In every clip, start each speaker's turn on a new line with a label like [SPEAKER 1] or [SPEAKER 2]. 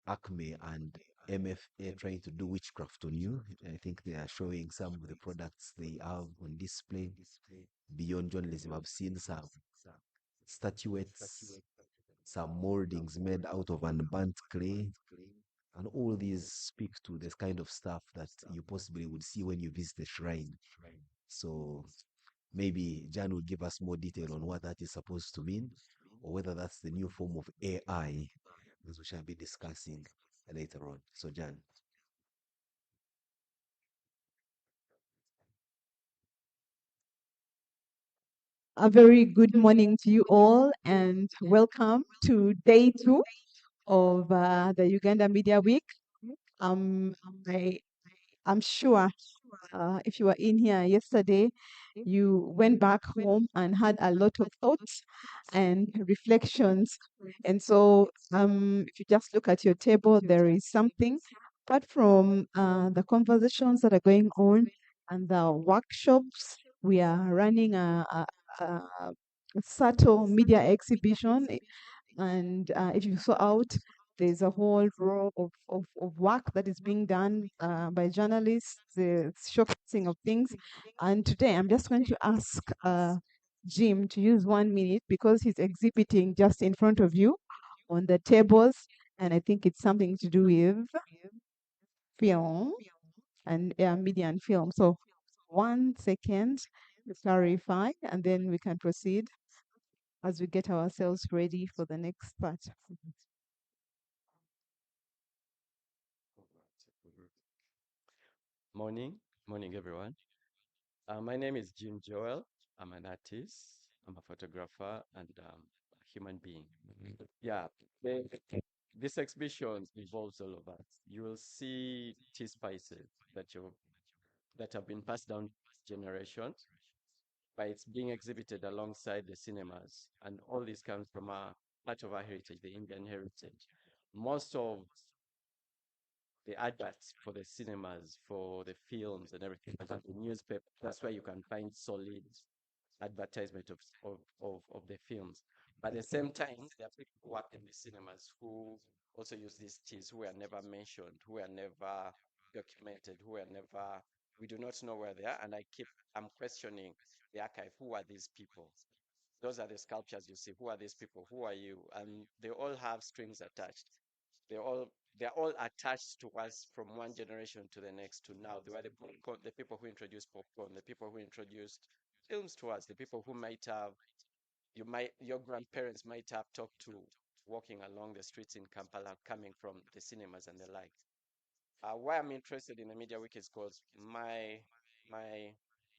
[SPEAKER 1] Acme and MFA trying to do witchcraft on you. I think they are showing some of the products they have on display. Beyond journalism, I've seen some statuettes, some moldings made out of unburnt clay, and all these speak to this kind of stuff that you possibly would see when you visit the shrine. So maybe Jan will give us more detail on what that is supposed to mean, or whether that's the new form of AI, as we shall be discussing later on. So, Jan.
[SPEAKER 2] A very good morning to you all, and welcome to day two of the Uganda Media Week. Um, I, I'm sure if you were in here yesterday, you went back home and had a lot of thoughts and reflections. And so, if you just look at your table, there is something. Apart from the conversations that are going on and the workshops, we are running a subtle media exhibition. And if you saw out, there's a whole row of work that is being done by journalists, the showcasing of things. And today I'm just going to ask Jim to use 1 minute because he's exhibiting just in front of you on the tables. And I think it's something to do with film and media and film. So 1 second to clarify, and then we can proceed as we get ourselves ready for the next part.
[SPEAKER 3] Morning, everyone. My name is Jim Joel. I'm an artist, I'm a photographer, and a human being. Yeah, the- this exhibition involves all of us. You will see tea spices that have been passed down generations, but it's being exhibited alongside the cinemas, and all this comes from a part of our heritage, the Indian heritage. Most of the adverts for the cinemas, for the films and everything, like the newspaper. That's where you can find solid advertisement of the films. But at the same time, there are people who work in the cinemas who also use these teas who are never mentioned, who are never documented, who are never, we do not know where they are. And I'm questioning the archive. Who are these people? Those are the sculptures you see. Who are these people? Who are you? And they all have strings attached. They're all attached to us from one generation to the next to now. They were the people who introduced popcorn, the people who introduced films to us, the people who your grandparents might have talked to walking along the streets in Kampala, coming from the cinemas and the like. Why I'm interested in the Media Week is because my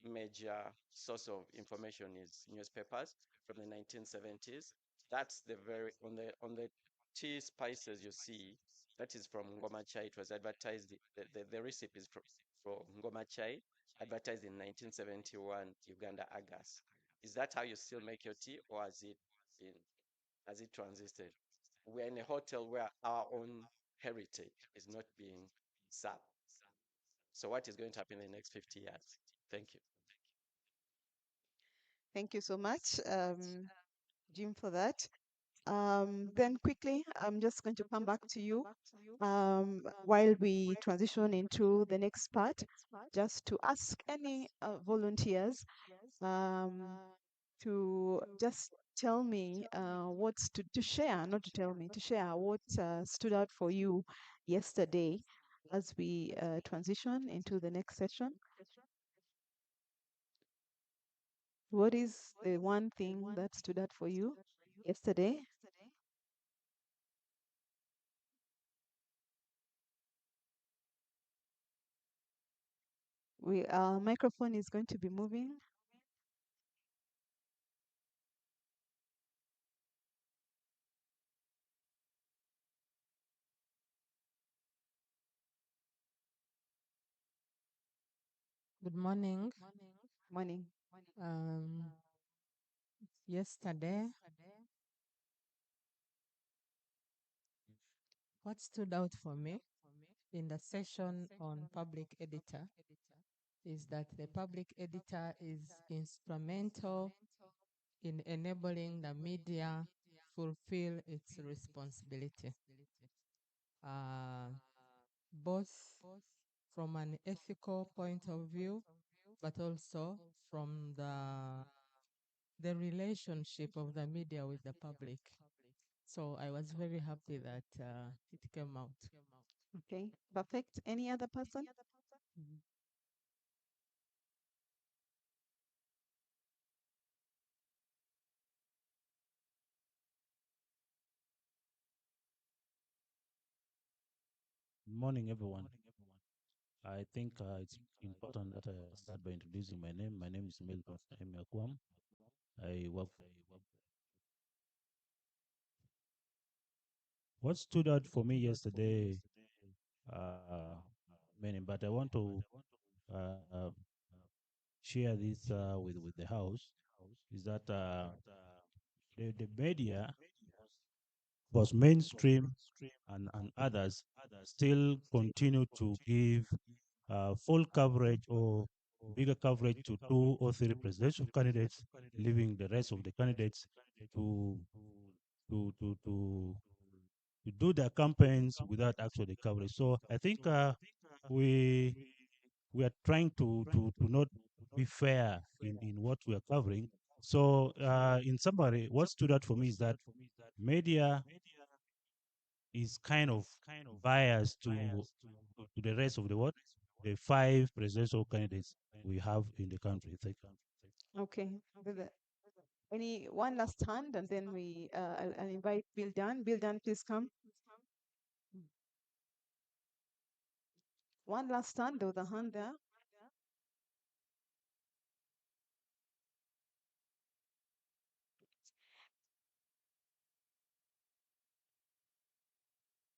[SPEAKER 3] major source of information is newspapers from the 1970s. That's the very on the tea spices you see. That is from Ngoma Chai. It was advertised. The recipe is from Ngoma Chai, advertised in 1971 Uganda Agas. Is that how you still make your tea, or been has it transited? We're in a hotel where our own heritage is not being served. So what is going to happen in the next 50 years? Thank you.
[SPEAKER 2] Thank you so much, Jim, for that. Then quickly, I'm just going to come back to you while we transition into the next part, just to ask any volunteers um, to just tell me what's to share, not to tell me, to share what stood out for you yesterday as we transition into the next session. What is the one thing that stood out for you yesterday? Our microphone is going to be moving.
[SPEAKER 4] Good morning.
[SPEAKER 2] Morning.
[SPEAKER 4] Um, Yesterday, what stood out for me in the session on public editor is that the public editor is instrumental in enabling the media fulfill its responsibility. uh, both from an ethical point of view, but also from the relationship of the media with the public. So I was very happy that it came out.
[SPEAKER 2] Okay, perfect. Any other person? Mhm.
[SPEAKER 5] Morning, everyone. I think it's important that I start by introducing my name. My name is Milton Emiakwam. I work. What stood out for me yesterday, uh, many, but I want to uh, share this with the house, is that the media was mainstream and others still continue to give full coverage or bigger coverage to two or three presidential candidates, leaving the rest of the candidates to to to to to do their campaigns without actually coverage. So I think we we are trying to not be fair in what we are covering. So in summary, what stood out for me is that media is kind of biased to the rest of the world, the five presidential candidates we have in the country. Thank you.
[SPEAKER 2] Okay. Any one last hand, and then I'll invite Bill Dunn. Bill Dunn, please come. One last hand, there was a hand there.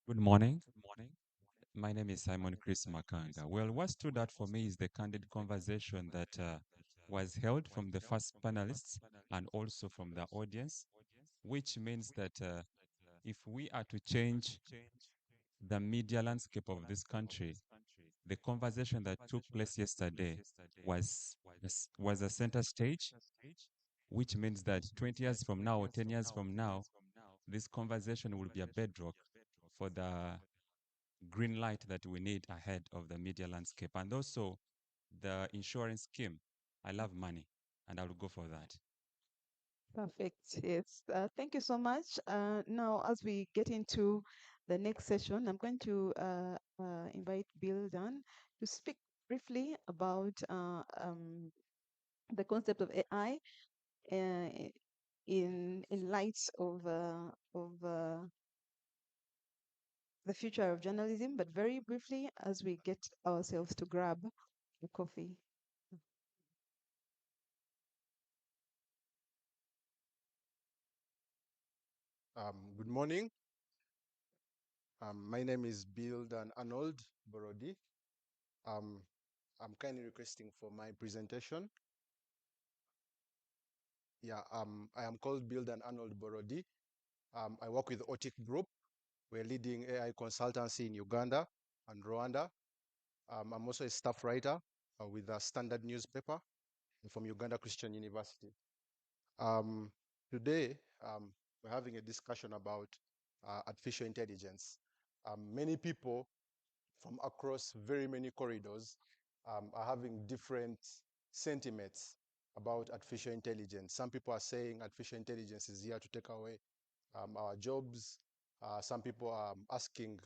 [SPEAKER 6] Good morning. My name is Simon Chris Makanga. Well, what stood out for me is the candid conversation that was held from the first panelists and also from the audience, which means that if we are to change the media landscape of this country, the conversation that took place yesterday was a center stage, which means that 20 years from now or 10 years from now, this conversation will be a bedrock for the green light that we need ahead of the media landscape. And also the insurance scheme. I love money, and I will go for that.
[SPEAKER 2] Perfect. Yes. Thank you so much. Now, as we get into the next session, I'm going to invite Bill Dunn to speak briefly about the concept of AI in light of the future of journalism, but very briefly as we get ourselves to grab the coffee.
[SPEAKER 7] Good morning. My name is Bill Dan Arnold Borodi. I'm kindly requesting for my presentation. Yeah, I am called Bill Dan Arnold Borodi. I work with Otic Group. We're leading AI consultancy in Uganda and Rwanda. I'm also a staff writer with a standard newspaper from Uganda Christian University. Today, we're having a discussion about artificial intelligence. Many people from across very many corridors are having different sentiments about artificial intelligence. Some people are saying artificial intelligence is here to take away our jobs. Some people are asking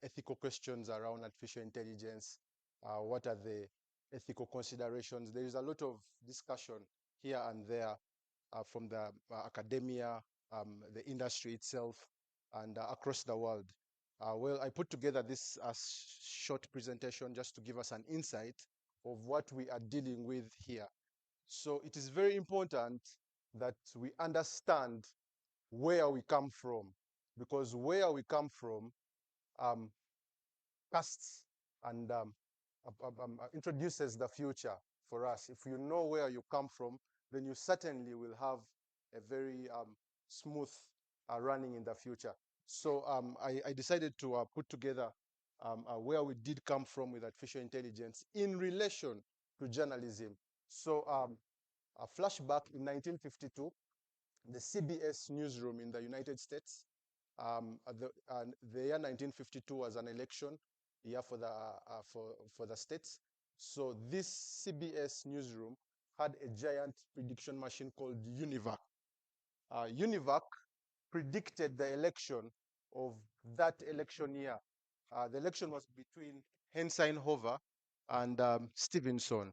[SPEAKER 7] ethical questions around artificial intelligence. What are the ethical considerations? There is a lot of discussion here and there from the academia, the industry itself, and across the world. Well, I put together this short presentation just to give us an insight of what we are dealing with here. So it is very important that we understand where we come from, because where we come from um, casts and introduces the future for us. If you know where you come from, then you certainly will have a very smooth running in the future. So I decided to put together where we did come from with artificial intelligence in relation to journalism. So a flashback in 1952, the CBS newsroom in the United States The year 1952 was an election year for the states. So this CBS newsroom had a giant prediction machine called UNIVAC. UNIVAC predicted the election of that election year. The election was between Henseinhofer and Stevenson,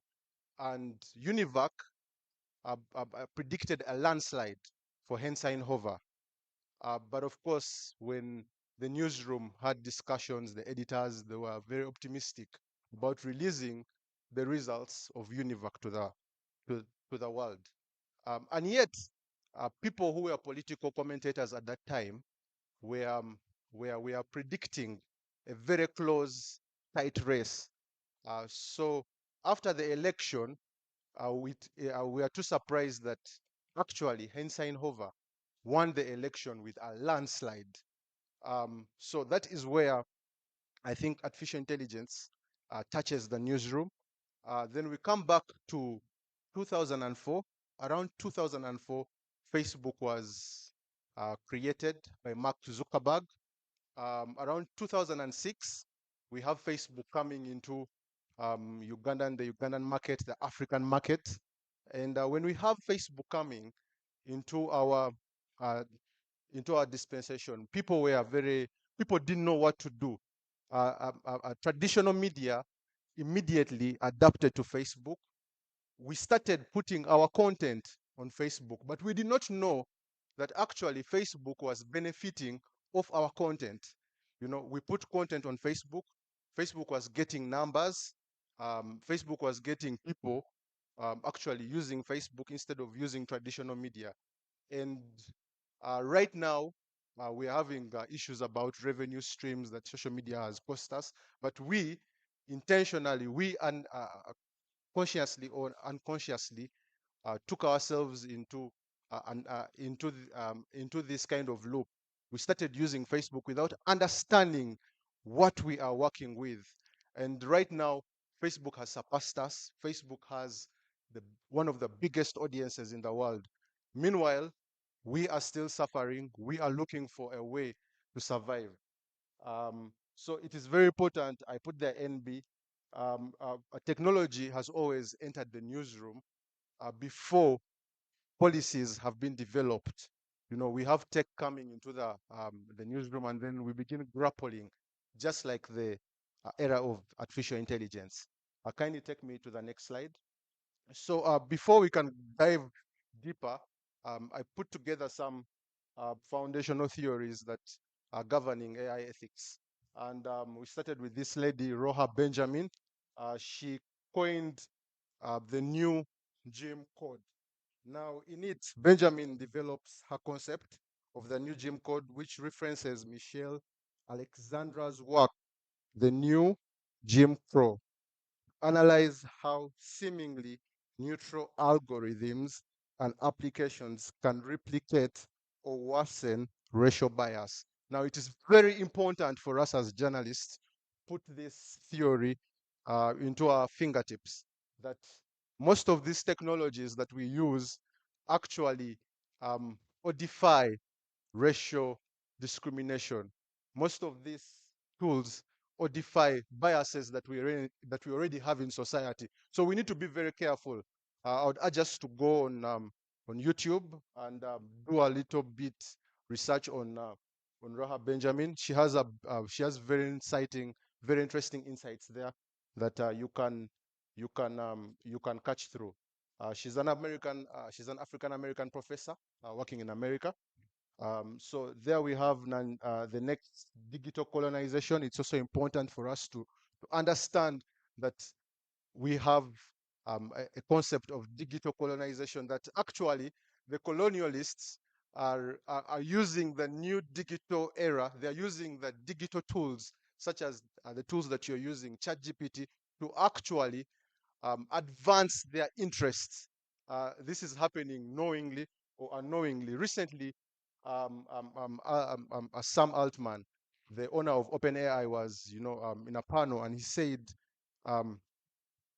[SPEAKER 7] and UNIVAC predicted a landslide for Henseinhofer. But of course, when the newsroom had discussions, the editors, they were very optimistic about releasing the results of UNIVAC to the world. And yet, people who were political commentators at that time were, were predicting a very close, tight race. So after the election, we are too surprised that actually Heinz-Steinhofer won the election with a landslide. So that is where I think artificial intelligence touches the newsroom. Then we come back to 2004. Around 2004, Facebook was created by Mark Zuckerberg. Around 2006, we have Facebook coming into the Ugandan market, the African market. And when we have Facebook coming into our uh, dispensation, people didn't know what to do. Traditional media immediately adapted to Facebook. We started putting our content on Facebook, but we did not know that actually Facebook was benefiting of our content. You know, we put content on Facebook. Facebook was getting numbers. Facebook was getting people actually using Facebook instead of using traditional media. And right now, we're having issues about revenue streams that social media has cost us. But we intentionally, consciously or unconsciously, took ourselves into this kind of loop. We started using Facebook without understanding what we are working with, and right now, Facebook has surpassed us. Facebook has one of the biggest audiences in the world. Meanwhile, we are still suffering. We are looking for a way to survive. So it is very important. I put the NB. Technology has always entered the newsroom before policies have been developed. You know, we have tech coming into the newsroom, and then we begin grappling, just like the era of artificial intelligence. Kindly take me to the next slide. So before we can dive deeper, I put together some foundational theories that are governing AI ethics. And we started with this lady, Roha Benjamin. She coined the new Jim Code. Now, in it, Benjamin develops her concept of the new Jim Code, which references Michelle Alexandra's work, The New Jim Crow. Analyze how seemingly neutral algorithms and applications can replicate or worsen racial bias. Now, it is very important for us as journalists put this theory into our fingertips, that most of these technologies that we use actually codify racial discrimination. Most of these tools codify biases that we already have in society. So we need to be very careful. I would urge us to go on YouTube and do a little bit research on Roha Benjamin. She has very interesting insights there that you can catch through. She's an African American professor working in America. So there we have the next digital colonization. It's also important for us to understand that we have a concept of digital colonization, that actually the colonialists are using the new digital era. They're using the digital tools, such as the tools that you're using, ChatGPT, to actually advance their interests. This is happening knowingly or unknowingly. Recently, Sam Altman, the owner of OpenAI, was in a panel, and he said, um,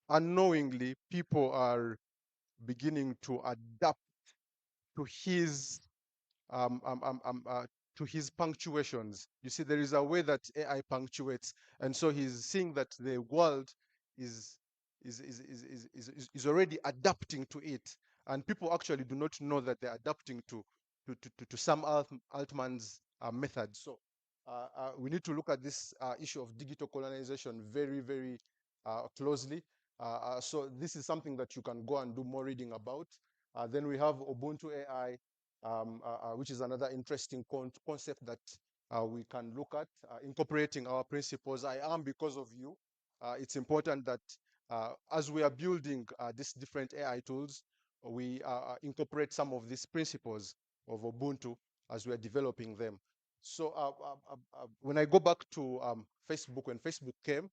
[SPEAKER 7] unknowingly, people are beginning to adapt to his to his punctuations. You see, there is a way that AI punctuates, and so he's seeing that the world is is already adapting to it, and people actually do not know that they're adapting to Sam Altman's method. So we need to look at this issue of digital colonization very, very closely. So this is something that you can go and do more reading about. Then we have Ubuntu AI, which is another interesting concept that we can look at, incorporating our principles. I am because of you. It's important that as we are building these different AI tools, we incorporate some of these principles of Ubuntu as we are developing them. So when I go back to Facebook, when Facebook came,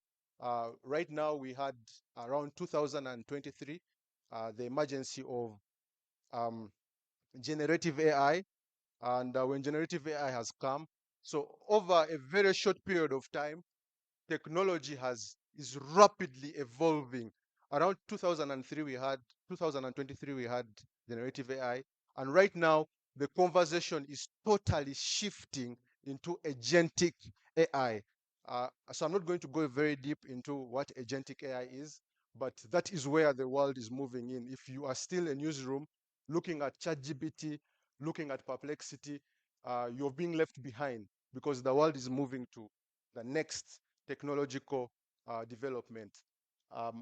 [SPEAKER 7] right now we had around 2023, the emergency of um, generative AI. And when generative AI has come, so over a very short period of time, technology is rapidly evolving. Around 2003 we had 2023 we had generative AI, and right now the conversation is totally shifting into agentic AI. So I'm not going to go very deep into what agentic AI is, but that is where the world is moving in. If you are still a newsroom looking at ChatGPT, looking at Perplexity, you're being left behind, because the world is moving to the next technological development.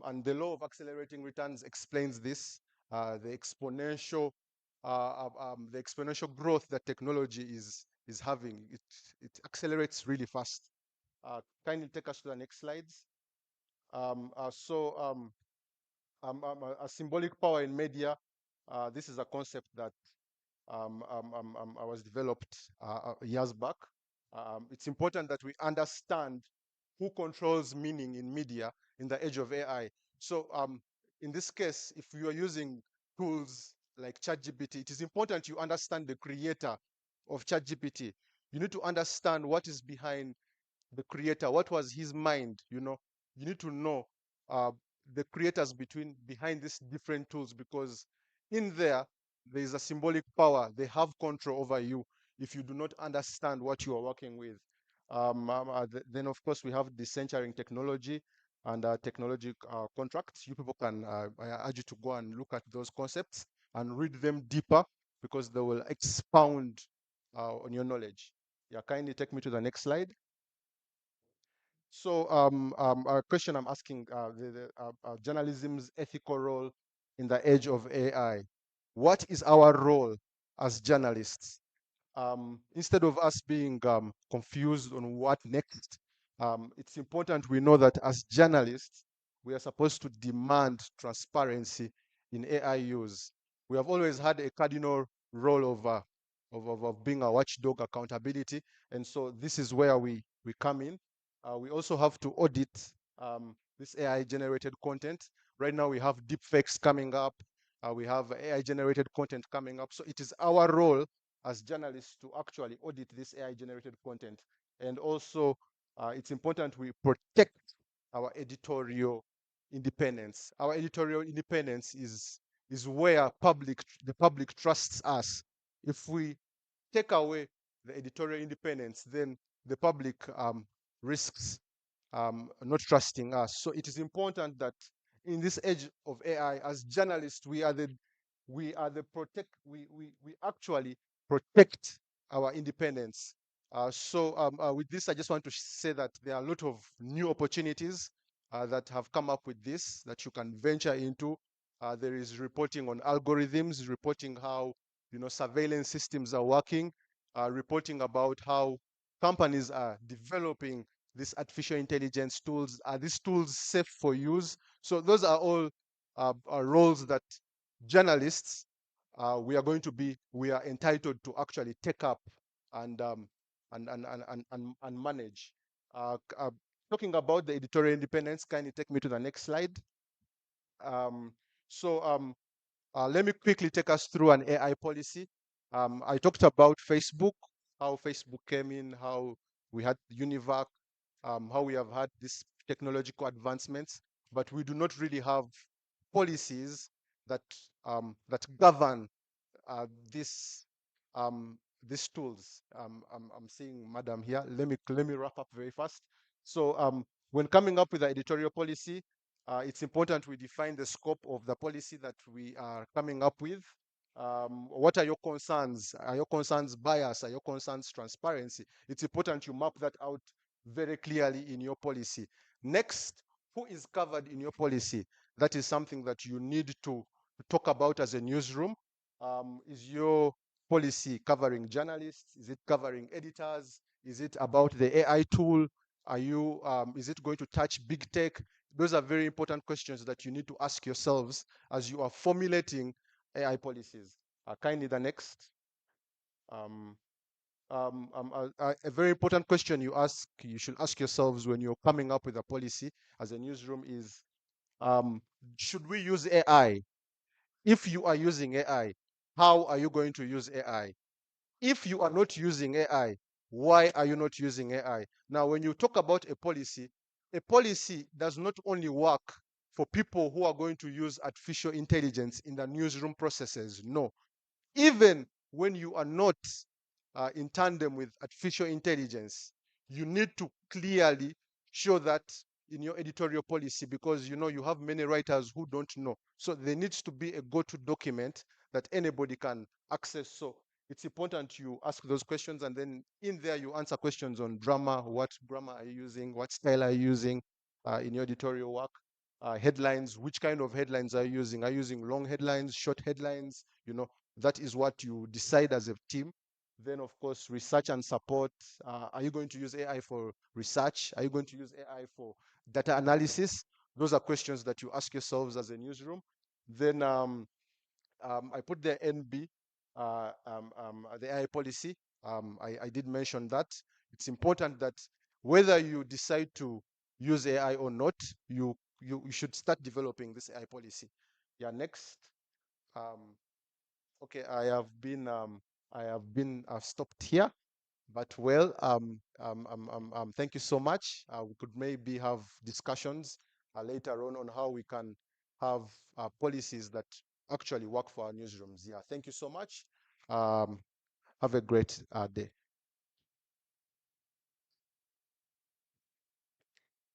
[SPEAKER 7] And the law of accelerating returns explains this, the exponential growth that technology is having. It accelerates really fast. Kindly take us to the next slides. A symbolic power in media. This is a concept that I was developed years back. It's important that we understand who controls meaning in media in the age of AI. So in this case, if you are using tools like ChatGPT, it is important you understand the creator of ChatGPT. You need to understand what is behind the creator, what was his mind. You need to know uh, the creators behind these different tools, because in there is a symbolic power. They have control over you if you do not understand what you are working with. Then of course we have the centering technology and technology contracts. You people can, I urge you to go and look at those concepts and read them deeper, because they will expound on your knowledge. Yeah, kindly take me to the next slide. So a question I'm asking, journalism's ethical role in the age of AI. What is our role as journalists? Instead of us being confused on what next, it's important we know that as journalists, we are supposed to demand transparency in AI use. We have always had a cardinal role of being a watchdog, accountability, and so this is where we come in. We also have to audit this AI-generated content. Right now, we have deepfakes coming up. We have AI-generated content coming up. So it is our role as journalists to actually audit this AI-generated content. And also, it's important we protect our editorial independence. Our editorial independence is where the public trusts us. If we take away the editorial independence, then the public risks not trusting us. So it is important that in this age of AI, as journalists, we actually protect our independence. With this, I just want to say that there are a lot of new opportunities that have come up with this that you can venture into. There is reporting on algorithms, reporting how surveillance systems are working, reporting about how companies are developing these artificial intelligence tools. Are these tools safe for use? So those are all roles that journalists we are entitled to actually take up and and manage. Talking about the editorial independence, can you take me to the next slide? Um, so let me quickly take us through an AI policy. I talked about Facebook, how Facebook came in, how we had UNIVAC, how we have had these technological advancements, but we do not really have policies that that govern this these tools. I'm seeing Madam here. Let me wrap up very fast. So when coming up with the editorial policy, it's important we define the scope of the policy that we are coming up with. What are your concerns? Are your concerns bias? Are your concerns transparency? It's important you map that out very clearly in your policy. Next, who is covered in your policy? That is something that you need to talk about as a newsroom. Is your policy covering journalists? Is it covering editors? Is it about the AI tool? Is it going to touch big tech? Those are very important questions that you need to ask yourselves as you are formulating AI policies. Kindly the next. Um, a very important question you should ask yourselves when you're coming up with a policy as a newsroom is, should we use AI? If you are using AI, how are you going to use AI? If you are not using AI, why are you not using AI? Now, when you talk about a policy does not only work for people who are going to use artificial intelligence in the newsroom processes. No, even when you are not in tandem with artificial intelligence, you need to clearly show that in your editorial policy, because you have many writers who don't know. So there needs to be a go-to document that anybody can access. So it's important you ask those questions, and then in there you answer questions on grammar. What grammar are you using? What style are you using in your editorial work? Headlines, which kind of headlines are you using? Are you using long headlines, short headlines? That is what you decide as a team. Then, of course, research and support. Are you going to use AI for research? Are you going to use AI for data analysis? Those are questions that you ask yourselves as a newsroom. Then I put the NB, the AI policy. I did mention that. It's important that whether you decide to use AI or not, you should start developing this AI policy. Yeah, next. Um, Okay, I've stopped here. But well, thank you so much. We could maybe have discussions later on how we can have policies that actually work for our newsrooms. Yeah, thank you so much. Um, have a great day.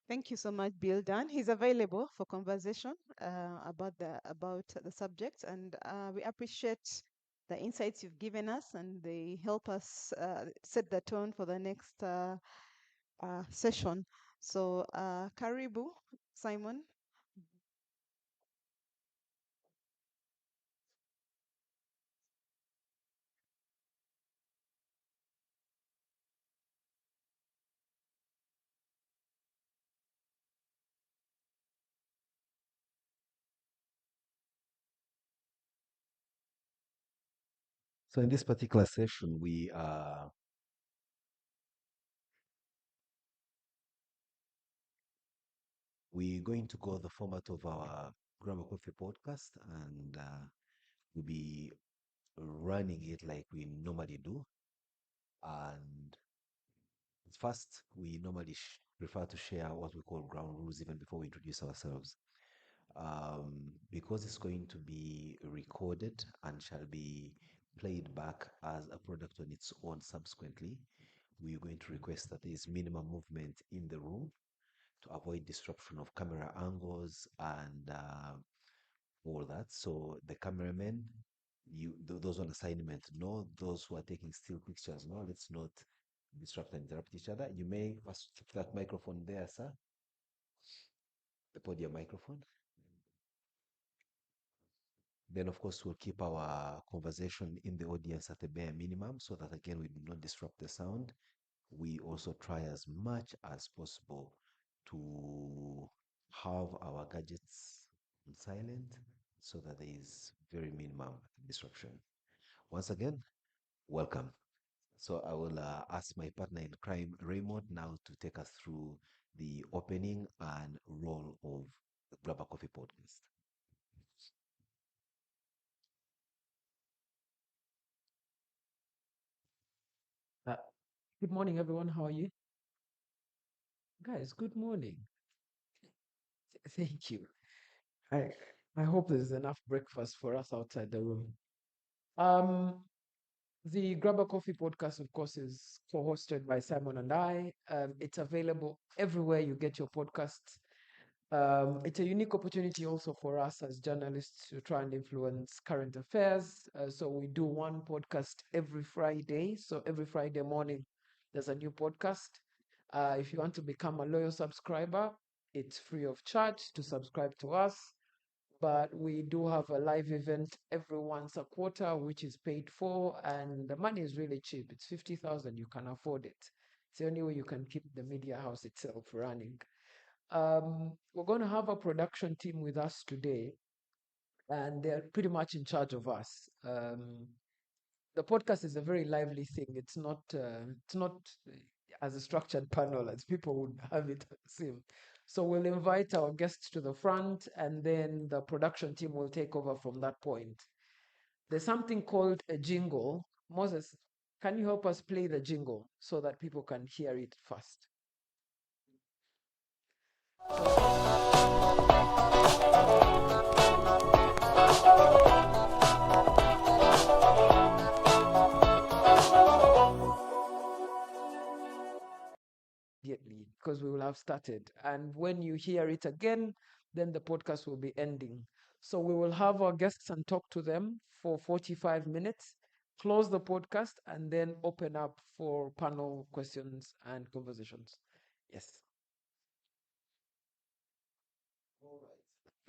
[SPEAKER 2] Thank you so much, Bill Dunn. He's available for conversation about the subject, and we appreciate the insights you've given us, and they help us set the tone for the next session. So, Karibu, Simon.
[SPEAKER 1] So in this particular session, we're going to go the format of our Grab a Coffee podcast, and we'll be running it like we normally do. And first, we normally prefer to share what we call ground rules even before we introduce ourselves. Because it's going to be recorded and shall be played back as a product on its own subsequently, we're going to request that there is minimum movement in the room to avoid disruption of camera angles and all that. So the cameramen, those on assignment, no, those who are taking still pictures, no, let's not disrupt and interrupt each other. You may first keep that microphone there, sir. The podium microphone. Then, of course, we'll keep our conversation in the audience at a bare minimum so that, again, we do not disrupt the sound. We also try as much as possible to have our gadgets on silent so that there is very minimum disruption. Once again, welcome. So I will ask my partner in crime, Raymond, now to take us through the opening and role of the Grab a Coffee podcast.
[SPEAKER 8] Uh, Good morning, everyone. How are you? Guys, good morning. Thank you. I I hope there's enough breakfast for us outside the room. Um, The Grab a Coffee podcast, of course, is co-hosted by Simon and I. It's available everywhere you get your podcasts. It's a unique opportunity also for us as journalists to try and influence current affairs. So we do one podcast every Friday. So every Friday morning, there's a new podcast. If you want to become a loyal subscriber, it's free of charge to subscribe to us. But we do have a live event every once a quarter, which is paid for, and the money is really cheap. It's 50,000. You can afford it. It's the only way you can keep the media house itself running. We're going to have a production team with us today, and they're pretty much in charge of us. The podcast is a very lively thing. It's not as a structured panel as people would have it seem. So we'll invite our guests to the front, and then the production team will take over from that point. There's something called a jingle. Moses, can you help us play the jingle so that people can hear it first? Immediately, because we will have started. And when you hear it again, then the podcast will be ending. So we will have our guests and talk to them for 45 minutes, close the podcast, and then open up for panel questions and conversations. Yes.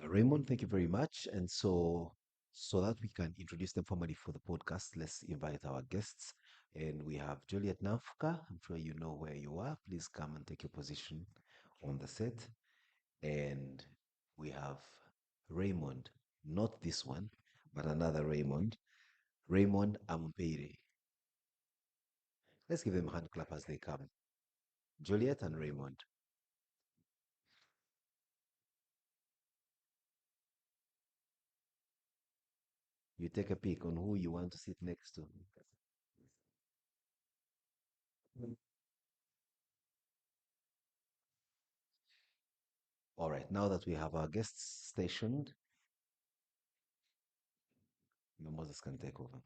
[SPEAKER 1] Raymond, thank you very much. And so that we can introduce them formally for the podcast, let's invite our guests. And we have Juliet Nafka. I'm sure you know where you are. Please come and take your position on the set. And we have Raymond, not this one, but another Raymond, Raymond Ampere. Let's give them a hand clap as they come. Juliet and Raymond. You take a pick on who you want to sit next to. All right, now that we have our guests stationed, Moses can take over.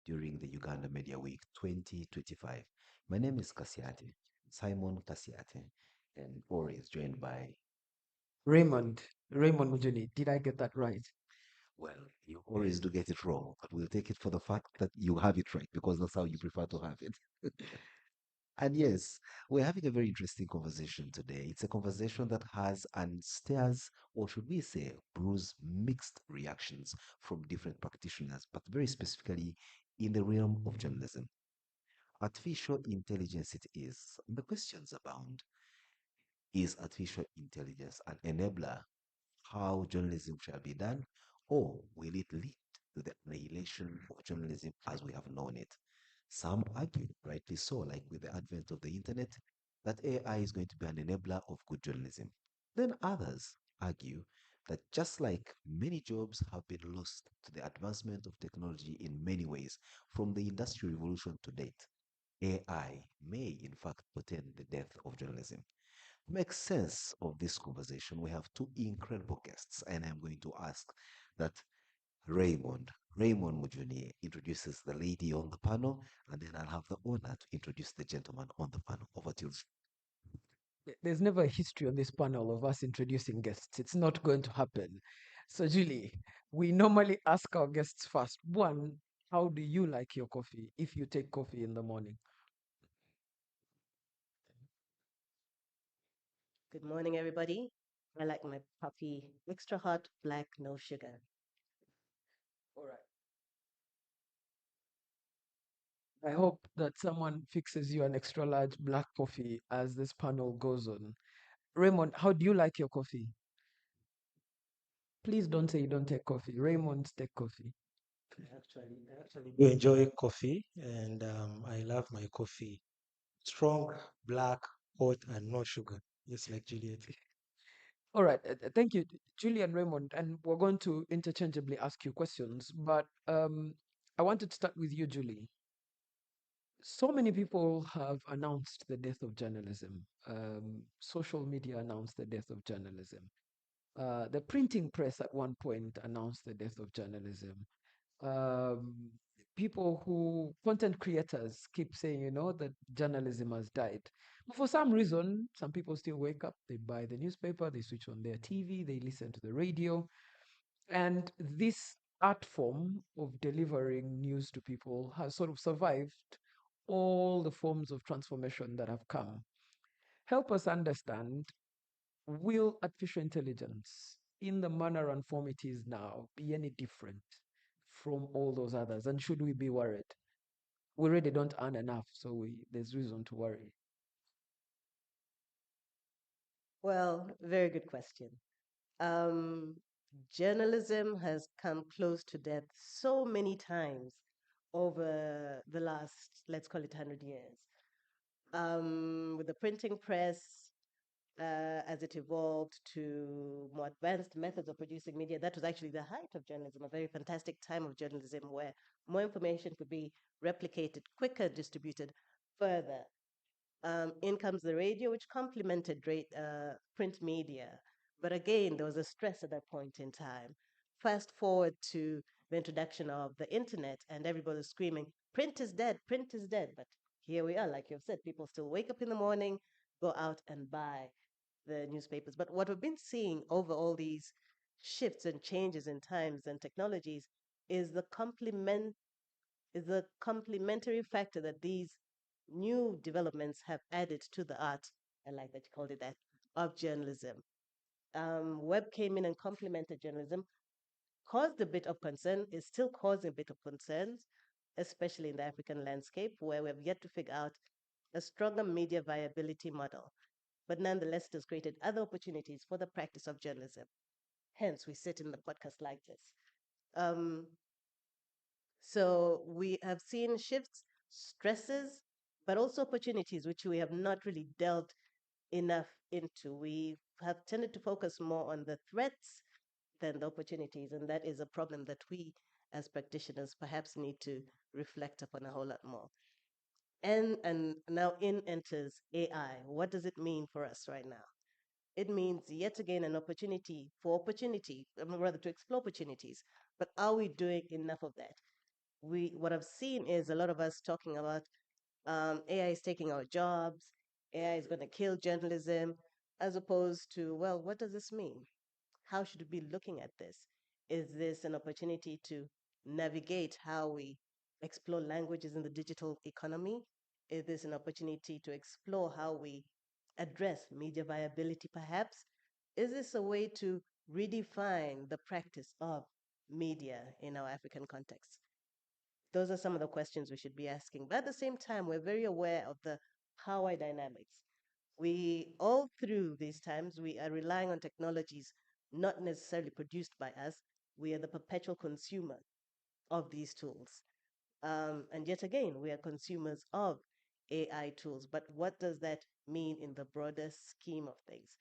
[SPEAKER 1] During the Uganda Media Week 2025. My name is Kasiate, Simon Kasiate, and Ori is joined by,
[SPEAKER 8] Raymond, Raymond Mujuni, did I get that right?
[SPEAKER 1] well, you always do get it wrong, but we'll take it for the fact that you have it right because that's how you prefer to have it. And yes, we're having a very interesting conversation today. It's a conversation that has and stirs, or should we say, brews mixed reactions from different practitioners, but very specifically in the realm of journalism. Artificial intelligence it is. The questions abound. Is artificial intelligence an enabler how journalism shall be done, or will it lead to the annihilation of journalism as we have known it? Some argue, rightly so, like with the advent of the internet, that AI is going to be an enabler of good journalism. Then others argue that just like many jobs have been lost to the advancement of technology in many ways, from the Industrial Revolution to date, AI may in fact portend the death of journalism. To make sense of this conversation, we have two incredible guests, and I'm going to ask that Raymond Mujuni introduces the lady on the panel, and then I'll have the honor to introduce the gentleman on the panel. Over to you.
[SPEAKER 8] There's never a history on this panel of us introducing guests. It's not going to happen. So, Julie, we normally ask our guests first. One, how do you like your coffee if you take coffee in the morning?
[SPEAKER 9] Good morning, everybody. I like my coffee extra hot, black, no sugar.
[SPEAKER 8] All right. I hope that someone fixes you an extra large black coffee as this panel goes on. Raymond, how do you like your coffee? Please don't say you don't take coffee. Raymond take coffee.
[SPEAKER 9] I do enjoy coffee, and I love my coffee strong, black, hot, and no sugar. Just like Juliet.
[SPEAKER 8] All right. Thank you, Julie and Raymond. And we're going to interchangeably ask you questions. But I wanted to start with you, Julie. So many people have announced the death of journalism. Social media announced the death of journalism. The printing press at one point announced the death of journalism. Um, People who, content creators, keep saying, that journalism has died. But for some reason, some people still wake up, they buy the newspaper, they switch on their TV, they listen to the radio. And this art form of delivering news to people has sort of survived all the forms of transformation that have come. Help us understand, will artificial intelligence, in the manner and form it is now, be any different from all those others? And should we be worried? We really don't earn enough, so there's reason to worry.
[SPEAKER 10] Well, very good question. Um, Journalism has come close to death so many times over the last, let's call it 100 years. With the printing press, as it evolved to more advanced methods of producing media, that was actually the height of journalism, a very fantastic time of journalism where more information could be replicated, quicker distributed, further. In comes the radio, which complemented print media. But again, there was a stress at that point in time. Fast forward to the introduction of the internet, and everybody was screaming, print is dead, print is dead. But here we are, like you've said, people still wake up in the morning, go out and buy the newspapers. But what we've been seeing over all these shifts and changes in times and technologies is the complementary factor that these new developments have added to the art, I like that you called it that, of journalism. Web came in and complemented journalism, caused a bit of concern, is still causing a bit of concerns, especially in the African landscape, where we have yet to figure out a stronger media viability model. But nonetheless, it has created other opportunities for the practice of journalism. Hence, we sit in the podcast like this. Um, So we have seen shifts, stresses, but also opportunities, which we have not really delved enough into. We have tended to focus more on the threats than the opportunities, and that is a problem that we as practitioners perhaps need to reflect upon a whole lot more. And now in enters AI. What does it mean for us right now? It means yet again an opportunity for opportunity, rather to explore opportunities. But are we doing enough of that? What I've seen is a lot of us talking about AI is taking our jobs, AI is going to kill journalism, as opposed to, well, what does this mean? How should we be looking at this? Is this an opportunity to navigate how we explore languages in the digital economy? Is this an opportunity to explore how we address media viability, perhaps? Is this a way to redefine the practice of media in our African context? Those are some of the questions we should be asking. But at the same time, we're very aware of the power dynamics. We, all through these times, we are relying on technologies not necessarily produced by us. We are the perpetual consumer of these tools. And yet again, we are consumers of AI tools. But what does that mean in the broader scheme of things?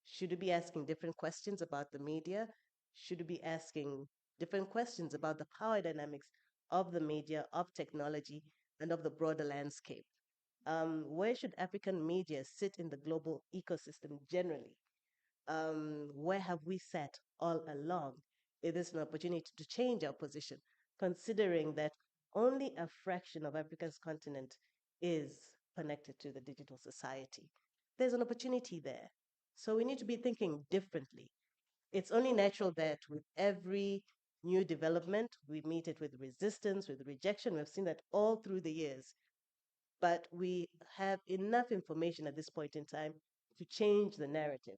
[SPEAKER 10] Should we be asking different questions about the media? Should we be asking different questions about the power dynamics of the media, of technology, and of the broader landscape? Where should African media sit in the global ecosystem generally? Where have we sat all along? It is an opportunity to change our position, considering that only a fraction of Africa's continent is connected to the digital society. There's an opportunity there. So we need to be thinking differently. It's only natural that with every new development, we meet it with resistance, with rejection. We've seen that all through the years. But we have enough information at this point in time to change the narrative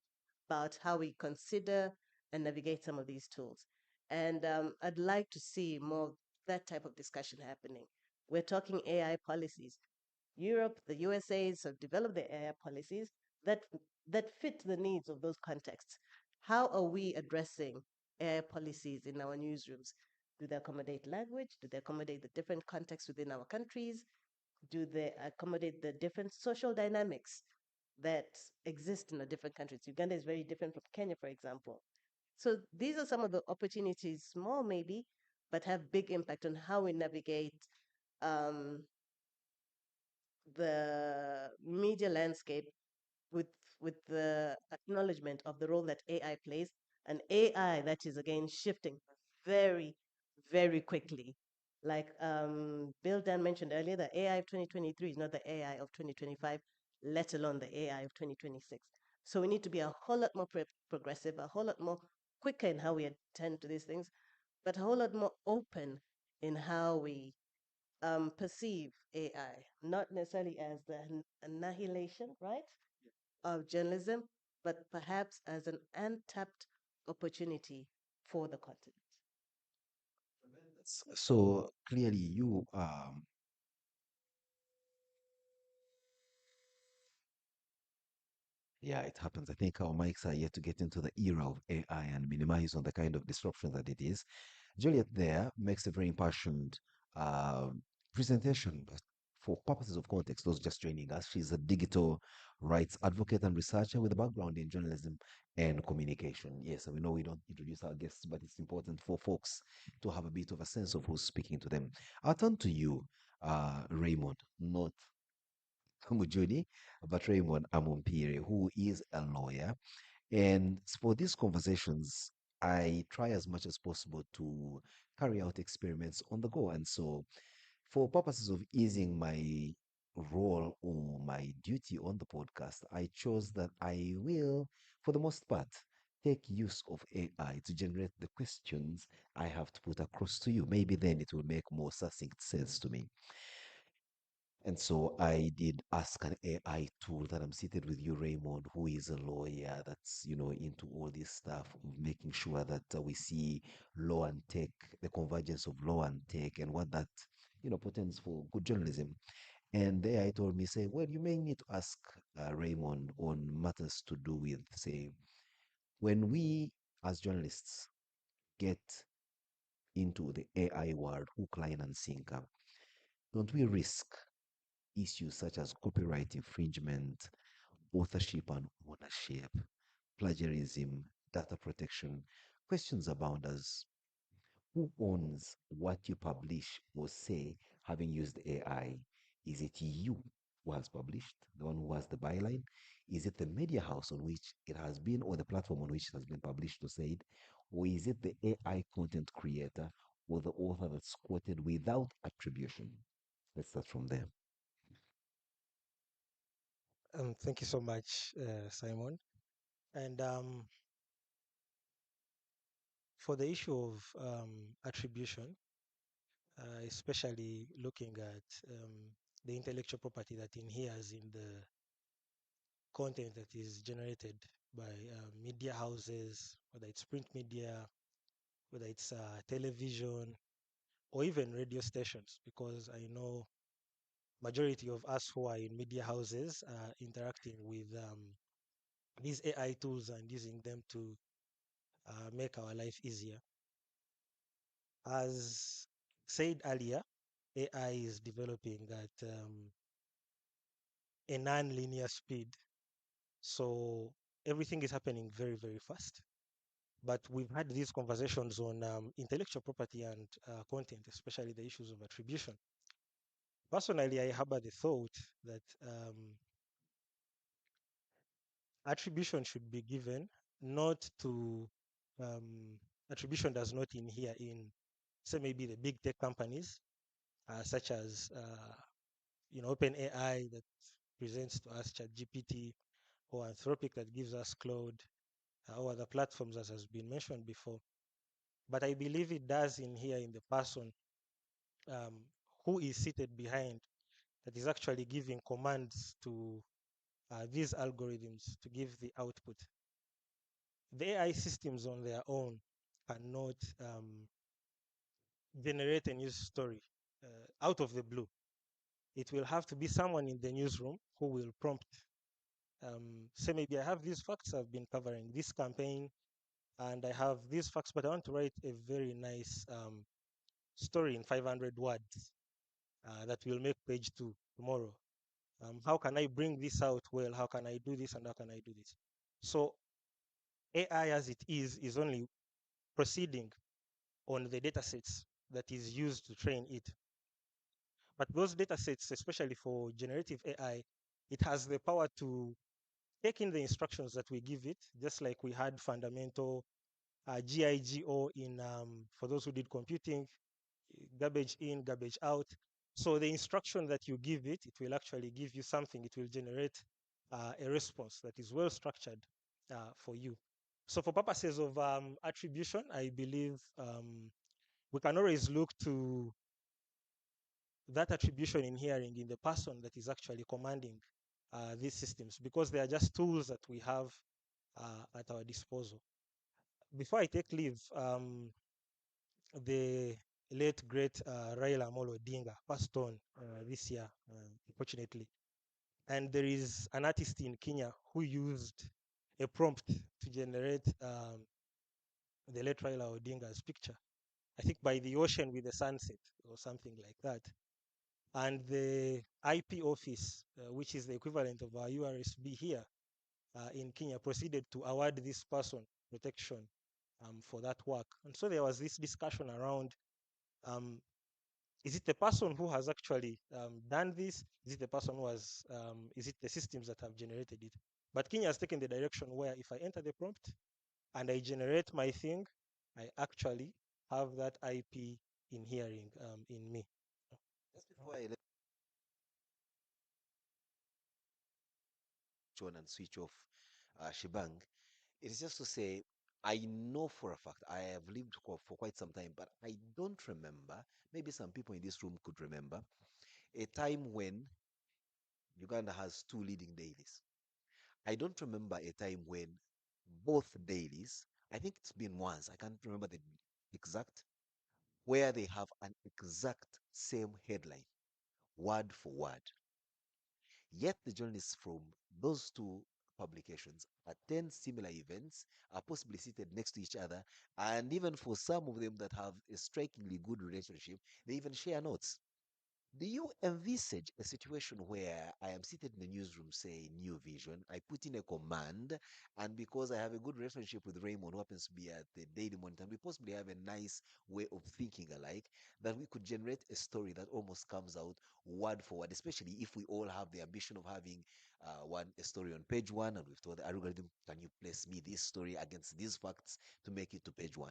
[SPEAKER 10] about how we consider and navigate some of these tools. And I'd like to see more of that type of discussion happening. We're talking AI policies. Europe, the USA's have developed their AI policies that that fit the needs of those contexts. How are we addressing AI policies in our newsrooms? Do they accommodate language? Do they accommodate the different contexts within our countries? Do they accommodate the different social dynamics that exist in the different countries? Uganda is very different from Kenya, for example. So these are some of the opportunities, small maybe, but have big impact on how we navigate um, the media landscape with the acknowledgement of the role that AI plays, and AI that is again shifting very, very quickly. Like Bill Dan mentioned earlier, the AI of 2023 is not the AI of 2025, let alone the AI of 2026. So we need to be a whole lot more progressive, a whole lot more quicker in how we attend to these things, but a whole lot more open in how we perceive AI, not necessarily as the annihilation, right, of journalism, but perhaps as an untapped opportunity for the continent.
[SPEAKER 1] So clearly, you yeah, it happens. I think our mics are yet to get into the era of AI and minimize on the kind of disruption that it is. Juliet there makes a very impassioned uh, presentation, but for purposes of context, those just joining us, she's a digital rights advocate and researcher with a background in journalism and communication. Yes, we know we don't introduce our guests, but it's important for folks to have a bit of a sense of who's speaking to them. I'll turn to you, Raymond, not Mujuni, but Raymond Amumpire, who is a lawyer. And for these conversations, I try as much as possible to carry out experiments on the go. And so, for purposes of easing my role or my duty on the podcast, I chose that I will, for the most part, take use of AI to generate the questions I have to put across to you. Maybe then it will make more succinct sense to me. And so I did ask an AI tool that I'm seated with you, Raymond, who is a lawyer that's, into all this stuff of making sure that we see law and tech, the convergence of law and tech and what that, portends for good journalism. And the AI told me, say, well, you may need to ask Raymond on matters to do with, say, when we as journalists get into the AI world, hook, line, and sinker, don't we risk issues such as copyright infringement, authorship and ownership, plagiarism, data protection? Questions abound as who owns what you publish or say having used AI? Is it you who has published, the one who has the byline? Is it the media house on which it has been or the platform on which it has been published or said? Or is it the AI content creator or the author that's quoted without attribution? Let's start from there.
[SPEAKER 9] Thank you so much, Simon. And for the issue of attribution, especially looking at the intellectual property that inheres in the content that is generated by media houses, whether it's print media, whether it's television, or even radio stations, because I know majority of us who are in media houses are interacting with these AI tools and using them to make our life easier. As said earlier, AI is developing at a non-linear speed. So everything is happening very, very fast. But we've had these conversations on intellectual property and content, especially the issues of attribution. Personally, I harbor the thought that attribution should be given not to, attribution does not inhere in, say, maybe the big tech companies, such as, OpenAI that presents to us ChatGPT, or Anthropic that gives us Claude, or other platforms as has been mentioned before. But I believe it does inhere in the person um, who is seated behind, that is actually giving commands to these algorithms to give the output. The AI systems on their own cannot generate a news story out of the blue. It will have to be someone in the newsroom who will prompt. Say maybe I have these facts, I've been covering this campaign, and I have these facts, but I want to write a very nice story in 500 words that will make page 2 tomorrow. How can I bring this out well? How can I do this and how can I do this? So AI as it is only proceeding on the data sets that is used to train it. But those data sets, especially for generative AI, it has the power to take in the instructions that we give it, just like we had fundamental GIGO in, for those who did computing, garbage in, garbage out. So the instruction that you give it, it will actually give you something. It will generate a response that is well structured for you. So for purposes of attribution, I believe we can always look to that attribution in hearing in the person that is actually commanding these systems, because they are just tools that we have at our disposal. Before I take leave, the late great Raila Amolo Odinga passed on this year, unfortunately. And there is an artist in Kenya who used a prompt to generate the late Raila Odinga's picture. I think by the ocean with the sunset or something like that. And the IP office, which is the equivalent of our URSB here in Kenya, proceeded to award this person protection for that work. And so there was this discussion around, is it the person who has actually done this? Is it the person who has, is it the systems that have generated it? But Kenya has taken the direction where if I enter the prompt and I generate my thing, I actually have that IP in hearing in me.
[SPEAKER 1] Just before I let you on and switch off Shibang, it is just to say, I know for a fact, I have lived for quite some time, but I don't remember, maybe some people in this room could remember, a time when Uganda has two leading dailies. I don't remember a time when both dailies, I think it's been once, I can't remember the exact, where they have an exact same headline, word for word. Yet the journalists from those two publications attend similar events, are possibly seated next to each other, and even for some of them that have a strikingly good relationship, they even share notes. Do you envisage a situation where I am seated in the newsroom, say New Vision, I put in a command, and because I have a good relationship with Raymond, who happens to be at the Daily Monitor, we possibly have a nice way of thinking alike, that we could generate a story that almost comes out word for word, especially if we all have the ambition of having a story on page 1, and we've told the algorithm, can you place me this story against these facts to make it to page 1?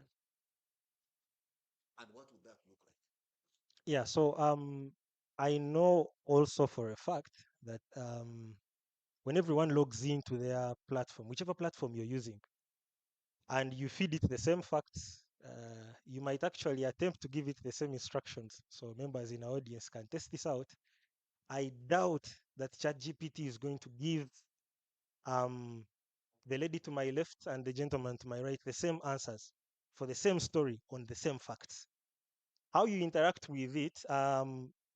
[SPEAKER 1] And what would that look like?
[SPEAKER 9] Yeah, so I know also for a fact that when everyone logs into their platform, whichever platform you're using, and you feed it the same facts, you might actually attempt to give it the same instructions. So members in our audience can test this out. I doubt that ChatGPT is going to give the lady to my left and the gentleman to my right the same answers for the same story on the same facts. How you interact with it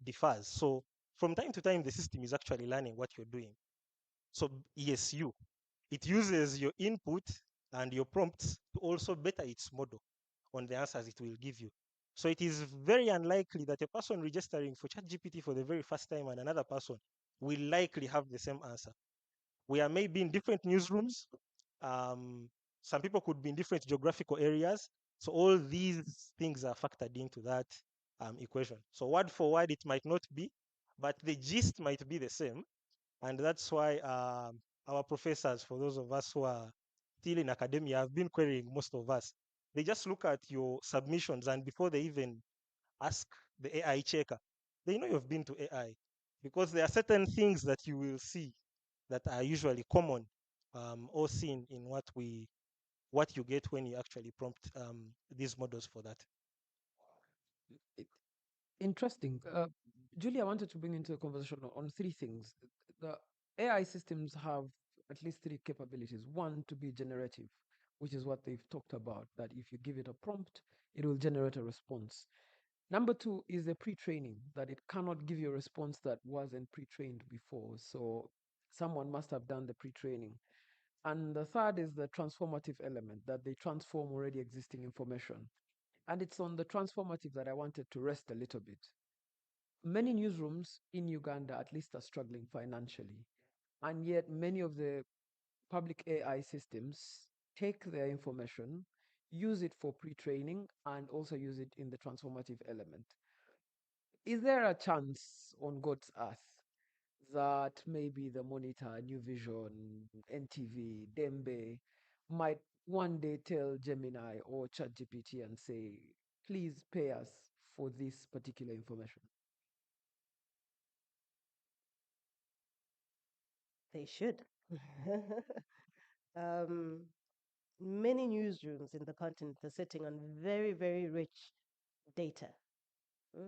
[SPEAKER 9] differs. So from time to time, the system is actually learning what you're doing. So yes, it uses your input and your prompts to also better its model on the answers it will give you. So it is very unlikely that a person registering for ChatGPT for the very first time and another person will likely have the same answer. We are maybe in different newsrooms. Some people could be in different geographical areas. So all these things are factored into that equation. So word for word, it might not be, but the gist might be the same. And that's why our professors, for those of us who are still in academia, have been querying most of us. They just look at your submissions, and before they even ask the AI checker, they know you've been to AI, because there are certain things that you will see that are usually common or seen in what you get when you actually prompt these models for that.
[SPEAKER 8] Interesting. Julie, I wanted to bring into the conversation on three things. The AI systems have at least three capabilities. One, to be generative. which is what they've talked about, that if you give it a prompt, it will generate a response. Number two is the pre-training, that it cannot give you a response that wasn't pre-trained before. So someone must have done the pre-training. And the third is the transformative element, that they transform already existing information. And it's on the transformative that I wanted to rest a little bit. Many newsrooms in Uganda, at least, are struggling financially. And yet, many of the public AI systems take their information, use it for pre training, and also use it in the transformative element. Is there a chance on God's earth that maybe the Monitor, New Vision, NTV, Dembe might one day tell Gemini or ChatGPT and say, please pay us for this particular information?
[SPEAKER 10] They should. um, Many newsrooms in the continent are sitting on very, very rich data,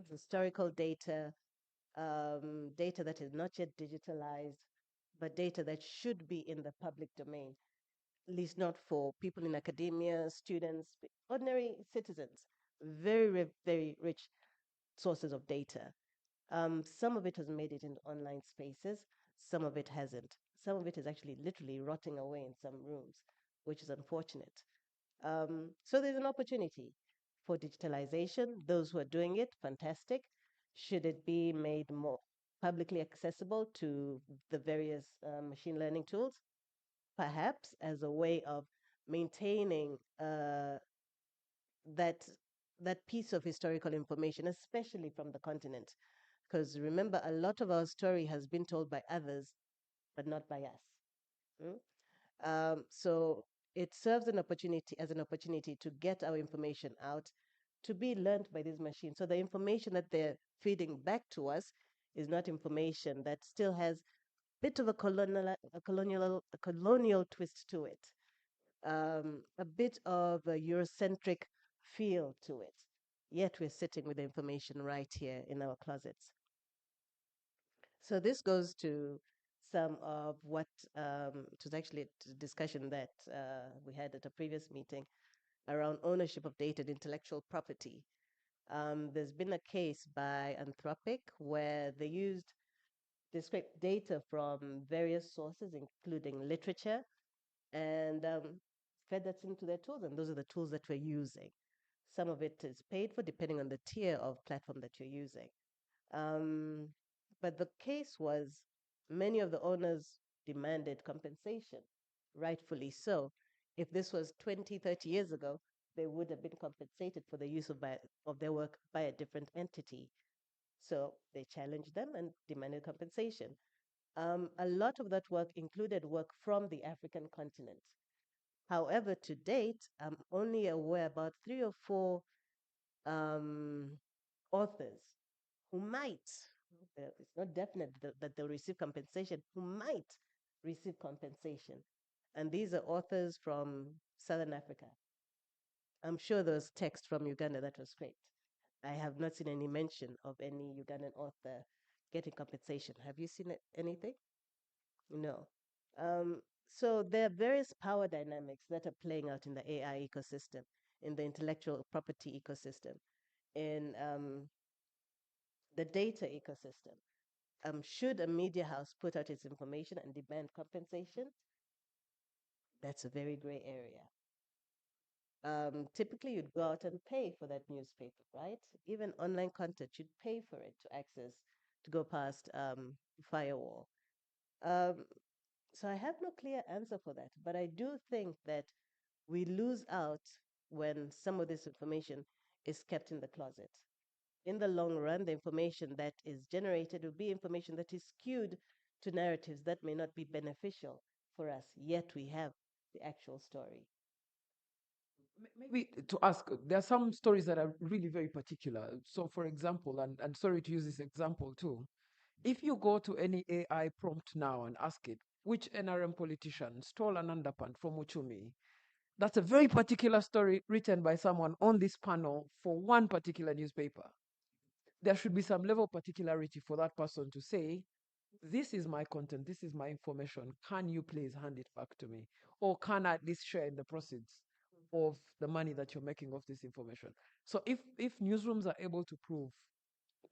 [SPEAKER 10] historical data, data that is not yet digitalized, but data that should be in the public domain, at least not for people in academia, students, ordinary citizens. Very, very rich sources of data. Some of it has made it into online spaces, some of it hasn't. Some of it is actually literally rotting away in some rooms, which is unfortunate. So there's an opportunity for digitalization. Those who are doing it, fantastic. Should it be made more publicly accessible to the various machine learning tools? Perhaps as a way of maintaining that that piece of historical information, especially from the continent. Because remember, a lot of our story has been told by others, but not by us. Mm? So it serves an opportunity as an opportunity to get our information out, to be learned by these machines. So the information that they're feeding back to us is not information that still has a bit of a colonial twist to it, a bit of a Eurocentric feel to it. Yet we're sitting with the information right here in our closets. So this goes to some of what it was actually a discussion that we had at a previous meeting around ownership of data and intellectual property. There's been a case by Anthropic where they used discrete data from various sources, including literature, and fed that into their tools. And those are the tools that we're using. Some of it is paid for depending on the tier of platform that you're using. Um, but the case was many of the owners demanded compensation, rightfully so. If this was 20, 30 years ago, they would have been compensated for the use of their work by a different entity. So they challenged them and demanded compensation. A lot of that work included work from the African continent. However, to date, I'm only aware about 3 or 4 um, authors who might, it's not definite that they'll receive compensation, who might receive compensation. And these are authors from Southern Africa. I'm sure there was text from Uganda that was great. I have not seen any mention of any Ugandan author getting compensation. Have you seen anything? No. Um, so there are various power dynamics that are playing out in the AI ecosystem, in the intellectual property ecosystem, in the data ecosystem. Should a media house put out its information and demand compensation? That's a very gray area. Typically, you'd go out and pay for that newspaper, right? Even online content, you'd pay for it to access, to go past firewall. Um, so I have no clear answer for that, but I do think that we lose out when some of this information is kept in the closet. In the long run, the information that is generated will be information that is skewed to narratives that may not be beneficial for us, yet we have the actual story.
[SPEAKER 8] Maybe to ask, there are some stories that are really very particular. So, for example, and sorry to use this example too, if you go to any AI prompt now and ask it, which NRM politician stole an underpant from Uchumi? That's a very particular story written by someone on this panel for one particular newspaper. There should be some level of particularity for that person to say, this is my content, this is my information. Can you please hand it back to me? Or can I at least share in the proceeds of the money that you're making off this information? So if newsrooms are able to prove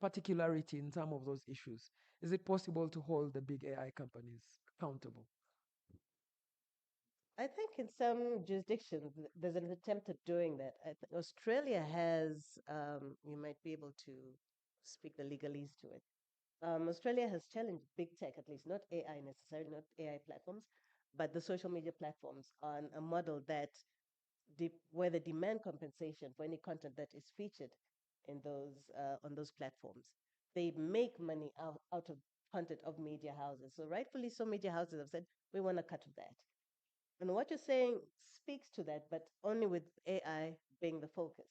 [SPEAKER 8] particularity in some of those issues, is it possible to hold the big AI companies accountable?
[SPEAKER 10] I think in some jurisdictions there's an attempt at doing that. Australia has, you might be able to speak the legalese to it. Australia has challenged big tech, at least not AI necessarily, not AI platforms, but the social media platforms on a model that where they demand compensation for any content that is featured in those on those platforms. They make money out of content of media houses. So rightfully so, media houses have said we want to cut that. And what you're saying speaks to that, but only with AI being the focus.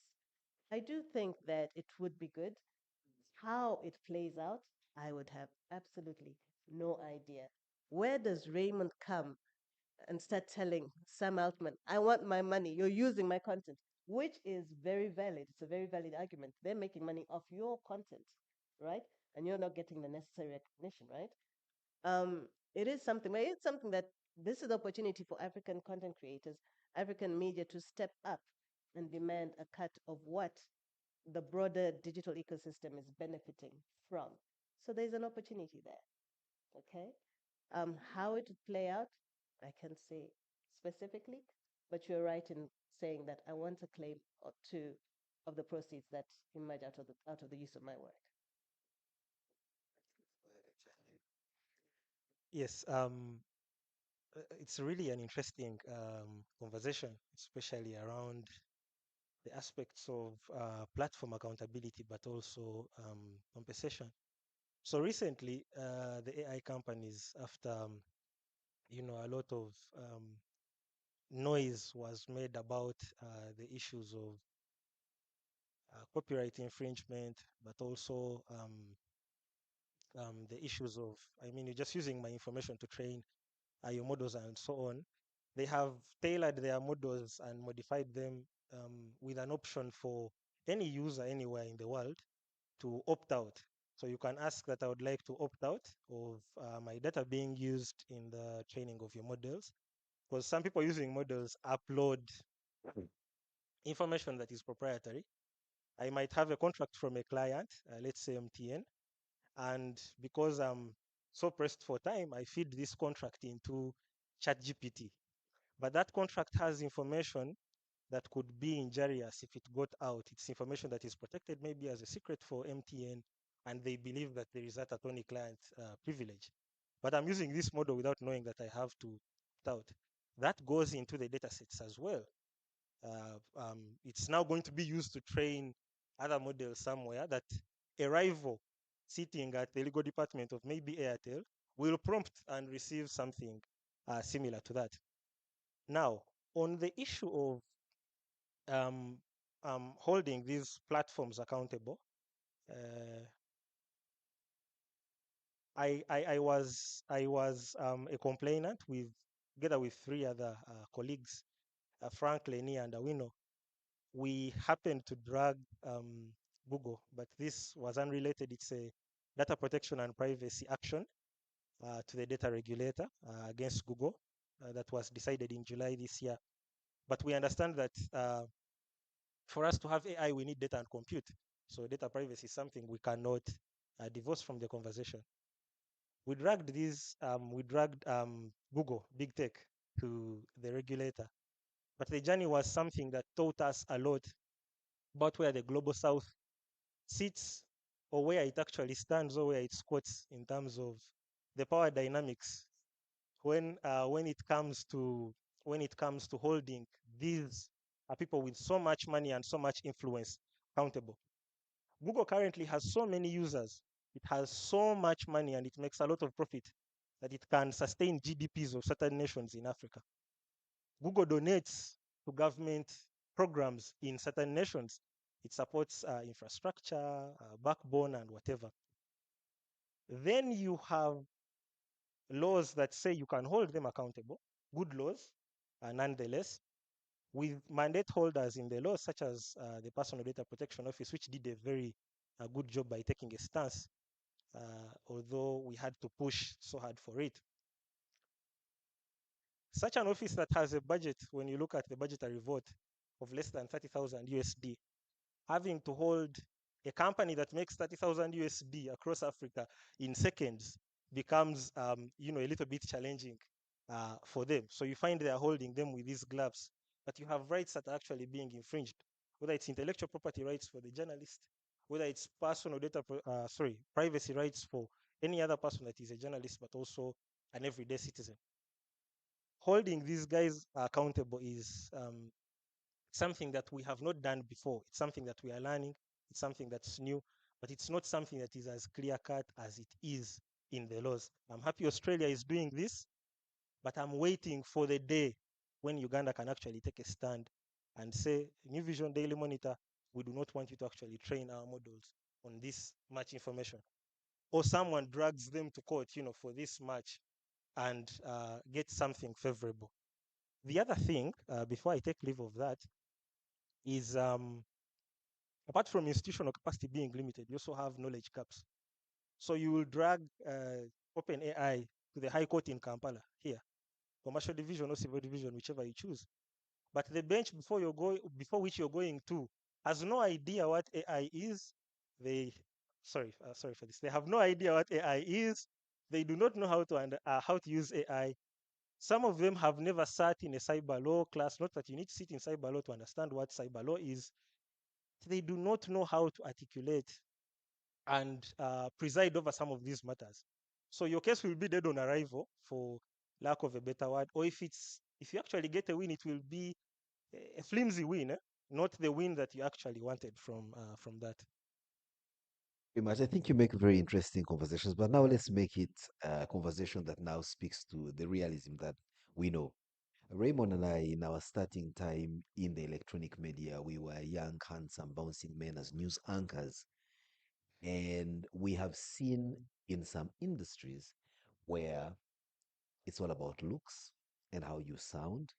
[SPEAKER 10] I do think that it would be good. How it plays out, I would have absolutely no idea. Where does Raymond come and start telling Sam Altman, I want my money, you're using my content, which is very valid. It's a very valid argument. They're making money off your content, right? And you're not getting the necessary recognition, right? It is something, it's something that this is the opportunity for African content creators, African media to step up and demand a cut of what the broader digital ecosystem is benefiting from. So there's an opportunity there. Okay. How it would play out, I can't say specifically, but you're right in saying that I want a claim or two of the proceeds that emerge out of the use of my work.
[SPEAKER 9] Yes, it's really an interesting conversation, especially around the aspects of platform accountability, but also compensation. So recently, the AI companies, after a lot of noise was made about the issues of copyright infringement, but also the issues of, I mean, you're just using my information to train your models and so on. They have tailored their models and modified them with an option for any user anywhere in the world to opt out. So you can ask that I would like to opt out of my data being used in the training of your models. Because some people using models upload information that is proprietary. I might have a contract from a client, let's say MTN, and because I'm so pressed for time, I feed this contract into ChatGPT. But that contract has information that could be injurious if it got out. It's information that is protected maybe as a secret for MTN, and they believe that there is that attorney-client privilege. But I'm using this model without knowing that I have to opt out. That goes into the data sets as well. It's now going to be used to train other models somewhere that a rival sitting at the legal department of maybe Airtel will prompt and receive something similar to that. Now, on the issue of um, holding these platforms accountable, uh, I was a complainant with together with three other colleagues, Frank, Lenny, and Awino. We happened to drag Google, but this was unrelated. It's a data protection and privacy action to the data regulator against Google that was decided in July this year. But we understand that for us to have AI, we need data and compute. So data privacy is something we cannot divorce from the conversation. We dragged Google, big tech, to the regulator. But the journey was something that taught us a lot about where the global south sits or where it actually stands or where it squats in terms of the power dynamics when it comes to holding these people with so much money and so much influence accountable. Google currently has so many users, it has so much money, and it makes a lot of profit that it can sustain GDPs of certain nations in Africa. Google donates to government programs in certain nations. It supports infrastructure, backbone, and whatever. Then you have laws that say you can hold them accountable, good laws, nonetheless, with mandate holders in the law, such as the Personal Data Protection Office, which did a very good job by taking a stance although we had to push so hard for it. Such an office that has a budget, when you look at the budgetary vote, of less than 30,000 USD, having to hold a company that makes 30,000 USD across Africa in seconds becomes, a little bit challenging for them. So you find they are holding them with these gloves, but you have rights that are actually being infringed, whether it's intellectual property rights for the journalist, whether it's personal data, privacy rights for any other person that is a journalist, but also an everyday citizen. Holding these guys accountable is something that we have not done before. It's something that we are learning. It's something that's new, but it's not something that is as clear cut as it is in the laws. I'm happy Australia is doing this, but I'm waiting for the day when Uganda can actually take a stand and say, New Vision Daily Monitor, we do not want you to actually train our models on this much information. Or someone drags them to court, for this much and get something favorable. The other thing, before I take leave of that, is apart from institutional capacity being limited, you also have knowledge caps. So you will drag OpenAI to the High Court in Kampala, here, commercial division or civil division, whichever you choose. But the bench before which you're going to has no idea what AI is. Sorry for this. They have no idea what AI is. They do not know how to use AI. Some of them have never sat in a cyber law class. Not that you need to sit in cyber law to understand what cyber law is. They do not know how to articulate and preside over some of these matters. So your case will be dead on arrival, for lack of a better word. Or if you actually get a win, it will be a flimsy win, not the win that you actually wanted from that.
[SPEAKER 1] Very much. I think you make very interesting conversations, but now let's make it a conversation that now speaks to the realism that we know. Raymond and I, in our starting time in the electronic media, we were young, handsome, bouncing men as news anchors. And we have seen in some industries where it's all about looks and how you sound,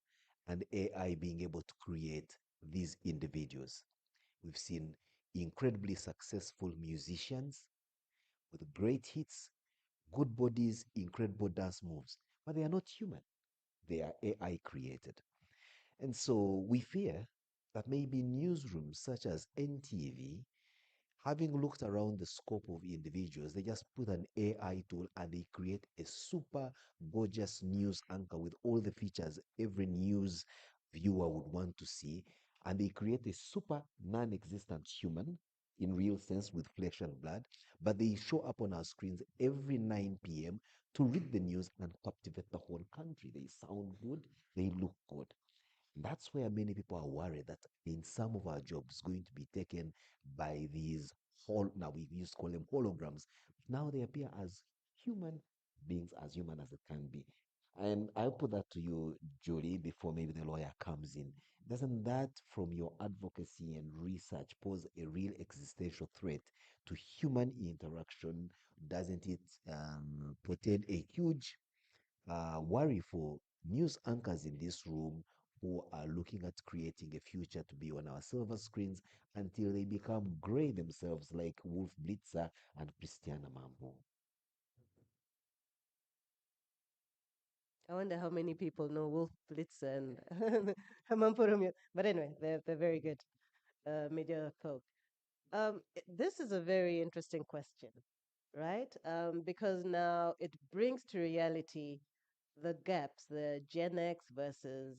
[SPEAKER 1] and AI being able to create these individuals. We've seen incredibly successful musicians with great hits, good bodies, incredible dance moves, but they are not human. They are AI created. And so we fear that maybe newsrooms such as NTV, having looked around the scope of individuals, they just put an AI tool and they create a super gorgeous news anchor with all the features every news viewer would want to see. And they create a super non existent human in real sense with flesh and blood, but they show up on our screens every 9 p.m. to read the news and captivate the whole country. They sound good, they look good. That's where many people are worried that in some of our jobs going to be taken by these now we used to call them holograms. Now they appear as human beings, as human as it can be. And I'll put that to you, Julie, before maybe the lawyer comes in. Doesn't that, from your advocacy and research, pose a real existential threat to human interaction? Doesn't it portend a huge worry for news anchors in this room who are looking at creating a future to be on our silver screens until they become gray themselves, like Wolf Blitzer and Christiana Mambo?
[SPEAKER 10] I wonder how many people know Wolf Blitzer and Hamampuramya. But anyway, they're very good media folk. This is a very interesting question, right? Because now it brings to reality the gaps, the Gen X versus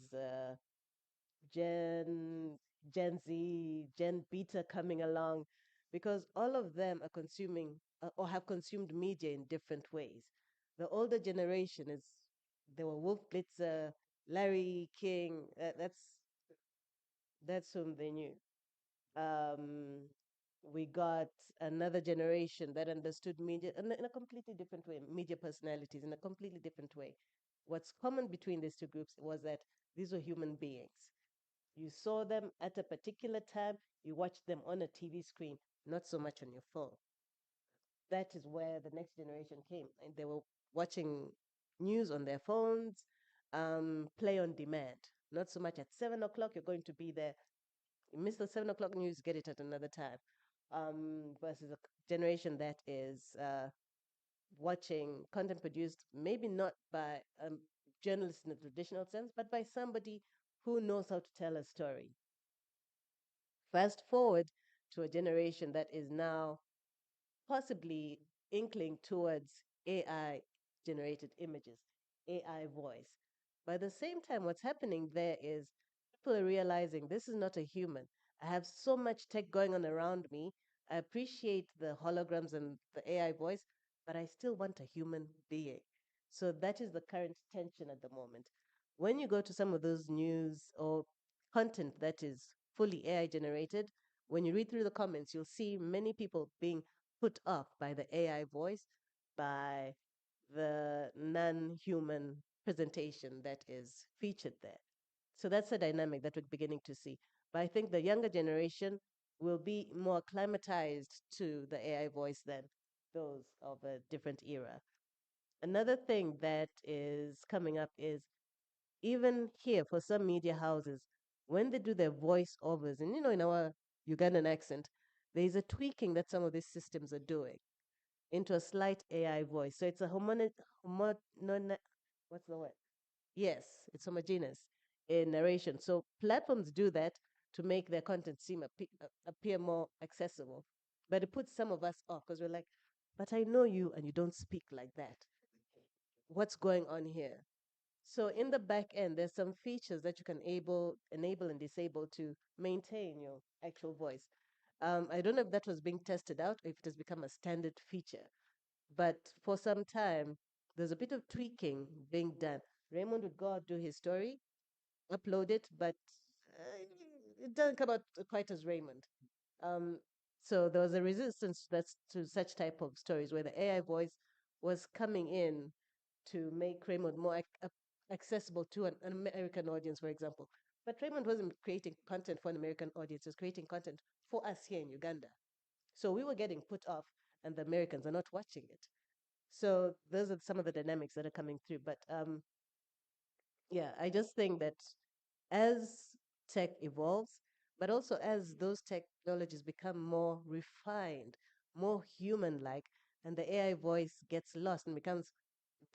[SPEAKER 10] Gen Gen Z, Gen Beta coming along, because all of them are consuming or have consumed media in different ways. The older generation is there were Wolf Blitzer, Larry King. That's whom they knew. Um, we got another generation that understood media in a completely different way, media personalities in a completely different way. What's common between these two groups was that these were human beings. You saw them at a particular time, you watched them on a TV screen, not so much on your phone. That is where the next generation came. And they were watching news on their phones, play on demand. Not so much at 7 o'clock, you're going to be there. You miss the 7 o'clock news, get it at another time. Versus a generation that is watching content produced, maybe not by a journalist in the traditional sense, but by somebody who knows how to tell a story. Fast forward to a generation that is now possibly inkling towards AI generated images, AI voice. By the same time, what's happening there is people are realizing this is not a human. I have so much tech going on around me. I appreciate the holograms and the AI voice, but I still want a human being. So that is the current tension at the moment. When you go to some of those news or content that is fully AI generated, when you read through the comments, you'll see many people being put off by the AI voice, by the non human presentation that is featured there. So that's a dynamic that we're beginning to see. But I think the younger generation will be more acclimatized to the AI voice than those of a different era. Another thing that is coming up is even here for some media houses, when they do their voiceovers, and in our Ugandan accent, there's a tweaking that some of these systems are doing into a slight AI voice. So it's a what's the word? Yes, it's homogeneous in narration. So platforms do that to make their content appear more accessible. But it puts some of us off because we're like, but I know you and you don't speak like that. What's going on here? So in the back end, there's some features that you can enable and disable to maintain your actual voice. I don't know if that was being tested out or if it has become a standard feature, but for some time, there's a bit of tweaking being done. Raymond would go out, do his story, upload it, but it doesn't come out quite as Raymond. Um, so there was a resistance that's to such type of stories where the AI voice was coming in to make Raymond more accessible to an American audience, for example. But Raymond wasn't creating content for an American audience; he was creating content for us here in Uganda. So we were getting put off, and the Americans are not watching it. So those are some of the dynamics that are coming through. But yeah, I just think that as tech evolves, but also as those technologies become more refined, more human like, and the AI voice gets lost and becomes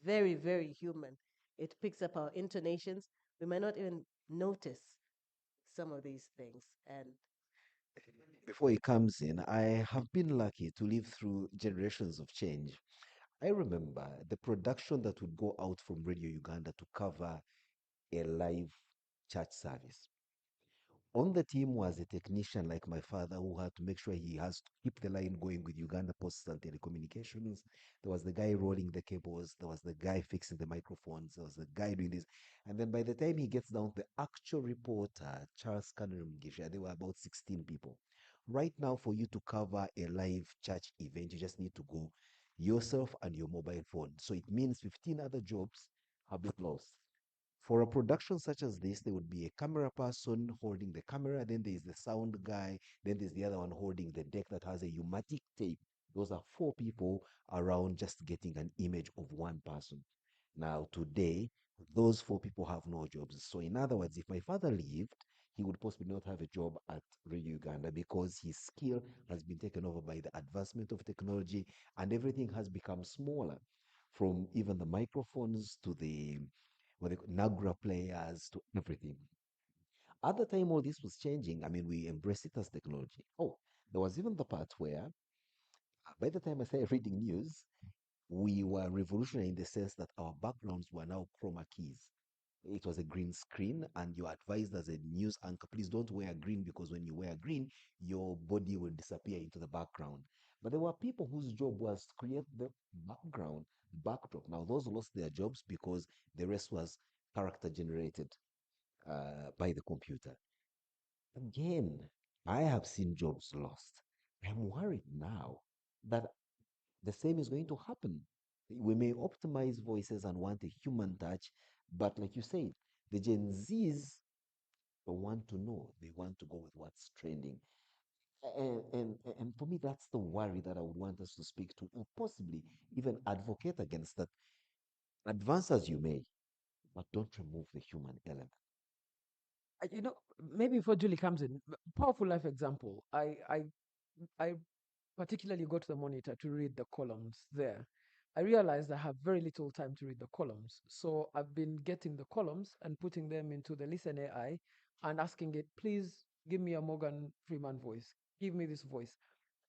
[SPEAKER 10] very, very human, it picks up our intonations. We might not even notice some of these things. And
[SPEAKER 1] Before he comes in, I have been lucky to live through generations of change. I remember the production that would go out from Radio Uganda to cover a live church service. On the team was a technician like my father who had to make sure he has to keep the line going with Uganda Posts and Telecommunications. There was the guy rolling the cables. There was the guy fixing the microphones. There was the guy doing this. And then by the time he gets down, the actual reporter, Charles Cameron Gisha, there were about 16 people. Right now, for you to cover a live church event, you just need to go yourself and your mobile phone. So it means 15 other jobs have been lost. For a production such as this, there would be a camera person holding the camera, then there's the sound guy, then there's the other one holding the deck that has a pneumatic tape. Those are 4 people around just getting an image of one person. Now, today, those 4 people have no jobs. So, in other words, if my father lived, he would possibly not have a job at Radio Uganda because his skill has been taken over by the advancement of technology and everything has become smaller, from even the microphones to the Nagra players to everything. At the time all this was changing, I mean, we embraced it as technology. Oh, there was even the part where, by the time I started reading news, we were revolutionary in the sense that our backgrounds were now chroma keys. It was a green screen, and you're advised as a news anchor, please don't wear green because when you wear green, your body will disappear into the background. But there were people whose job was to create the background, backdrop. Now, those lost their jobs because the rest was character generated by the computer. Again, I have seen jobs lost. I'm worried now that the same is going to happen. We may optimize voices and want a human touch, but like you said, the Gen Zs don't want to know. They want to go with what's trending. And for me, that's the worry that I would want us to speak to, or possibly even advocate against that. Advance as you may, but don't remove the human element.
[SPEAKER 8] Maybe before Julie comes in, powerful life example. I particularly go to the monitor to read the columns there. I realized I have very little time to read the columns. So I've been getting the columns and putting them into the Listen AI and asking it, please give me a Morgan Freeman voice. Give me this voice.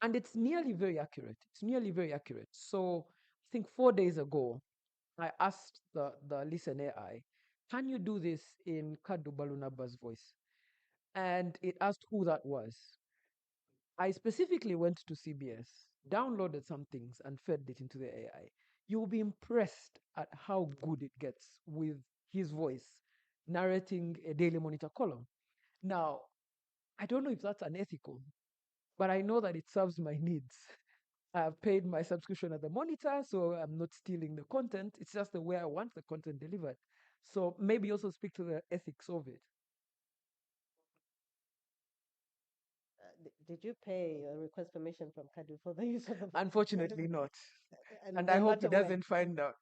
[SPEAKER 8] And it's nearly very accurate. It's nearly very accurate. So I think 4 days ago, I asked the Listen AI, can you do this in Kadu Balunaba's voice? And it asked who that was. I specifically went to CBS, downloaded some things, and fed it into the AI. You'll be impressed at how good it gets with his voice narrating a Daily Monitor column. Now, I don't know if that's unethical, but I know that it serves my needs. I've paid my subscription at the Monitor, so I'm not stealing the content. It's just the way I want the content delivered. So maybe also speak to the ethics of it.
[SPEAKER 10] Did you pay or request permission from Kadu for the use of the
[SPEAKER 8] Unfortunately, not.
[SPEAKER 10] and
[SPEAKER 8] And I
[SPEAKER 10] you're
[SPEAKER 8] hope
[SPEAKER 10] not
[SPEAKER 8] he
[SPEAKER 10] aware?
[SPEAKER 8] doesn't find out.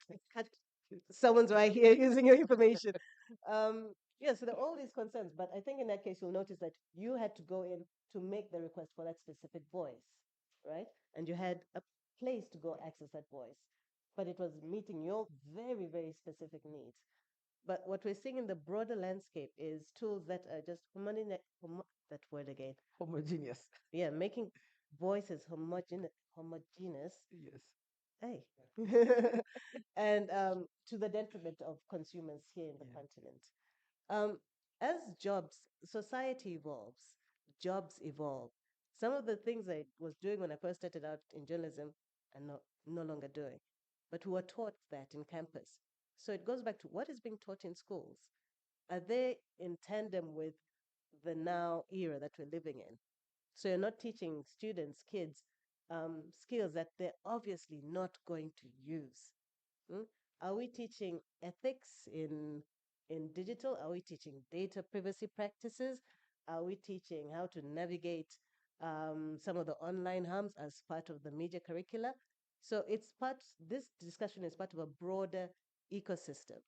[SPEAKER 10] Someone's right here using your information. Yeah, so there are all these concerns, but I think in that case, you'll notice that you had to go in to make the request for that specific voice, right? And you had a place to go access that voice, but it was meeting your very, very specific needs. But what we're seeing in the broader landscape is tools that are just that word again.
[SPEAKER 8] Homogeneous.
[SPEAKER 10] Yeah, making voices homogeneous.
[SPEAKER 8] Yes.
[SPEAKER 10] Hey. And to the detriment of consumers here in the continent. Um, as society evolves, jobs evolve. Some of the things I was doing when I first started out in journalism, I'm no longer doing, but who are taught that in campus. So it goes back to what is being taught in schools. Are they in tandem with the now era that we're living in? So you're not teaching students, kids, skills that they're obviously not going to use. Mm? Are we teaching ethics in digital? Are we teaching data privacy practices? Are we teaching how to navigate some of the online harms as part of the media curricula? So this discussion is part of a broader ecosystem.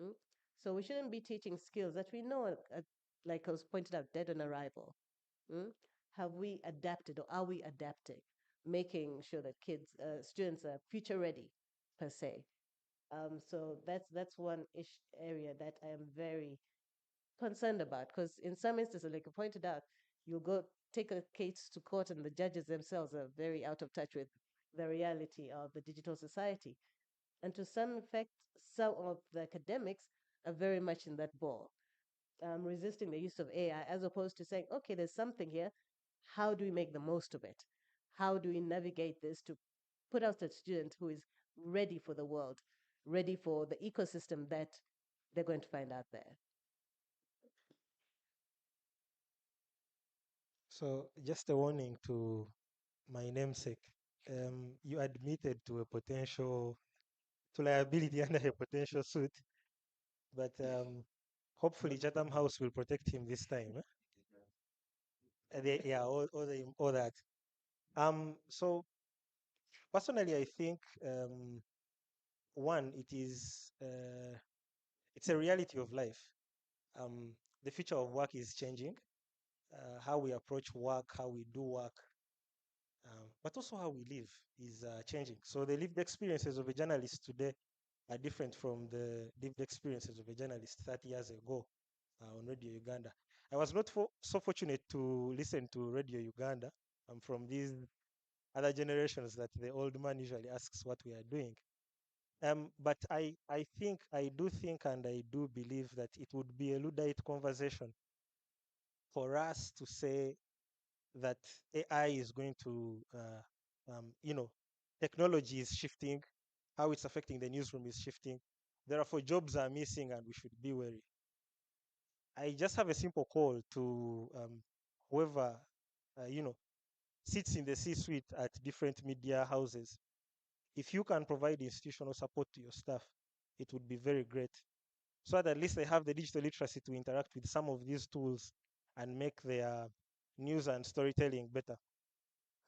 [SPEAKER 10] Mm? So we shouldn't be teaching skills that we know, like I was pointed out, dead on arrival. Mm? Have we adapted or are we adapting? Making sure that students are future ready, per se. So that's one area that I am very concerned about, because in some instances, like I pointed out, you'll go take a case to court and the judges themselves are very out of touch with the reality of the digital society. And to some effect, some of the academics are very much in that ball, resisting the use of AI, as opposed to saying, okay, there's something here. How do we make the most of it? How do we navigate this to put out a student who is ready for the world, ready for the ecosystem that they're going to find out there?
[SPEAKER 9] So just a warning to my namesake. You admitted to a potential to liability under a potential suit, but hopefully Chatham House will protect him this time. Yeah, all that. So personally, I think one, it's a reality of life. The future of work is changing. How we approach work, how we do work, but also how we live is changing. So the lived experiences of a journalist today are different from the lived experiences of a journalist 30 years ago on Radio Uganda. I was not so fortunate to listen to Radio Uganda. I'm from these other generations that the old man usually asks what we are doing. But I do think and I do believe that it would be a Luddite conversation for us to say that AI is going to, technology is shifting, how it's affecting the newsroom is shifting. Therefore, jobs are missing and we should be wary. I just have a simple call to whoever, sits in the C-suite at different media houses. If you can provide institutional support to your staff, it would be very great. So that at least they have the digital literacy to interact with some of these tools and make their news and storytelling better.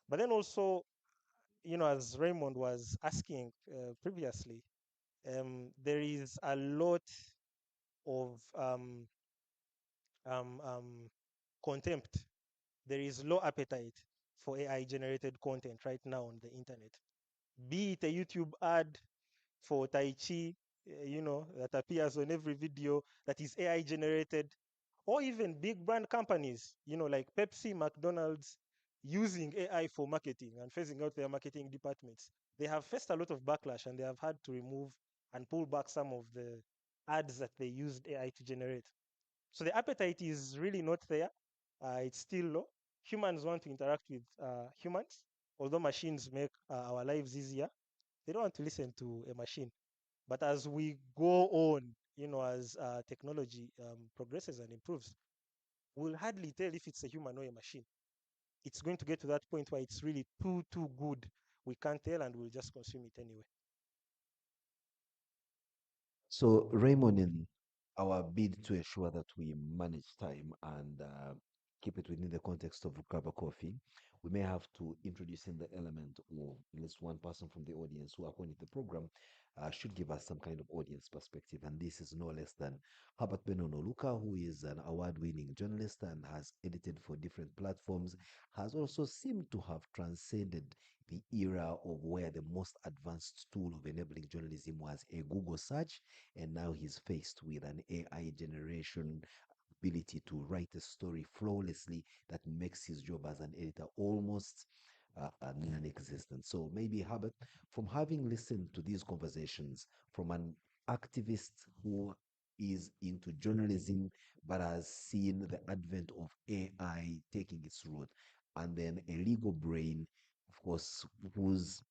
[SPEAKER 9] But then also, as Raymond was asking previously, there is a lot of contempt. There is low appetite for AI generated content right now on the internet. be it a YouTube ad for Tai Chi, that appears on every video that is AI generated, or even big brand companies, like Pepsi, McDonald's, using AI for marketing and phasing out their marketing departments. They have faced a lot of backlash and they have had to remove and pull back some of the ads that they used AI to generate. So the appetite is really not there. It's still low. Humans want to interact with humans, although machines make our lives easier. They don't want to listen to a machine. But as we go on, as technology progresses and improves, we'll hardly tell if it's a human or a machine. It's going to get to that point where it's really too good. We can't tell and we'll just consume it anyway.
[SPEAKER 1] So, Raymond, in our bid to ensure that we manage time and keep it within the context of grab a coffee, we may have to introduce in the element of at least one person from the audience who, according to the program, should give us some kind of audience perspective. And this is no less than Herbert Benonoluka, who is an award-winning journalist and has edited for different platforms, has also seemed to have transcended the era of where the most advanced tool of enabling journalism was a Google search, and now he's faced with an AI generation ability to write a story flawlessly that makes his job as an editor almost non-existent. So maybe Herbert, from having listened to these conversations from an activist who is into journalism but has seen the advent of AI taking its root, and then a legal brain, of course, who is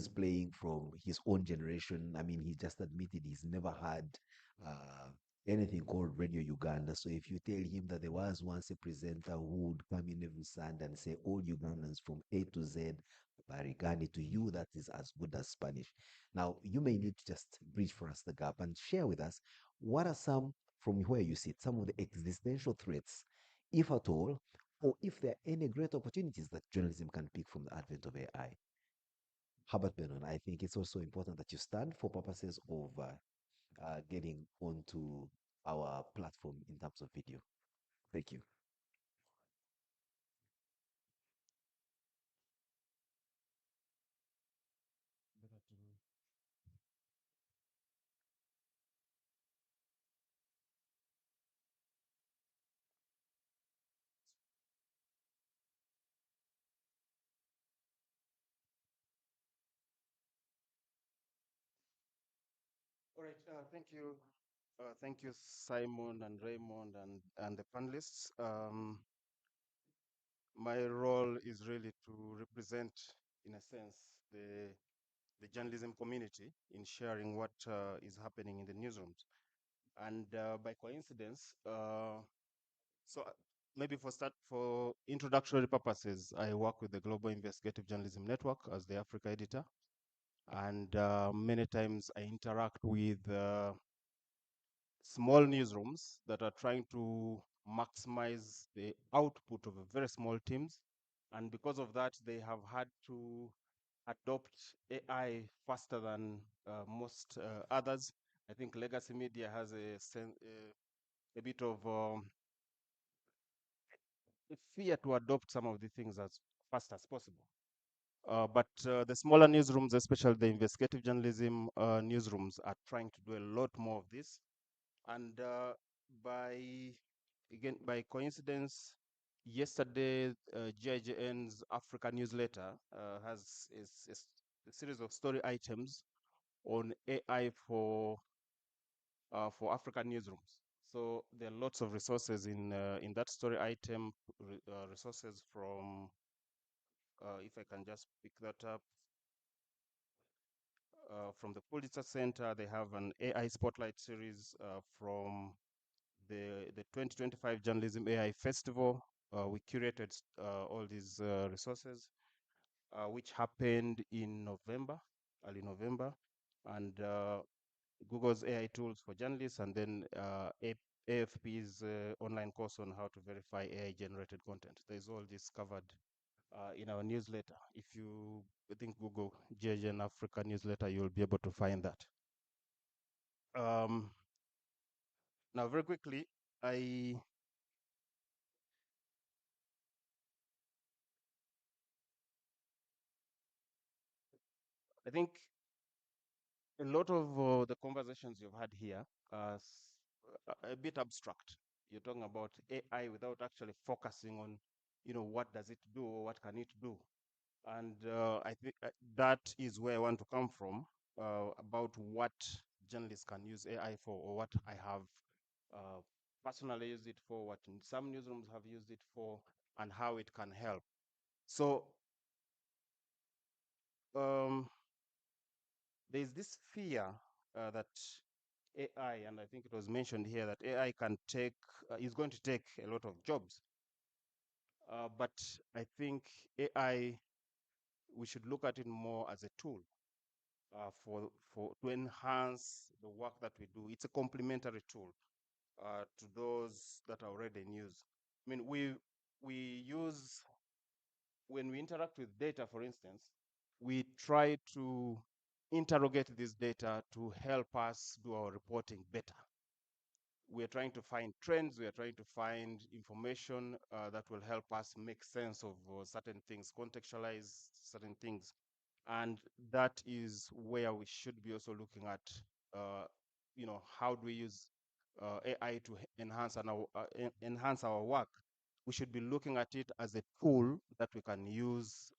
[SPEAKER 1] playing from his own generation. I mean, he just admitted he's never had uh, anything called Radio Uganda. So if you tell him that there was once a presenter who would come in every Sunday and say, all Ugandans from A to Z, Barigani, to you, that is as good as Spanish. Now, you may need to just bridge for us the gap and share with us what are some, from where you sit, some of the existential threats, if at all, or if there are any great opportunities that journalism can pick from the advent of AI. Herbert Benon, I think it's also important that you stand for purposes of getting onto our platform in terms of video. Thank you.
[SPEAKER 11] All right, thank you. Thank you, Simon and Raymond and the panelists. My role is really to represent, in a sense, the journalism community in sharing what is happening in the newsrooms. And by coincidence, so maybe for introductory purposes, I work with the Global Investigative Journalism Network as the Africa editor. And many times I interact with small newsrooms that are trying to maximize the output of a very small teams. And because of that, they have had to adopt AI faster than most others. I think legacy media has a bit of a fear to adopt some of the things as fast as possible. But the smaller newsrooms, especially the investigative journalism newsrooms, are trying to do a lot more of this. And by coincidence, yesterday, GIJN's Africa newsletter has a series of story items on AI for African newsrooms. So there are lots of resources in that story item, resources from, if I can just pick that up, from the Pulitzer Center. They have an AI Spotlight series from the 2025 Journalism AI Festival. We curated all these resources, which happened in November, early November, and Google's AI tools for journalists, and then AFP's online course on how to verify AI-generated content. There's all this covered in our newsletter. If you think Google GIGN Africa newsletter, you'll be able to find that. Now, very quickly, I I think a lot of the conversations you've had here are a bit abstract. You're talking about AI without actually focusing on, what does it do or what can it do? And I think that is where I want to come from, about what journalists can use AI for, or what I have uh, personally used it for, what some newsrooms have used it for, and how it can help. So there's this fear that AI, and I think it was mentioned here that AI is going to take a lot of jobs. But I think AI, we should look at it more as a tool to enhance the work that we do. It's a complementary tool to those that are already in use. I mean, we use, when we interact with data, for instance, we try to interrogate this data to help us do our reporting better. We are trying to find trends. We are trying to find information that will help us make sense of certain things, contextualize certain things. And that is where we should be also looking at, how do we use AI to enhance our work. We should be looking at it as a tool that we can use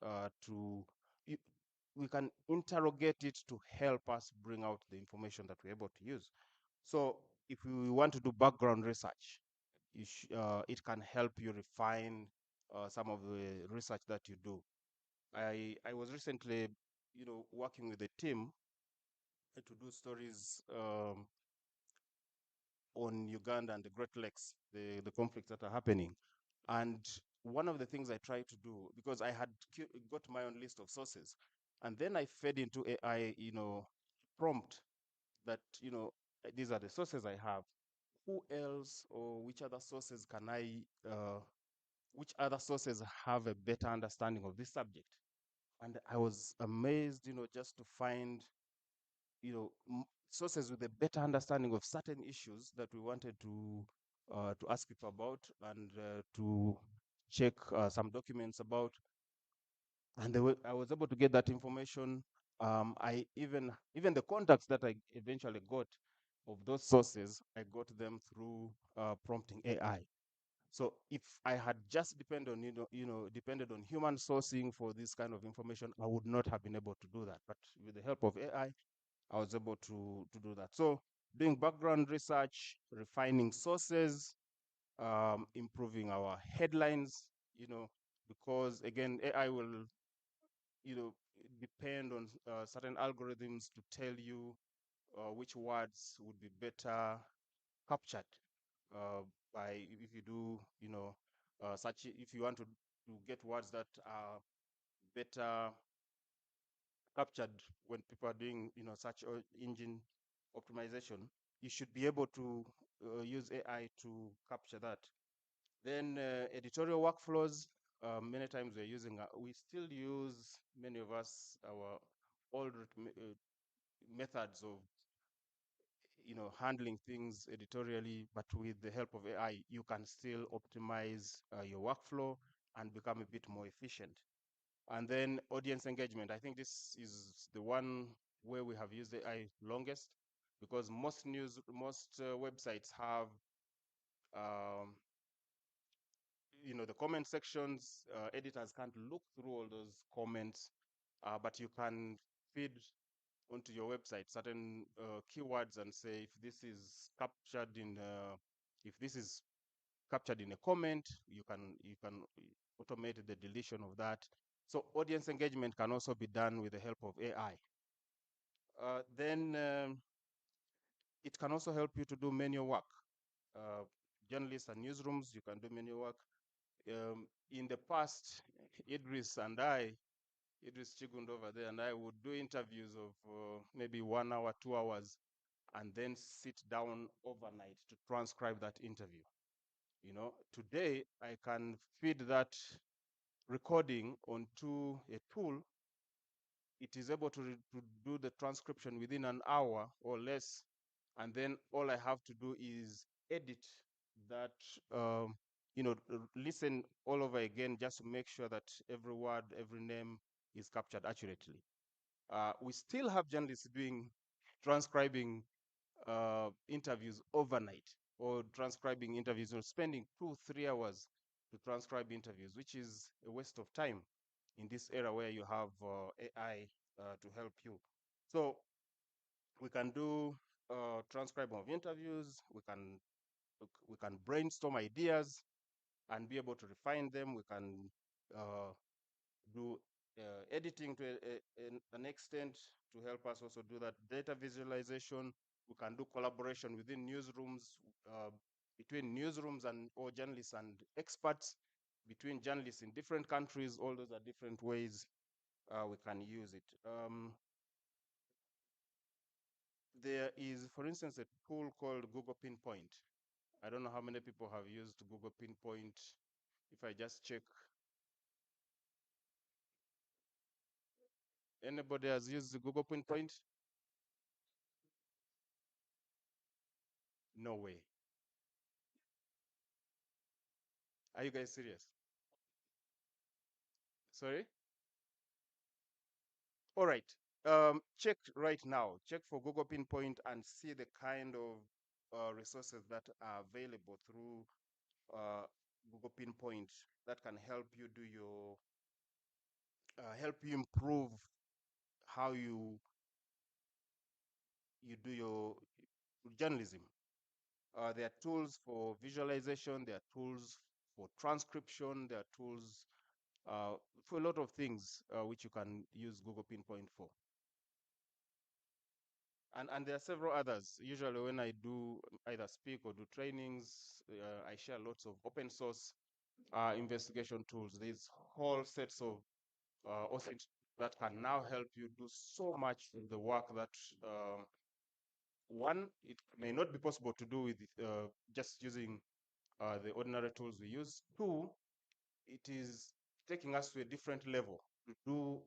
[SPEAKER 11] we can interrogate it to help us bring out the information that we're able to use. So if we want to do background research, it can help you refine some of the research that you do. I was recently, working with a team to do stories on Uganda and the Great Lakes, the conflicts that are happening. And one of the things I tried to do, because I had got my own list of sources, and then I fed into AI, prompt that, these are the sources I have. Who else, or which other sources which other sources have a better understanding of this subject? And I was amazed, just to find, sources with a better understanding of certain issues that we wanted to ask people about, and to check some documents about. And I was able to get that information. I even the contacts that I eventually got of those sources, I got them through prompting AI. So if I had just depended on human sourcing for this kind of information, I would not have been able to do that. But with the help of AI, I was able to do that. So doing background research, refining sources, improving our headlines, because again, AI will, depend on certain algorithms to tell you which words would be better captured by, if you do, if you want to get words that are better captured when people are doing, search engine optimization, you should be able to use AI to capture that. Then editorial workflows, many times we still use, many of us, our old methods of, handling things editorially, but with the help of AI, you can still optimize your workflow and become a bit more efficient. And then audience engagement. I think this is the one where we have used AI longest, because most websites have, um, the comment sections. Editors can't look through all those comments, but you can feed onto your website certain keywords and say, if this is captured in a comment, you can automate the deletion of that. So audience engagement can also be done with the help of AI. Then it can also help you to do manual work. Journalists and newsrooms, you can do manual work. In the past, Idris Chigund over there, and I would do interviews of maybe 1 hour, 2 hours, and then sit down overnight to transcribe that interview. Today I can feed that recording onto a tool. It is able to do the transcription within an hour or less, and then all I have to do is edit that, listen all over again, just to make sure that every word, every name is captured accurately. We still have journalists doing transcribing interviews overnight or transcribing interviews or spending 2-3 hours to transcribe interviews, which is a waste of time in this era where you have AI to help you. So we can do transcribing of interviews. We can brainstorm ideas and be able to refine them. We can do editing to an extent to help us also do that. Data visualization. We can do collaboration within newsrooms, between newsrooms and or journalists and experts, between journalists in different countries. All those are different ways we can use it. There is, for instance, a tool called Google Pinpoint. I don't know how many people have used Google Pinpoint. If I just check, anybody has used Google Pinpoint? No way. Are you guys serious? Sorry? All right. Check right now. Check for Google Pinpoint and see the kind of resources that are available through Google Pinpoint that can help you do your help you improve how you do your journalism. There are tools for visualization. There are tools for transcription. There are tools for a lot of things which you can use Google Pinpoint for. And there are several others. Usually when I do either speak or do trainings, I share lots of open source investigation tools. There's whole sets of authors that can now help you do so much of the work that one, it may not be possible to do with just using the ordinary tools we use. Two, it is taking us to a different level to do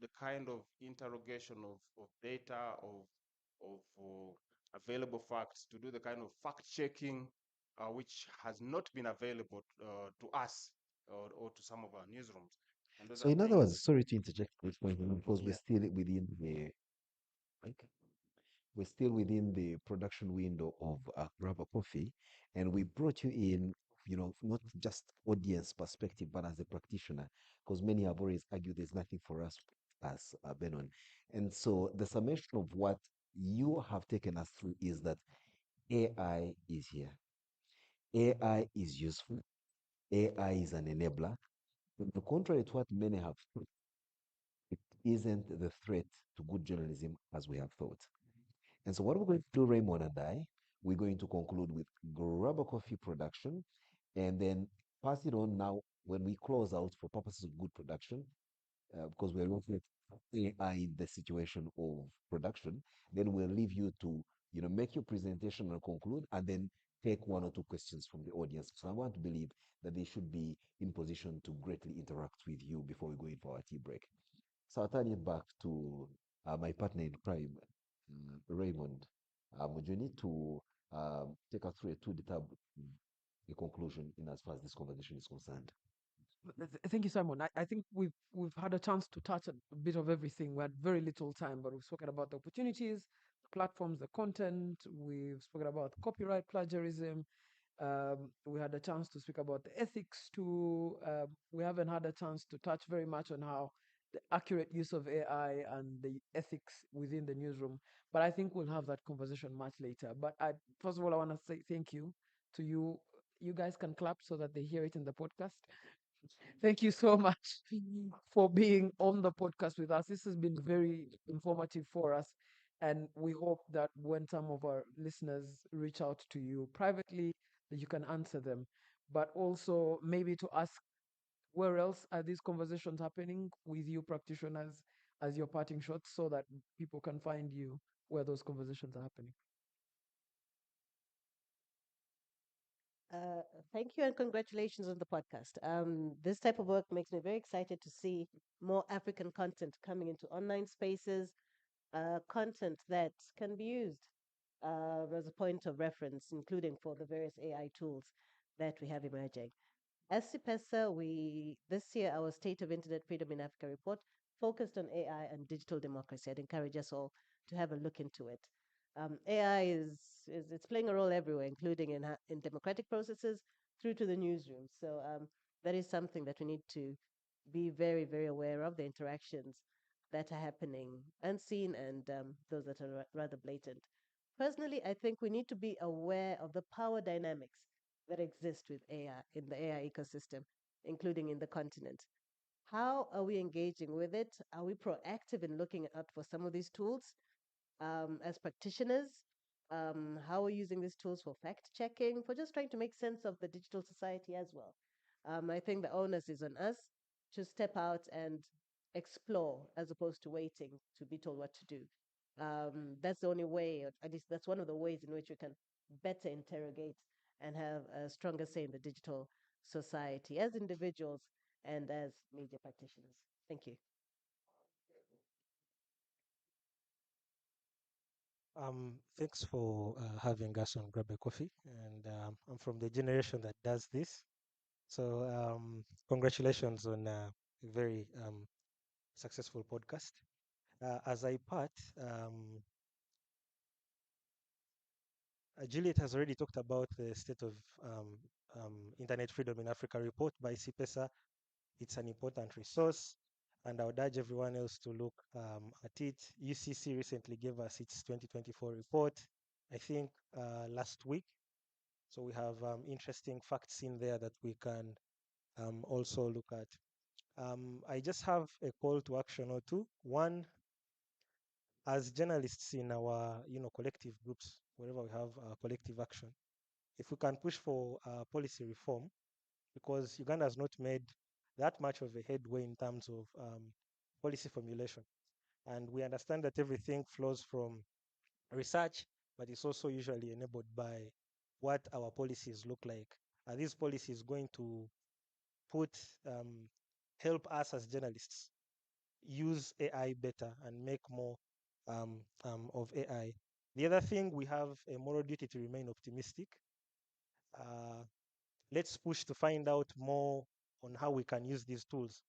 [SPEAKER 11] the kind of interrogation of data, of available facts, to do the kind of fact checking which has not been available to us or to some of our newsrooms. And those
[SPEAKER 1] So
[SPEAKER 11] are
[SPEAKER 1] in other
[SPEAKER 11] things.
[SPEAKER 1] words, sorry to interject at this point, because we're
[SPEAKER 11] Yeah.
[SPEAKER 1] still within the like, we're still within the production window of Grab a Coffee, and we brought you in, not just audience perspective, but as a practitioner, because many have always argued there's nothing for us as Benon. And so the summation of what you have taken us through is that AI is here. AI is useful. AI is an enabler. On the contrary to what many have thought, it isn't the threat to good journalism as we have thought. And so, what we're going to do, Raymond and I, we're going to conclude with Grab a Coffee production and then pass it on now when we close out for purposes of good production, because we're looking at AI in the situation of production. Then we'll leave you to, make your presentation and conclude, and then take one or two questions from the audience. So I want to believe that they should be in position to greatly interact with you before we go in for our tea break. So I'll turn it back to my partner in crime, Raymond Mujuni, to take us through a two-detailed conclusion in as far as this conversation is concerned.
[SPEAKER 8] Thank you, Simon. I think we've had a chance to touch a bit of everything. We had very little time, but we've spoken about the opportunities, the platforms, the content. We've spoken about copyright plagiarism. We had a chance to speak about the ethics too. We haven't had a chance to touch very much on how the accurate use of AI and the ethics within the newsroom. But I think we'll have that conversation much later. But first of all, I want to say thank you to you. You guys can clap so that they hear it in the podcast. Thank you so much for being on the podcast with us. This has been very informative for us. And we hope that when some of our listeners reach out to you privately, that you can answer them. But also maybe to ask where else are these conversations happening with you practitioners as your parting shots so that people can find you where those conversations are happening.
[SPEAKER 10] Uh, Thank you and congratulations on the podcast. This type of work makes me very excited to see more African content coming into online spaces, content that can be used as a point of reference, including for the various AI tools that we have emerging. As CIPESA, this year, our State of Internet Freedom in Africa report focused on AI and digital democracy. I'd encourage us all to have a look into it. AI is it's playing a role everywhere, including in democratic processes through to the newsroom. So that is something that we need to be very, very aware of, the interactions that are happening unseen and those that are rather blatant. Personally, I think we need to be aware of the power dynamics that exist with AI in the AI ecosystem, including in the continent. How are we engaging with it? Are we proactive in looking out for some of these tools as practitioners? How are we using these tools for fact checking, for just trying to make sense of the digital society as well? I think the onus is on us to step out and explore as opposed to waiting to be told what to do. That's the only way, or at least that's one of the ways in which we can better interrogate and have a stronger say in the digital society as individuals and as media practitioners. Thank you.
[SPEAKER 9] Thanks for having us on Grab a Coffee. And I'm from the generation that does this. So congratulations on a very successful podcast. As I part, Juliet has already talked about the state of internet freedom in Africa report by CPESA. It's an important resource, and I would urge everyone else to look at it. UCC recently gave us its 2024 report, I think last week. So we have interesting facts in there that we can also look at. I just have a call to action or two. One, as journalists in our collective groups, wherever we have collective action, if we can push for policy reform, because Uganda has not made that much of a headway in terms of policy formulation. And we understand that everything flows from research, but it's also usually enabled by what our policies look like. Are these policies going to put help us as journalists use AI better and make more of AI? The other thing, we have a moral duty to remain optimistic. Let's push to find out more on how we can use these tools,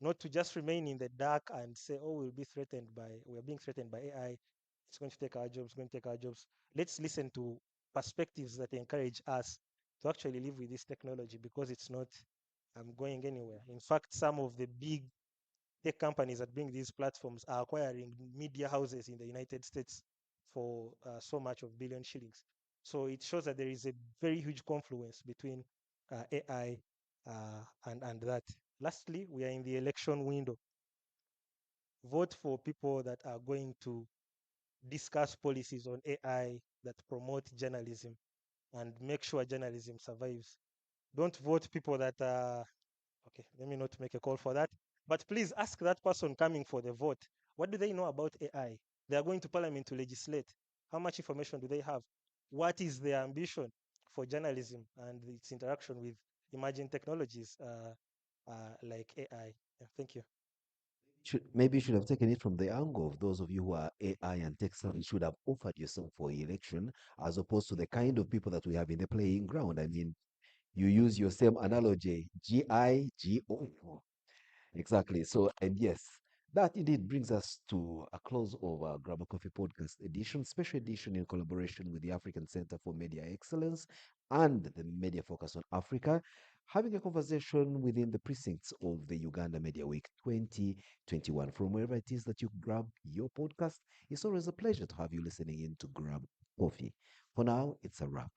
[SPEAKER 9] not to just remain in the dark and say, oh, we're being threatened by AI. It's going to take our jobs, going to take our jobs. Let's listen to perspectives that encourage us to actually live with this technology, because it's not going anywhere. In fact, some of the big tech companies that bring these platforms are acquiring media houses in the United States for so much of billion shillings. So it shows that there is a very huge confluence between AI and that. Lastly, we are in the election window. Vote for people that are going to discuss policies on AI that promote journalism and make sure journalism survives. Don't vote people that are, okay, let me not make a call for that. But please ask that person coming for the vote, what do they know about AI? They are going to parliament to legislate. How much information do they have? What is their ambition for journalism and its interaction with emerging technologies like AI? Yeah, thank you.
[SPEAKER 1] Maybe you should have taken it from the angle of those of you who are AI and tech savvy should have offered yourself for election, as opposed to the kind of people that we have in the playing ground. I mean, you use your same analogy, GIGO. Exactly. So, and yes, that indeed brings us to a close of our Grab a Coffee podcast edition, special edition in collaboration with the African Center for Media Excellence and the Media Focus on Africa, having a conversation within the precincts of the Uganda Media Week 2021. From wherever it is that you grab your podcast, it's always a pleasure to have you listening in to Grab Coffee. For now, it's a wrap.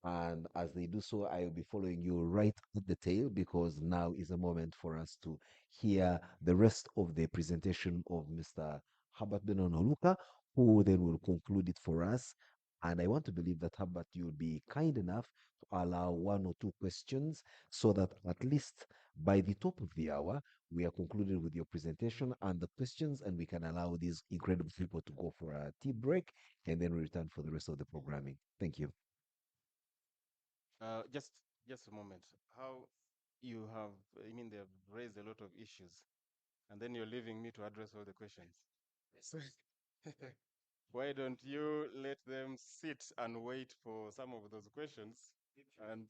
[SPEAKER 1] And as they do so, I will be following you right at the tail because now is a moment for us to hear the rest of the presentation of Mr. Herbert Benonoluka, who then will conclude it for us. And I want to believe that Herbert, you'll be kind enough to allow one or two questions so that at least by the top of the hour, we are concluded with your presentation and the questions, and we can allow these incredible people to go for a tea break and then return for the rest of the programming. Thank you.
[SPEAKER 11] Just a moment. How you have, I mean, they've raised a lot of issues, and then you're leaving me to address all the questions. So why don't you let them sit and wait for some of those questions? And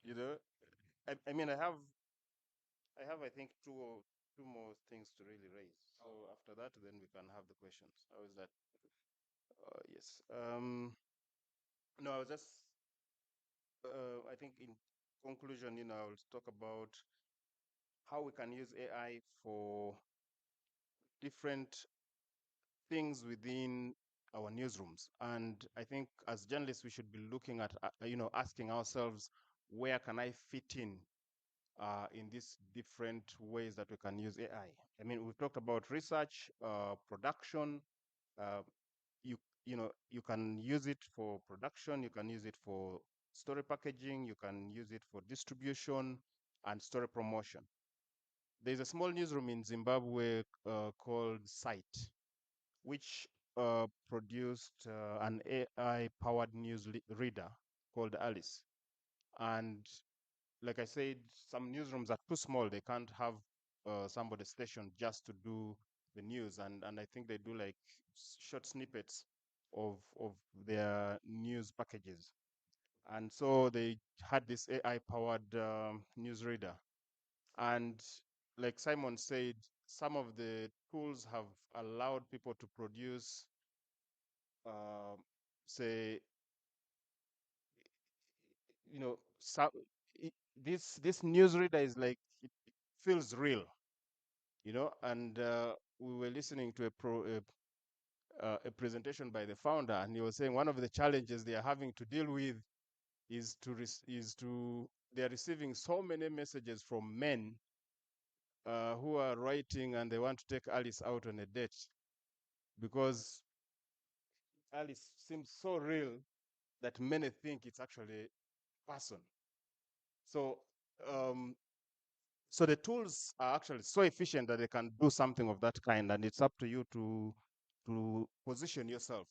[SPEAKER 11] you know, I mean, I think two more things to really raise. So after that, then we can have the questions. How is that? Yes. No, I was just I think in conclusion, I'll talk about how we can use AI for different things within our newsrooms. And I think as journalists, we should be looking at, asking ourselves, where can I fit in these different ways that we can use AI? I mean, we've talked about research, production. Uh, you can use it for production. You can use it for story packaging. You can use it for distribution and story promotion. There's a small newsroom in Zimbabwe called Site, which produced an AI-powered news reader called Alice. And like I said, some newsrooms are too small. They can't have somebody stationed just to do the news. And I think they do like short snippets of their news packages. And so they had this AI-powered newsreader. And like Simon said, some of the tools have allowed people to produce, uh, say, so this newsreader is like it feels real, And we were listening to a presentation by the founder, and he was saying one of the challenges they are having to deal with is they are receiving so many messages from men who are writing and they want to take Alice out on a date because Alice seems so real that many think it's actually a person. So, so the tools are actually so efficient that they can do something of that kind, and it's up to you to position yourself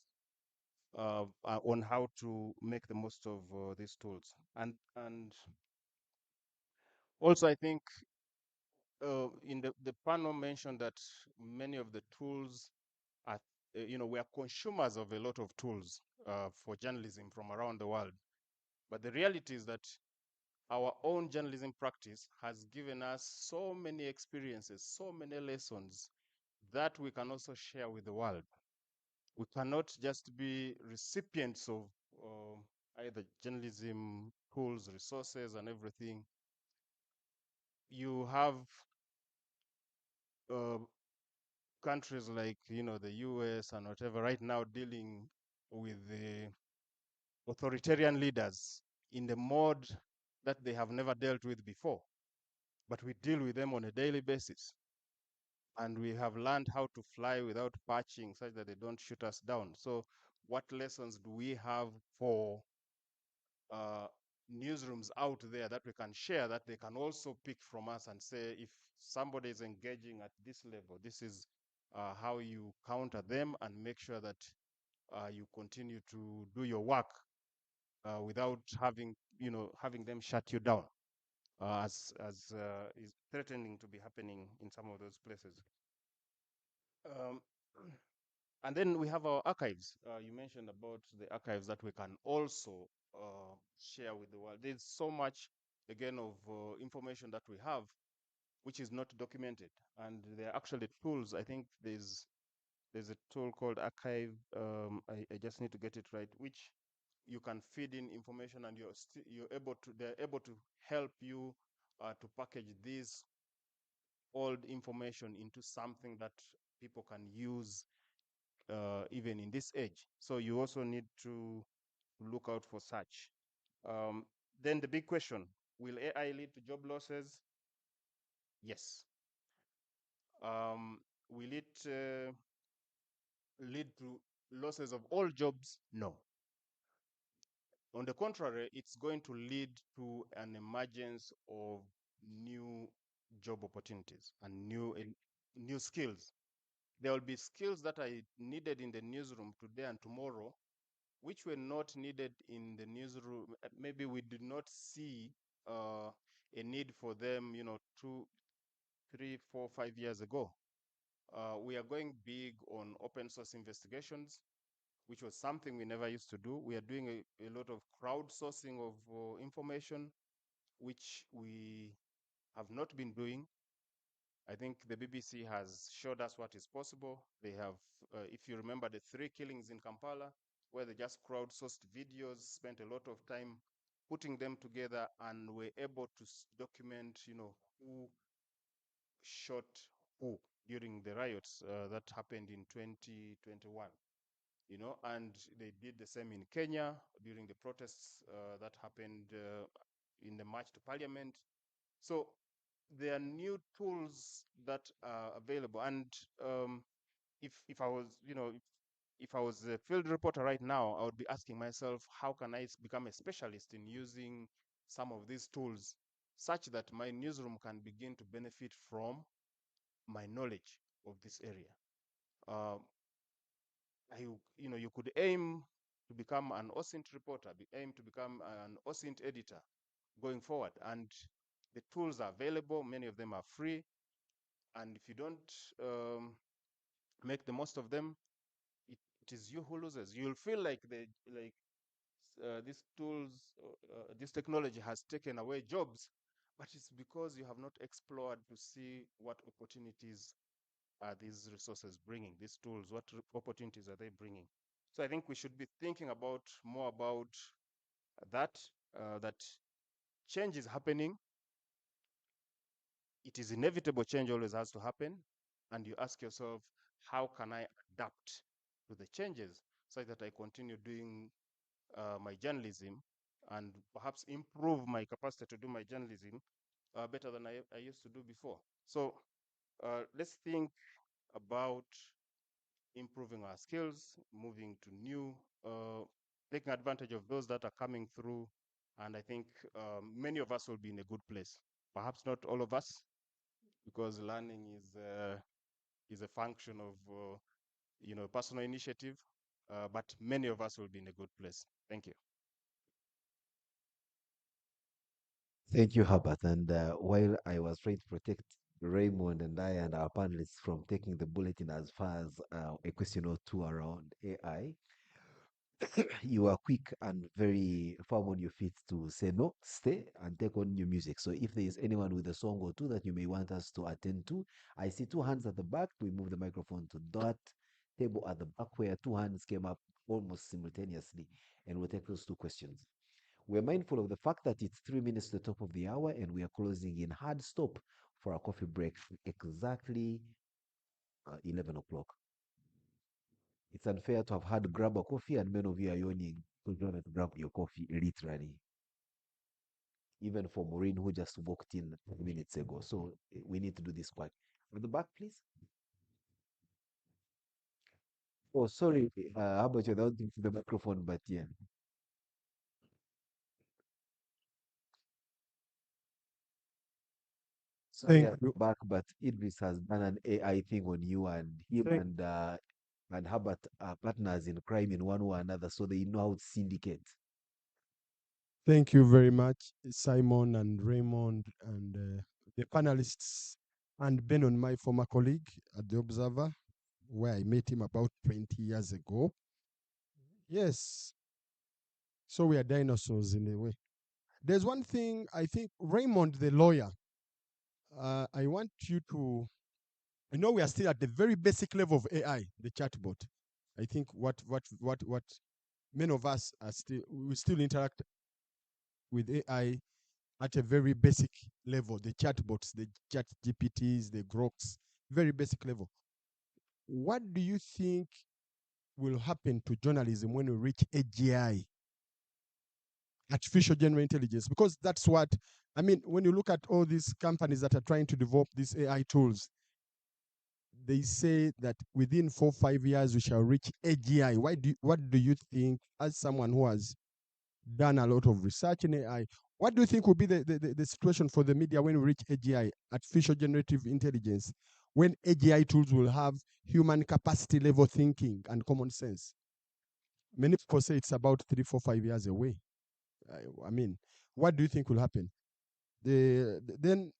[SPEAKER 11] on how to make the most of these tools. And also, I think in the panel mentioned that many of the tools are, we are consumers of a lot of tools for journalism from around the world. But the reality is that our own journalism practice has given us so many experiences, so many lessons that we can also share with the world. We cannot just be recipients of either journalism tools, resources, and everything. You have uh, countries like the US and whatever right now dealing with the authoritarian leaders in the mode that they have never dealt with before, but we deal with them on a daily basis. And we have learned how to fly without patching such that they don't shoot us down. So what lessons do we have for uh, newsrooms out there that we can share, that they can also pick from us and say, if somebody is engaging at this level, this is how you counter them and make sure that you continue to do your work without having them shut you down, as is threatening to be happening in some of those places. Um, and then we have our archives. You mentioned about the archives that we can also share with the world. There's so much, again, of information that we have, which is not documented. And there are actually tools. I think there's a tool called Archive. I just need to get it right, which you can feed in information, and they're able to help you to package this old information into something that people can use even in this age. So you also need to look out for such. Then the big question, will AI lead to job losses? Yes. Will it lead to losses of all jobs? No. On the contrary, it's going to lead to an emergence of new job opportunities and new skills. There will be skills that are needed in the newsroom today and tomorrow, which were not needed in the newsroom. Maybe we did not see a need for them, 2, 3, 4, 5 years ago. We are going big on open source investigations, which was something we never used to do. We are doing a lot of crowdsourcing of information, which we have not been doing. I think the BBC has showed us what is possible. They have, if you remember the 3 killings in Kampala, where they just crowdsourced videos, spent a lot of time putting them together, and were able to document, who shot who during the riots that happened in 2021. And they did the same in Kenya during the protests that happened in the march to parliament. So there are new tools that are available. And if I was, if I was a field reporter right now, I would be asking myself, how can I become a specialist in using some of these tools such that my newsroom can begin to benefit from my knowledge of this area? You could aim to become an OSINT reporter, aim to become an OSINT editor going forward. And the tools are available. Many of them are free. And if you don't make the most of them, it is you who loses. You'll feel like these tools, this technology has taken away jobs, but it's because you have not explored to see what opportunities are these resources bringing, these tools, what opportunities are they bringing. So I think we should be thinking more about that, that change is happening. It is inevitable, change always has to happen. And you ask yourself, how can I adapt to the changes so that I continue doing my journalism and perhaps improve my capacity to do my journalism better than I used to do before. So let's think about improving our skills, moving to new, taking advantage of those that are coming through. And I think many of us will be in a good place. Perhaps not all of us, because learning is a function of personal initiative, but many of us will be in a good place. Thank you.
[SPEAKER 1] Thank you, Herbert. And while I was trying to protect Raymond and I and our panelists from taking the bulletin as far as a question or two around AI, you are quick and very firm on your feet to say no, stay and take on new music. So if there is anyone with a song or two that you may want us to attend to, I see 2 hands at the back. We move the microphone to that table at the back where 2 hands came up almost simultaneously, and we'll take those 2 questions. We're mindful of the fact that it's 3 minutes to the top of the hour and we are closing in hard stop for a coffee break exactly 11 o'clock. It's unfair to have had grab a coffee and many of you are yawning because you haven't grabbed your coffee literally. Even for Maureen who just walked in minutes ago. So we need to do this quick. At the back, please. Oh, sorry. How about you? Don't think the microphone, but yeah. Sorry,
[SPEAKER 12] Thank you.
[SPEAKER 1] back, but Idris has done an AI thing on you and him
[SPEAKER 12] Thank,
[SPEAKER 1] and Herbert are partners in crime in one way or another, so they know how to syndicate.
[SPEAKER 12] thank you very much, Simon and Raymond and the panelists, and Ben, on my former colleague at the Observer, where I met him about 20 years ago. Yes, so we are dinosaurs in a way. There's one thing I think, Raymond, the lawyer, I want you to, I know we are still at the very basic level of AI, the chatbot. I think what many of us are still, we still interact with AI at a very basic level, the chatbots, the chat GPTs, the Groks, very basic level. What do you think will happen to journalism when we reach AGI? artificial general intelligence, because that's what I mean. When you look at all these companies that are trying to develop these AI tools, they say that within 4 or 5 years we shall reach AGI. What do you think, as someone who has done a lot of research in AI, what do you think will be the situation for the media when we reach AGI, artificial generative intelligence, when AGI tools will have human capacity level thinking and common sense? Many people say it's about 3, 4, 5 years away. I mean, what do you think will happen? Then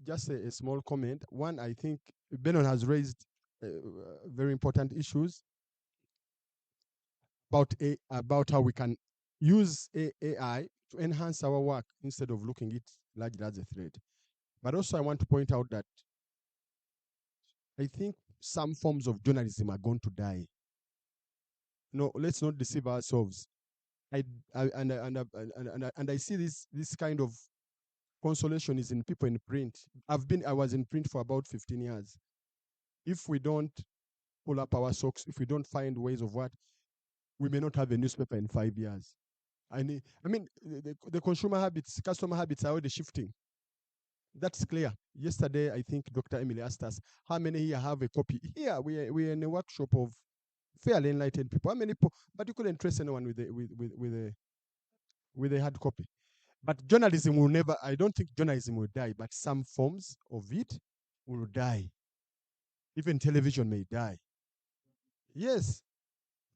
[SPEAKER 12] just a small comment. One, I think Benon has raised very important issues about how we can use AI to enhance our work instead of looking it largely as a threat. But also, I want to point out that I think some forms of journalism are going to die. No, let's not deceive ourselves. And I see this kind of consolation is in people in print. I was in print for about 15 years. If we don't pull up our socks, if we don't find ways of what, we may not have a newspaper in 5 years. I mean, the consumer habits, customer habits are already shifting. That's clear. Yesterday, I think Dr. Emily asked us, how many here have a copy? Here, we're in a workshop of fairly enlightened people. How many people? But you couldn't trace anyone with a hard copy. But journalism will never, I don't think journalism will die, but some forms of it will die. Even television may die. Yes.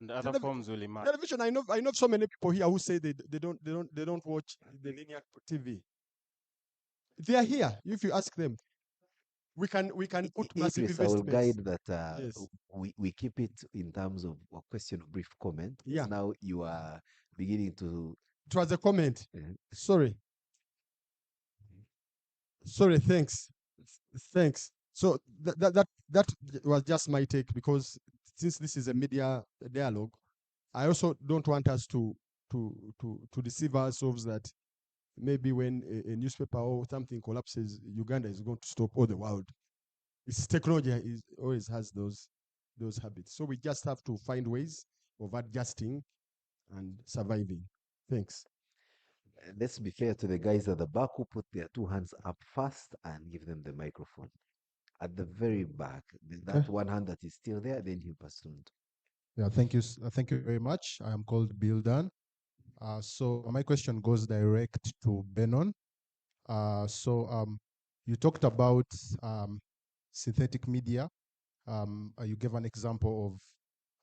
[SPEAKER 11] And other forms will emerge.
[SPEAKER 12] Television, I know so many people here who say they don't watch the linear TV. They are here. If you ask them, we can put massive
[SPEAKER 1] Idris, I will
[SPEAKER 12] investments.
[SPEAKER 1] guide that
[SPEAKER 12] Yes.
[SPEAKER 1] we keep it in terms of a question of brief comment.
[SPEAKER 12] Yeah.
[SPEAKER 1] Now you are beginning to.
[SPEAKER 12] It was a comment.
[SPEAKER 1] Uh,
[SPEAKER 12] Sorry. Thanks. Thanks. So that was just my take, because since this is a media dialogue, I also don't want us to deceive ourselves that maybe when a newspaper or something collapses, Uganda is going to stop all the world. It's technology always has those habits. So we just have to find ways of adjusting and surviving. Thanks.
[SPEAKER 1] let's be fair to the guys at the back who put their two hands up first and give them the microphone. At the very back, that one hand that is still there, then you pass on.
[SPEAKER 13] Yeah, thank you very much. I am called Bill Dunn. So my question goes direct to Benon. You talked about synthetic media. You gave an example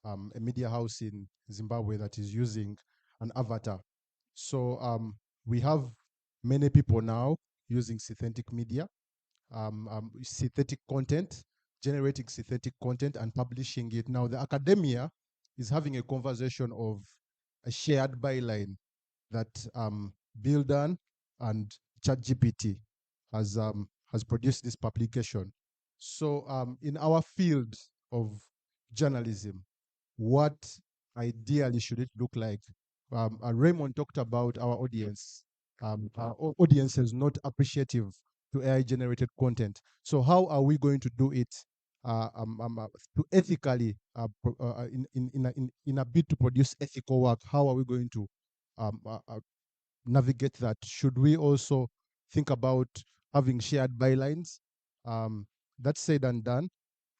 [SPEAKER 13] of a media house in Zimbabwe that is using an avatar. So we have many people now using synthetic media, synthetic content, generating synthetic content and publishing it. Now the academia is having a conversation of a shared byline that Buildan and ChatGPT has produced this publication. So in our field of journalism, what ideally should it look like? Raymond talked about our audience. Our audience is not appreciative to AI-generated content. So how are we going to do it to ethically, in a bid to produce ethical work? How are we going to navigate that? Should we also think about having shared bylines? That's said and done.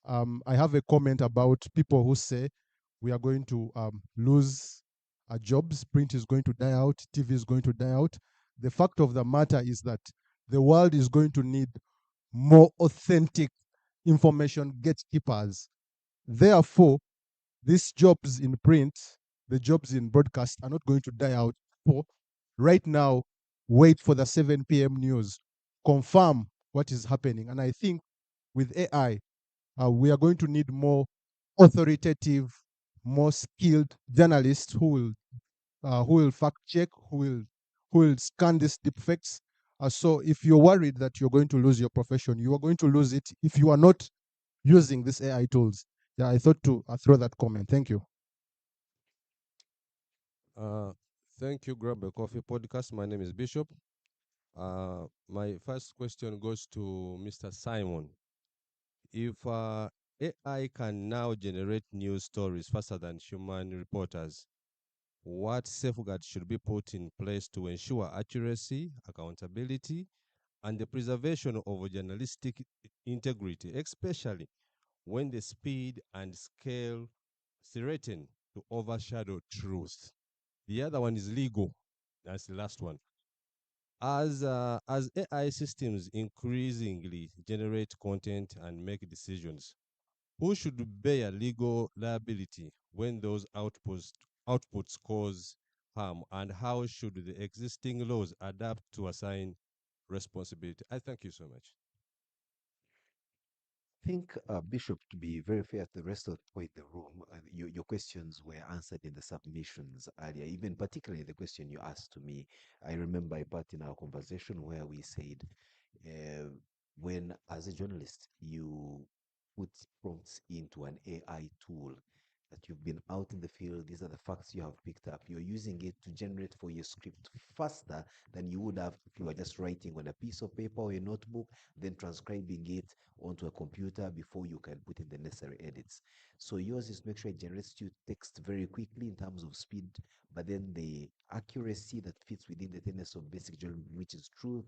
[SPEAKER 13] I have a comment about people who say we are going to lose our jobs, print is going to die out, TV is going to die out. The fact of the matter is that the world is going to need more authentic information gatekeepers. Therefore, these jobs in print, the jobs in broadcast are not going to die out. For right now, wait for the 7 p.m. news, confirm what is happening. And I think with AI, we are going to need more authoritative, more skilled journalists who will fact check, who will scan these deepfakes. So if you're worried that you're going to lose your profession, you are going to lose it if you are not using these AI tools. Yeah, I thought to throw that comment. Thank you.
[SPEAKER 14] Thank you, Grab a Coffee Podcast. My name is Bishop. My first question goes to Mr. Simon. If AI can now generate news stories faster than human reporters, what safeguards should be put in place to ensure accuracy, accountability, and the preservation of journalistic integrity, especially when the speed and scale threaten to overshadow truth. The other one is legal. That's the last one. As AI systems increasingly generate content and make decisions, who should bear legal liability when those outputs cause harm, and how should the existing laws adapt to assign responsibility? I thank you so much.
[SPEAKER 1] Think, Bishop, to be very fair to the rest of the people in the room, your questions were answered in the submissions earlier, even particularly the question you asked to me. I remember a part in our conversation where we said, uh, when, as a journalist, you put prompts into an AI tool, that you've been out in the field, these are the facts you have picked up. You're using it to generate for your script faster than you would have if you were just writing on a piece of paper or a notebook, then transcribing it onto a computer before you can put in the necessary edits. So yours is make sure it generates you text very quickly in terms of speed, but then the accuracy that fits within the tenets of basic journalism, which is truth,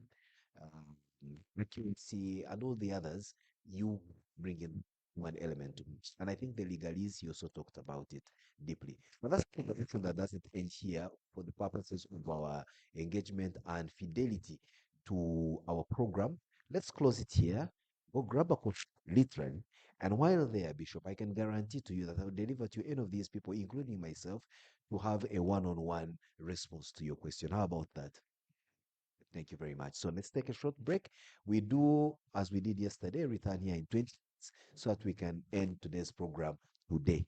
[SPEAKER 1] um, accuracy, and all the others, you bring in one element to it. And I think the legalese, you also talked about it deeply. But that's a conversation that doesn't end here for the purposes of our engagement and fidelity to our program. Let's close it here. Go grab a coffee, literally. And while there, Bishop, I can guarantee to you that I will deliver to any of these people, including myself, to have a one-on-one response to your question. How about that? Thank you very much. So let's take a short break. We do, as we did yesterday, return here in 20 minutes so that we can end today's program today.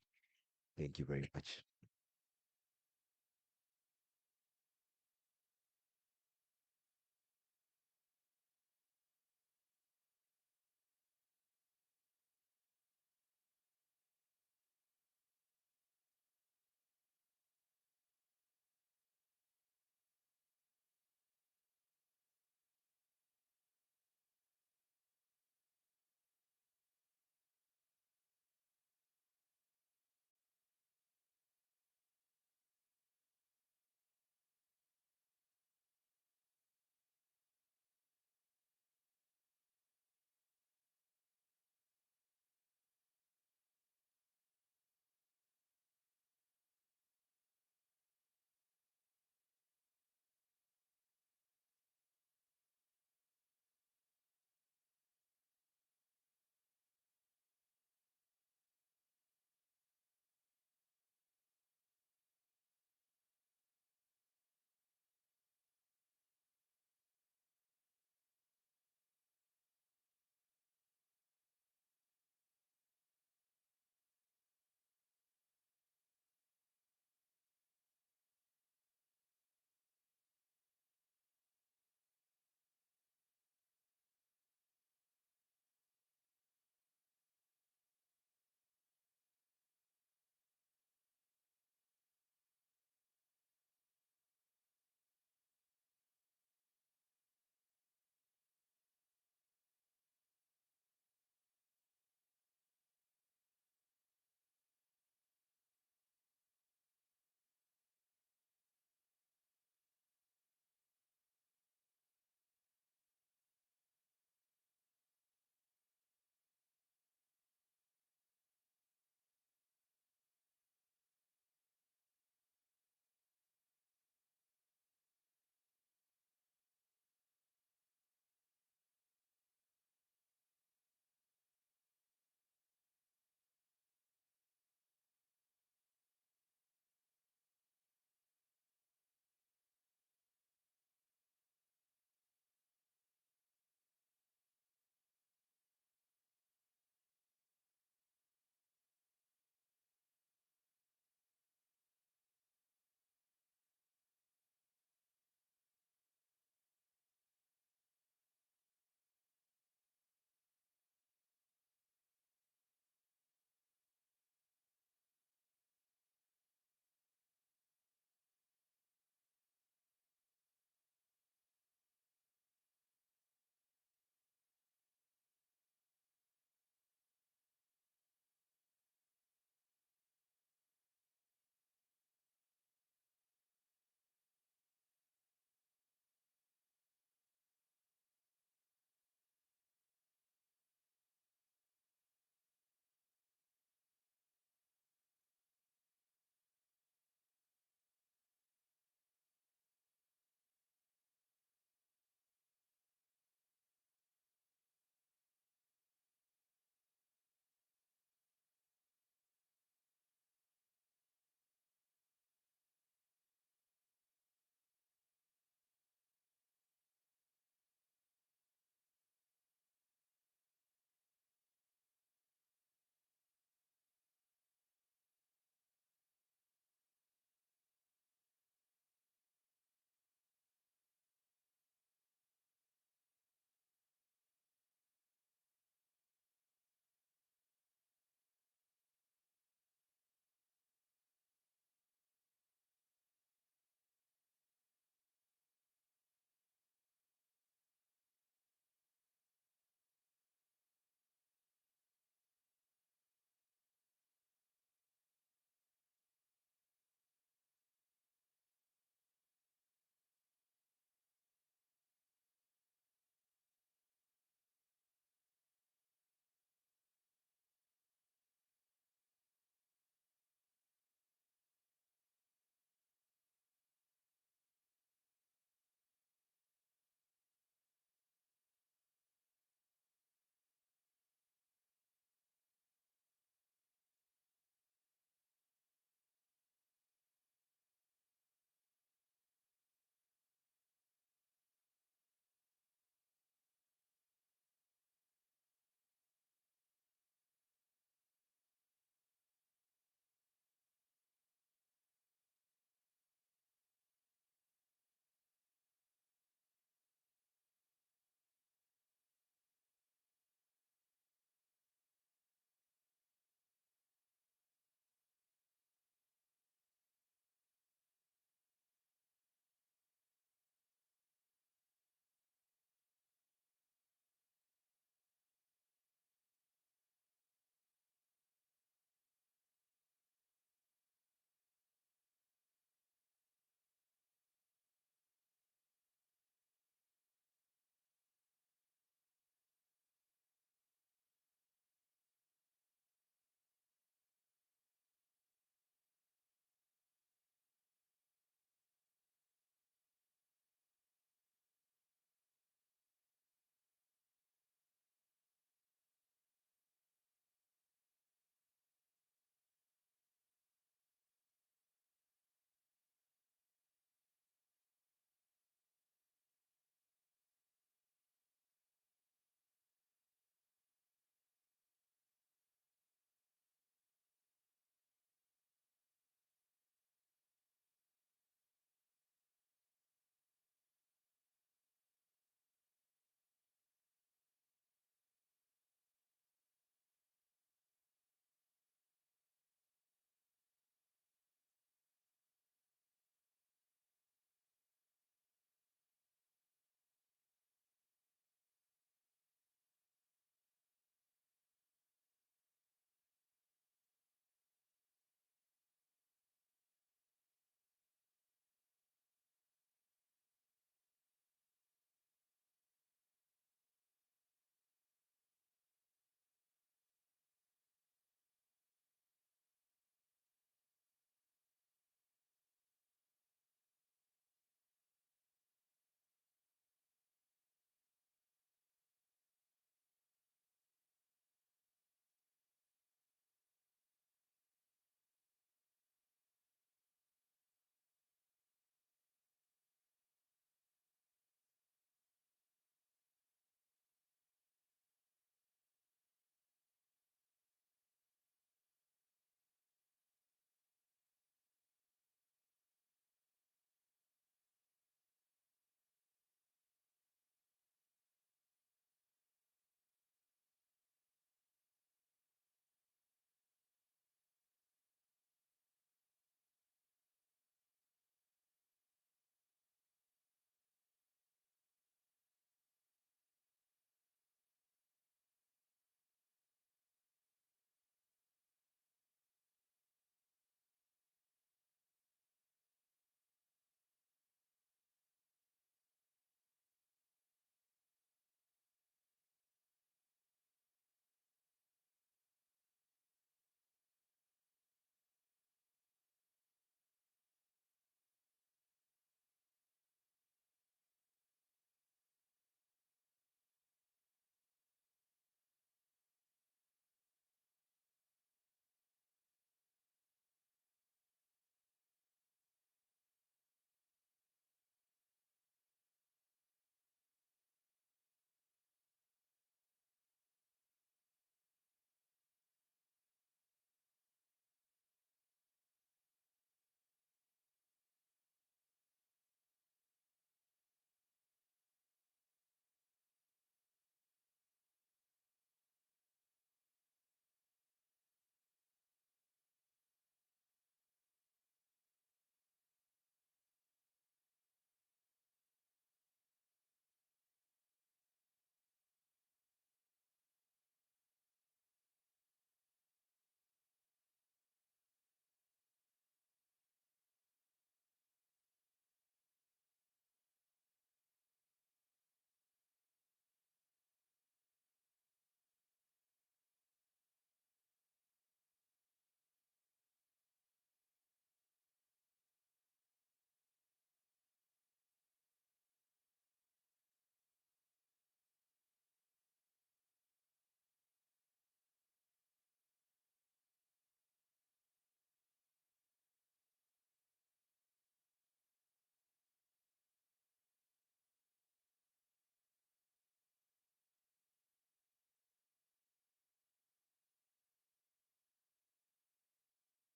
[SPEAKER 1] Thank you very much.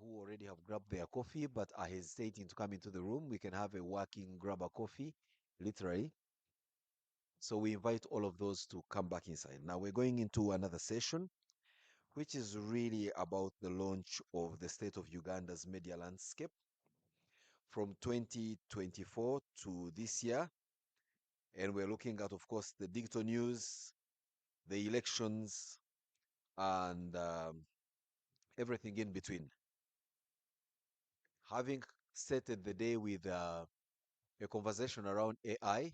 [SPEAKER 1] who already have grabbed their coffee but are hesitating to come into the room, we can have a working grab a coffee, literally. So we invite all of those to come back inside. Now we're going into another session, which is really about the launch of the state of Uganda's media landscape from 2024 to this year. And we're looking at, of course, the digital news, the elections, and everything in between. Having started the day with a conversation around AI,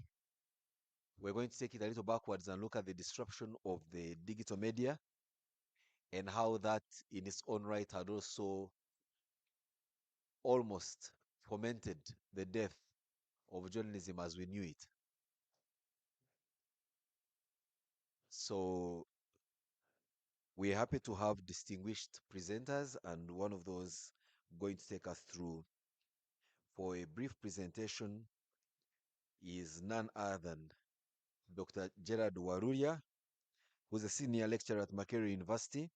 [SPEAKER 1] we're going to take it a little backwards and look at the disruption of the digital media and how that in its own right had also almost fomented the death of journalism as we knew it. So we're happy to have distinguished presenters, and one of those going to take us through for a brief presentation is none other than Dr. Gerard Waruya, who's a senior lecturer at Makerere University.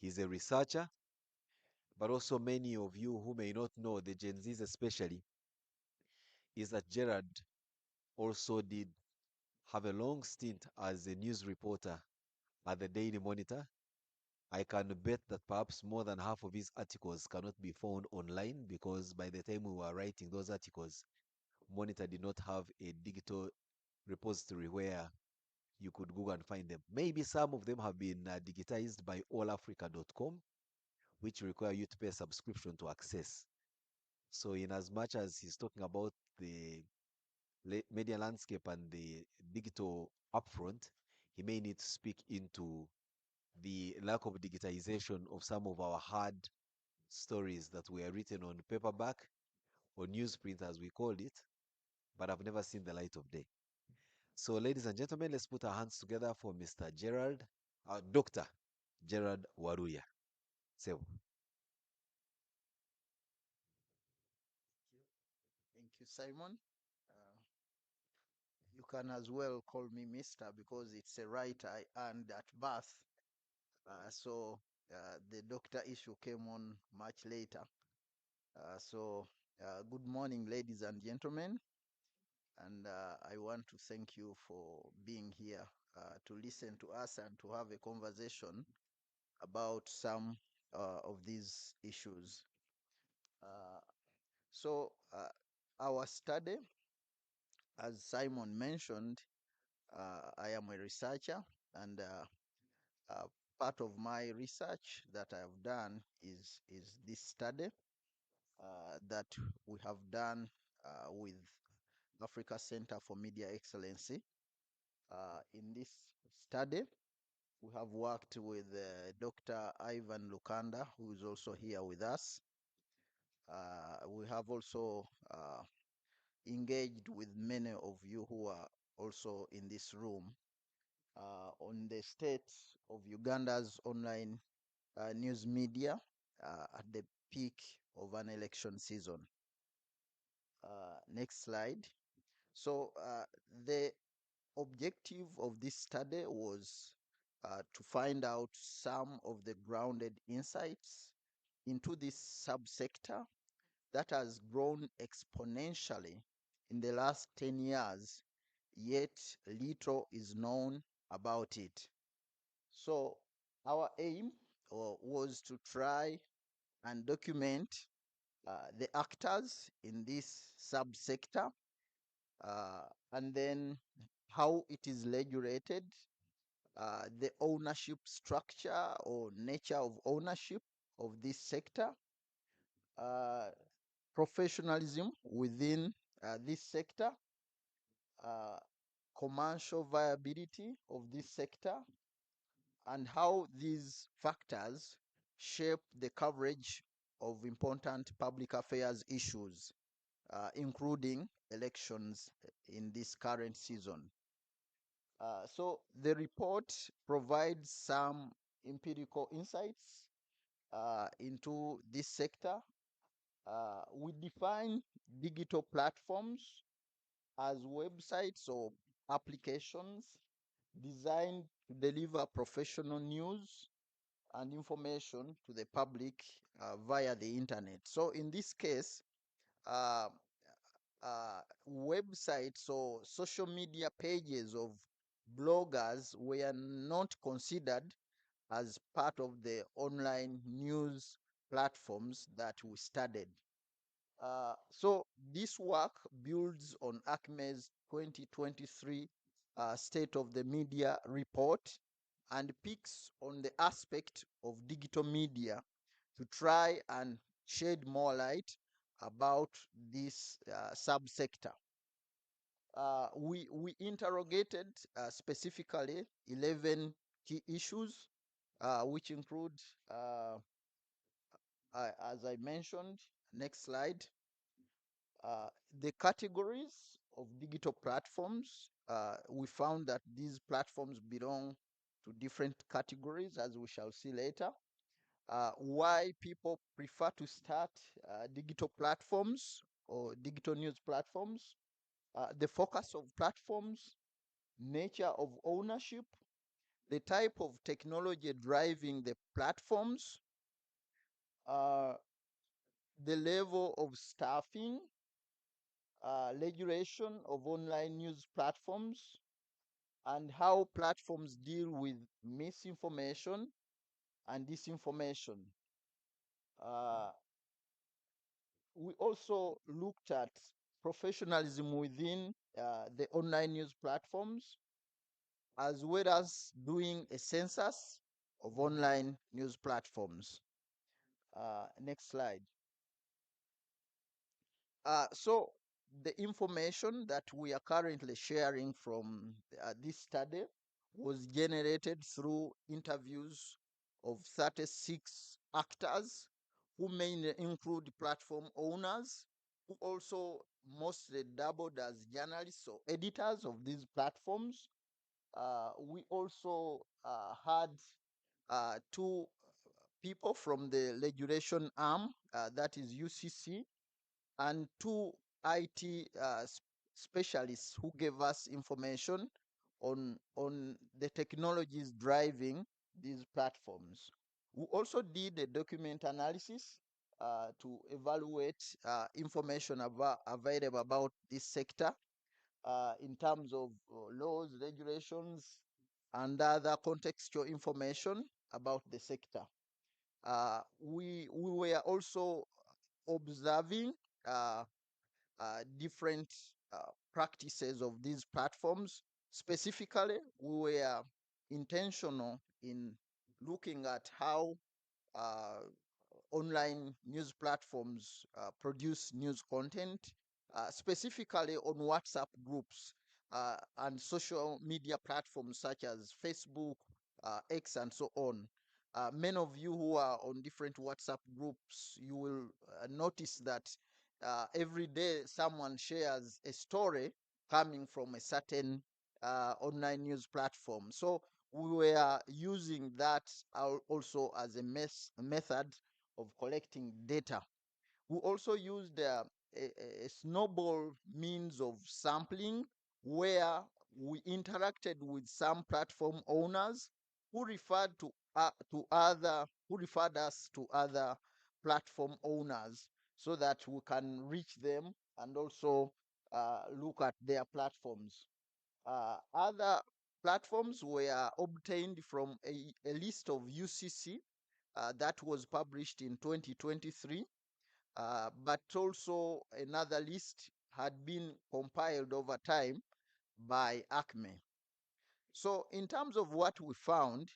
[SPEAKER 1] He's a researcher, but also many of you who may not know, the Gen Zs especially, is that Gerard also did have a long stint as a news reporter at the Daily Monitor. I can bet that perhaps more than half of his articles cannot be found online because by the time we were writing those articles, Monitor did not have a digital repository where you could go and find them. Maybe some of them have been digitized by allafrica.com, which require you to pay a subscription to access. So in as much as he's talking about the media landscape and the digital upfront, he may need to speak into the lack of digitization of some of our hard stories that were written on paperback or newsprint as we called it, but have never seen the light of day. So ladies and gentlemen, let's put our hands together for Mr. Dr. Gerard Waruya. So,
[SPEAKER 15] Thank you, Simon. You can as well call me Mr. because it's a right I earned at birth. So the doctor issue came on much later. Good morning, ladies and gentlemen. And I want to thank you for being here to listen to us and to have a conversation about some of these issues. Uh, our study, as Simon mentioned, I am a researcher, and part of my research that I have done is this study that we have done with Africa Center for Media Excellency. In this study, we have worked with Dr. Ivan Lukanda, who is also here with us. We have also engaged with many of you who are also in this room on the state of Uganda's online news media at the peak of an election season. Next slide. So the objective of this study was to find out some of the grounded insights into this subsector that has grown exponentially in the last 10 years, yet little is known about it. So our aim was to try and document the actors in this subsector, and then how it is regulated, the ownership structure or nature of ownership of this sector, uh, professionalism within this sector, uh, commercial viability of this sector, and how these factors shape the coverage of important public affairs issues, including elections in this current season. So the report provides some empirical insights into this sector. We define digital platforms as websites or applications designed to deliver professional news and information to the public via the internet. So in this case, uh, websites or social media pages of bloggers were not considered as part of the online news platforms that we studied. So this work builds on ACME's 2023 State of the Media report and picks on the aspect of digital media to try and shed more light about this subsector. We interrogated specifically 11 key issues, which include, as I mentioned, next slide, the categories of digital platforms. We found that these platforms belong to different categories, as we shall see later. Why people prefer to start digital platforms or digital news platforms, the focus of platforms, nature of ownership, the type of technology driving the platforms, uh, the level of staffing, regulation of online news platforms, and how platforms deal with misinformation and disinformation. Uh, we also looked at professionalism within the online news platforms, as well as doing a census of online news platforms. Next slide. So the information that we are currently sharing from this study was generated through interviews of 36 actors who mainly include platform owners, who also mostly doubled as journalists or editors of these platforms. We also had two people from the regulation arm, that is UCC, and two IT specialists who gave us information on the technologies driving these platforms. We also did a document analysis to evaluate information available about this sector in terms of laws, regulations, and other contextual information about the sector. We were also observing uh, different practices of these platforms. Specifically, we were intentional in looking at how uh, online news platforms produce news content, specifically on WhatsApp groups and social media platforms such as Facebook, X, and so on. Many of you who are on different WhatsApp groups, you will notice that every day someone shares a story coming from a certain online news platform. So we were using that also as a method of collecting data. We also used a snowball means of sampling, where we interacted with some platform owners who referred us to other platform owners, so that we can reach them and also look at their platforms. Other platforms were obtained from a list of UCC that was published in 2023, but also another list had been compiled over time by ACME. So in terms of what we found,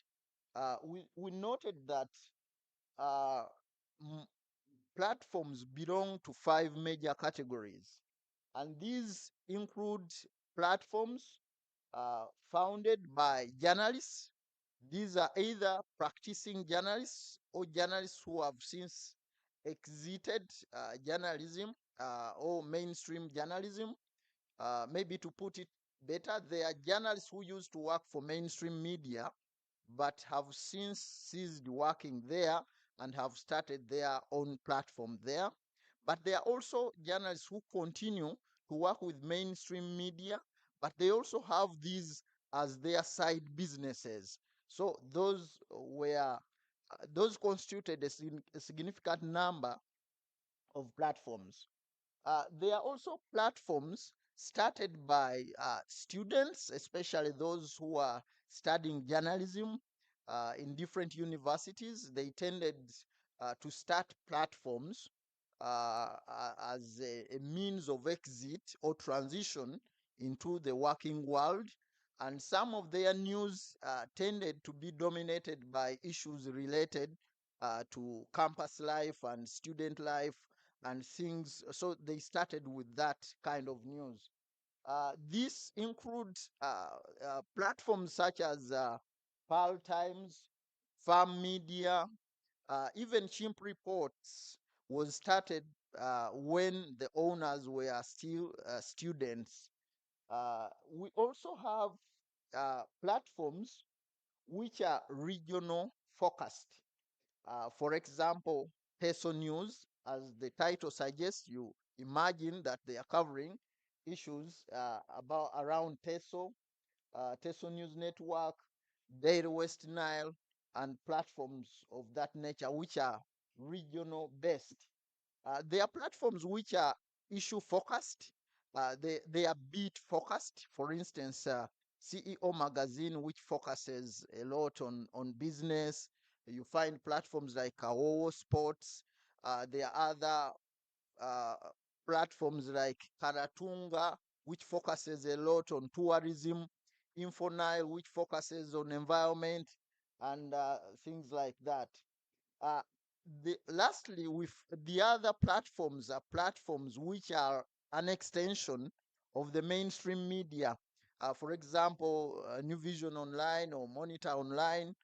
[SPEAKER 15] we noted that uh, platforms belong to 5 major categories, and these include platforms founded by journalists. These are either practicing journalists or journalists who have since exited journalism or mainstream journalism. Maybe to put it better, they are journalists who used to work for mainstream media but have since ceased working there and have started their own platform there. But there are also journalists who continue to work with mainstream media, but they also have these as their side businesses. So those were those constituted a significant number of platforms. There are also platforms started by students, especially those who are studying journalism in different universities. They tended to start platforms as a means of exit or transition into the working world. And some of their news tended to be dominated by issues related to campus life and student life and things. So they started with that kind of news. This includes platforms such as Pearl Times, Farm Media, even Chimp Reports was started when the owners were still students. We also have platforms which are regional focused. For example, Teso News, as the title suggests, you imagine that they are covering issues about around Teso, Teso News Network, Daily West Nile, and platforms of that nature, which are regional based. There are platforms which are issue focused. They are beat focused. For instance, CEO Magazine, which focuses a lot on business. You find platforms like Kawowo Sports. There are other uh, platforms like Karatunga, which focuses a lot on tourism. Infonile, which focuses on environment and things like that. Uh, lastly, with the other platforms are platforms which are an extension of the mainstream media. For example, New Vision Online or Monitor Online.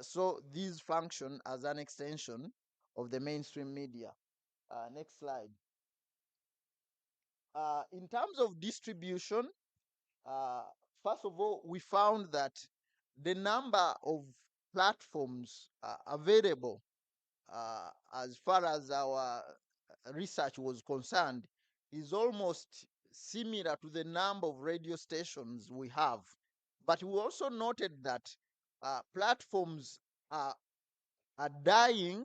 [SPEAKER 15] So these function as an extension of the mainstream media. Next slide. In terms of distribution, uh, first of all, we found that the number of platforms available as far as our research was concerned is almost similar to the number of radio stations we have. But we also noted that platforms are dying,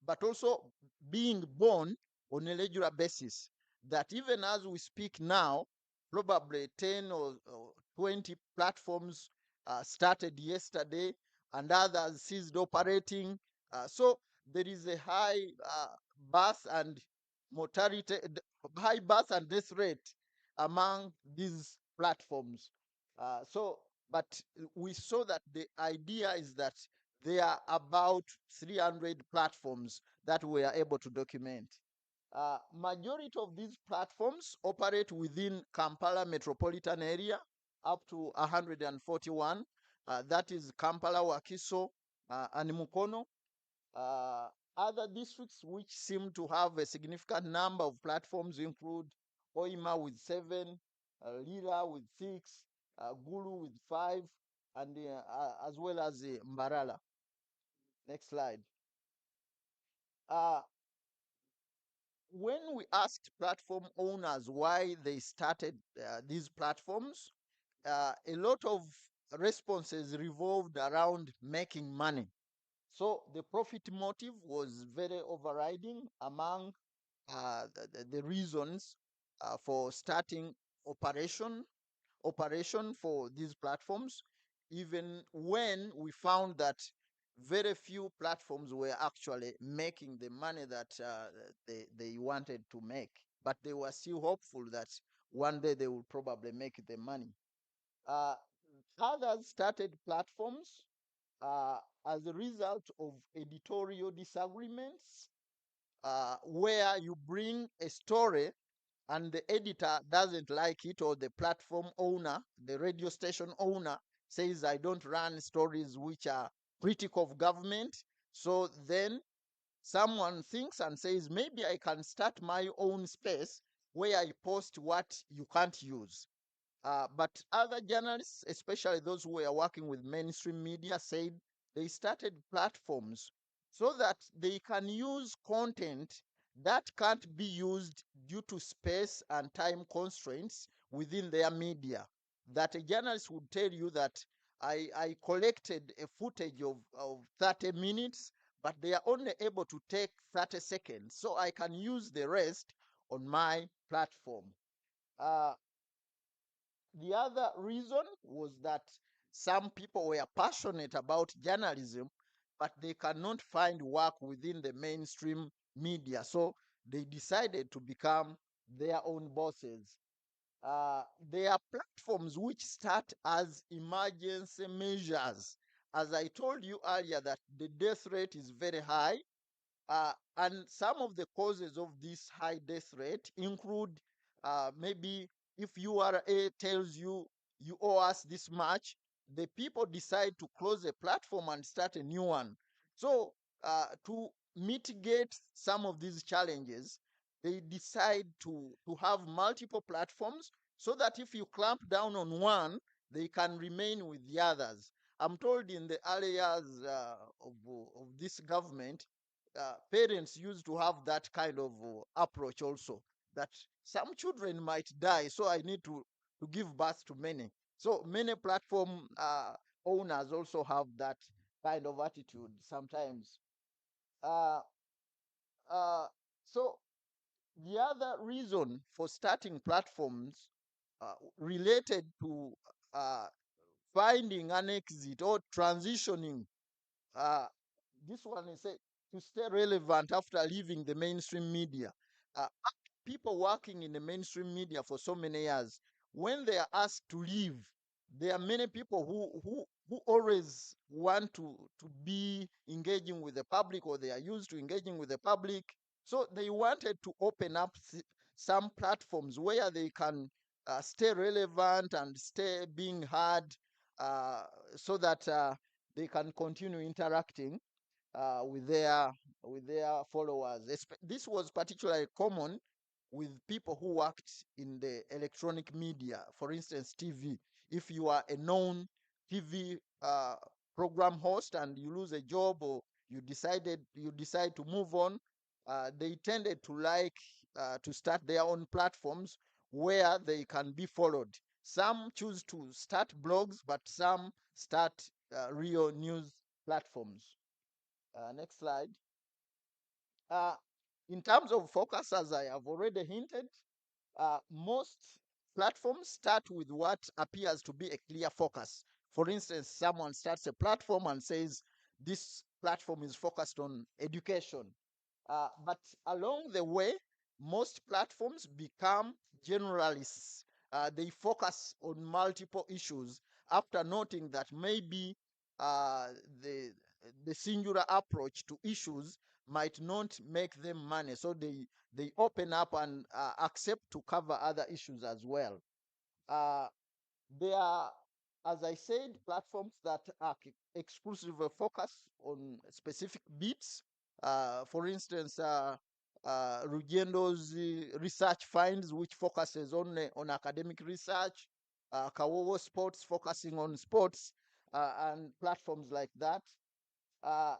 [SPEAKER 15] but also being born on a regular basis. That even as we speak now, probably 10 or 20 platforms started yesterday and others ceased operating. So there is a high birth and mortality, high birth and death rate among these platforms. But we saw that the idea is that there are about 300 platforms that we are able to document. Majority of these platforms operate within Kampala metropolitan area, up to 141. That is Kampala, Wakiso, and Mukono. Uh, Other districts which seem to have a significant number of platforms include Oima with 7, Lira with 6, Gulu with 5, and as well as Mbarala. Next slide. Uh, when we asked platform owners why they started these platforms, a lot of responses revolved around making money. So the profit motive was very overriding among the reasons for starting operation for these platforms, even when we found that very few platforms were actually making the money that they wanted to make. But they were still hopeful that one day they will probably make the money. Uh, Others started platforms as a result of editorial disagreements, where you bring a story and the editor doesn't like it, or the platform owner, the radio station owner, says, I don't run stories which are critical of government. So then someone thinks and says, maybe I can start my own space where I post what you can't use. But other journalists, especially those who were working with mainstream media, said they started platforms so that they can use content that can't be used due to space and time constraints within their media. That a journalist would tell you that I collected a footage of 30 minutes, but they are only able to take 30 seconds. So I can use the rest on my platform. Uh, the other reason was that some people were passionate about journalism, but they cannot find work within the mainstream media. So they decided to become their own bosses. There are platforms which start as emergency measures. As I told you earlier, that the death rate is very high, and some of the causes of this high death rate include maybe if URA tells you you owe us this much, the people decide to close a platform and start a new one. So to mitigate some of these challenges, they decide to have multiple platforms so that if you clamp down on one, they can remain with the others. I'm told in the early years of this government, parents used to have that kind of approach also, that some children might die, so I need to give birth to many. So many platform owners also have that kind of attitude sometimes. Uh, uh, so the other reason for starting platforms related to uh, finding an exit or transitioning, uh, this one is to stay relevant after leaving the mainstream media. People working in the mainstream media for so many years, when they are asked to leave, there are many people who always want to be engaging with the public, or they are used to engaging with the public. So they wanted to open up some platforms where they can stay relevant and stay being heard, uh, so that they can continue interacting with their followers. This was particularly common with people who worked in the electronic media, for instance, TV. If you are a known TV program host and you lose a job, or you decide to move on, they tended to like to start their own platforms where they can be followed. Some choose to start blogs, but some start real news platforms. Next slide. Uh, in terms of focus, as I have already hinted, most platforms start with what appears to be a clear focus. For instance, someone starts a platform and says, this platform is focused on education. But along the way, most platforms become generalists. They focus on multiple issues after noting that maybe uh, the the singular approach to issues might not make them money. So they open up and accept to cover other issues as well. Uh, there are, as I said, platforms that are exclusively focused on specific bits. For instance, Rugendo's research finds, which focuses on academic research, Kawowo Sports focusing on sports, and platforms like that. Uh,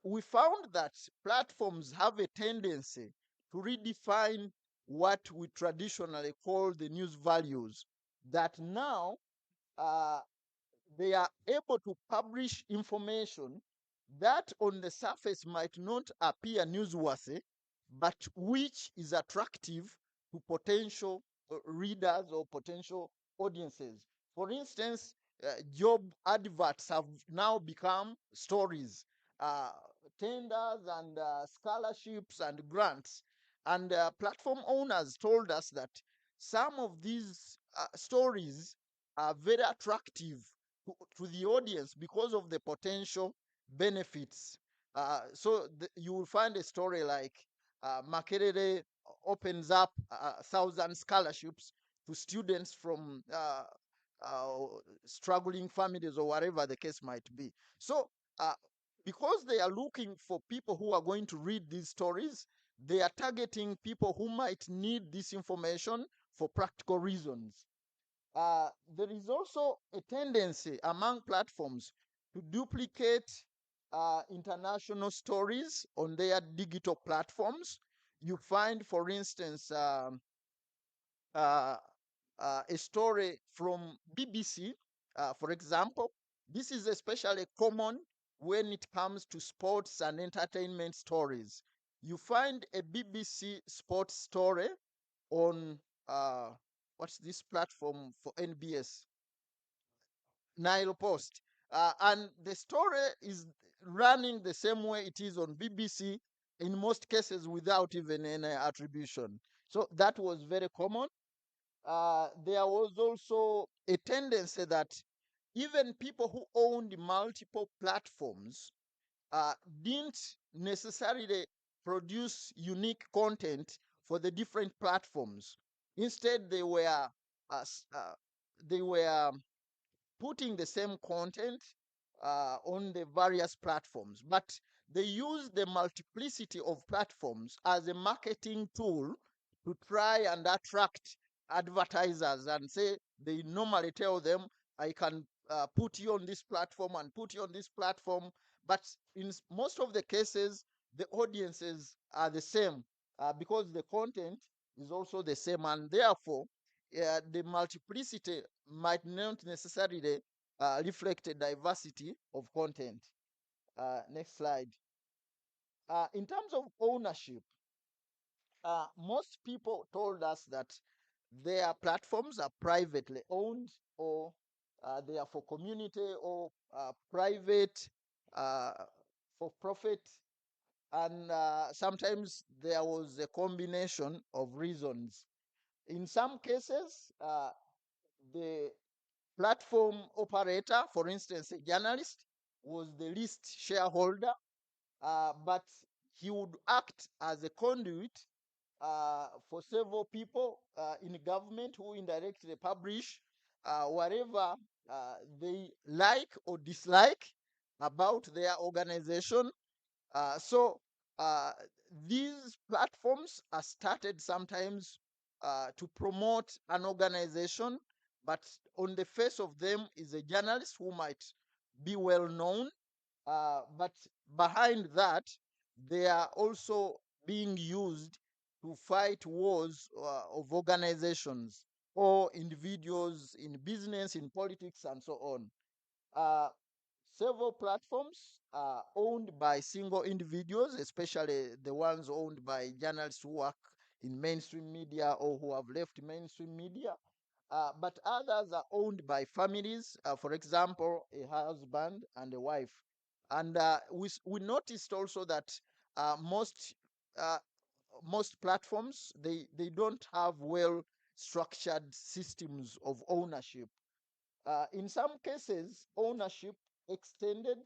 [SPEAKER 15] we found that platforms have a tendency to redefine what we traditionally call the news values, that now uh, they are able to publish information that on the surface might not appear newsworthy, but which is attractive to potential readers or potential audiences. For instance, job adverts have now become stories, uh, tenders and scholarships and grants. And platform owners told us that some of these stories are very attractive to the audience because of the potential benefits. You will find a story like Makerere opens up 1,000 scholarships to students from uh, struggling families or whatever the case might be. So, because they are looking for people who are going to read these stories, they are targeting people who might need this information for practical reasons. There is also a tendency among platforms to duplicate international stories on their digital platforms. You find, for instance, uh, a story from BBC, for example. This is especially common when it comes to sports and entertainment stories. You find a BBC sports story on what's this platform for NBS? Nile Post. And the story is running the same way it is on BBC in most cases without even any attribution. So that was very common. There was also a tendency that even people who owned multiple platforms didn't necessarily produce unique content for the different platforms. Instead, they were putting the same content on the various platforms, but they use the multiplicity of platforms as a marketing tool to try and attract advertisers and say they normally tell them, I can put you on this platform and put you on this platform. But in most of the cases, the audiences are the same because the content is also the same, and therefore the multiplicity might not necessarily reflect a diversity of content. Next slide. In terms of ownership, most people told us that their platforms are privately owned, or they are for community, or private, for profit. And sometimes there was a combination of reasons. In some cases, the platform operator, for instance, a journalist, was the least shareholder, but he would act as a conduit for several people in government who indirectly publish whatever they like or dislike about their organization. So these platforms are started sometimes to promote an organization, but on the face of them is a journalist who might be well known, but behind that, they are also being used to fight wars of organizations or individuals in business, in politics, and so on. Uh, Several platforms are owned by single individuals, especially the ones owned by journalists who work in mainstream media or who have left mainstream media. But others are owned by families, for example, a husband and a wife. And we noticed also that most uh, most platforms they don't have well structured systems of ownership. In some cases, ownership extended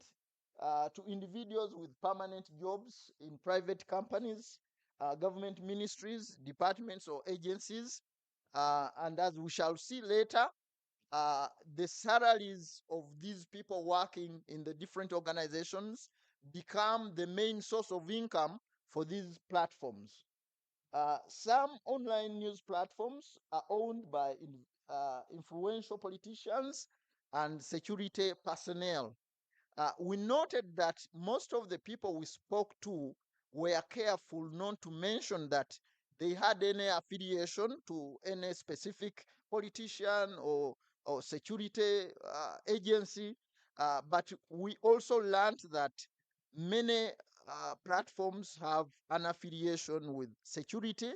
[SPEAKER 15] to individuals with permanent jobs in private companies, government ministries, departments, or agencies. And as we shall see later, uh, the salaries of these people working in the different organizations become the main source of income for these platforms. Some online news platforms are owned by influential politicians and security personnel. We noted that most of the people we spoke to were careful not to mention that they had any affiliation to any specific politician or security agency. But we also learned that many platforms have an affiliation with security,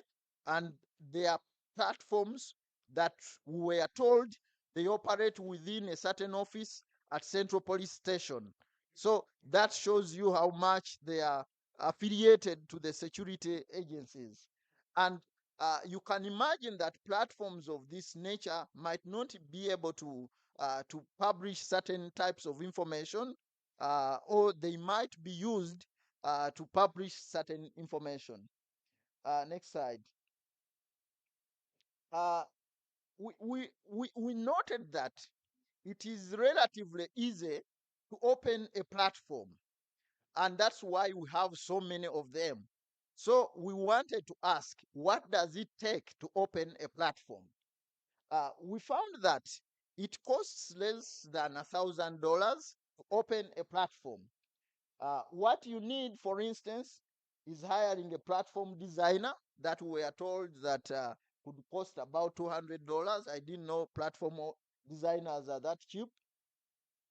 [SPEAKER 15] and they are platforms that we were told they operate within a certain office at Central Police Station. So that shows you how much they are affiliated to the security agencies. And you can imagine that platforms of this nature might not be able to publish certain types of information, or they might be used to publish certain information. Next slide. Uh, we noted that it is relatively easy to open a platform, and that's why we have so many of them. So we wanted to ask, what does it take to open a platform? We found that it costs less than $1,000 to open a platform. What you need, for instance, is hiring a platform designer that we are told that could cost about $200. I didn't know platform designers are that cheap.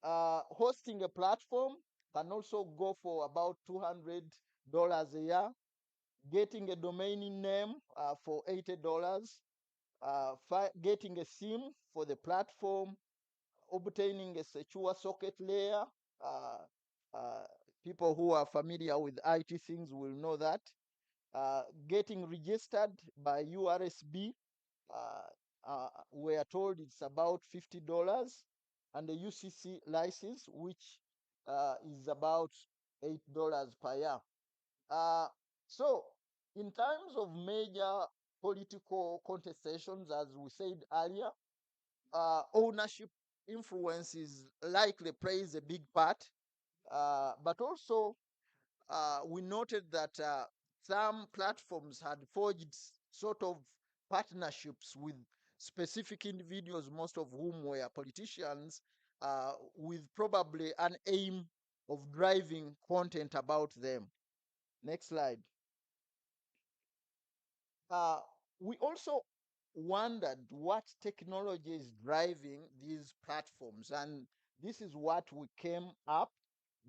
[SPEAKER 15] Hosting a platform, can also go for about $200 a year. Getting a domain name for $80. Getting a SIM for the platform, obtaining a secure socket layer. Uh, uh, People who are familiar with IT things will know that. Getting registered by URSB, we are told it's about $50, and the UCC license, which is about $8 per year. So, in terms of major political contestations, as we said earlier, ownership influence is likely plays a big part, but also we noted that some platforms had forged sort of partnerships with specific individuals, most of whom were politicians, with probably an aim of driving content about them. Next slide. Uh, we also wondered what technology is driving these platforms, and this is what we came up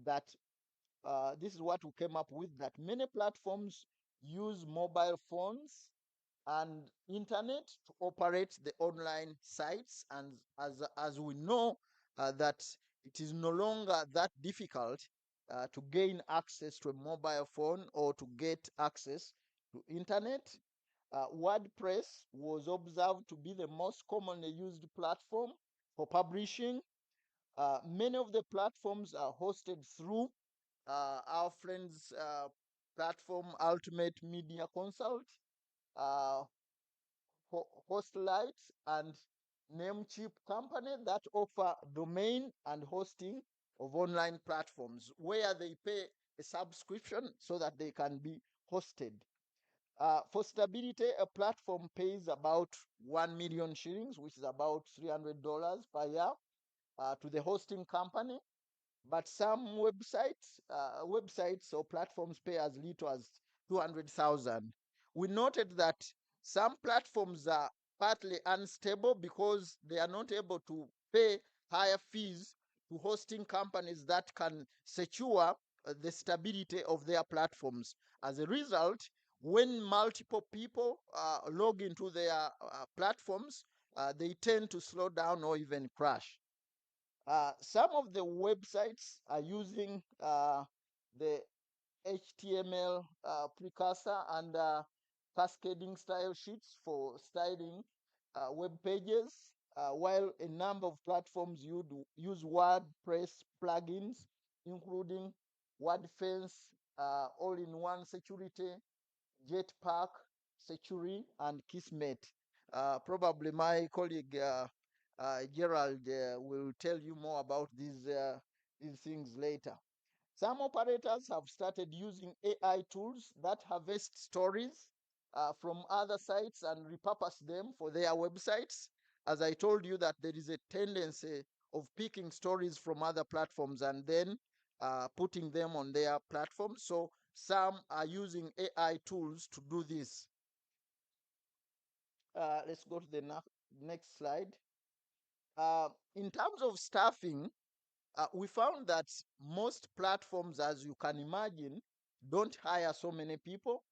[SPEAKER 15] that this is what we came up with, that many platforms use mobile phones and internet to operate the online sites, and as we know that it is no longer that difficult to gain access to a mobile phone or to get access to internet. WordPress was observed to be the most commonly used platform for publishing. Many of the platforms are hosted through our friends' platform, Ultimate Media Consult, uh, Hostlight, and Namecheap company that offer domain and hosting of online platforms where they pay a subscription so that they can be hosted. For stability, a platform pays about 1 million shillings, which is about $300 per year, to the hosting company. But some websites or platforms pay as little as 200,000. We noted that some platforms are partly unstable because they are not able to pay higher fees to hosting companies that can secure the stability of their platforms. As a result, when multiple people log into their platforms, they tend to slow down or even crash. Some of the websites are using the HTML precursor and cascading style sheets for styling web pages, while a number of platforms use WordPress plugins, including WordFence, all-in-one security, Jetpack, Security, and Kismet. Probably my colleague Gerald will tell you more about these things later. Some operators have started using AI tools that harvest stories from other sites and repurpose them for their websites. As I told you, that there is a tendency of picking stories from other platforms and then putting them on their platform. So some are using AI tools to do this. Let's go to the next slide. In terms of staffing, we found that most platforms, as you can imagine, don't hire so many people.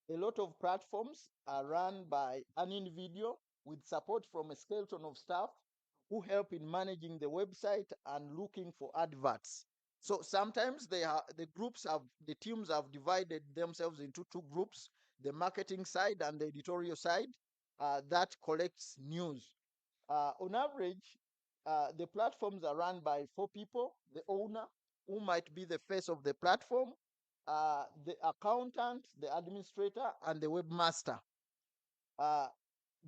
[SPEAKER 15] A lot of platforms are run by an individual with support from a skeleton of staff who help in managing the website and looking for adverts. So sometimes the teams have divided themselves into two groups: the marketing side and the editorial side that collects news. On average, the platforms are run by 4 people: the owner, who might be the face of the platform, the accountant, the administrator, and the webmaster. Uh,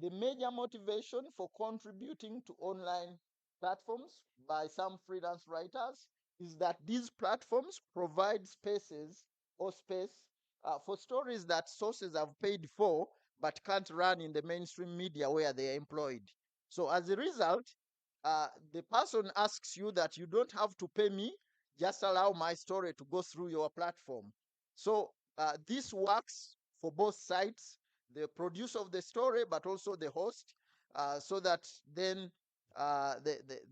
[SPEAKER 15] the major motivation for contributing to online platforms by some freelance writers is that these platforms provide spaces or space for stories that sources have paid for but can't run in the mainstream media where they are employed. So as a result, the person asks you that you don't have to pay me, just allow my story to go through your platform. So this works for both sides, the producer of the story, but also the host, so that then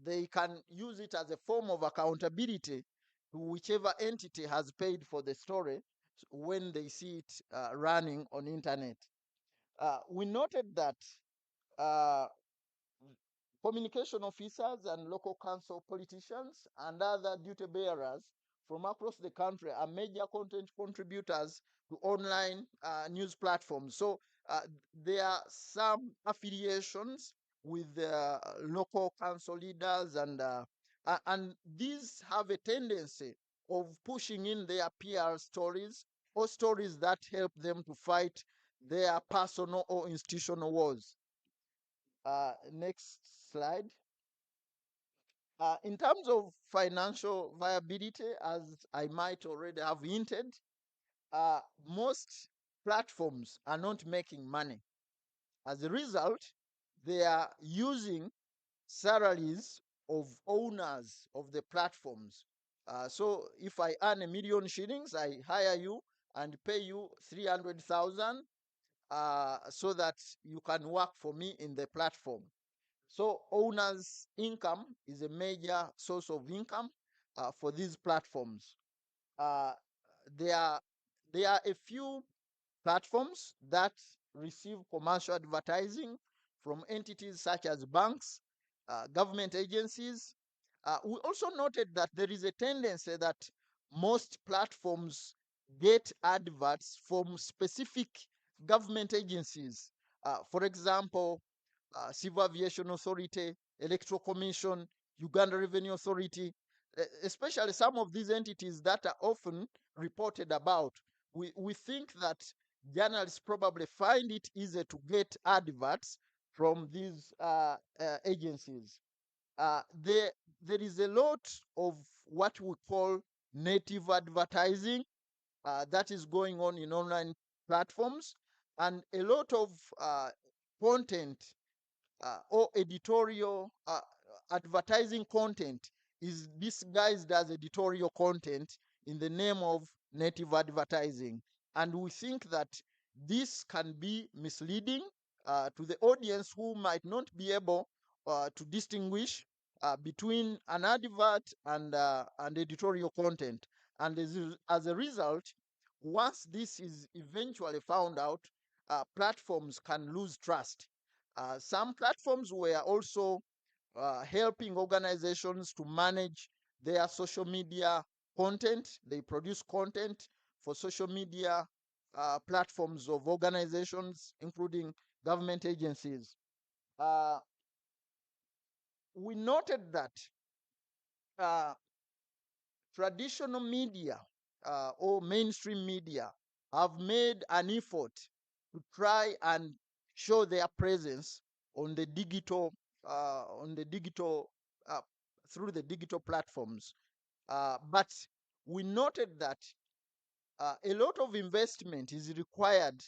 [SPEAKER 15] they can use it as a form of accountability to whichever entity has paid for the story when they see it running on internet. We noted that communication officers and local council politicians and other duty bearers from across the country are major content contributors to online news platforms. So there are some affiliations with local council leaders, and these have a tendency of pushing in their PR stories or stories that help them to fight their personal or institutional wars. Next slide. In terms of financial viability, as I might already have hinted, most platforms are not making money. As a result, they are using salaries of owners of the platforms. So if I earn £1,000,000 shillings, I hire you and pay you 300,000 so that you can work for me in the platform. So owners' income is a major source of income for these platforms. Uh, there, there are a few platforms that receive commercial advertising from entities such as banks, government agencies. We also noted that there is a tendency that most platforms get adverts from specific government agencies. For example, Civil Aviation Authority, Electoral Commission, Uganda Revenue Authority, especially some of these entities that are often reported about. We think that journalists probably find it easier to get adverts from these agencies. There, there is a lot of what we call native advertising that is going on in online platforms, and a lot of content or editorial advertising content is disguised as editorial content in the name of native advertising. And we think that this can be misleading to the audience who might not be able to distinguish between an advert and editorial content. And as a result, once this is eventually found out, platforms can lose trust. Some platforms were also helping organizations to manage their social media content. They produce content for social media platforms of organizations, including government agencies. Uh, we noted that uh, traditional media or mainstream media have made an effort to try and show their presence on the digital uh, through the digital platforms. But we noted that a lot of investment is required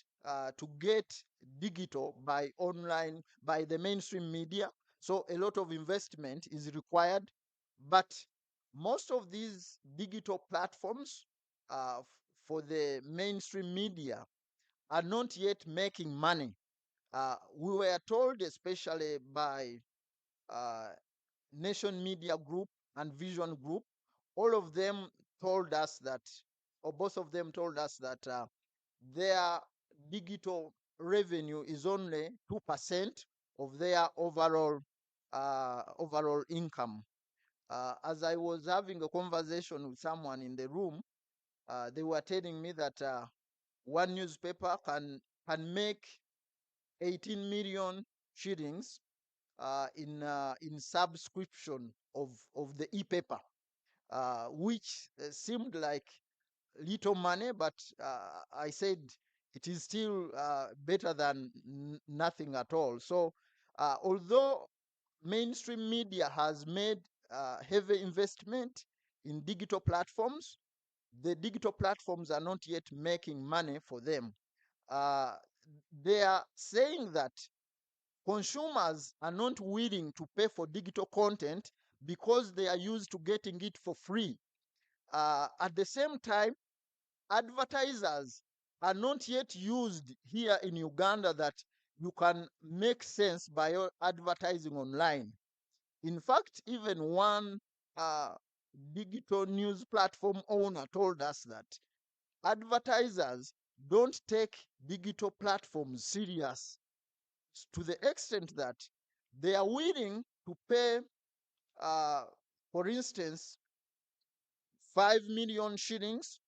[SPEAKER 15] to get digital by the mainstream media. So a lot of investment is required, but most of these digital platforms for the mainstream media are not yet making money. We were told, especially by uh, Nation Media Group and Vision Group, all of them told us that, or both of them told us that their digital revenue is only 2% of their overall income. As I was having a conversation with someone in the room, they were telling me that one newspaper can make 18 million shillings in subscription of the e-paper, which seemed like little money, but I said it is still better than nothing at all. So, although mainstream media has made heavy investment in digital platforms, the digital platforms are not yet making money for them. Uh, they are saying that consumers are not willing to pay for digital content because they are used to getting it for free. At the same time, advertisers are not yet used here in Uganda that you can make sense by your advertising online. In fact, even one digital news platform owner told us that advertisers don't take digital platforms serious to the extent that they are willing to pay, for instance, 5 million shillings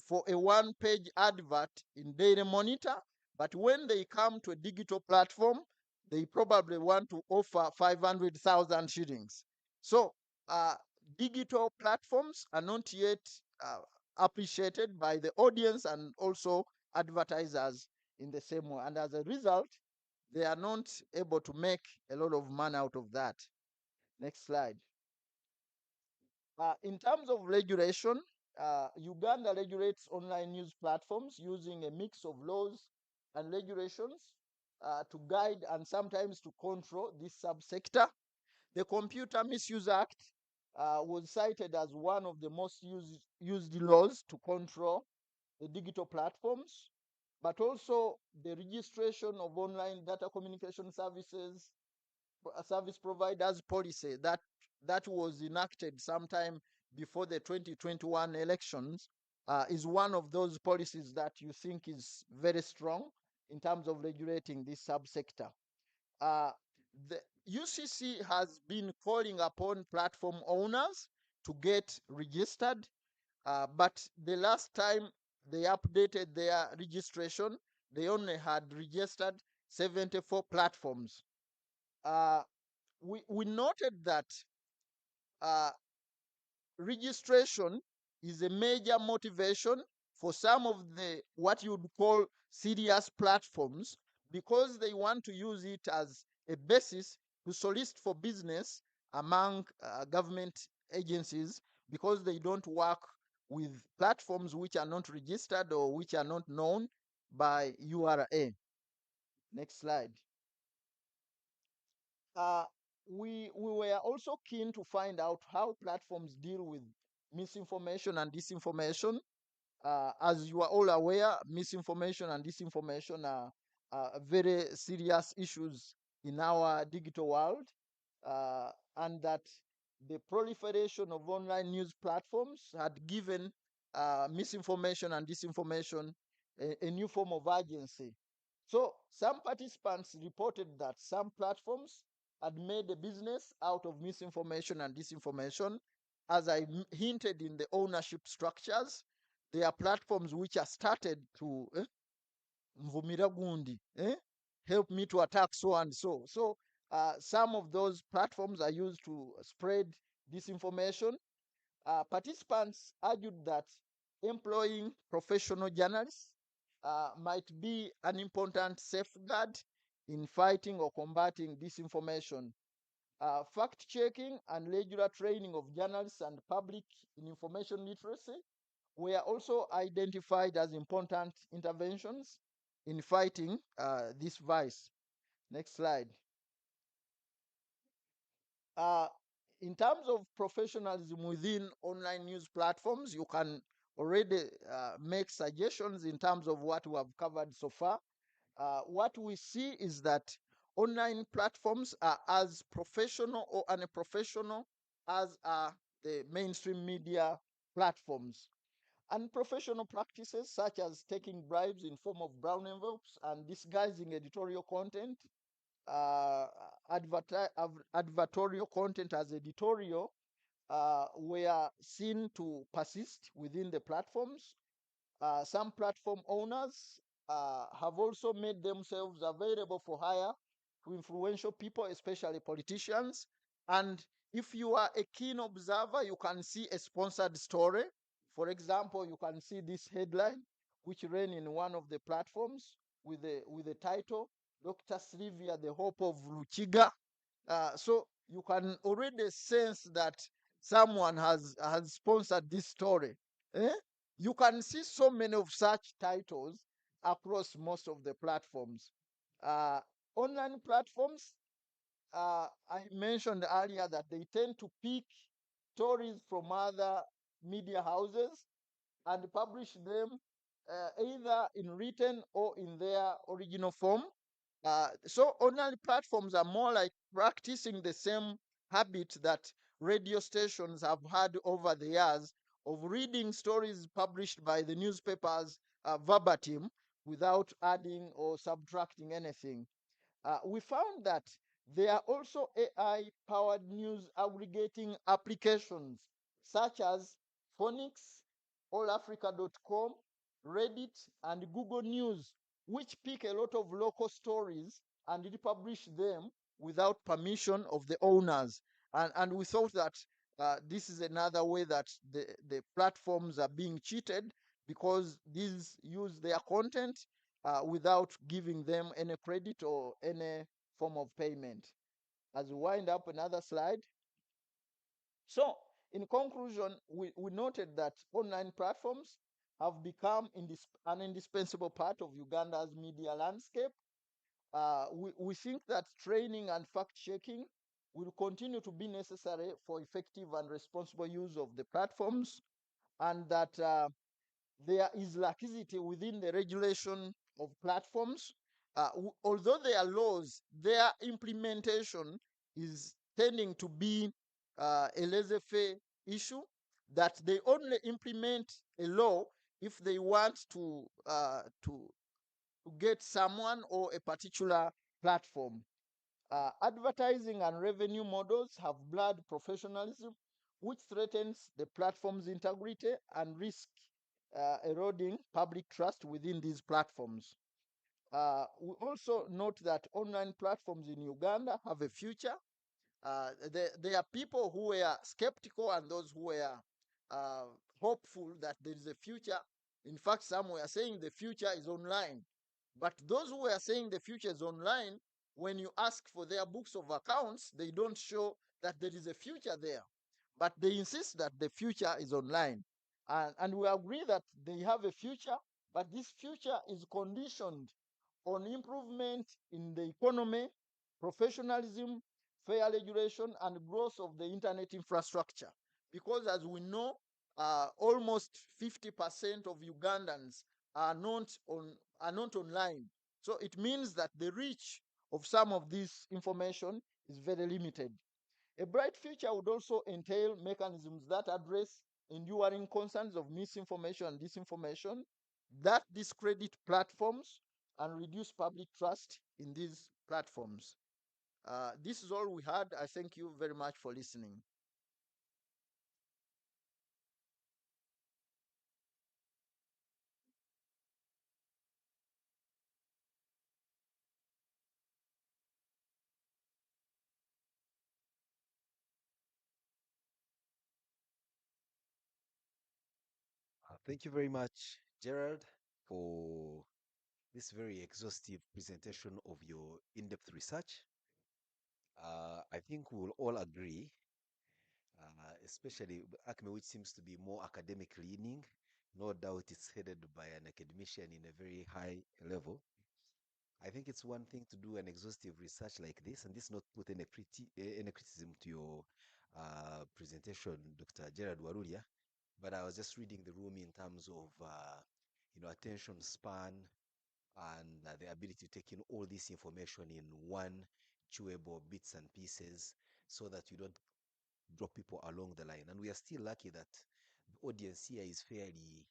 [SPEAKER 15] for a one-page advert in Daily Monitor, but when they come to a digital platform, they probably want to offer 500,000 shillings. So digital platforms are not yet uh, appreciated by the audience and also advertisers in the same way. And as a result, they are not able to make a lot of money out of that. Next slide. In terms of regulation, Uganda regulates online news platforms using a mix of laws and regulations to guide and sometimes to control this subsector. The Computer Misuse Act was cited as one of the most used laws to control the digital platforms, but also the registration of online data communication services, service providers policy that was enacted sometime before the 2021 elections is one of those policies that you think is very strong in terms of regulating this subsector. The UCC has been calling upon platform owners to get registered, but the last time they updated their registration, they only had registered 74 platforms. We noted that uh, registration is a major motivation for some of the what you'd call serious platforms, because they want to use it as a basis to solicit for business among government agencies, because they don't work with platforms which are not registered or which are not known by URA. Next slide. uh, we were also keen to find out how platforms deal with misinformation and disinformation. As you are all aware, misinformation and disinformation are very serious issues in our digital world, and that the proliferation of online news platforms had given misinformation and disinformation a new form of urgency. So some participants reported that some platforms had made a business out of misinformation and disinformation. As I hinted in the ownership structures, there are platforms which are started to mvumira gundi, help me to attack so and so. So some of those platforms are used to spread disinformation. Participants argued that employing professional journalists might be an important safeguard in fighting or combating disinformation. Fact checking and regular training of journalists and public in information literacy were also identified as important interventions in fighting this vice. Next slide. Uh, in terms of professionalism within online news platforms, you can already make suggestions in terms of what we have covered so far. What we see is that online platforms are as professional or unprofessional as are the mainstream media platforms. Unprofessional practices such as taking bribes in form of brown envelopes and disguising editorial content, uh, advertorial content as editorial, were seen to persist within the platforms. Some platform owners have also made themselves available for hire to influential people, especially politicians. And if you are a keen observer, you can see a sponsored story. For example, you can see this headline, which ran in one of the platforms with the title, Dr. Sylvia, the Hope of Luchiga. So you can already sense that someone has sponsored this story. Eh? You can see so many of such titles across most of the platforms. Uh, Online platforms, I mentioned earlier that they tend to pick stories from other media houses and publish them either in written or in their original form. So online platforms are more like practicing the same habit that radio stations have had over the years of reading stories published by the newspapers verbatim without adding or subtracting anything. We found that there are also AI powered news aggregating applications such as Phonics, allafrica.com, Reddit, and Google News, which pick a lot of local stories and republish them without permission of the owners. And we thought that this is another way that the platforms are being cheated, because these use their content without giving them any credit or any form of payment. As we wind up another slide. So, in conclusion, we noted that online platforms have become an indispensable part of Uganda's media landscape. We think that training and fact checking will continue to be necessary for effective and responsible use of the platforms, and that there is laxity within the regulation of platforms. Although there are laws, their implementation is tending to be a laissez-faire issue, that they only implement a law if they want to get someone or a particular platform. Advertising and revenue models have blurred professionalism, which threatens the platform's integrity and risk eroding public trust within these platforms. We also note that online platforms in Uganda have a future. There are people who were skeptical and those who were hopeful that there is a future. In fact, some were saying the future is online. But those who were saying the future is online, when you ask for their books of accounts, they don't show that there is a future there. But they insist that the future is online. And we agree that they have a future, but this future is conditioned on improvement in the economy, professionalism, fair regulation, and growth of the internet infrastructure. Because as we know, almost 50% of Ugandans are not online. So it means that the reach of some of this information is very limited. A bright future would also entail mechanisms that address enduring concerns of misinformation and disinformation, that discredit platforms and reduce public trust in these platforms. This is all we had. I thank you very much for listening.
[SPEAKER 1] Thank you very much, Gerard, for this very exhaustive presentation of your in-depth research. I think we will all agree, especially ACME, which seems to be more academic leaning. No doubt it's headed by an academician in a very high level. I think it's one thing to do an exhaustive research like this, and this not put any criticism to your presentation, Dr. Gerard Warulia, but I was just reading the room in terms of attention span and the ability to take in all this information in one chewable bits and pieces so that you don't drop people along the line. And we are still lucky that the audience here is fairly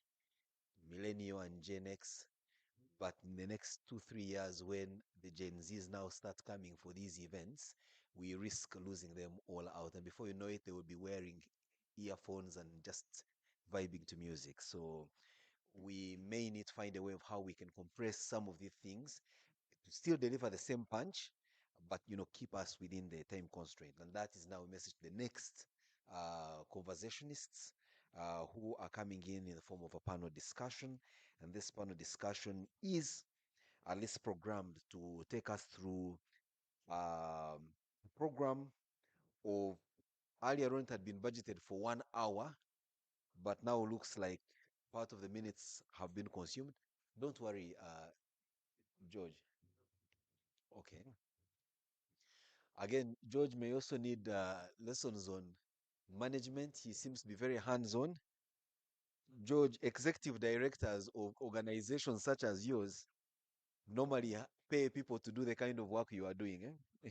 [SPEAKER 1] millennial and Gen X. But in the next 2, 3 years, when the Gen Zs now start coming for these events, we risk losing them all out. And before you know it, they will be wearing earphones and just vibing to music. So we may need to find a way of how we can compress some of these things to still deliver the same punch, but keep us within the time constraint. And that is now a message to the next conversationists who are coming in the form of a panel discussion. And this panel discussion is at least programmed to take us through a program of earlier on it had been budgeted for 1 hour, but now looks like part of the minutes have been consumed. Don't worry, George. Okay. Again, George may also need lessons on management. He seems to be very hands-on. George, executive directors of organizations such as yours normally pay people to do the kind of work you are doing. Eh?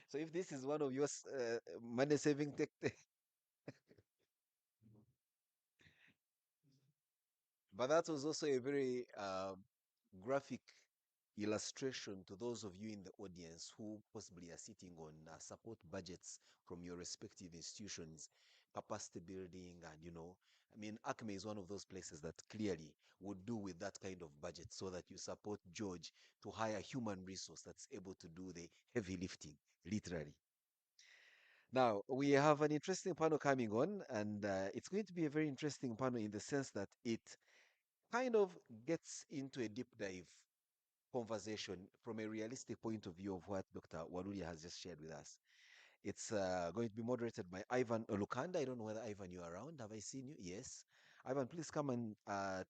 [SPEAKER 1] So if this is one of your money saving techniques, but that was also a very graphic illustration to those of you in the audience who possibly are sitting on support budgets from your respective institutions, capacity building, and I mean, Acme is one of those places that clearly would do with that kind of budget so that you support George to hire human resource that's able to do the heavy lifting, literally. Now, we have an interesting panel coming on, and it's going to be a very interesting panel in the sense that it kind of gets into a deep dive conversation from a realistic point of view of what Dr. Waluria has just shared with us. It's going to be moderated by Ivan Olukanda. I don't know whether Ivan, you're around. Have I seen you? Yes. Ivan, please come and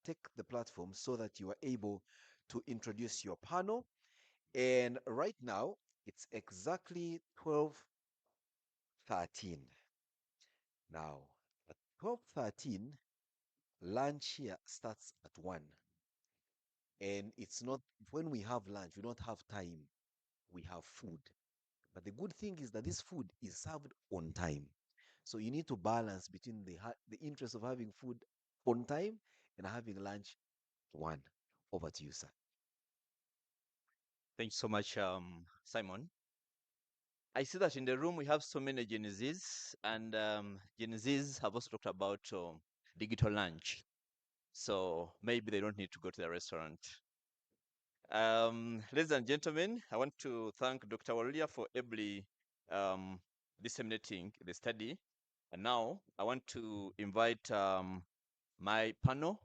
[SPEAKER 1] take the platform so that you are able to introduce your panel. And right now, it's exactly 12:13. Now, at 12:13, lunch here starts at 1. And it's not, when we have lunch, we don't have time, we have food. But the good thing is that this food is served on time. So you need to balance between the interest of having food on time and having lunch at 1. Over to you, sir.
[SPEAKER 16] Thank you so much, Simon. I see that in the room we have so many Gen Zs, and Gen Zs have also talked about digital lunch. So maybe they don't need to go to the restaurant. Ladies and gentlemen, I want to thank Dr. Waluria for ably disseminating the study. And now I want to invite my panel,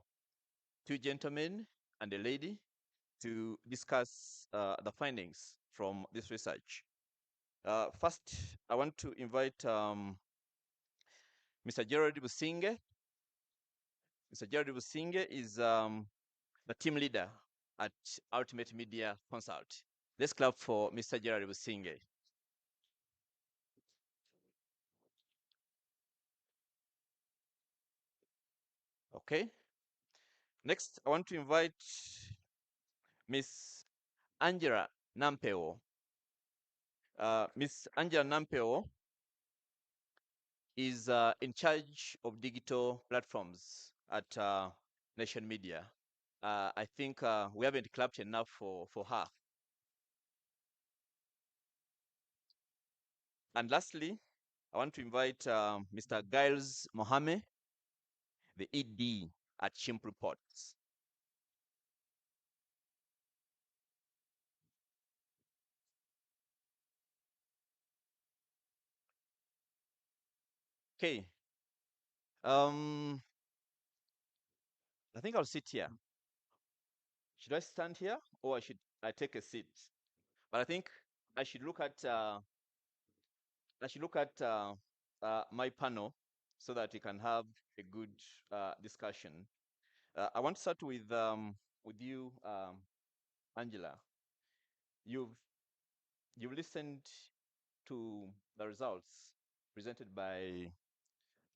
[SPEAKER 16] 2 gentlemen and a lady, to discuss the findings from this research. First, I want to invite Mr. Gerald Businge. Mr. Gerald Businge is the team leader at Ultimate Media Consult. Let's clap for Mr. Gerald Businge. Okay. Next, I want to invite Miss Angela Nampeo. Miss Angela Nampeo is in charge of digital platforms at Nation Media. I think we haven't clapped enough for her. And lastly, I want to invite Mr. Giles Mohammed, the ED at Chimp Reports. Okay. I think I'll sit here. Should I stand here or should I take a seat? But I think I should look at my panel so that we can have a good discussion. I want to start with you, Angela. You've listened to the results presented by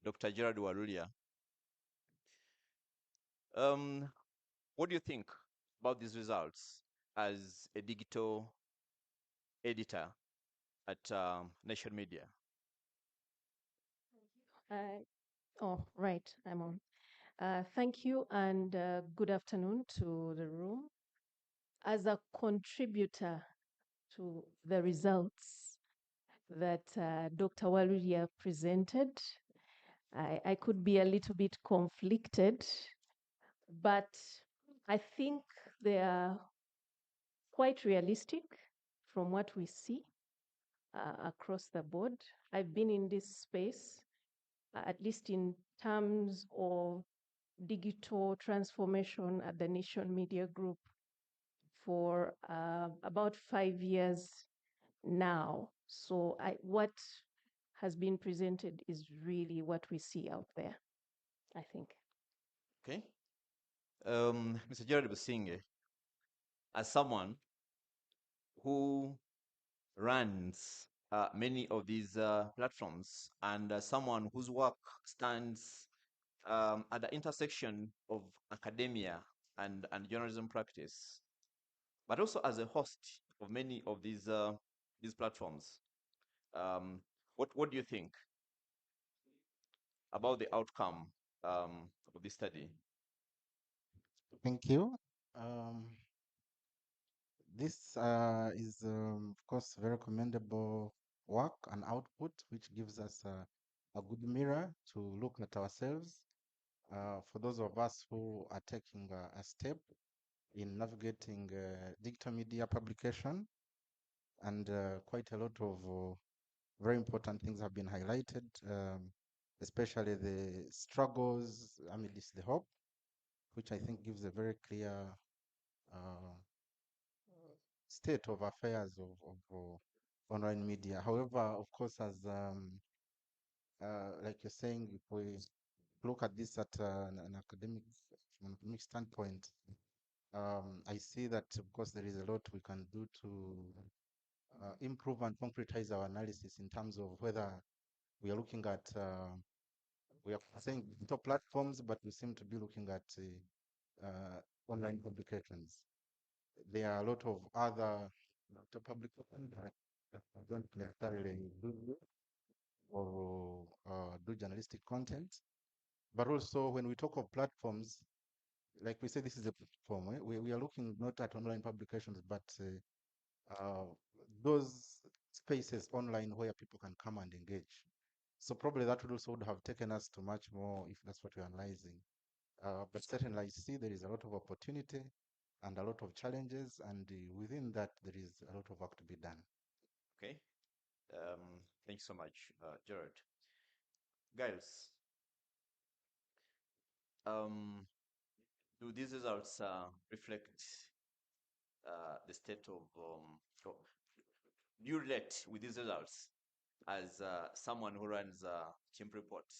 [SPEAKER 16] Dr. Gerard Waluria. What do you think about these results as a digital editor at Nation Media?
[SPEAKER 17] Oh, right, I'm on. Thank you and good afternoon to the room. As a contributor to the results that Dr. Waluria presented, I could be a little bit conflicted, but I think they are quite realistic from what we see across the board. I've been in this space, at least in terms of digital transformation at the Nation Media Group for about 5 years now. So what has been presented is really what we see out there, I think.
[SPEAKER 16] Okay. Mr. Gerard Businge, as someone who runs many of these platforms and someone whose work stands at the intersection of academia and journalism practice, but also as a host of many of these platforms. What do you think about the outcome of this study?
[SPEAKER 11] Thank you. Um, this is, of course, very commendable work and output, which gives us a good mirror to look at ourselves. For those of us who are taking a step in navigating digital media publication, and quite a lot of very important things have been highlighted, especially the struggles amidst the hope, which I think gives a very clear uh, state of affairs of online media. However, of course, as like you're saying, if we look at this at an academic, from an academic standpoint, I see that, of course, there is a lot we can do to improve and concretize our analysis in terms of whether we are looking at, we are saying digital platforms, but we seem to be looking at online publications. There are a lot of other publications that don't necessarily do or do journalistic content. But also, when we talk of platforms, like we say, this is a platform. We are looking not at online publications, but those spaces online where people can come and engage. So probably that would also would have taken us to much more if that's what we're analyzing. But certainly I see there is a lot of opportunity and a lot of challenges, and within that there is a lot of work to be done.
[SPEAKER 16] Okay. Thanks so much, Jared. Giles, do these results reflect the state of, do you relate with these results as someone who runs Chimp Report?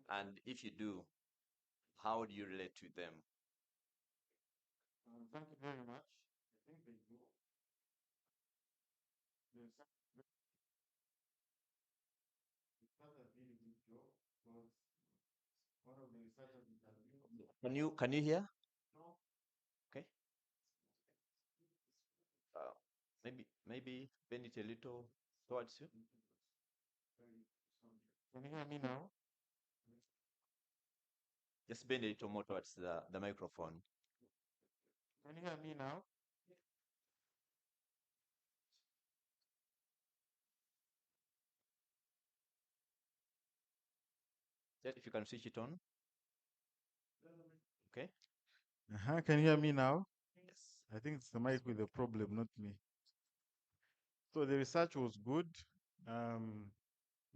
[SPEAKER 16] And if you do, how do you relate to them?
[SPEAKER 18] Thank you very much. I think they do. Yes. It's not a really good job because one of the researchers interviewed.
[SPEAKER 16] Can you hear?
[SPEAKER 18] No.
[SPEAKER 16] Okay. Maybe bend it a little towards you.
[SPEAKER 18] Can you hear me now?
[SPEAKER 16] Just bend it a little more towards the microphone.
[SPEAKER 18] Can you hear me now?
[SPEAKER 16] If you can switch it on. Okay.
[SPEAKER 18] Can you hear me now?
[SPEAKER 16] Yes.
[SPEAKER 18] I think it's the mic with the problem, not me. So the research was good.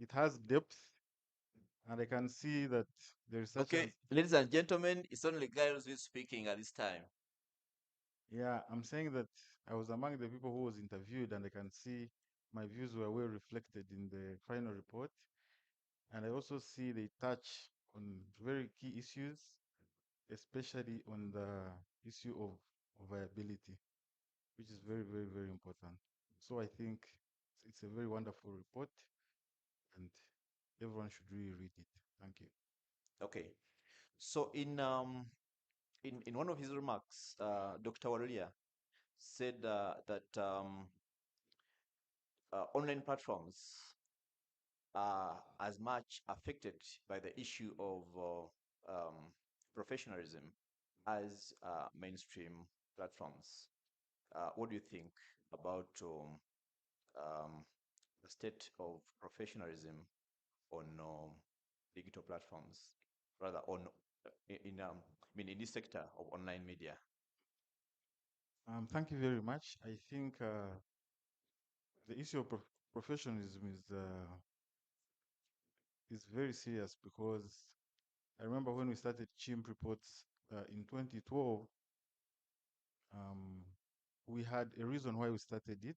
[SPEAKER 18] It has depth, and I can see that the researchers.
[SPEAKER 16] Okay, ladies and gentlemen, it's only Giles who's speaking at this time.
[SPEAKER 18] Yeah, I'm saying that I was among the people who was interviewed, and I can see my views were well reflected in the final report. And I also see they touch on very key issues, especially on the issue of viability, which is very, very, very important. So I think it's a very wonderful report, and everyone should really read it. Thank you.
[SPEAKER 16] Okay. So in one of his remarks, Dr. Walulia said that online platforms are as much affected by the issue of professionalism as mainstream platforms. What do you think about the state of professionalism on digital platforms, rather on in this sector of online media?
[SPEAKER 18] Thank you very much. I think the issue of professionalism is very serious because I remember when we started Chimp Reports in 2012, we had a reason why we started it.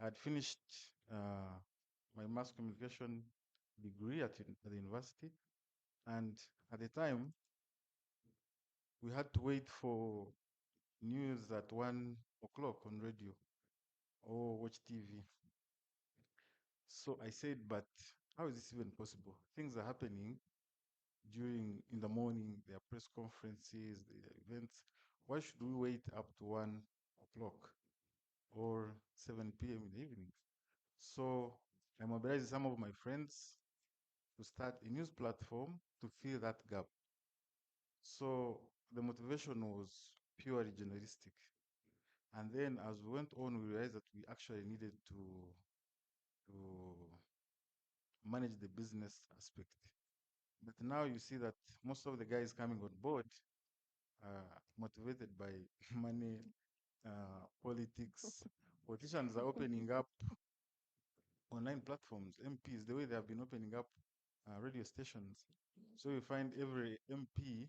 [SPEAKER 18] I had finished my mass communication degree at the university, and at the time, we had to wait for news at 1 o'clock on radio or watch TV. So I said, but how is this even possible? Things are happening in the morning, there are press conferences, there are events. Why should we wait up to 1 o'clock? or 7 p.m. in the evening. So I mobilized some of my friends to start a news platform to fill that gap. So the motivation was purely journalistic. And then as we went on, we realized that we actually needed to manage the business aspect. But now you see that most of the guys coming on board are motivated by money, politics. Politicians are opening up online platforms, MPs, the way they have been opening up radio stations. So you find every MP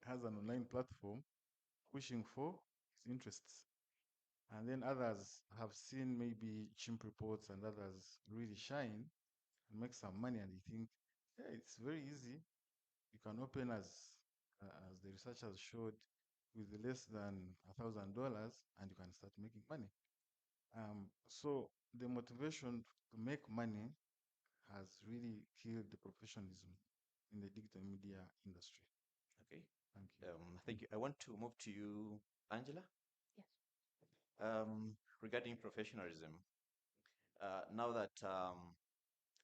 [SPEAKER 18] has an online platform pushing for his interests. And then others have seen maybe chimp reports and others really shine and make some money, and they think, yeah, it's very easy. You can open as the researchers showed with less than $1,000 and you can start making money. So the motivation to make money has really killed the professionalism in the digital media industry.
[SPEAKER 16] Okay.
[SPEAKER 18] Thank you.
[SPEAKER 16] Thank you. I want to move to you, Angela.
[SPEAKER 17] Yes.
[SPEAKER 16] Regarding professionalism, now that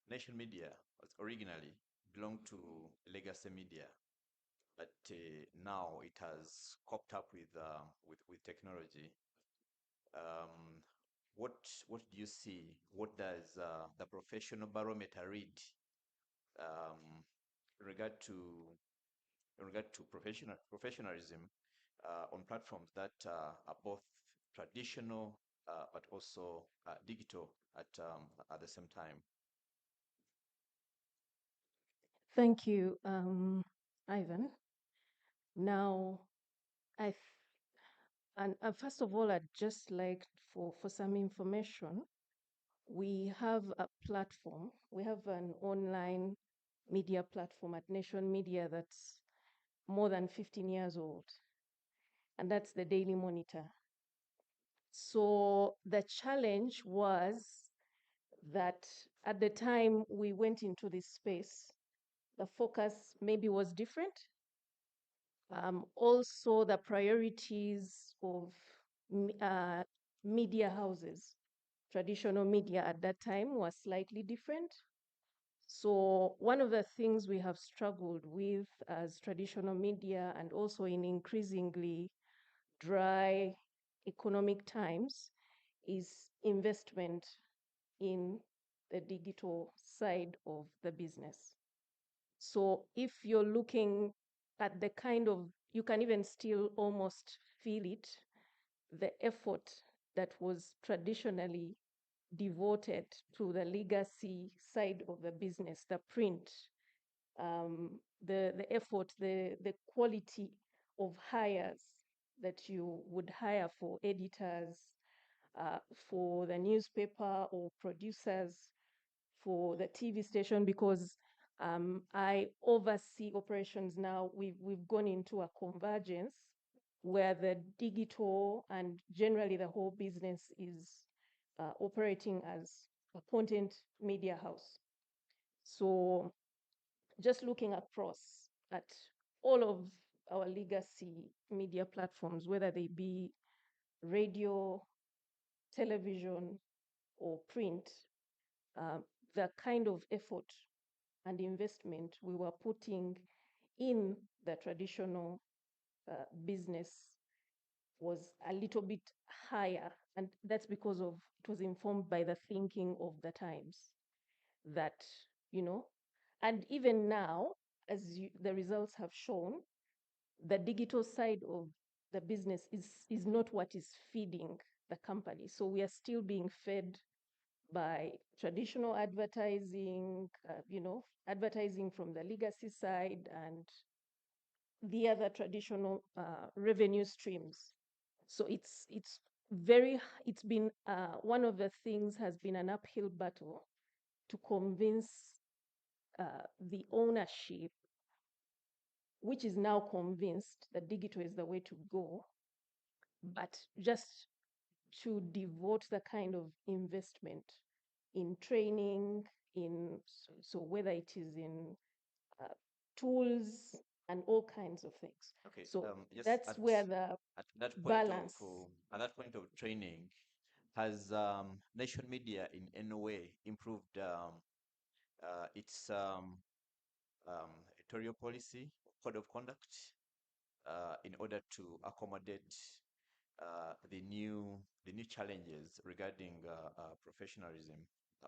[SPEAKER 16] Nation Media was originally belonged to legacy media, but now it has copped up with technology. Um, what do you see? What does the professional barometer read um, in regard to professionalism on platforms that are both traditional but also digital at the same time?
[SPEAKER 17] Thank you, Ivan. Now, and first of all, I'd just like for some information. We have a platform. We have an online media platform at Nation Media that's more than 15 years old, and that's the Daily Monitor. So the challenge was that at the time we went into this space, the focus maybe was different. Also, the priorities of media houses, traditional media at that time, was slightly different. So one of the things we have struggled with as traditional media, and also in increasingly dry economic times, is investment in the digital side of the business. So if you're looking at the kind of, you can even still almost feel it, the effort that was traditionally devoted to the legacy side of the business, the print, the effort, the quality of hires that you would hire for editors, for the newspaper or producers, for the TV station, because I oversee operations now. We've gone into a convergence where the digital and generally the whole business is operating as a content media house. So just looking across at all of our legacy media platforms, whether they be radio, television, or print, uh, the kind of effort and investment we were putting in the traditional business was a little bit higher. And that's because of, it was informed by the thinking of the times that, and even now, as the results have shown, the digital side of the business is not what is feeding the company. So we are still being fed by traditional advertising, advertising from the legacy side and the other traditional revenue streams. So it's been one of the things has been an uphill battle to convince the ownership, which is now convinced that digital is the way to go, but just to devote the kind of investment in training, so whether it is in tools and all kinds of things.
[SPEAKER 16] Okay.
[SPEAKER 17] So
[SPEAKER 16] Yes.
[SPEAKER 17] that's where the
[SPEAKER 16] At that point of
[SPEAKER 17] balance.
[SPEAKER 16] at that point of training, Has nation media in any way improved its editorial policy, code of conduct, in order to accommodate the new challenges regarding professionalism,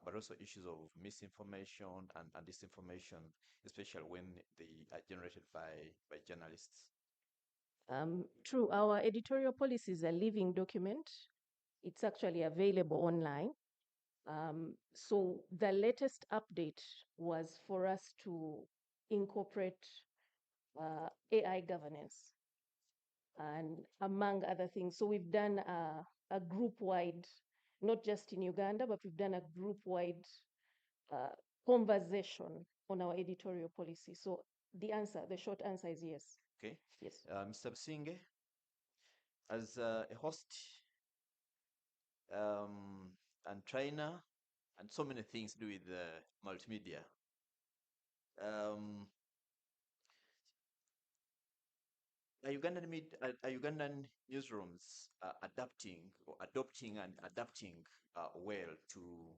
[SPEAKER 16] but also issues of misinformation and disinformation, especially when they are generated by journalists?
[SPEAKER 17] True, our editorial policy is a living document. It's actually available online. So the latest update was for us to incorporate AI governance and among other things. So we've done a group-wide, not just in Uganda, but we've done a group-wide uh, conversation on our editorial policy. So the short answer is yes.
[SPEAKER 16] Okay.
[SPEAKER 17] Yes.
[SPEAKER 16] Mr. Bsinge, as a host and trainer and so many things to do with multimedia, um, are Ugandan newsrooms adapting or adopting and adapting well to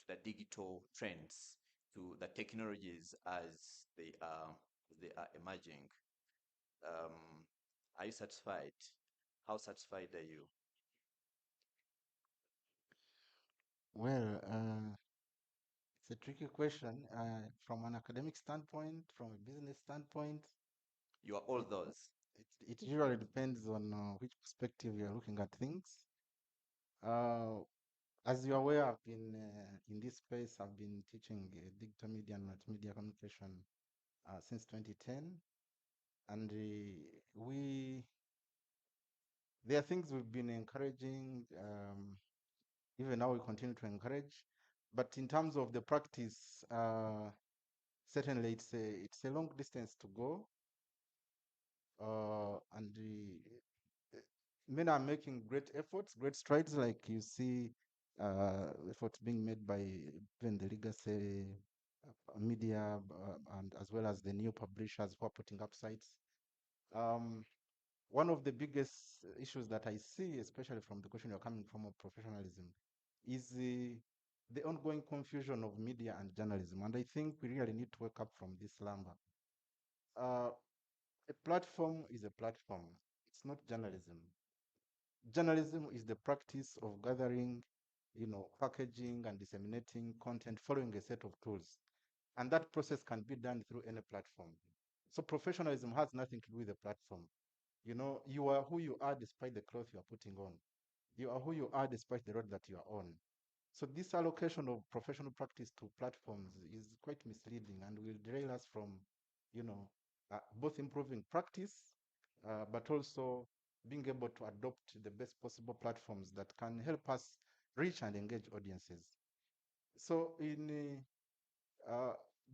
[SPEAKER 16] the digital trends, to the technologies as they are emerging? Um, are you satisfied? How satisfied are you?
[SPEAKER 18] Well, it's a tricky question. From an academic standpoint, from a business standpoint,
[SPEAKER 16] You are all those.
[SPEAKER 18] it usually depends on which perspective you're looking at things. Uh, as you're aware, I've been in this space. I've been teaching digital media and multimedia communication since 2010, and we there are things we've been encouraging. Even now, we continue to encourage. But in terms of the practice, certainly it's a long distance to go, and men are making great efforts, great strides. Like you see, efforts being made by even the legacy media and as well as the new publishers who are putting up sites. One of the biggest issues that I see, especially from the question you're coming from of professionalism, is the ongoing confusion of media and journalism. And I think we really need to wake up from this slumber. A platform is a platform. It's not journalism. Journalism is the practice of gathering, packaging and disseminating content following a set of tools. And that process can be done through any platform. So professionalism has nothing to do with the platform. You are who you are despite the clothes you are putting on. You are who you are despite the road that you are on. So this allocation of professional practice to platforms is quite misleading and will derail us from, both improving practice, but also being able to adopt the best possible platforms that can help us reach and engage audiences. So in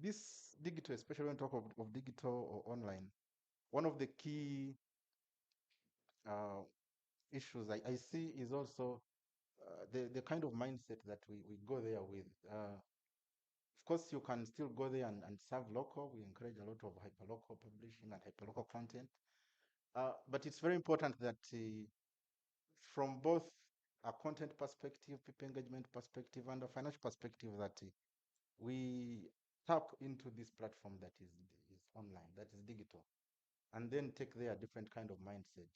[SPEAKER 18] this digital, especially when we talk of digital or online, one of the key uh, issues I see is also the kind of mindset that we go there with. Of course, you can still go there and serve local. We encourage a lot of hyperlocal publishing and hyperlocal content. But it's very important that from both a content perspective, people engagement perspective, and a financial perspective, that we tap into this platform that is online, that is digital, and then take their different kind of mindset.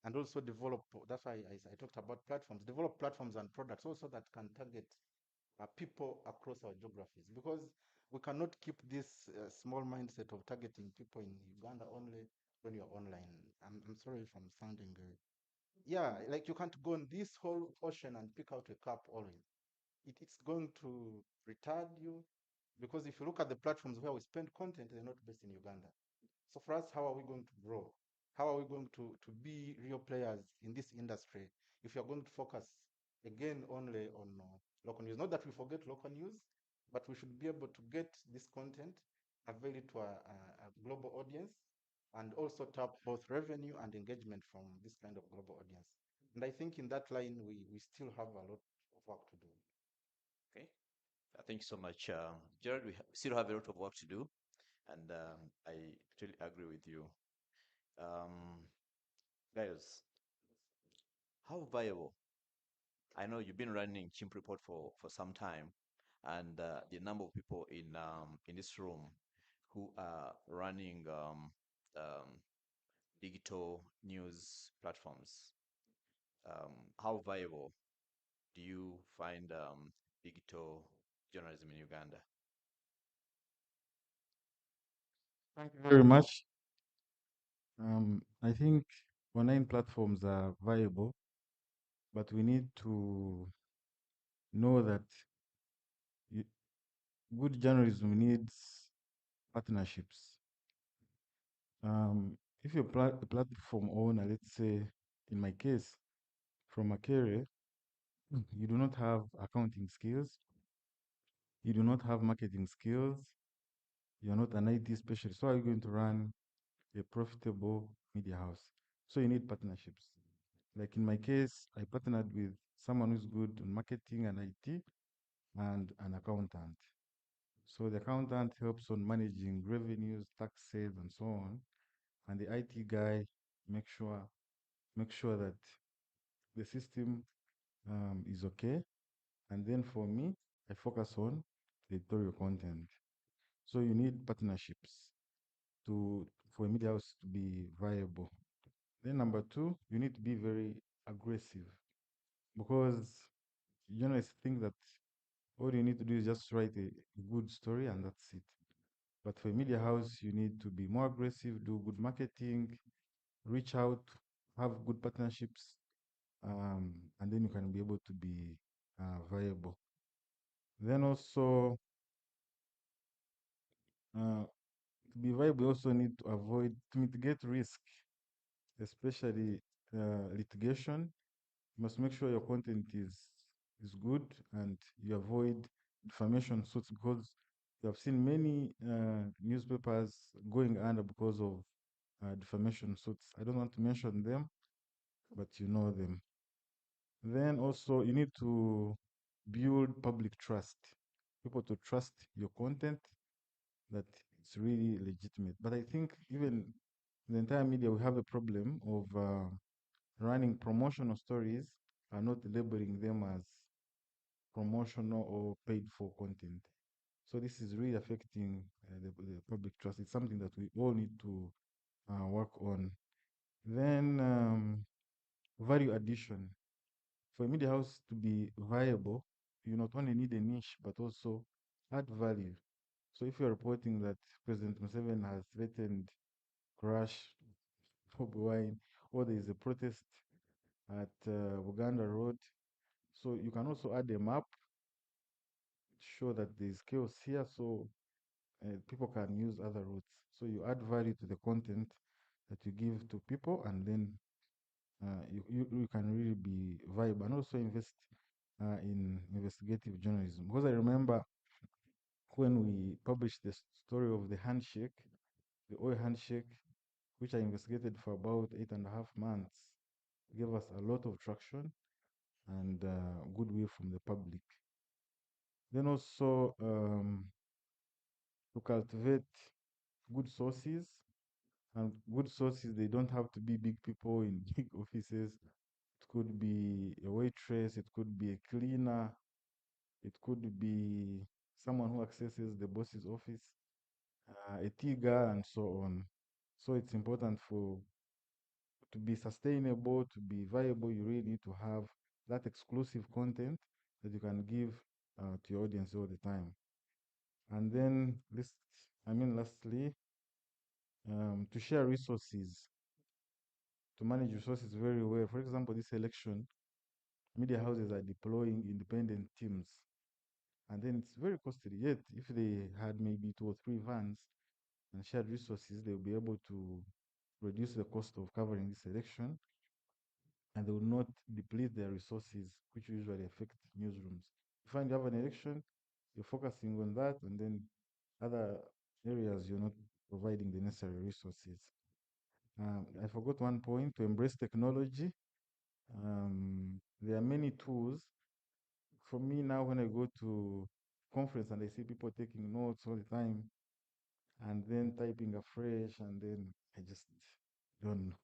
[SPEAKER 18] And also develop, that's why I talked about platforms, develop platforms and products also that can target people across our geographies, because we cannot keep this small mindset of targeting people in Uganda only when you're online. I'm sorry if I'm sounding, yeah, like you can't go on this whole ocean and pick out a cup always. It's going to retard you, because if you look at the platforms where we spend content, they're not based in Uganda. So for us, how are we going to grow? How are we going to be real players in this industry if you're going to focus again only on local news? Not that we forget local news, but we should be able to get this content available to a global audience, and also tap both revenue and engagement from this kind of global audience. And I think in that line, we still have a lot of work to do.
[SPEAKER 16] Okay. Thank you so much, Gerald. We still have a lot of work to do, and I totally agree with you. Um, Guys, how viable I know you've been running Chimp Report for some time, and the number of people in this room who are running digital news platforms. How viable do you find digital journalism in Uganda?
[SPEAKER 18] Thank you very much. I think online platforms are viable, but we need to know that y- good journalism needs partnerships. If you're a platform owner, let's say in my case, from Makere, you do not have accounting skills, you do not have marketing skills, you're not an IT specialist. So how are you going to run a profitable media house? So you need partnerships. Like in my case, I partnered with someone who's good on marketing and IT and an accountant. So the accountant helps on managing revenues, taxes, and so on. And the IT guy make sure that the system is okay. And then for me, I focus on the editorial content. So you need partnerships for a media house to be viable. Then number two, you need to be very aggressive because journalists think that all you need to do is just write a good story and that's it. But for a media house, you need to be more aggressive, do good marketing, reach out, have good partnerships, and then you can be able to be viable. Then also, to be viable, you also need to mitigate risk, especially litigation. You must make sure your content is good and you avoid defamation suits because you have seen many newspapers going under because of defamation suits. I don't want to mention them, but you know them. Then also you need to build public trust, people to trust your content that it's really legitimate. But I think even in the entire media, we have a problem of running promotional stories and not labeling them as promotional or paid for content. So this is really affecting the public trust. It's something that we all need to work on. Then value addition. For a media house to be viable, you not only need a niche, but also add value. So if you're reporting that President Museveni has threatened crash Bobi Wine, or there is a protest at Uganda Road, so you can also add a map to show that there is chaos here, so people can use other routes. So you add value to the content that you give to people, and then you can really be viable and also invest in investigative journalism. Because I remember when we published the story of the handshake, the oil handshake, which I investigated for about 8.5 months, gave us a lot of traction and goodwill from the public. Then also to cultivate good sources, and good sources, they don't have to be big people in big offices. It could be a waitress, it could be a cleaner, it could be someone who accesses the boss's office, a tea girl, and so on. So it's important for to be sustainable, to be viable. You really need to have that exclusive content that you can give to your audience all the time. And then lastly, to share resources, to manage resources very well. For example, this election, media houses are deploying independent teams. And then it's very costly. Yet, if they had maybe 2 or 3 vans and shared resources, they'll be able to reduce the cost of covering this election and they will not deplete their resources, which usually affect newsrooms. You find you have an election, you're focusing on that, and then other areas you're not providing the necessary resources. I forgot one point, to embrace technology. There are many tools. For me now, when I go to conference and I see people taking notes all the time and then typing afresh, and then I just don't know.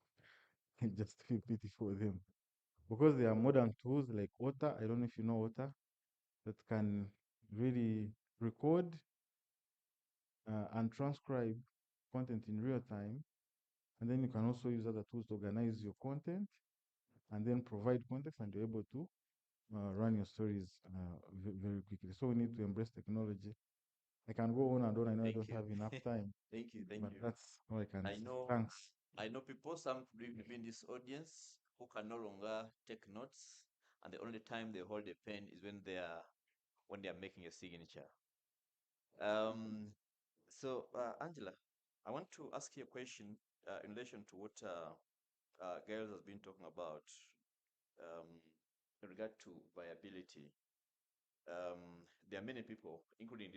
[SPEAKER 18] I just feel pity for them. because there are modern tools like Otter. I don't know if you know Otter, that can really record and transcribe content in real time. And then you can also use other tools to organize your content and then provide context, and you're able to run your stories very quickly. So we need to embrace technology. I can go on and on. I know I
[SPEAKER 16] Thank
[SPEAKER 18] don't
[SPEAKER 16] you.
[SPEAKER 18] have enough time,
[SPEAKER 16] Thank you. Thank
[SPEAKER 18] but
[SPEAKER 16] you.
[SPEAKER 18] that's all I can
[SPEAKER 16] I
[SPEAKER 18] say.
[SPEAKER 16] know
[SPEAKER 18] Thanks.
[SPEAKER 16] I know people, some in this audience who can no longer take notes, and the only time they hold a pen is when they are making a signature. So Angela, I want to ask you a question in relation to what Gail has been talking about um, in regard to viability. There are many people, including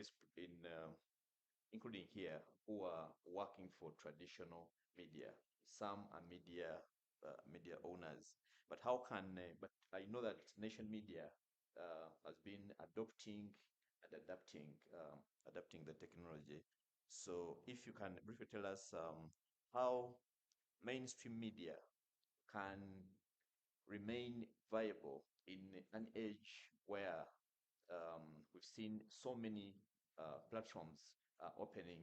[SPEAKER 16] here, who are working for traditional media. Some are media owners. But but I know that Nation Media has been adopting and adapting the technology. So if you can briefly tell us how mainstream media can remain viable in an age where we've seen so many platforms opening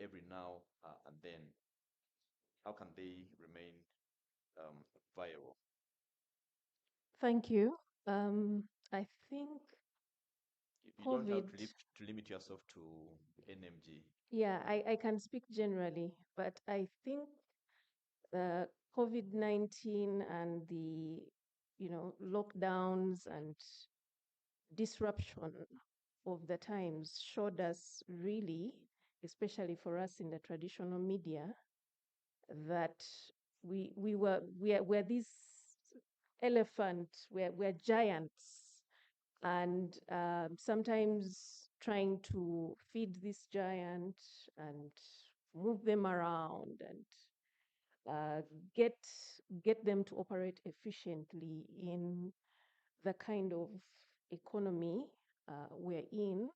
[SPEAKER 16] every now and then. How can they remain viable?
[SPEAKER 17] Thank you. I think
[SPEAKER 16] You don't have
[SPEAKER 17] COVID,
[SPEAKER 16] to limit yourself to NMG.
[SPEAKER 17] yeah, I can speak generally, but I think COVID-19 and the, lockdowns and disruption of the times showed us really, especially for us in the traditional media, that we're this elephant, we're giants, and sometimes trying to feed this giant and move them around and uh, get get them to operate efficiently in the kind of economy we're in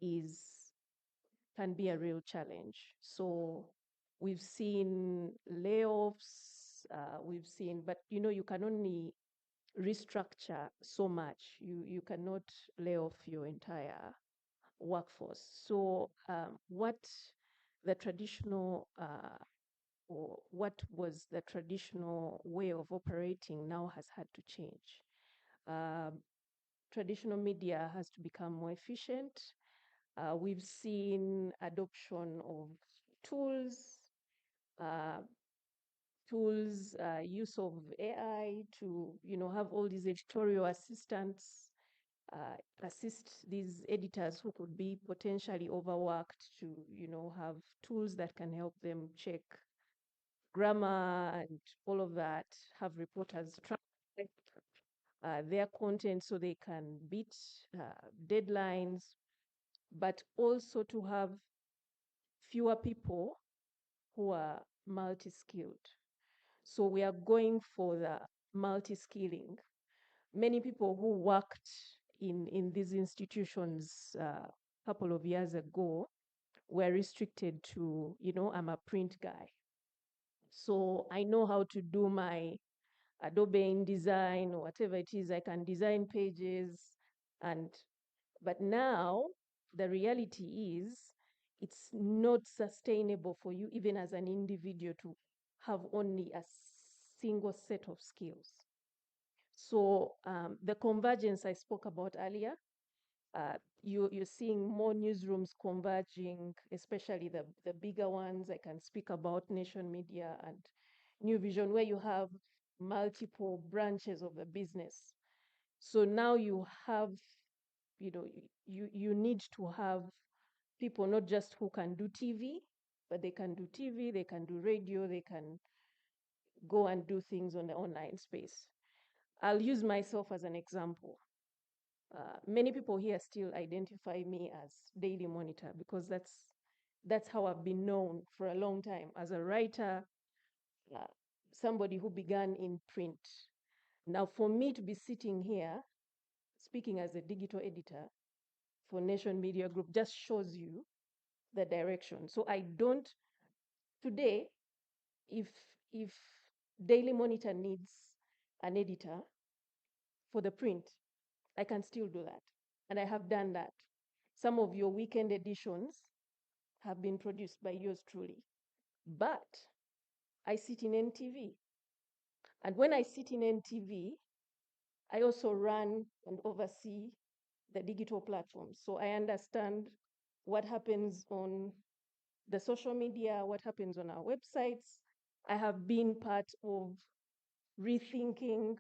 [SPEAKER 17] is can be a real challenge. So we've seen layoffs, but you can only restructure so much. You cannot lay off your entire workforce. So what the traditional or what was the traditional way of operating now has had to change. Um, Traditional media has to become more efficient. We've seen adoption of tools, uh, use of AI to, have all these editorial assistants assist these editors who could be potentially overworked to, have tools that can help them check grammar and all of that, have reporters translate their content so they can beat deadlines, but also to have fewer people who are multi-skilled. So we are going for the multi-skilling. Many people who worked in these institutions a couple of years ago were restricted to, I'm a print guy. So I know how to do my Adobe InDesign or whatever it is. I can design pages, and but now the reality is it's not sustainable for you, even as an individual, to have only a single set of skills. So the convergence I spoke about earlier, you're seeing more newsrooms converging, especially the bigger ones. I can speak about Nation Media and New Vision, where you have multiple branches of the business. So now you have, you need to have people not just who can do TV, but they can do TV, they can do radio, they can go and do things on the online space. I'll use myself as an example. Many people here still identify me as Daily Monitor because that's how I've been known for a long time as a writer, uh, somebody who began in print. Now, for me to be sitting here speaking as a digital editor for Nation Media Group just shows you the direction. So I don't today, if Daily Monitor needs an editor, for the print, I can still do that. And I have done that. Some of your weekend editions have been produced by yours truly. But I sit in NTV. And when I sit in NTV, I also run and oversee the digital platforms. So I understand what happens on the social media, what happens on our websites. I have been part of rethinking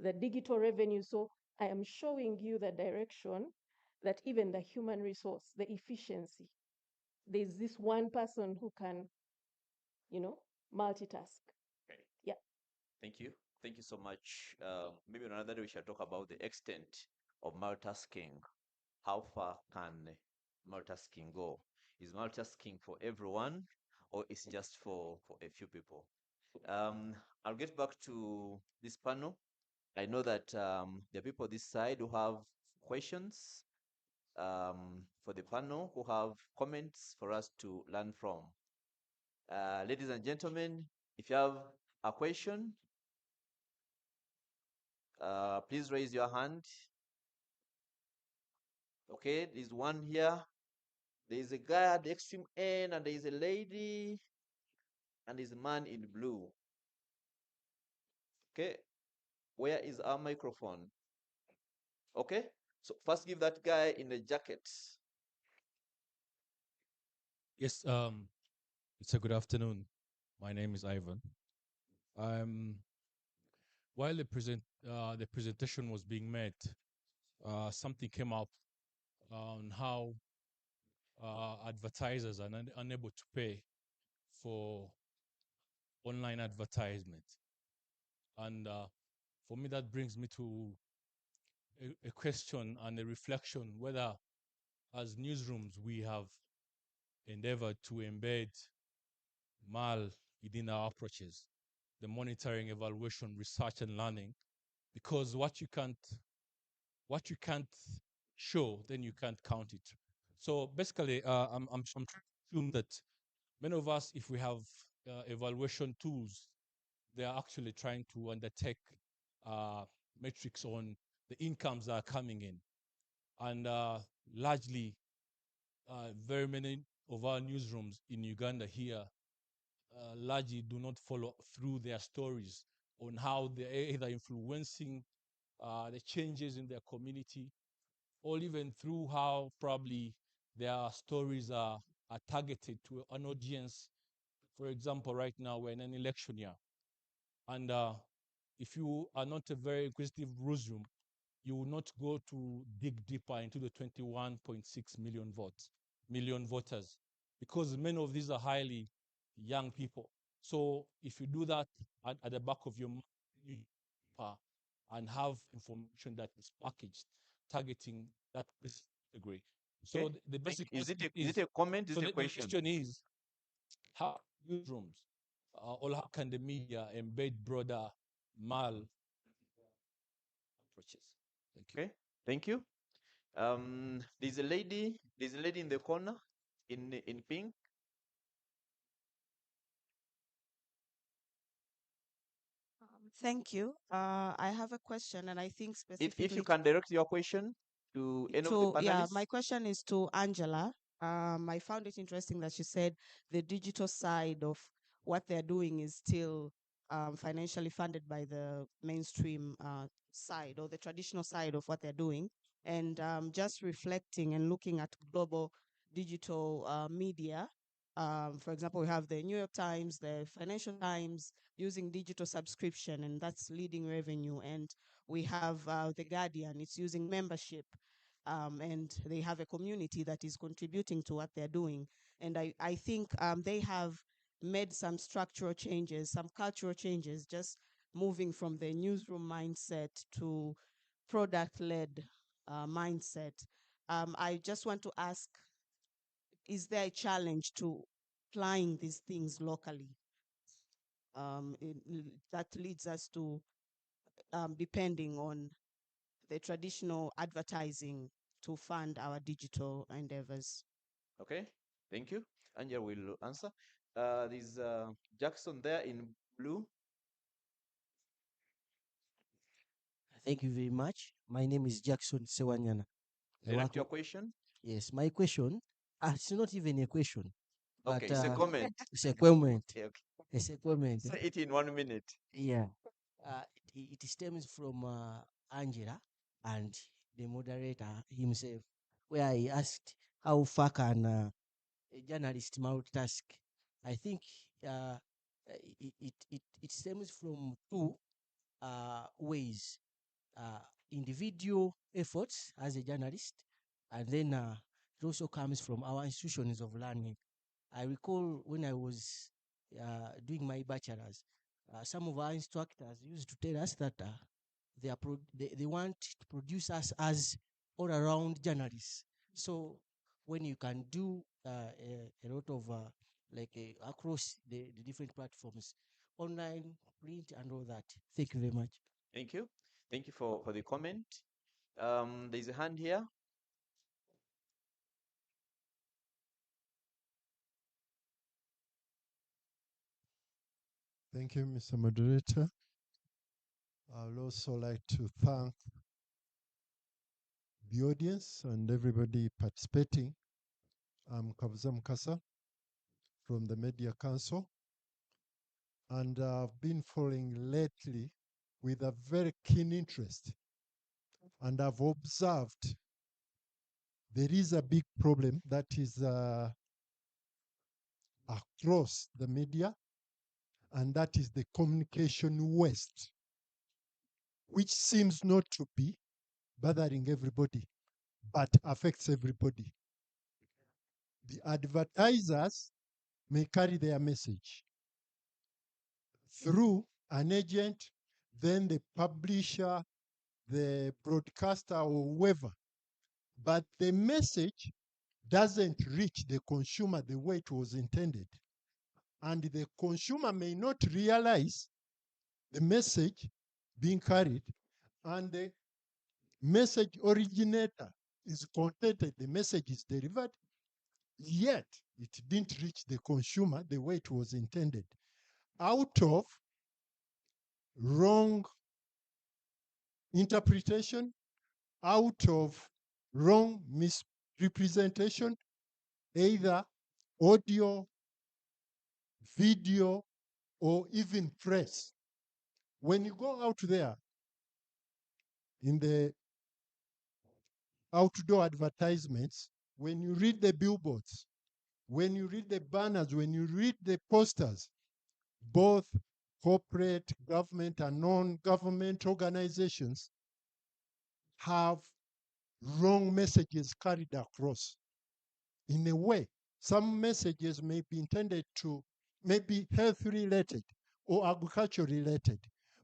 [SPEAKER 17] the digital revenue. So I am showing you the direction that even the human resource, the efficiency, there's this one person who can, multitask.
[SPEAKER 16] Okay.
[SPEAKER 17] Yeah.
[SPEAKER 16] Thank you. Thank you so much. Maybe on another day we shall talk about the extent of multitasking. How far can multitasking go? Is multitasking for everyone, or is just for a few people? I'll get back to this panel. I know that there are people this side who have questions for the panel, who have comments for us to learn from. Ladies and gentlemen, if you have a question, please raise your hand. Okay, there's one here. There is a guy at the extreme end, and there is a lady, and there's a man in blue. Okay, where is our microphone? Okay, so first give that guy in the jacket.
[SPEAKER 19] Yes, it's a good afternoon. My name is Ivan. While the presentation was being made, something came up on how advertisers are unable to pay for online advertisement, and for me that brings me to a question and a reflection whether, as newsrooms, we have endeavored to embed MAL within our approaches, the monitoring, evaluation, research, and learning, because what you can't show, then you can't count it. So basically, I'm trying to assume that many of us, if we have evaluation tools, they are actually trying to undertake metrics on the incomes that are coming in, and largely, very many of our newsrooms in Uganda here largely do not follow through their stories on how they're either influencing the changes in their community, or even through how probably their stories are targeted to an audience. For example, right now we're in an election year, and if you are not a very inquisitive newsroom, you will not go to dig deeper into the 21.6 million voters, because many of these are highly young people. So if you do that at the back of your mind and have information that is packaged, targeting that degree. So
[SPEAKER 16] Okay.
[SPEAKER 19] the basic
[SPEAKER 16] Is
[SPEAKER 19] question
[SPEAKER 16] it a comment? Is
[SPEAKER 19] so
[SPEAKER 16] it a
[SPEAKER 19] the
[SPEAKER 16] question?
[SPEAKER 19] question is, how newsrooms or how can the media embed broader mal approaches? Thank you.
[SPEAKER 16] Okay. Thank you. There's a lady. There's a lady in the corner, in pink.
[SPEAKER 20] Thank you. I have a question, and I think
[SPEAKER 16] If you
[SPEAKER 20] specifically
[SPEAKER 16] can direct your question to any of the
[SPEAKER 20] yeah,
[SPEAKER 16] panelists.
[SPEAKER 20] my question is to Angela. I found it interesting that she said the digital side of what they're doing is still financially funded by the mainstream side or the traditional side of what they're doing. And just reflecting and looking at global digital media. For example, we have the New York Times, the Financial Times using digital subscription, and that's leading revenue. And we have the Guardian, it's using membership. And they have a community that is contributing to what they're doing. And I think they have made some structural changes, some cultural changes, just moving from the newsroom mindset to product-led mindset. I just want to ask, is there a challenge to applying these things locally? That leads us to depending on the traditional advertising to fund our digital endeavors.
[SPEAKER 16] Okay. Thank you. Angela will answer. There's Jackson there in blue.
[SPEAKER 21] Thank you very much. My name is Jackson Sewanyana.
[SPEAKER 16] Direct your question.
[SPEAKER 21] Yes, my question. It's not even a question, but
[SPEAKER 16] Okay, it's a comment.
[SPEAKER 21] it's a comment.
[SPEAKER 16] Okay, okay.
[SPEAKER 21] It's a comment.
[SPEAKER 16] Say it in 1 minute.
[SPEAKER 21] Yeah. It stems from Angela and the moderator himself, where he asked how far can a journalist multitask. I think it stems from two ways: individual efforts as a journalist, and then it also comes from our institutions of learning. I recall when I was doing my bachelor's, some of our instructors used to tell us that they want to produce us as all around journalists. So when you can do a lot of across the different platforms, online, print, and all that. Thank you very much.
[SPEAKER 16] Thank you. Thank you for the comment. There's a hand here.
[SPEAKER 12] Thank you, Mr. Moderator. I would also like to thank the audience and everybody participating. I'm Kabuza Mukasa from the Media Council, and I've been following lately with a very keen interest, and I've observed there is a big problem that is across the media, and that is the communication waste, which seems not to be bothering everybody, but affects everybody. The advertisers may carry their message through an agent, then the publisher, the broadcaster, or whoever. But the message doesn't reach the consumer the way it was intended. And the consumer may not realize the message being carried, and the message originator is contented, the message is delivered, yet it didn't reach the consumer the way it was intended, out of wrong interpretation, out of wrong misrepresentation, either audio, video, or even press. When you go out there in the outdoor advertisements, when you read the billboards, when you read the banners, when you read the posters, both corporate, government, and non-government organizations have wrong messages carried across. In a way, some messages may be intended to, maybe health related or agriculture related,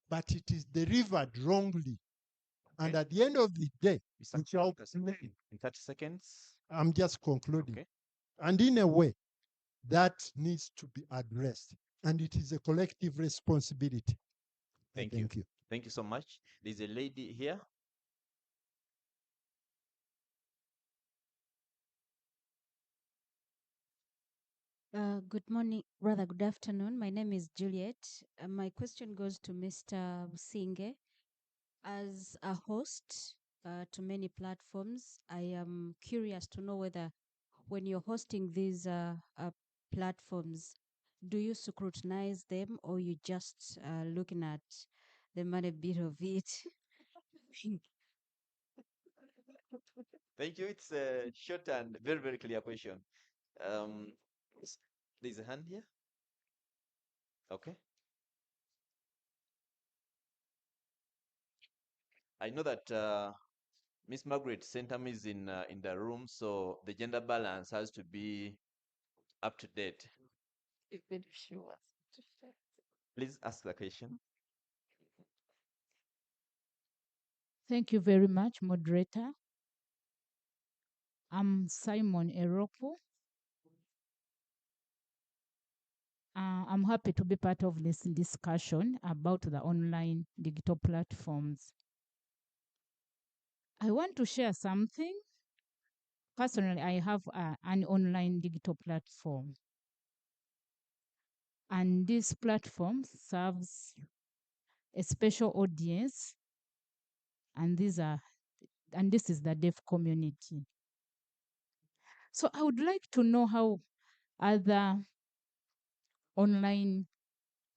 [SPEAKER 12] but it is delivered wrongly. Okay. And at the end of the day,
[SPEAKER 16] in 30 seconds.
[SPEAKER 12] I'm just concluding.
[SPEAKER 16] Okay.
[SPEAKER 12] And in a way, that needs to be addressed. And it is a collective responsibility.
[SPEAKER 16] Thank you. Thank you so much. There's a lady here.
[SPEAKER 22] Good morning, rather good afternoon. My name is Juliet. My question goes to Mr. Businge. As a host to many platforms, I am curious to know whether when you're hosting these platforms, do you scrutinize them or you just looking at them and a bit of it?
[SPEAKER 16] Thank you. It's a short and very, very clear question. There's a hand here. Okay. I know that Miss Margaret Centam is in the room, so the gender balance has to be up to date. Please ask the question.
[SPEAKER 23] Thank you very much, moderator. I'm Simon Eroko. I'm happy to be part of this discussion about the online digital platforms. I want to share something. Personally, I have an online digital platform. And this platform serves a special audience and this is the deaf community. So I would like to know how other online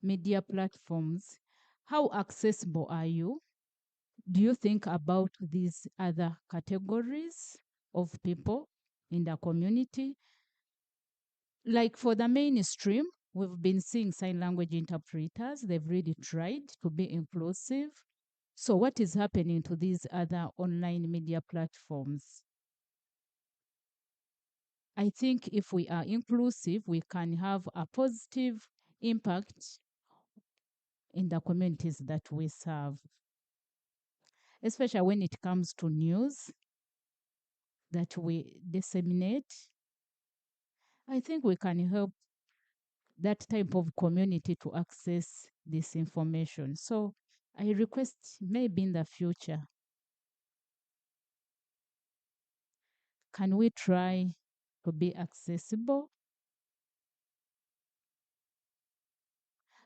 [SPEAKER 23] media platforms, how accessible are you? Do you think about these other categories of people in the community? Like for the mainstream, we've been seeing sign language interpreters. They've really tried to be inclusive. So, what is happening to these other online media platforms? I think if we are inclusive, we can have a positive impact in the communities that we serve, especially when it comes to news that we disseminate. I think we can help that type of community to access this information. So I request maybe in the future, can we try to be accessible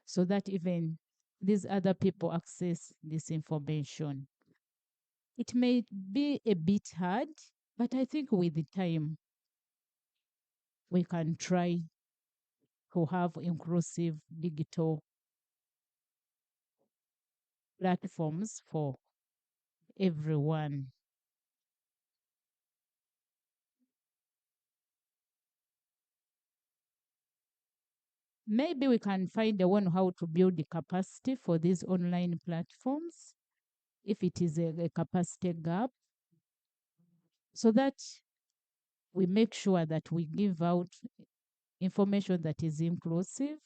[SPEAKER 23] so that even these other people access this information? It may be a bit hard, but I think with the time we can try to have inclusive digital platforms for everyone. Maybe we can find a one how to build the capacity for these online platforms, if it is a capacity gap, so that we make sure that we give out information that is inclusive.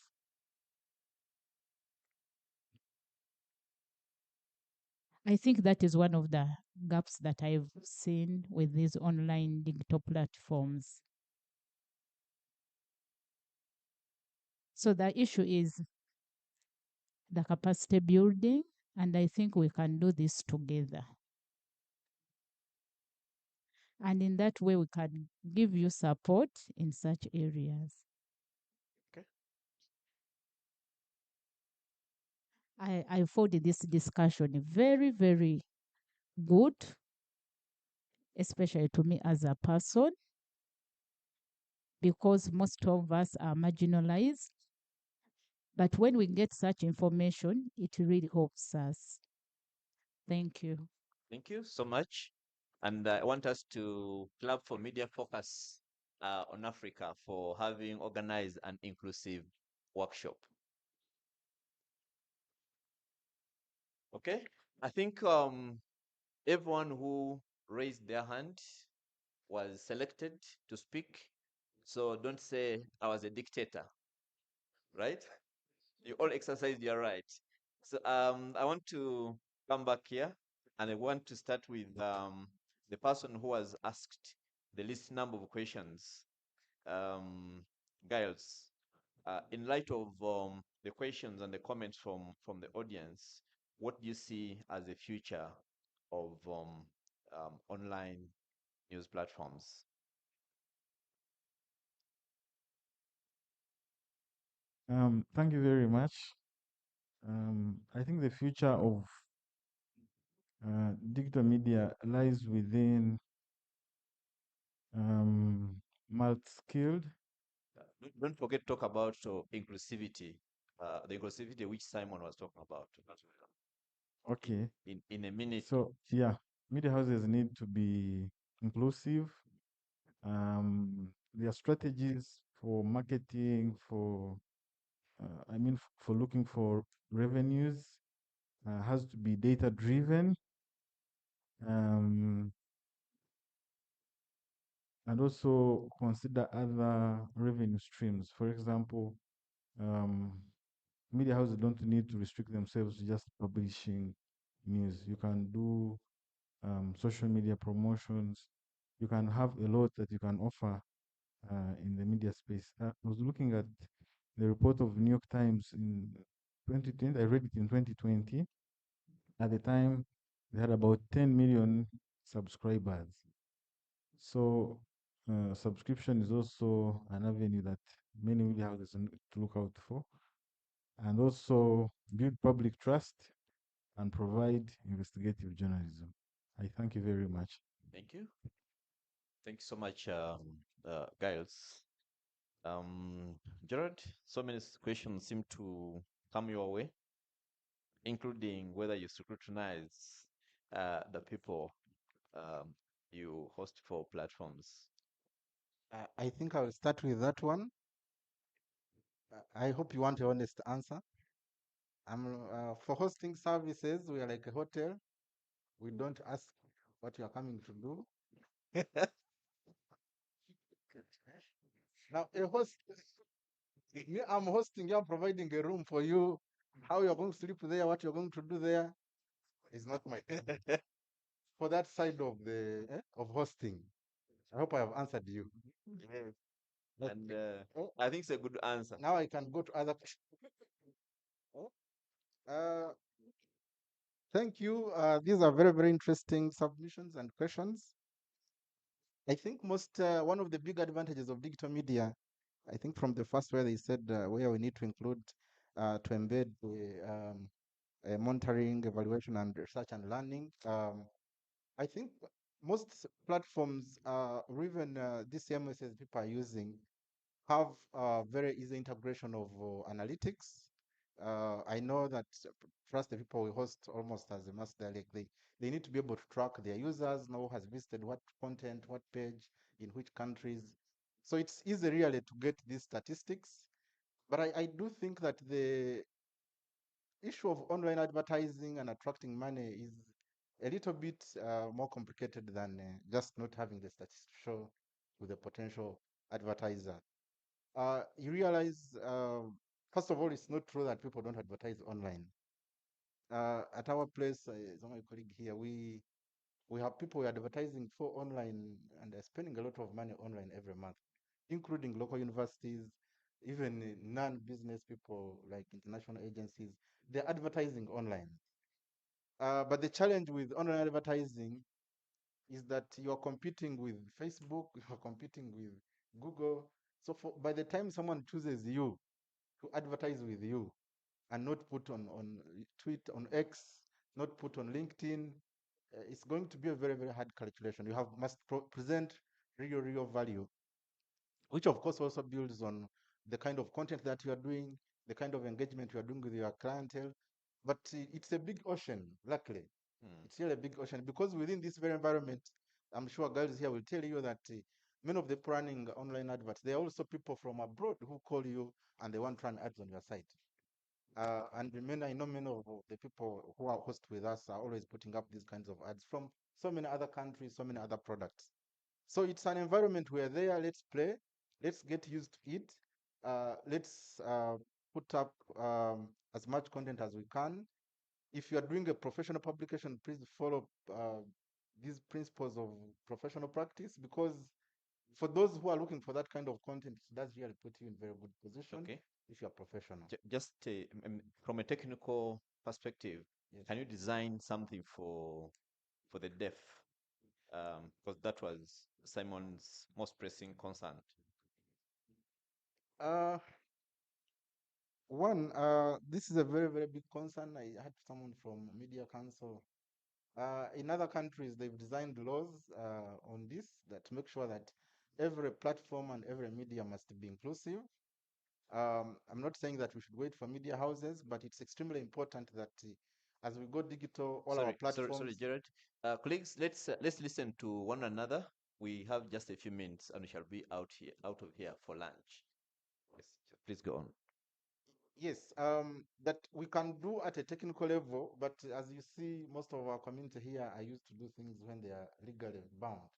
[SPEAKER 23] I think that is one of the gaps that I've seen with these online digital platforms. So the issue is the capacity building, and I think we can do this together. And in that way, we can give you support in such areas.
[SPEAKER 16] Okay.
[SPEAKER 23] I found this discussion very, very good, especially to me as a person, because most of us are marginalized. But when we get such information, it really helps us. Thank you.
[SPEAKER 16] Thank you so much. And I want us to clap for Media Focus on Africa for having organized an inclusive workshop. Okay, I think everyone who raised their hand was selected to speak. So don't say I was a dictator, right? You all exercised your right. So I want to come back here, and I want to start with the person who was asked the least number of questions. Giles, in light of the questions and the comments from the audience, what do you see as the future of online news platforms?
[SPEAKER 18] Thank you very much. I think the future of digital media lies within multi-skilled.
[SPEAKER 16] Don't forget to talk about inclusivity, the inclusivity which Simon was talking about.
[SPEAKER 18] Okay.
[SPEAKER 16] In a minute.
[SPEAKER 18] So yeah, media houses need to be inclusive. Their strategies for marketing, for for looking for revenues, has to be data driven. And also consider other revenue streams. For example, media houses don't need to restrict themselves to just publishing news. You can do social media promotions. You can have a lot that you can offer in the media space. I was looking at the report of New York Times in 2020. I read it in 2020. At the time, they had about 10 million subscribers. So subscription is also an avenue that many media houses need to look out for, and also build public trust. and provide investigative journalism. I thank you very much.
[SPEAKER 16] Thank you. Thank you so much, Giles. Gerard, so many questions seem to come your way, including whether you scrutinize the people you host for platforms.
[SPEAKER 3] I think I'll start with that one. I hope you want a honest answer. For hosting services, we are like a hotel. We don't ask what you are coming to do. Now, a host, me, I'm hosting you, I'm providing a room for you. How you're going to sleep there, what you're going to do there is not my for that side of the of hosting. I hope I have answered you.
[SPEAKER 16] Yes.
[SPEAKER 3] Okay.
[SPEAKER 16] And
[SPEAKER 3] Oh,
[SPEAKER 16] I think it's a good answer.
[SPEAKER 3] now I can go to other. Oh, thank you. These are very, very interesting submissions and questions. I think one of the big advantages of digital media, I think from the first where they said where we need to include to embed the monitoring, evaluation, and research and learning. I think most platforms, or even these CMSs people are using, have very easy integration of analytics. I know that trust the people we host almost as a mass dialect, they need to be able to track their users, know who has visited what content, what page, in which countries. So it's easy really to get these statistics. But I do think that the issue of online advertising and attracting money is a little bit more complicated than just not having the statistics to show to the potential advertiser. You realize, first of all, it's not true that people don't advertise online. At our place, my colleague here, we have people we are advertising for online, and they're spending a lot of money online every month, including local universities, even non-business people like international agencies. They're advertising online. But the challenge with online advertising is that you're competing with Facebook, you're competing with Google. So by the time someone chooses you to advertise with you and not put on tweet on X, not put on LinkedIn, it's going to be a very, very hard calculation. You must present real value, which of course also builds on the kind of content that you are doing, the kind of engagement you are doing with your clientele. But it's a big ocean, luckily. It's still a big ocean because within this very environment, I'm sure guys here will tell you that many of the running online adverts, there are also people from abroad who call you and they want to run ads on your site. And I know many of the people who are host with us are always putting up these kinds of ads from so many other countries, so many other products. So it's an environment where there, let's play, let's get used to it. Let's put up as much content as we can. If you are doing a professional publication, please follow these principles of professional practice, because for those who are looking for that kind of content, it does really put you in very good position.
[SPEAKER 16] Okay.
[SPEAKER 3] If you are professional.
[SPEAKER 16] Just from a technical perspective,
[SPEAKER 3] Yes.
[SPEAKER 16] can you design something for the deaf? Because that was Simon's most pressing concern.
[SPEAKER 3] Uh, this is a very, very big concern. I had someone from Media Council. In other countries, they've designed laws on this that make sure that every platform and every media must be inclusive. I'm not saying that we should wait for media houses, but it's extremely important that as we go digital, all our platforms.
[SPEAKER 16] Sorry, Jared. Colleagues, let's listen to one another. We have just a few minutes, and we shall be out of here for lunch. Yes, please go on.
[SPEAKER 3] Yes, that we can do at a technical level, but as you see, most of our community here are used to do things when they are legally bound.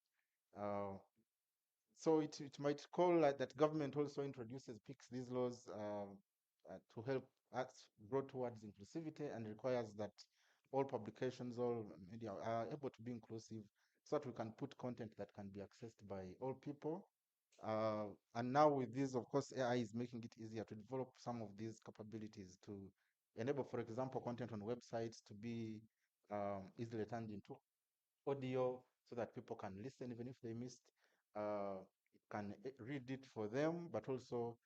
[SPEAKER 3] So it might call like that government also introduces, picks these laws to help us grow towards inclusivity, and requires that all publications, all media are able to be inclusive, so that we can put content that can be accessed by all people. And now with this, of course, AI is making it easier to develop some of these capabilities to enable, for example, content on websites to be easily turned into audio, so that people can listen even if they missed. It can read it for them, but also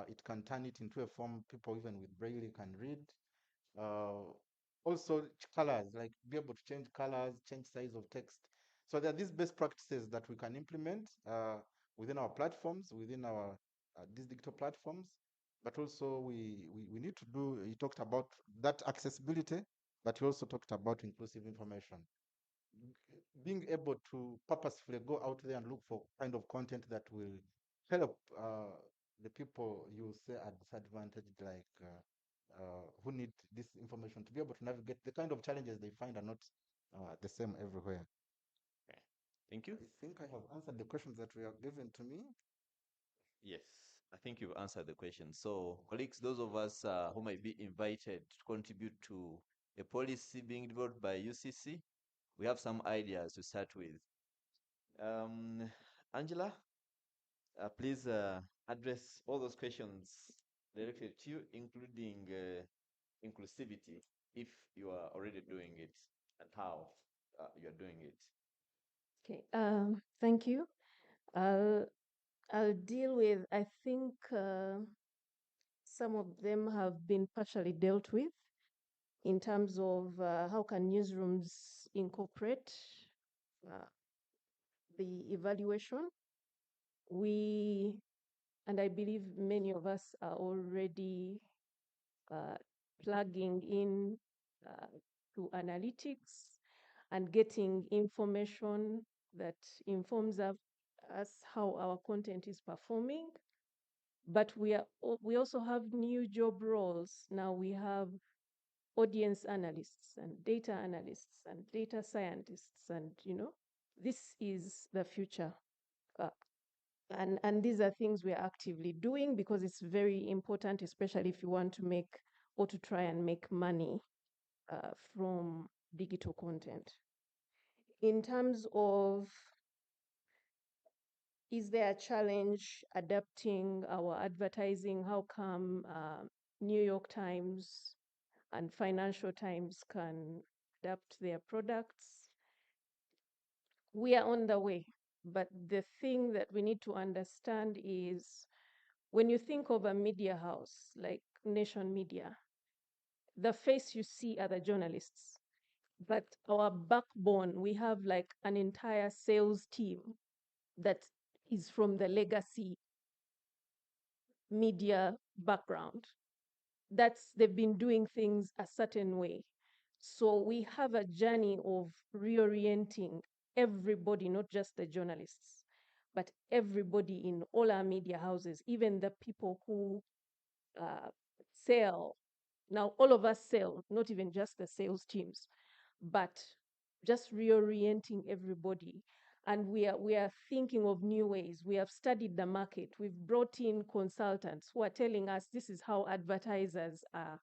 [SPEAKER 3] it can turn it into a form people even with braille can read. also colors, like be able to change colors, change size of text. So there are these best practices that we can implement within our platforms, within our these digital platforms. But also we need to do, you talked about that accessibility, but you also talked about inclusive information. Being able to purposefully go out there and look for kind of content that will help the people you say are disadvantaged, like who need this information to be able to navigate the kind of challenges they find are not the same everywhere.
[SPEAKER 16] Okay. Thank you.
[SPEAKER 3] I think I have answered the questions that were given to me.
[SPEAKER 16] Yes, I think you've answered the question. So, colleagues, those of us who might be invited to contribute to a policy being developed by UCC, we have some ideas to start with. Angela, please address all those questions directed to you, including inclusivity, if you are already doing it, and how you are doing it.
[SPEAKER 17] Okay, thank you. I'll deal with, I think some of them have been partially dealt with in terms of how can newsrooms incorporate uh, the evaluation. And I believe many of us are already plugging in to analytics and getting information that informs us how our content is performing. But we also have new job roles. Now we have audience analysts and data analysts and data scientists, and this is the future. Uh, and these are things we are actively doing because it's very important, especially if you want to make or to try and make money from digital content. In terms of, is there a challenge adapting our advertising? How come New York Times and Financial Times can adapt their products? We are on the way. But the thing that we need to understand is when you think of a media house like Nation Media, the face you see are the journalists. But our backbone, we have like an entire sales team that is from the legacy media background. They've been doing things a certain way. So we have a journey of reorienting everybody, not just the journalists, but everybody in all our media houses, even the people who sell. Now, all of us sell, not even just the sales teams, but just reorienting everybody. And we are thinking of new ways. We have studied the market. We've brought in consultants who are telling us this is how advertisers are.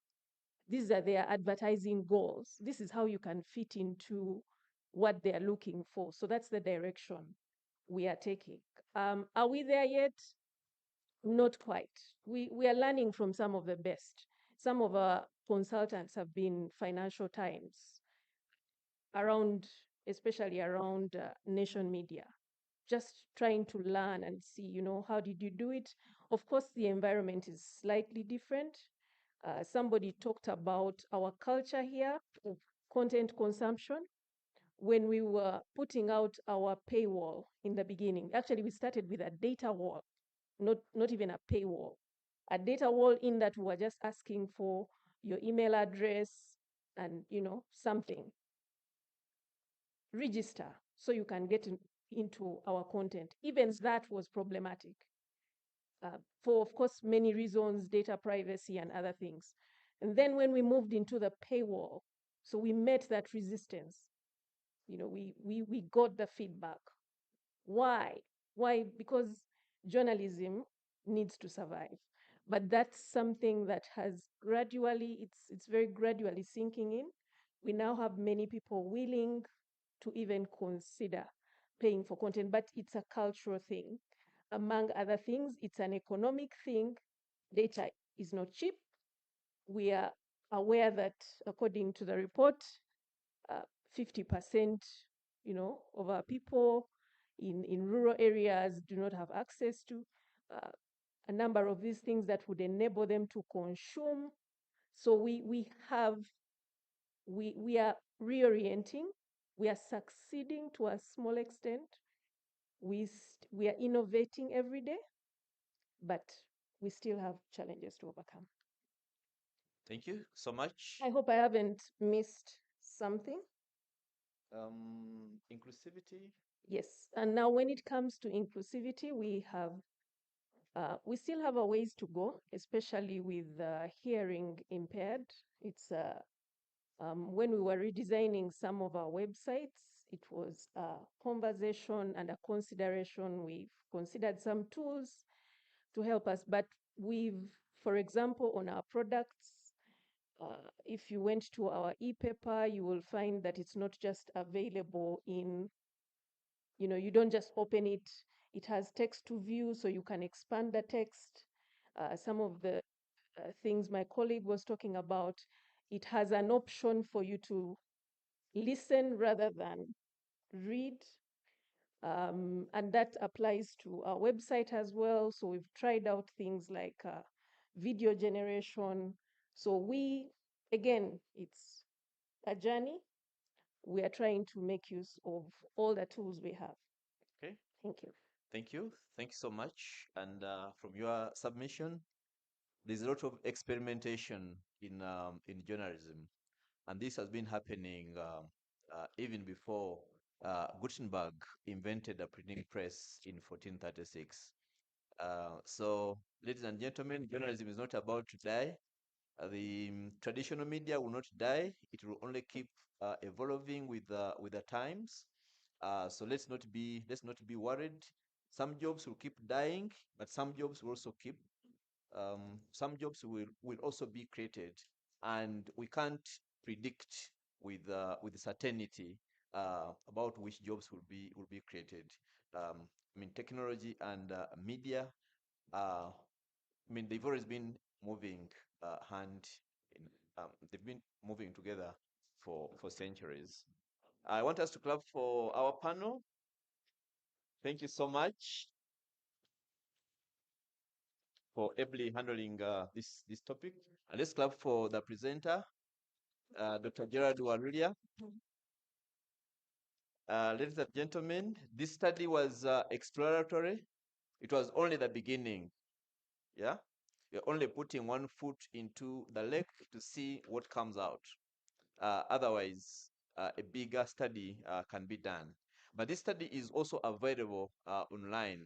[SPEAKER 17] These are their advertising goals. This is how you can fit into what they are looking for. So that's the direction we are taking. Are we there yet? Not quite. We are learning from some of the best. Some of our consultants have been Financial Times around, especially around Nation Media, just trying to learn and see, how did you do it? Of course, the environment is slightly different. Somebody talked about our culture here of content consumption. When we were putting out our paywall in the beginning, actually, we started with a data wall, not even a paywall. A data wall in that we were just asking for your email address and, something. Register so you can get into our content. Even that was problematic for, of course, many reasons, data privacy and other things. And then when we moved into the paywall, so we met that resistance. We got the feedback. Why? Why? Because journalism needs to survive. But that's something that has gradually, it's very gradually sinking in. We now have many people willing to even consider paying for content, but it's a cultural thing. Among other things, it's an economic thing. Data is not cheap. We are aware that according to the report, 50%, of our people in rural areas do not have access to a number of these things that would enable them to consume. So we have we are reorienting. We are succeeding to a small extent. We are innovating every day, but we still have challenges to overcome.
[SPEAKER 16] Thank you so much.
[SPEAKER 17] I hope I haven't missed something.
[SPEAKER 16] Inclusivity.
[SPEAKER 17] Yes, and now when it comes to inclusivity, we still have a ways to go, especially with hearing impaired. It's when we were redesigning some of our websites, it was a conversation and a consideration. We've considered some tools to help us, but for example, on our products, if you went to our e-paper, you will find that it's not just available you don't just open it. It has text to view, so you can expand the text. Some of the things my colleague was talking about, it has an option for you to listen rather than read. And that applies to our website as well. So we've tried out things like video generation. So again, it's a journey. We are trying to make use of all the tools we have.
[SPEAKER 16] Okay.
[SPEAKER 17] Thank you.
[SPEAKER 16] Thank you. Thank you so much. And from your submission, there's a lot of experimentation in journalism, and this has been happening even before Gutenberg invented the printing press in 1436. So, ladies and gentlemen, journalism is not about to die. The traditional media will not die. It will only keep evolving with the times. So let's not be worried. Some jobs will keep dying, but some jobs will also keep. Some jobs will also be created, and we can't predict with certainty about which jobs will be created. I mean, technology and media. I mean, they've always been moving hand in. They've been moving together for centuries. I want us to clap for our panel. Thank you so much for ably handling this topic. And let's clap for the presenter, Dr. Gerard Warulia. Ladies and gentlemen, this study was exploratory. It was only the beginning. Yeah, you're only putting one foot into the lake to see what comes out. Otherwise, a bigger study can be done. But this study is also available online.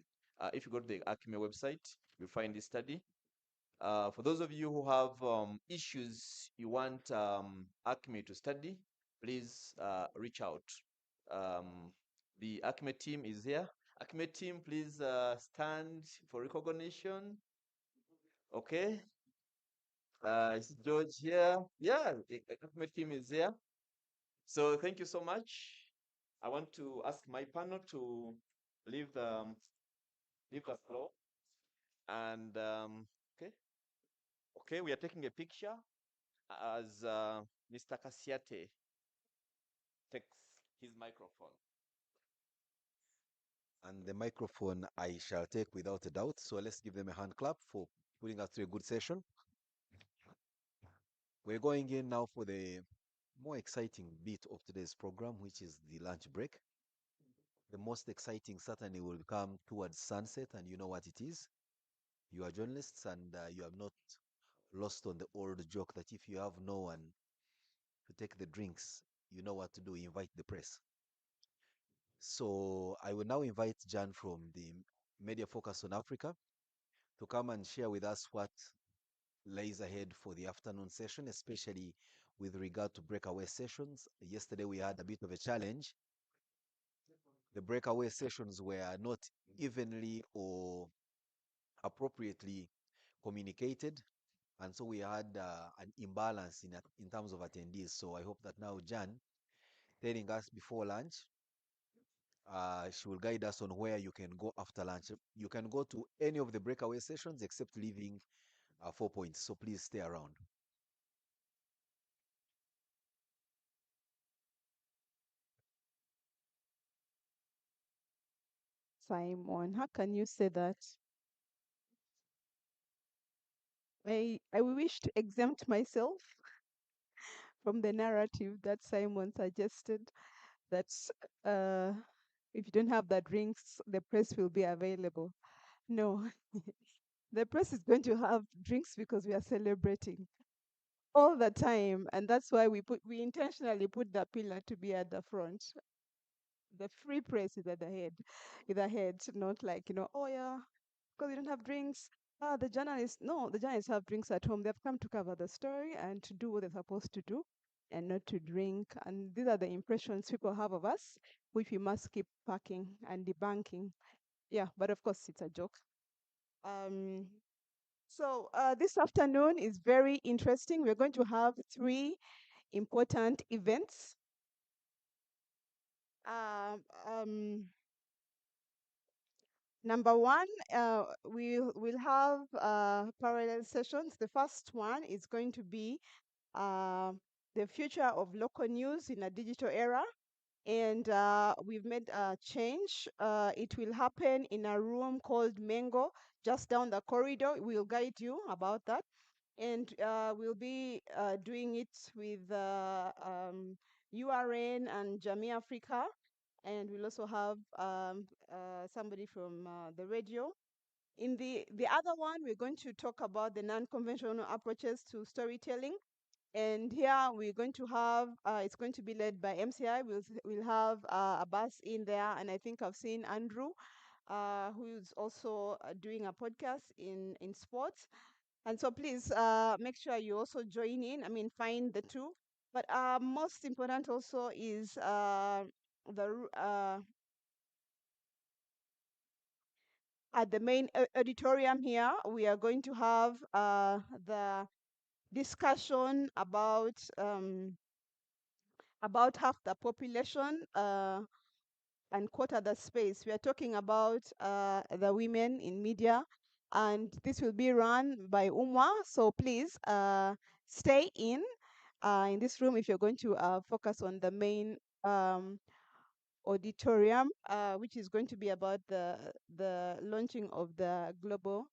[SPEAKER 16] If you go to the Acme website, you'll find this study. For those of you who have issues you want Acme to study, please reach out. The Acme team is here. Acme team, please stand for recognition. Okay. Is George here? Yeah, the Acme team is here. So thank you so much. I want to ask my panel to leave the floor. And okay, we are taking a picture as Mr. Kasiate takes his microphone.
[SPEAKER 1] And the microphone I shall take without a doubt. So let's give them a hand clap for putting us through a good session. We're going in now for the more exciting bit of today's program, which is the lunch break. The most exciting certainly will come towards sunset, and you know what it is. You are journalists, and you have not lost on the old joke that if you have no one to take the drinks, you know what to do, invite the press. So I will now invite Jan from the Media Focus on Africa to come and share with us what lays ahead for the afternoon session, especially with regard to breakaway sessions. Yesterday we had a bit of a challenge. The breakaway sessions were not evenly or appropriately communicated, and so we had an imbalance in terms of attendees. So I hope that now Jan, telling us before lunch, she will guide us on where you can go after lunch. You can go to any of the breakaway sessions except leaving 4 points. So please stay around.
[SPEAKER 2] Simon, how can you say that? I wish to exempt myself from the narrative that Simon suggested, that if you don't have the drinks, the press will be available. No, the press is going to have drinks because we are celebrating all the time, and that's why we intentionally put the pillar to be at the front. The free press is at the head, not like, oh yeah, because we don't have drinks. The journalists, no, the journalists have drinks at home. They've come to cover the story and to do what they're supposed to do and not to drink. And these are the impressions people have of us, which we must keep packing and debunking. Yeah, but of course it's a joke. So this afternoon is very interesting. We're going to have 3 important events. Number one, we'll have parallel sessions. The first one is going to be the future of local news in a digital era. And we've made a change. It will happen in a room called Mengo, just down the corridor. We'll guide you about that. And we'll be doing it with URN and Jamii Africa. And we'll also have somebody from the radio. In the other one, we're going to talk about the non-conventional approaches to storytelling. And here we're going to have, it's going to be led by MCI. We'll have Abbas in there. And I think I've seen Andrew, who's also doing a podcast in sports. And so please make sure you also join in. I mean, find the 2. But most important also is at the main auditorium here, we are going to have the discussion about half the population and quarter the space. We are talking about the women in media, and this will be run by Umwa. So please stay in this room if you're going to focus on the main auditorium, which is going to be about the launching of the global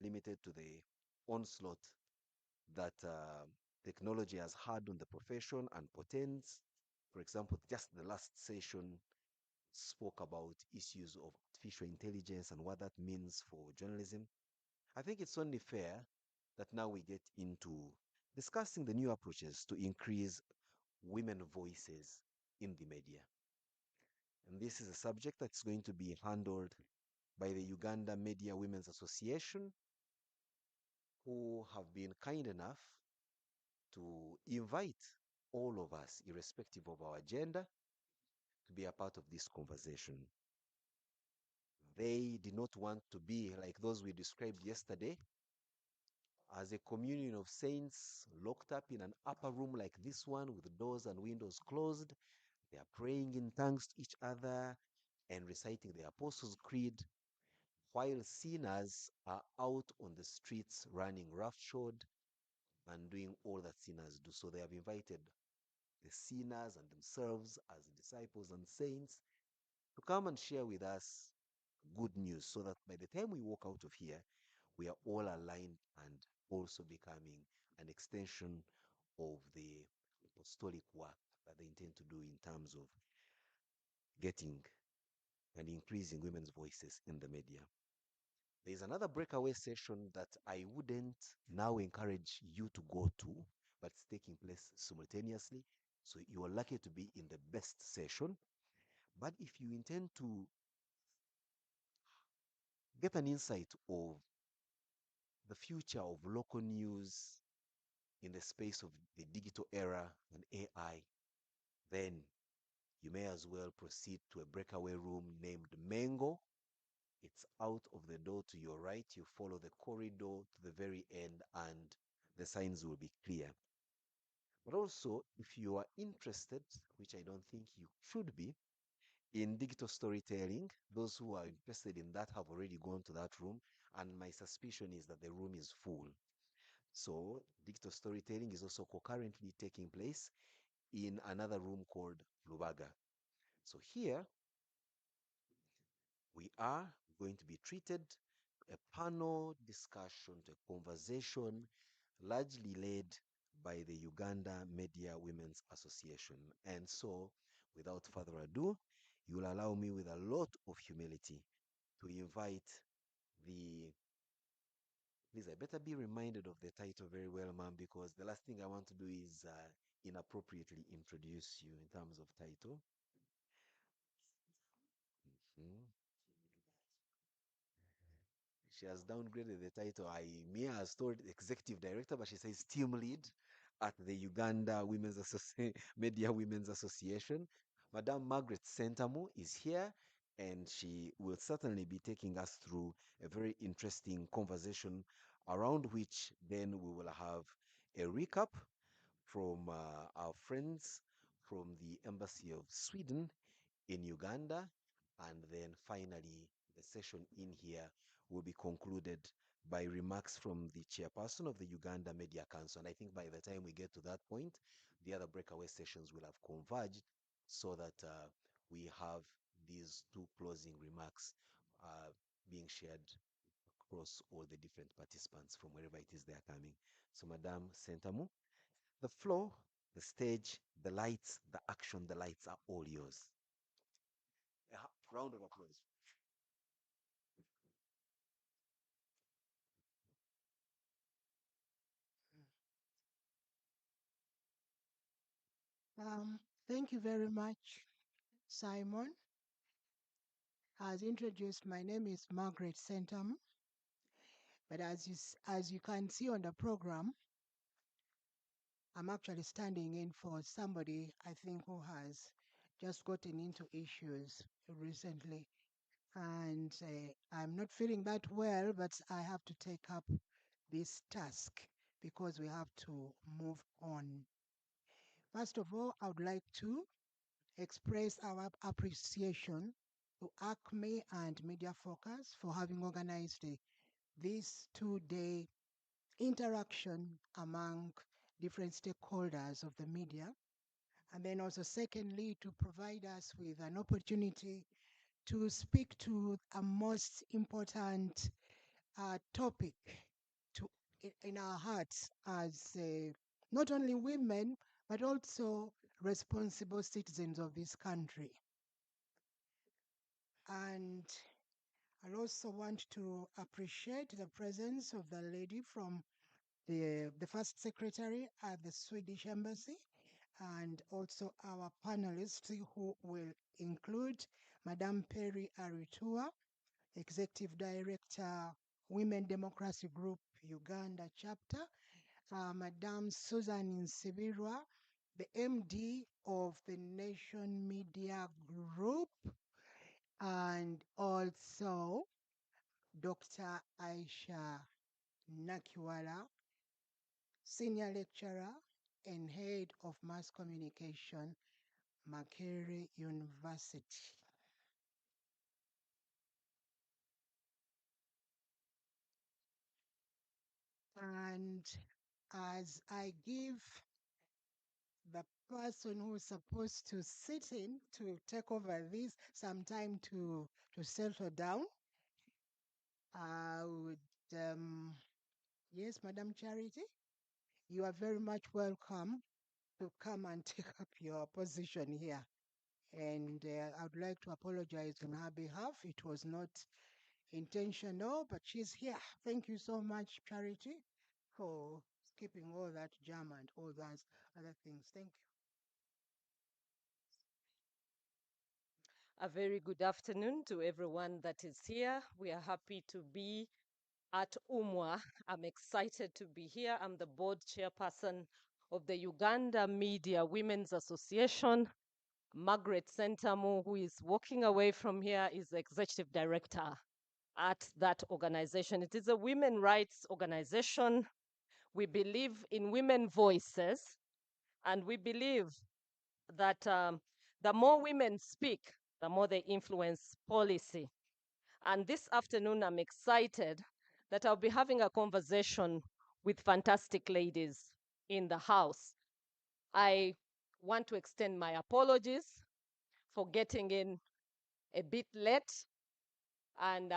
[SPEAKER 1] limited to the onslaught that technology has had on the profession and portends. For example, just the last session spoke about issues of artificial intelligence and what that means for journalism. I think it's only fair that now we get into discussing the new approaches to increase women voices in the media. And this is a subject that's going to be handled by the Uganda Media Women's Association, who have been kind enough to invite all of us, irrespective of our gender, to be a part of this conversation. They did not want to be like those we described yesterday, as a communion of saints locked up in an upper room like this one with doors and windows closed. They are praying in tongues to each other and reciting the Apostles' Creed, while sinners are out on the streets running roughshod and doing all that sinners do. So they have invited the sinners and themselves as disciples and saints to come and share with us good news so that by the time we walk out of here, we are all aligned and also becoming an extension of the apostolic work that they intend to do in terms of getting and increasing women's voices in the media. There's another breakaway session that I wouldn't now encourage you to go to, but it's taking place simultaneously. So you are lucky to be in the best session. But if you intend to get an insight of the future of local news in the space of the digital era and AI, then you may as well proceed to a breakaway room named Mengo. It's out of the door to your right. You follow the corridor to the very end, and the signs will be clear. But also, if you are interested, which I don't think you should be, in digital storytelling, those who are interested in that have already gone to that room, and my suspicion is that the room is full. So, digital storytelling is also concurrently taking place in another room called Lubaga. So, here we are going to be treated a panel discussion, a conversation largely led by the Uganda Media Women's Association. And so, without further ado, you will allow me with a lot of humility to invite the please, I better be reminded of the title very well, ma'am, because the last thing I want to do is inappropriately introduce you in terms of title. Mhm. She has downgraded the title. Mia has told executive director, but she says team lead at the Uganda Media Women's Association. Madam Margaret Sentamu is here, and she will certainly be taking us through a very interesting conversation around which then we will have a recap from our friends from the Embassy of Sweden in Uganda. And then finally, the session in here will be concluded by remarks from the chairperson of the Uganda Media Council. And I think by the time we get to that point, the other breakaway sessions will have converged so that we have these two closing remarks being shared across all the different participants from wherever it is they are coming. So, Madame Sentamu, the floor, the stage, the lights, the action, the lights are all yours. A round of applause.
[SPEAKER 4] Thank you very much, Simon. As introduced, my name is Margaret Sentam, but as you can see on the program, I'm actually standing in for somebody I think who has just gotten into issues recently. And I'm not feeling that well, but I have to take up this task because we have to move on. First of all, I would like to express our appreciation to ACME and Media Focus for having organized this 2-day interaction among different stakeholders of the media. And then also secondly, to provide us with an opportunity to speak to a most important topic to in our hearts as not only women but also responsible citizens of this country. And I also want to appreciate the presence of the lady from the first secretary at the Swedish embassy, and also our panelists who will include Madame Perry Aritua, Executive Director, Women Democracy Group, Uganda chapter, Madame Susan Insibirwa, the MD of the Nation Media Group, and also Dr. Aisha Nakiwala, Senior Lecturer and Head of Mass Communication, Makerere University. And as I give the person who's supposed to sit in to take over this some time to settle down, I would, yes, Madam Charity, you are very much welcome to come and take up your position here. And I would like to apologize on her behalf. It was not intentional, but she's here. Thank you so much, Charity, for skipping all that jam and all those other things. Thank you.
[SPEAKER 5] A very good afternoon to everyone that is here. We are happy to be at UMWA. I'm excited to be here. I'm the board chairperson of the Uganda Media Women's Association. Margaret Sentamu, who is walking away from here, is executive director at that organization. It is a women rights organization. We believe in women voices, and we believe that the more women speak, the more they influence policy. And this afternoon, I'm excited that I'll be having a conversation with fantastic ladies in the house. I want to extend my apologies for getting in a bit late. And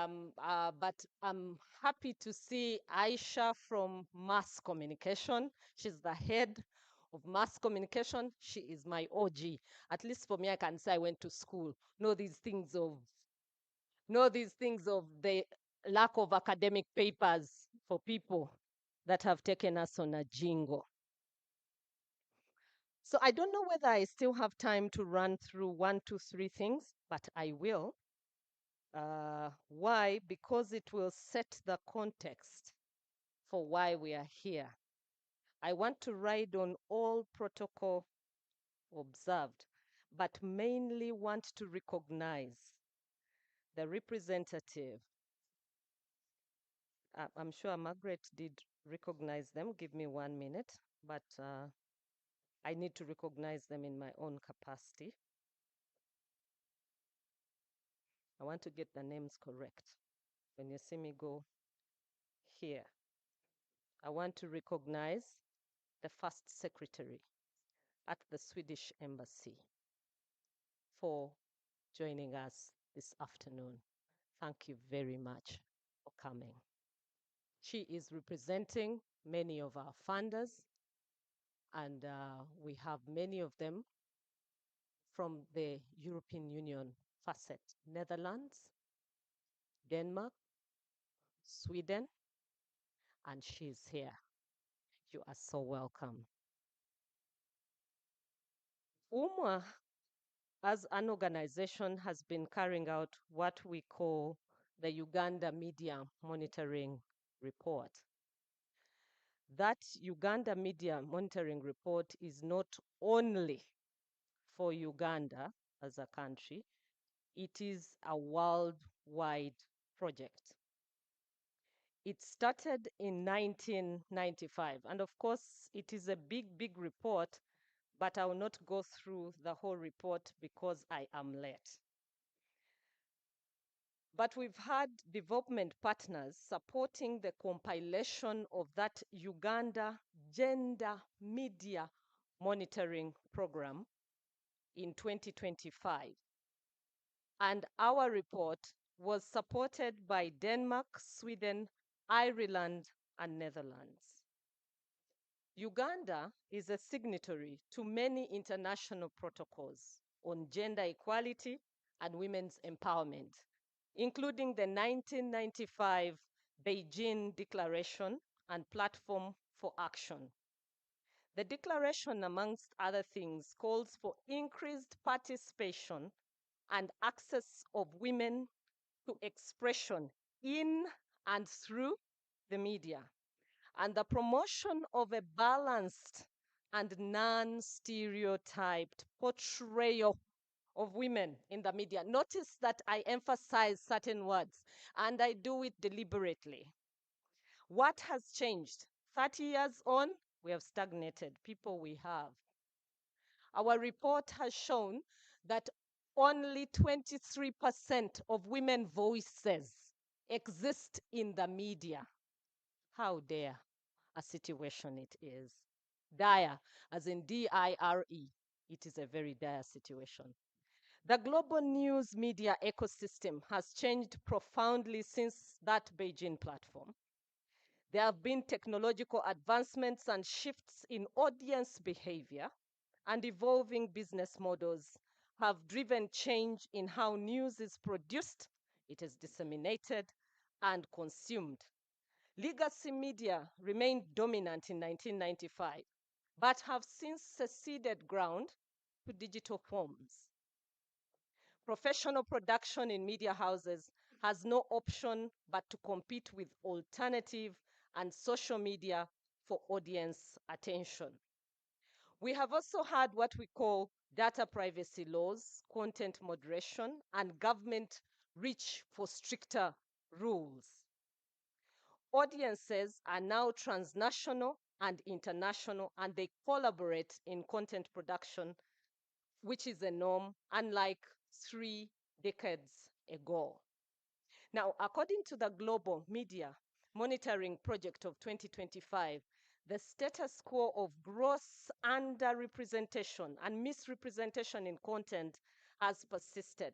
[SPEAKER 5] but I'm happy to see Aisha from Mass Communication. She's the head of Mass Communication. She is my OG. At least for me, I can say I went to school. Know these things of the lack of academic papers for people that have taken us on a jingle. So I don't know whether I still have time to run through 1, 2, 3 things, but I will. Why? Because it will set the context for why we are here. I want to ride on all protocol observed, but mainly want to recognize the representative. I'm sure Margaret did recognize them. Give me 1 minute, but I need to recognize them in my own capacity. I want to get the names correct. When you see me go here, I want to recognize the first secretary at the Swedish embassy for joining us this afternoon. Thank you very much for coming. She is representing many of our funders, and we have many of them from the European Union facet, Netherlands, Denmark, Sweden, and she's here. You are so welcome. UMWA, as an organization, has been carrying out what we call the Uganda Media Monitoring Report. That Uganda Media Monitoring Report is not only for Uganda as a country, it is a worldwide project. It started in 1995, and of course, it is a big, big report, but I will not go through the whole report because I am late. But we've had development partners supporting the compilation of that Uganda Gender Media Monitoring Program in 2025. And our report was supported by Denmark, Sweden, Ireland, and Netherlands. Uganda is a signatory to many international protocols on gender equality and women's empowerment, including the 1995 Beijing Declaration and Platform for Action. The declaration, amongst other things, calls for increased participation and access of women to expression in and through the media, and the promotion of a balanced and non-stereotyped portrayal of women in the media. Notice that I emphasize certain words, and I do it deliberately. What has changed? 30 years on, we have stagnated, people we have. Our report has shown that only 23% of women voices exist in the media. How dare a situation it is. Dire, as in D-I-R-E. It is a very dire situation. The global news media ecosystem has changed profoundly since that Beijing platform. There have been technological advancements and shifts in audience behavior, and evolving business models have driven change in how news is produced, it is disseminated, and consumed. Legacy media remained dominant in 1995, but have since ceded ground to digital forms. Professional production in media houses has no option but to compete with alternative and social media for audience attention. We have also had what we call data privacy laws, content moderation, and government reach for stricter rules. Audiences are now transnational and international, and they collaborate in content production, which is a norm, unlike 3 decades ago. Now, according to the Global Media Monitoring Project of 2025, the status quo of gross underrepresentation and misrepresentation in content has persisted.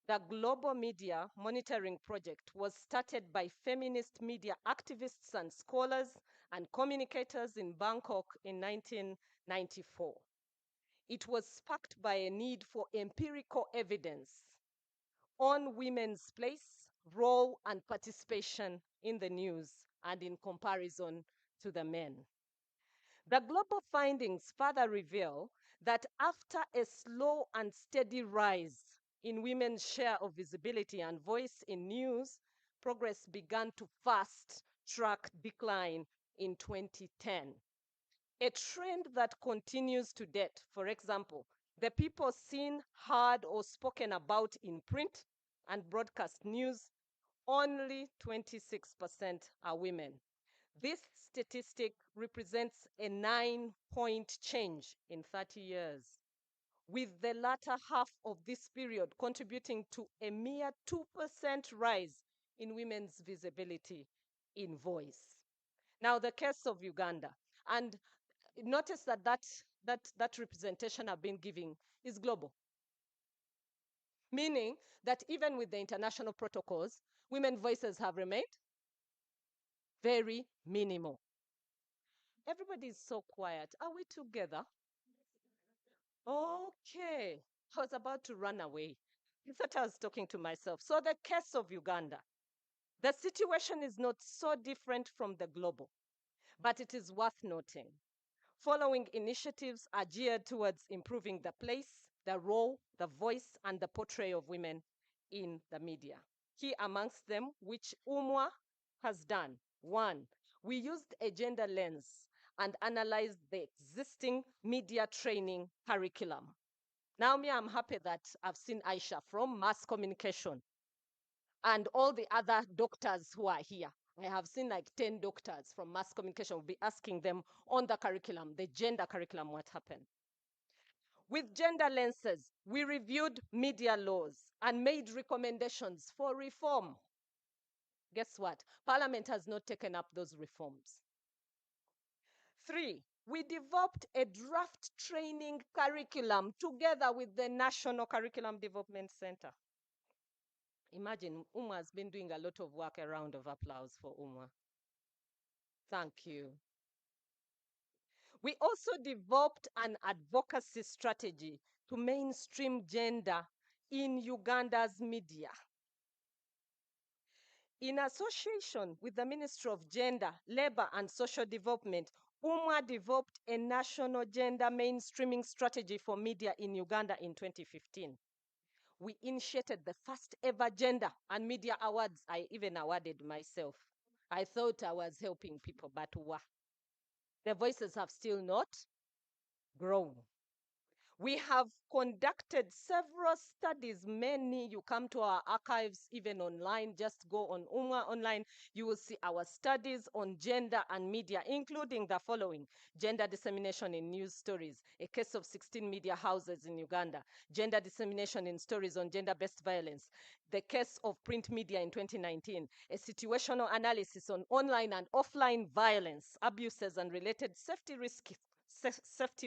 [SPEAKER 5] The Global Media Monitoring Project was started by feminist media activists and scholars and communicators in Bangkok in 1994. It was sparked by a need for empirical evidence on women's place, role, and participation in the news and in comparison to the men. The global findings further reveal that after a slow and steady rise in women's share of visibility and voice in news, progress began to fast-track decline in 2010. A trend that continues to date. For example, the people seen, heard, or spoken about in print and broadcast news, only 26% are women. This statistic represents a 9-point change in 30 years, with the latter half of this period contributing to a mere 2% rise in women's visibility in voice. Now, the case of Uganda, and notice that representation I've been giving is global, meaning that even with the international protocols, women's voices have remained very minimal. Everybody is so quiet. Are we together? Okay. I was about to run away. I thought I was talking to myself. So the case of Uganda. The situation is not so different from the global, but it is worth noting. Following initiatives are geared towards improving the place, the role, the voice, and the portrayal of women in the media. Key amongst them, which UMWA has done. 1, we used a gender lens and analyzed the existing media training curriculum. Now, I'm happy that I've seen Aisha from mass communication and all the other doctors who are here. I have seen like 10 doctors from mass communication. We'll be asking them on the curriculum, the gender curriculum, what happened. With gender lenses, we reviewed media laws and made recommendations for reform. Guess what? Parliament has not taken up those reforms. 3, we developed a draft training curriculum together with the National Curriculum Development Center. Imagine Umwa has been doing a lot of work. A round of applause for Umwa. Thank you. We also developed an advocacy strategy to mainstream gender in Uganda's media. In association with the Ministry of Gender, Labour and Social Development, UMWA developed a national gender mainstreaming strategy for media in Uganda in 2015. We initiated the first ever gender and media awards. I even awarded myself. I thought I was helping people, but the voices have still not grown. We have conducted several studies. Many, you come to our archives, even online, just go on UMWA online, you will see our studies on gender and media, including the following: gender dissemination in news stories, a case of 16 media houses in Uganda, gender dissemination in stories on gender-based violence, the case of print media in 2019, a situational analysis on online and offline violence, abuses, and related safety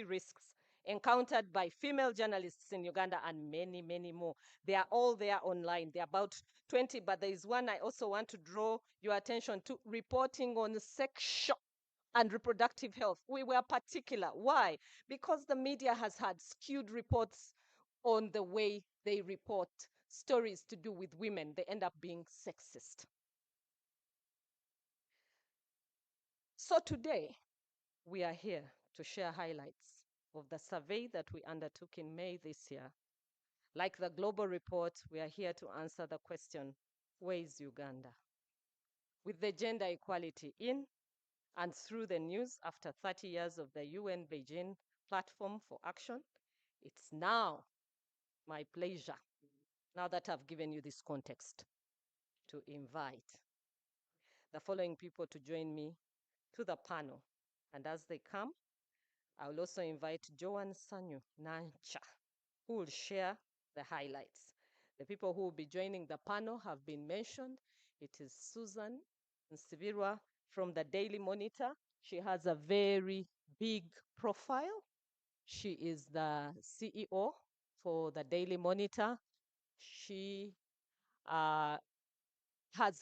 [SPEAKER 5] risks encountered by female journalists in Uganda, and many, many more. They are all there online. There are about 20, but there is one I also want to draw your attention to: reporting on sexual and reproductive health. We were particular. Why? Because the media has had skewed reports on the way they report stories to do with women. They end up being sexist. So today, we are here to share highlights of the survey that we undertook in May this year. Like the global report, we are here to answer the question, where is Uganda? With the gender equality in and through the news after 30 years of the UN Beijing Platform for Action, it's now my pleasure, now that I've given you this context, to invite the following people to join me to the panel. And as they come, I will also invite Joan Sanyu Nancha, who will share the highlights. The people who will be joining the panel have been mentioned. It is Susan Nsibirwa from the Daily Monitor. She has a very big profile. She is the CEO for the Daily Monitor. She has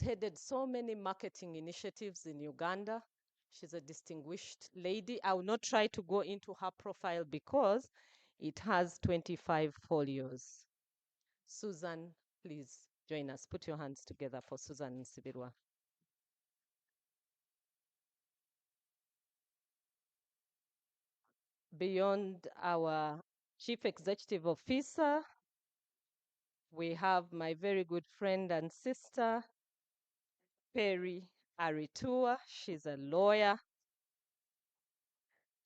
[SPEAKER 5] headed so many marketing initiatives in Uganda. She's a distinguished lady. I will not try to go into her profile because it has 25 folios. Susan, please join us. Put your hands together for Susan Nsibirwa. Beyond our Chief Executive Officer, we have my very good friend and sister, Perry Aritua. She's a lawyer.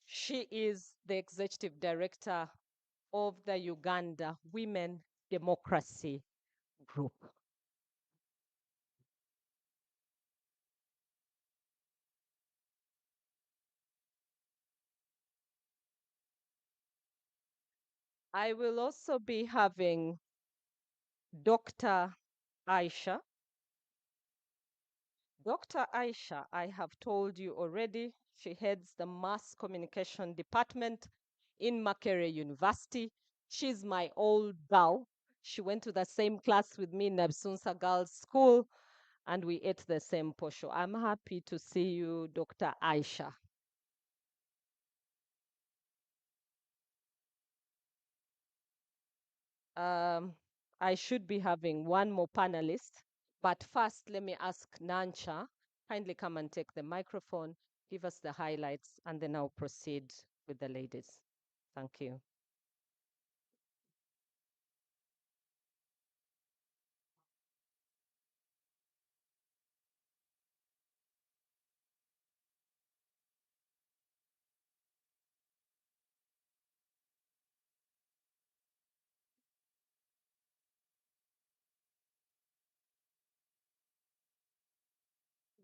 [SPEAKER 5] She is the Executive Director of the Uganda Women Democracy Group. I will also be having Dr. Aisha. Dr. Aisha, I have told you already, she heads the Mass Communication Department in Makerere University. She's my old girl. She went to the same class with me in Absunsa Girls School, and we ate the same posho. I'm happy to see you, Dr. Aisha. I should be having one more panelist, but first let me ask Nancha, kindly come and take the microphone, give us the highlights, and then I'll proceed with the ladies. Thank you.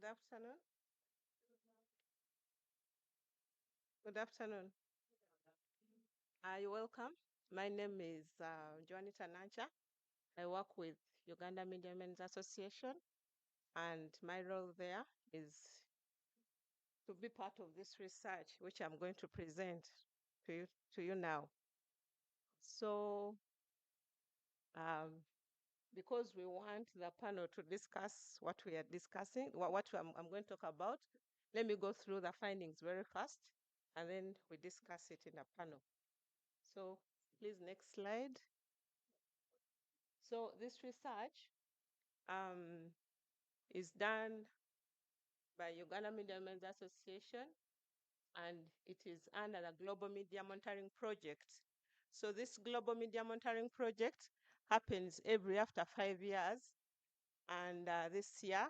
[SPEAKER 6] Good afternoon. Good afternoon. You're welcome. My name is Juanita Nancha. I work with Uganda Media Men's Association, and my role there is to be part of this research, which I'm going to present to you now. So because we want the panel to discuss what we are discussing, what I'm going to talk about, let me go through the findings very fast, and then we discuss it in a panel. So please, next slide. So this research is done by Uganda Media Men's Association, and it is under the Global Media Monitoring Project. So this Global Media Monitoring Project happens every after 5 years. And this year,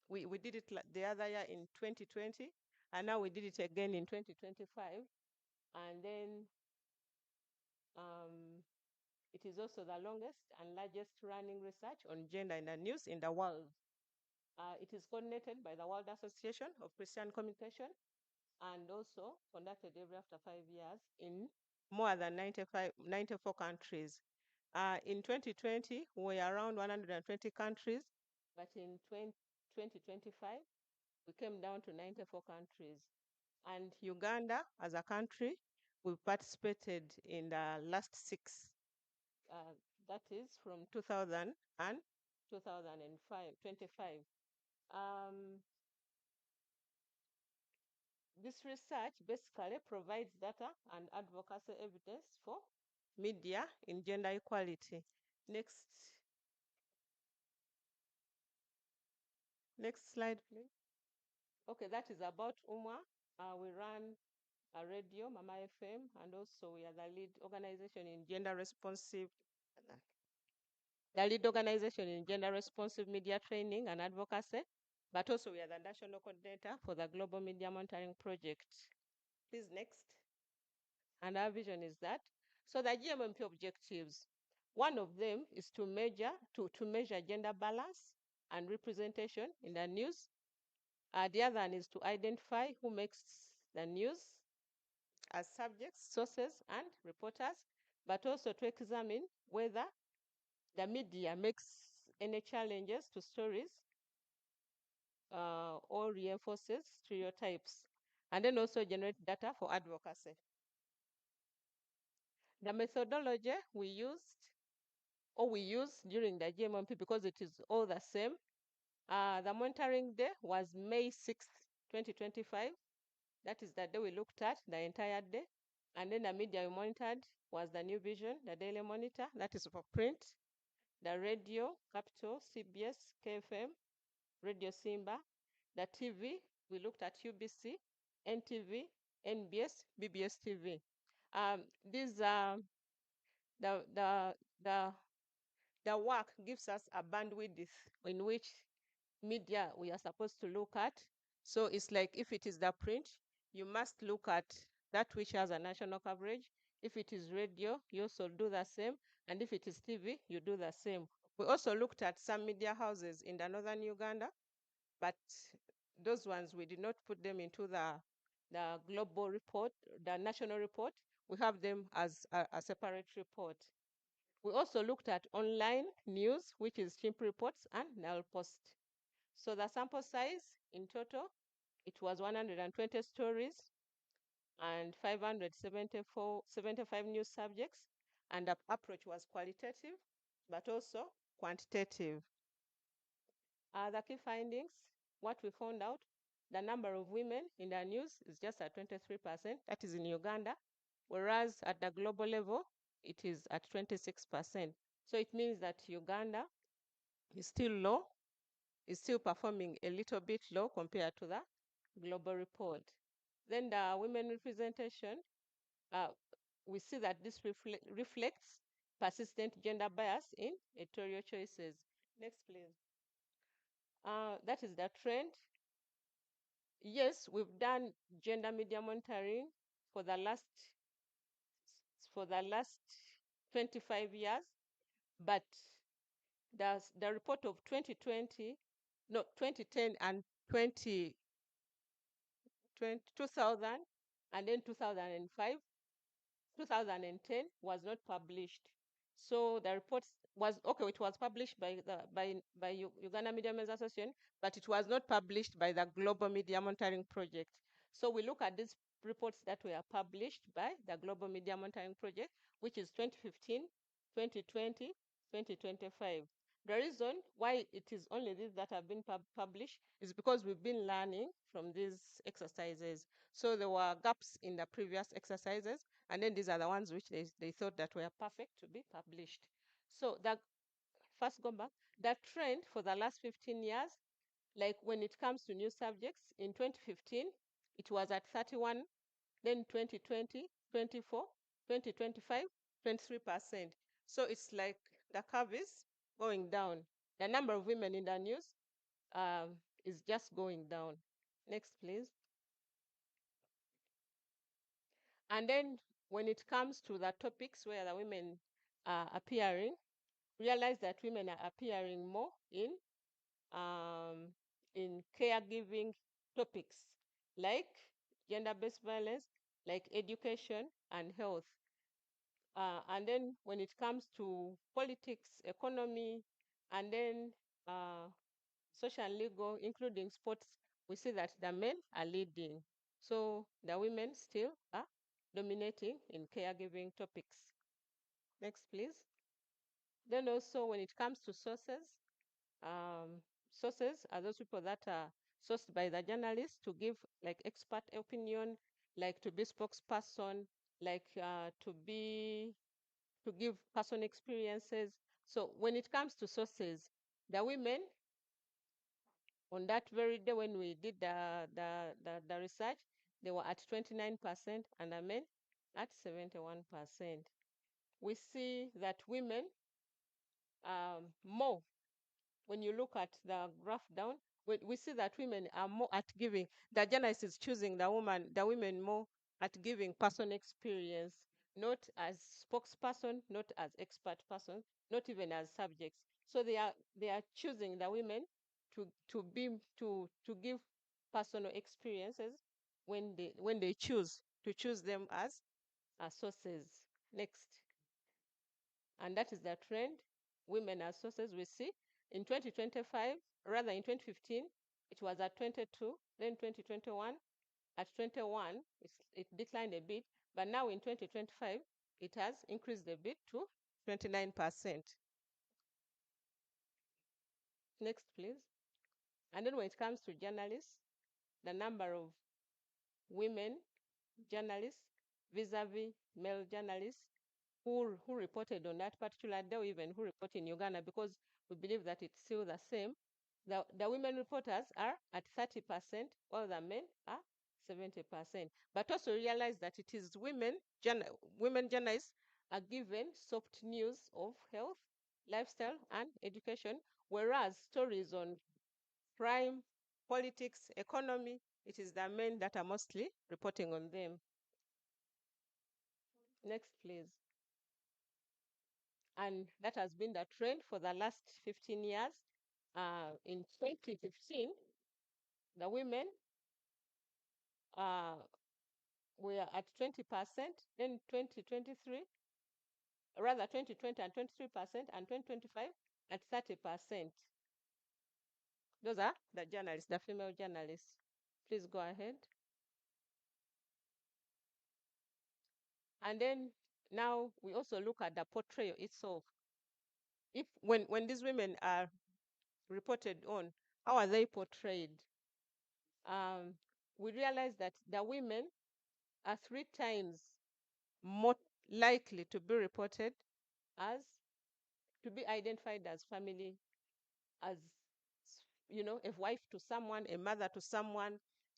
[SPEAKER 6] we did it the other year in 2020, and now we did it again in 2025. And then it is also the longest and largest running research on gender in the news in the world. It is coordinated by the World Association of Christian Communication and also conducted every after 5 years in more than 94 countries. In 2020, we were around 120 countries, but in 2025, we came down to 94 countries. And Uganda, as a country, we participated in the last 6. That is from 2000 and 2025. This research basically provides data and advocacy evidence for media in gender equality. Next slide, please. Okay, that is about UMWA. We run a radio, Mama FM, and also we are the lead organization in gender responsive media training and advocacy, but also we are the national coordinator for the Global Media Monitoring Project. Please, next. And our vision is that, so the GMMP objectives, one of them is to measure gender balance and representation in the news. The other one is to identify who makes the news as subjects, sources, and reporters, but also to examine whether the media makes any challenges to stories or reinforces stereotypes, and then also generate data for advocacy. The methodology we use during the GMMP, because it is all the same. The monitoring day was May 6th, 2025. That is the day we looked at the entire day. And then the media we monitored was the New Vision, the Daily Monitor, that is for print, the radio, Capital, CBS, KFM, Radio Simba, the TV, we looked at UBC, NTV, NBS, BBS TV. These are the work gives us a bandwidth in which media we are supposed to look at. So it's like if it is the print, you must look at that which has a national coverage. If it is radio, you also do the same. And if it is TV, you do the same. We also looked at some media houses in the northern Uganda, but those ones, we did not put them into the global report, the national report. We have them as a separate report. We also looked at online news, which is Chimp Reports and Nile Post. So the sample size in total, it was 120 stories and 575 news subjects, and the approach was qualitative, but also quantitative. The key findings, what we found out, the number of women in the news is just at 23%, that is in Uganda, whereas at the global level, it is at 26%. So it means that Uganda is still low, is still performing a little bit low compared to the global report. Then the women representation, we see that this reflects persistent gender bias in editorial choices. Next, please. That is the trend. Yes, we've done gender media monitoring for the last 25 years, but the report of 2010 and 2000 and then 2005, 2010 was not published. So the report was okay. It was published by Uganda Media Men's Association, but it was not published by the Global Media Monitoring Project. So we look at these reports that were published by the Global Media Monitoring Project, which is 2015, 2020, 2025. The reason why it is only these that have been published is because we've been learning from these exercises. So there were gaps in the previous exercises, and then these are the ones which they thought that were perfect to be published. So that first go back, the trend for the last 15 years, like when it comes to new subjects, in 2015, it was at 31, then 2020, 24, 2025, 23%. So it's like the curve is going down. The number of women in the news is just going down. Next, please. And then when it comes to the topics where the women are appearing, realize that women are appearing more in caregiving topics like gender-based violence, like education and health. And then when it comes to politics, economy, and then social and legal, including sports, we see that the men are leading. So the women still are dominating in caregiving topics. Next, please. Then also when it comes to sources, sources are those people that are sourced by the journalists to give like expert opinion, like to be spokesperson, like to give personal experiences. So when it comes to sources, the women on that very day when we did the research, they were at 29% and the men at 71%. We see that women more when you look at the graph down, we see that women are more at giving. The journalist is choosing the women more at giving personal experience, not as spokesperson, not as expert person, not even as subjects. So they are choosing the women to give personal experiences when they choose them as sources. Next. And that is the trend. Women as sources we see in 2025, rather in 2015, it was at 22, then 2021 at 21, it declined a bit, but now in 2025, it has increased a bit to 29%. Next, please. And then when it comes to journalists, the number of women journalists vis-a-vis male journalists who reported on that particular day, or even who report in Uganda, because we believe that it's still the same. The women reporters are at 30%, while the men are 70%. But also realize that it is women journalists are given soft news of health, lifestyle, and education, whereas stories on crime, politics, economy, it is the men that are mostly reporting on them. Next, please. And that has been the trend for the last 15 years. In 2015, the women were at 20%, then 2023, rather 2020 and 23%, and 2025 at 30%. Those are the journalists, the female journalists. Please go ahead. And then now we also look at the portrayal itself. If when these women are reported on, how are they portrayed? We realize that the women are 3 times more likely to be reported as, to be identified as family, as, a wife to someone, a mother to someone,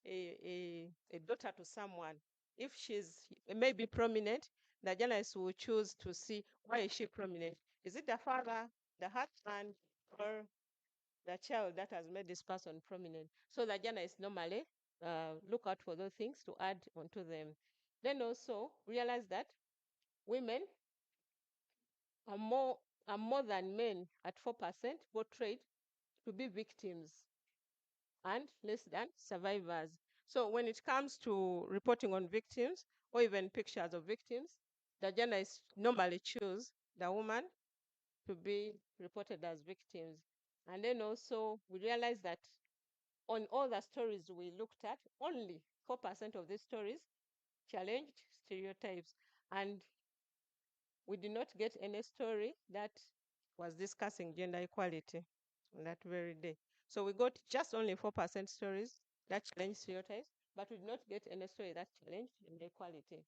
[SPEAKER 6] a daughter to someone. If she's maybe prominent, the journalist will choose to see, why is she prominent? Is it the father, the husband, or the child that has made this person prominent? So the journalists normally look out for those things to add onto them. Then also realize that women are more than men at 4% portrayed to be victims and less than survivors. So when it comes to reporting on victims or even pictures of victims, the journalists normally choose the woman to be reported as victims. And then also we realize that on all the stories we looked at, only 4% of these stories challenged stereotypes. And we did not get any story that was discussing gender equality on that very day. So we got just only 4% stories that challenge stereotypes, but we did not get any story that challenged gender equality.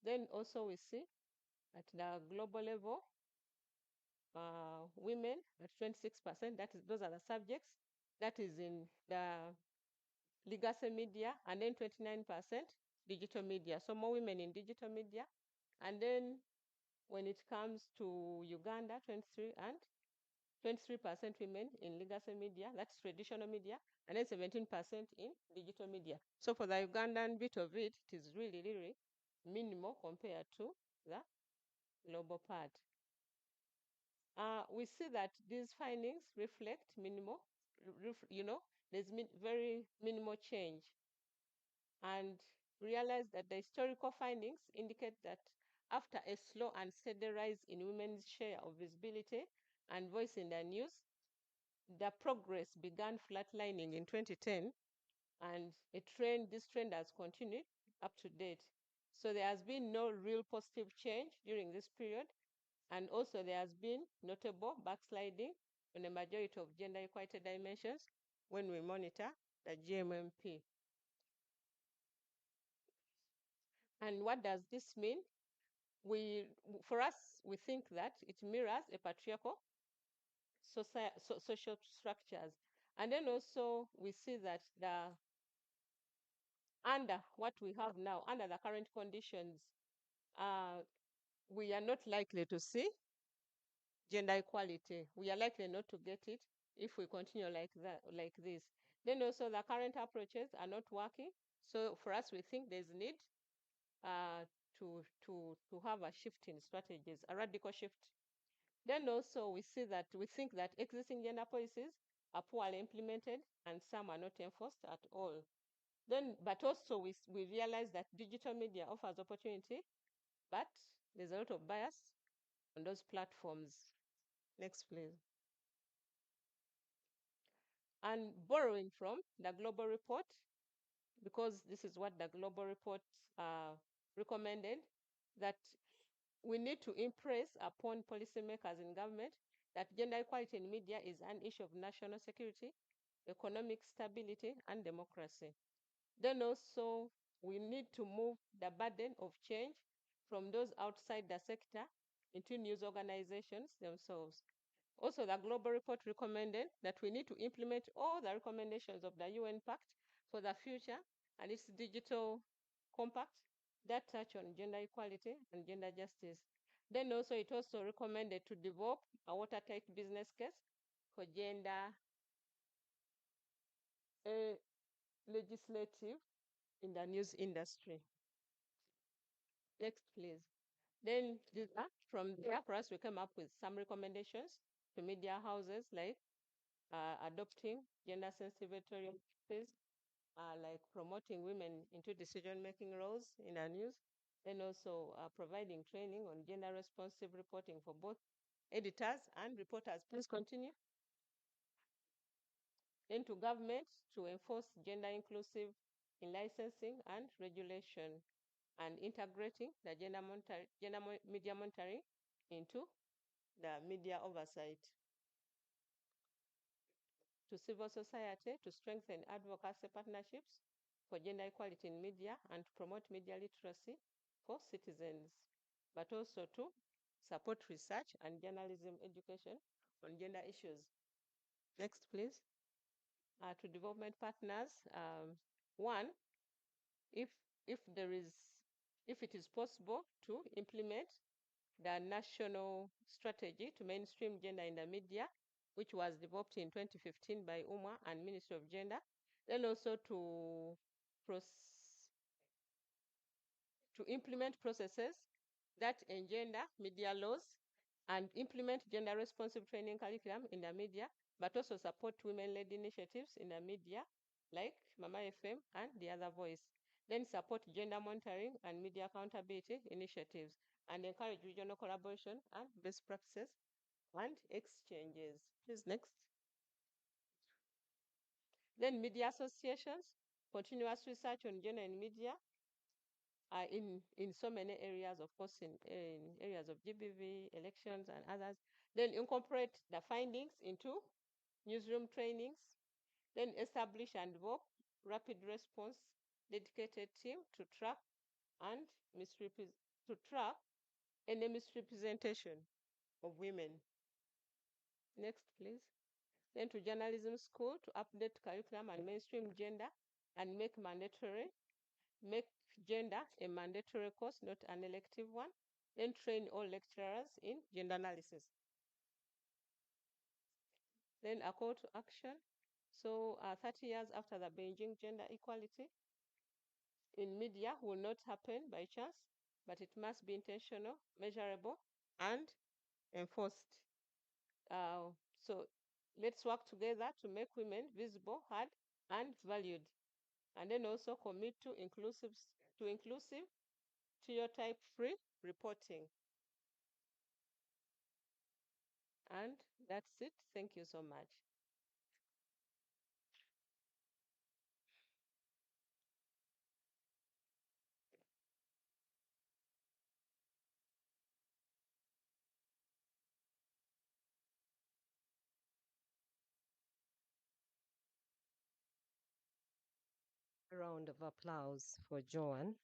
[SPEAKER 6] Then also we see at the global level, women at 26%, those are the subjects, that is in the legacy media, and then 29% digital media. So more women in digital media. And then when it comes to Uganda, 23% women in legacy media, that's traditional media, and then 17% in digital media. So for the Ugandan bit of it, it is really, really minimal compared to the global part. We see that these findings reflect minimal, there's very minimal change, and realize that the historical findings indicate that after a slow and steady rise in women's share of visibility and voice in the news, the progress began flatlining in 2010, and this trend has continued up to date. So there has been no real positive change during this period, and also there has been notable backsliding on a majority of gender equality dimensions when we monitor the GMMP. And what does this mean? For us, we think that it mirrors a patriarchal social structures. And then also we see that under what we have now, under the current conditions, we are not likely to see gender equality. We are likely not to get it if we continue like this. Then also the current approaches are not working. So for us, we think there's need to have a shift in strategies, a radical shift. Then also we think that existing gender policies are poorly implemented and some are not enforced at all. But also we realize that digital media offers opportunity, but there's a lot of bias on those platforms. Next, please. And borrowing from the global report, because this is what the global report recommended, that we need to impress upon policymakers in government that gender equality in media is an issue of national security, economic stability, and democracy. Then also, we need to move the burden of change from those outside the sector into news organizations themselves. Also, the global report recommended that we need to implement all the recommendations of the UN Pact for the future and its digital compact that touch on gender equality and gender justice. Then also, it also recommended to develop a watertight business case for gender legislative in the news industry. Next, please. Then from there, for us, we came up with some recommendations to media houses, like adopting gender-sensitive editorial practices, like promoting women into decision-making roles in our news, and also providing training on gender-responsive reporting for both editors and reporters. Please continue. Then to government to enforce gender-inclusive in licensing and regulation, and integrating the gender media monitoring into the media oversight. To civil society to strengthen advocacy partnerships for gender equality in media and to promote media literacy for citizens, but also to support research and journalism education on gender issues. Next, please. To development partners, one, if it is possible to implement the national strategy to mainstream gender in the media, which was developed in 2015 by UMA and Ministry of Gender. Then also to implement processes that engender media laws and implement gender responsive training curriculum in the media, but also support women-led initiatives in the media, like Mama FM and The Other Voice. Then support gender monitoring and media accountability initiatives, and encourage regional collaboration and best practices and exchanges. Please, next. Then media associations, continuous research on gender in media, in so many areas, of course, in areas of GBV, elections, and others. Then incorporate the findings into newsroom trainings. Then establish and work rapid response dedicated team to track and to track any misrepresentation of women. Next, please. Then to journalism school to update curriculum and mainstream gender and make gender a mandatory course, not an elective one. Then train all lecturers in gender analysis. Then a call to action. So 30 years after the Beijing gender equality in media will not happen by chance, but it must be intentional, measurable, and enforced. So let's work together to make women visible, heard, and valued. And then also commit to inclusive, stereotype-free reporting. And that's it. Thank you so much.
[SPEAKER 5] A round of applause for Joan.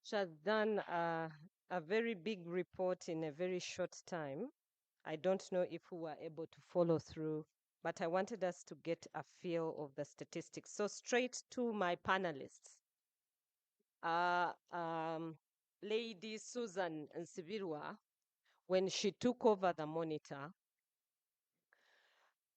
[SPEAKER 5] She has done a very big report in a very short time. I don't know if we were able to follow through, but I wanted us to get a feel of the statistics. So straight to my panelists. Lady Susan Nsibirwa, when she took over the Monitor,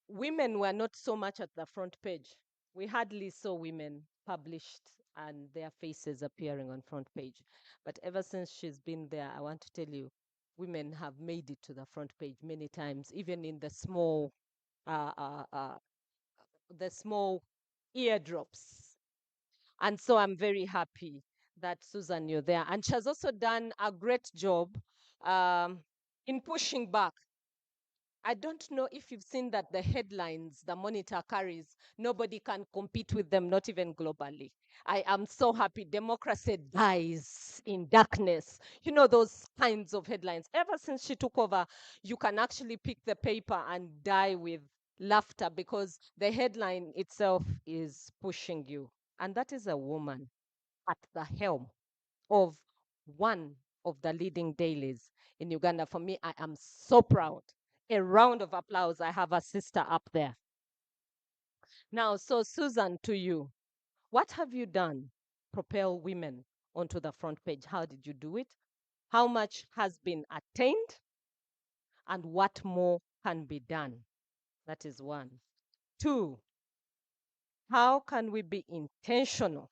[SPEAKER 5] women were not so much at the front page. We hardly saw women published and their faces appearing on front page. But ever since she's been there, I want to tell you, women have made it to the front page many times, even in the small eardrops. And so I'm very happy that Susan, you're there. And she has also done a great job in pushing back. I don't know if you've seen that the headlines the Monitor carries, nobody can compete with them, not even globally. I am so happy. Democracy dies in darkness. You know, those kinds of headlines. Ever since she took over, you can actually pick the paper and die with laughter because the headline itself is pushing you. And that is a woman at the helm of one of the leading dailies in Uganda. For me, I am so proud. A round of applause. I have a sister up there. Now, so Susan, to you, what have you done propel women onto the front page? How did you do it? How much has been attained? And what more can be done? That is one. Two, how can we be intentional?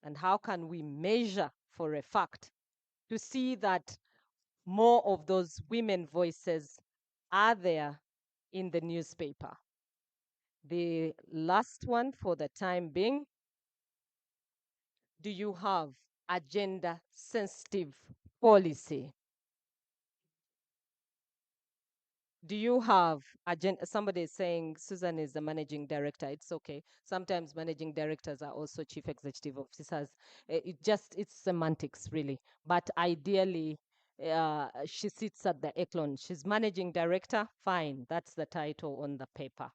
[SPEAKER 5] And how can we measure for a fact to see that more of those women voices are there in the newspaper? The last one for the time being, do you have a gender sensitive policy? Do you have somebody is saying Susan is the managing director? It's okay. Sometimes managing directors are also chief executive officers. It's semantics really. But ideally, she sits at the echelon. She's managing director. Fine, that's the title on the paper.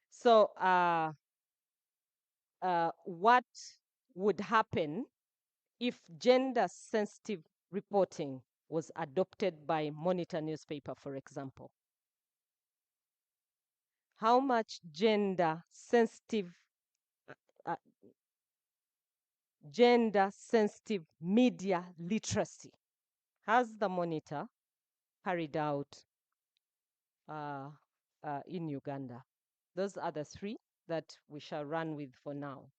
[SPEAKER 5] So what would happen if gender sensitive reporting was adopted by Monitor newspaper, for example? How much gender sensitive media literacy has the Monitor carried out in Uganda? Those are the three that we shall run with for now.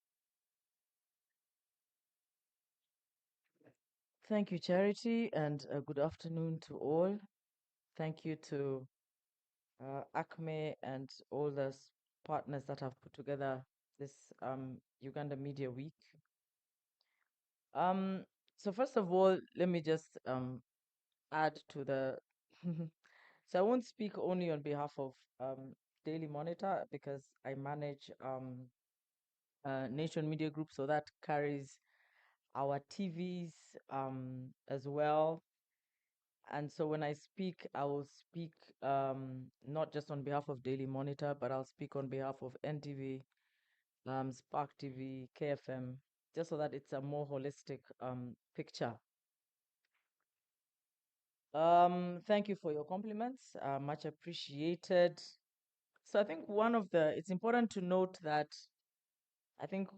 [SPEAKER 7] Thank you, Charity, and good afternoon to all. Thank you to ACME and all the partners that have put together this Uganda Media Week. So first of all, let me just add to the so I won't speak only on behalf of Daily Monitor because I manage Nation Media Group, so that carries our TVs as well. And so when I speak, I will speak not just on behalf of Daily Monitor, but I'll speak on behalf of NTV, Spark TV, KFM, just so that it's a more holistic picture. Thank you for your compliments, much appreciated. So I think it's important to note that I think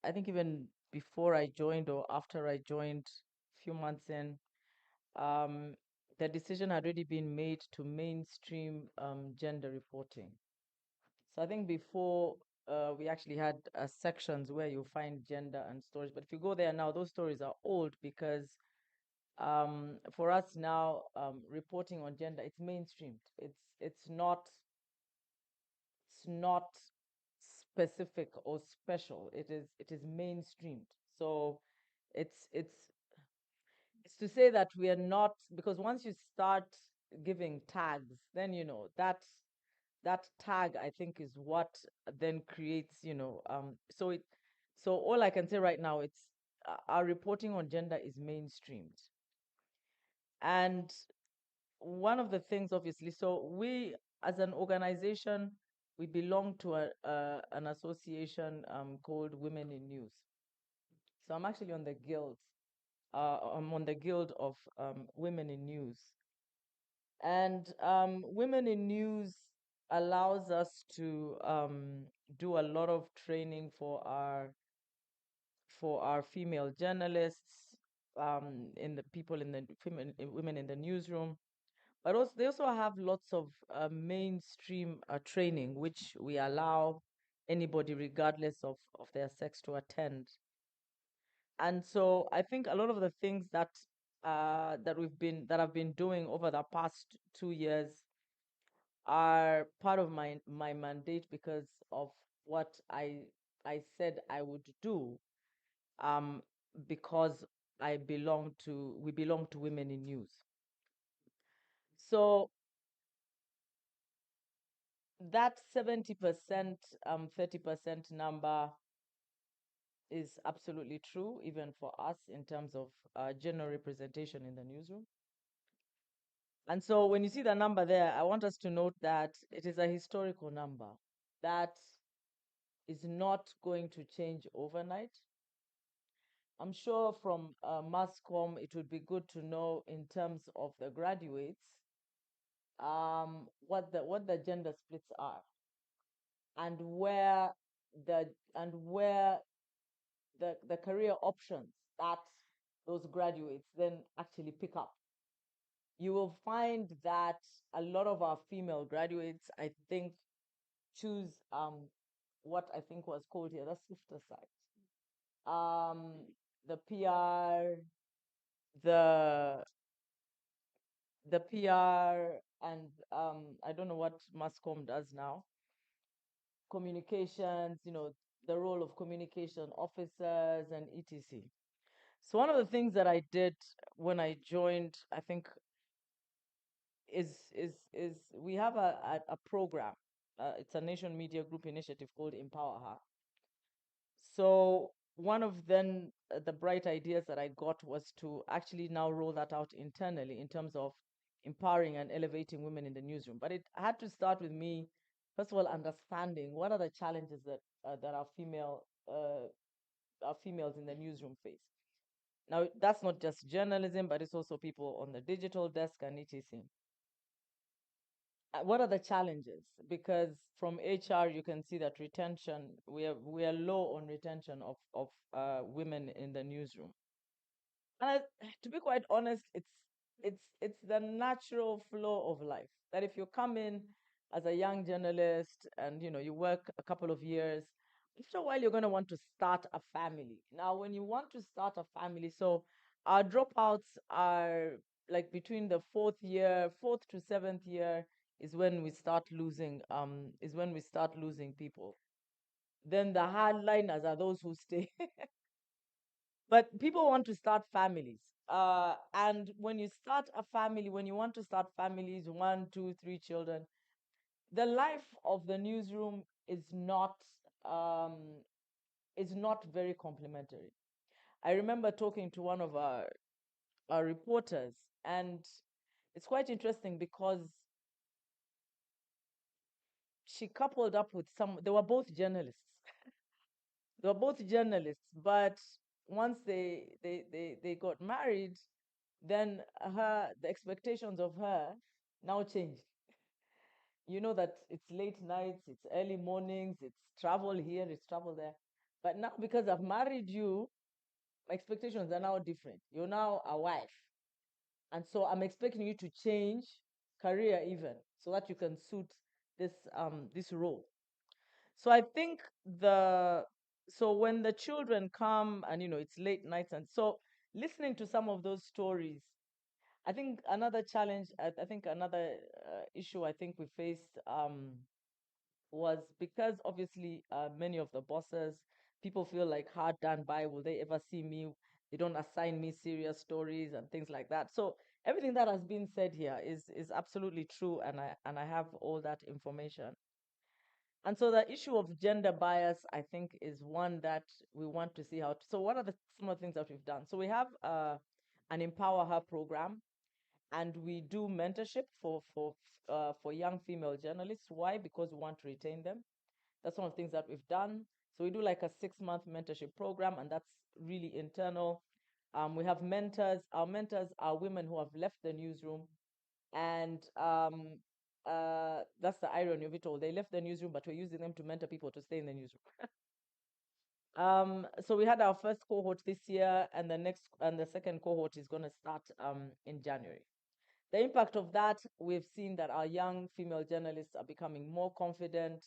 [SPEAKER 7] even before I joined or after I joined, a few months in, the decision had already been made to mainstream gender reporting. So I think before we actually had sections where you find gender and stories, but if you go there now, those stories are old because for us now, reporting on gender, it's mainstreamed. It's not specific or special. It is mainstreamed. So it's to say that we are not, because once you start giving tags, then that tag, I think, is what then creates, so all I can say right now, it's our reporting on gender is mainstreamed. And one of the things, obviously, so we as an organization, we belong to an association called Women in News. So I'm actually on the guild. I'm on the guild of Women in News. And Women in News allows us to do a lot of training for our female journalists, in the people in the women in the newsroom. But also, they also have lots of mainstream training, which we allow anybody, regardless of their sex, to attend. And so I think a lot of the things that I've been doing over the past 2 years are part of my mandate because of what I said I would do, um, because we belong to Women in News. So that 70%, 30% number is absolutely true, even for us, in terms of gender representation in the newsroom. And so when you see the number there, I want us to note that it is a historical number that is not going to change overnight. I'm sure from MASCOM, it would be good to know, in terms of the graduates, what the gender splits are, and where the career options that those graduates then actually pick up. You will find that a lot of our female graduates, I think, choose what I think was called here the swifter side. The PR, the PR, and I don't know what MASCOM does now. Communications, the role of communication officers and etc. So one of the things that I did when I joined, I think, is we have a program. It's a Nation Media Group initiative called Empower Her. So one of the bright ideas that I got was to actually now roll that out internally in terms of empowering and elevating women in the newsroom. But it had to start with me, first of all, understanding what are the challenges that our females in the newsroom face. Now, that's not just journalism, but it's also people on the digital desk and etc. What are the challenges? Because from HR, you can see that retention, we are low on retention of women in the newsroom. And to be quite honest, it's the natural flow of life that if you come in as a young journalist and you work a couple of years, after a while you're going to want to start a family. Now, when you want to start a family, so our dropouts are like between the fourth to seventh year is when we start losing people. Then the hardliners are those who stay. But people want to start families. And when you start a family, when you want to start families, 1, 2, 3 children, the life of the newsroom is not very complimentary. I remember talking to one of our reporters, and it's quite interesting because she coupled up with they were both journalists. They were both journalists, but once they got married, then the expectations of her now changed. You know that it's late nights, it's early mornings, it's travel here, it's travel there. But now, because I've married you, my expectations are now different. You're now a wife. And so I'm expecting you to change career even so that you can suit this role. So I think so when the children come and it's late nights, and so listening to some of those stories, I think another challenge, I think another issue I think we faced was because obviously many of the bosses, people feel like hard done by. Will they ever see me? They don't assign me serious stories and things like that. So everything that has been said here is absolutely true, and I have all that information. And so the issue of gender bias, I think, is one that we want to see how. So what are some of the things that we've done? So we have an Empower Her program, and we do mentorship for young female journalists. Why? Because we want to retain them. That's one of the things that we've done. So we do like a 6-month mentorship program, and that's really internal. We have mentors. Our mentors are women who have left the newsroom, and that's the irony of it all. They left the newsroom, but we're using them to mentor people to stay in the newsroom. So we had our first cohort this year, and the second cohort is going to start in January. The impact of that, we've seen that our young female journalists are becoming more confident.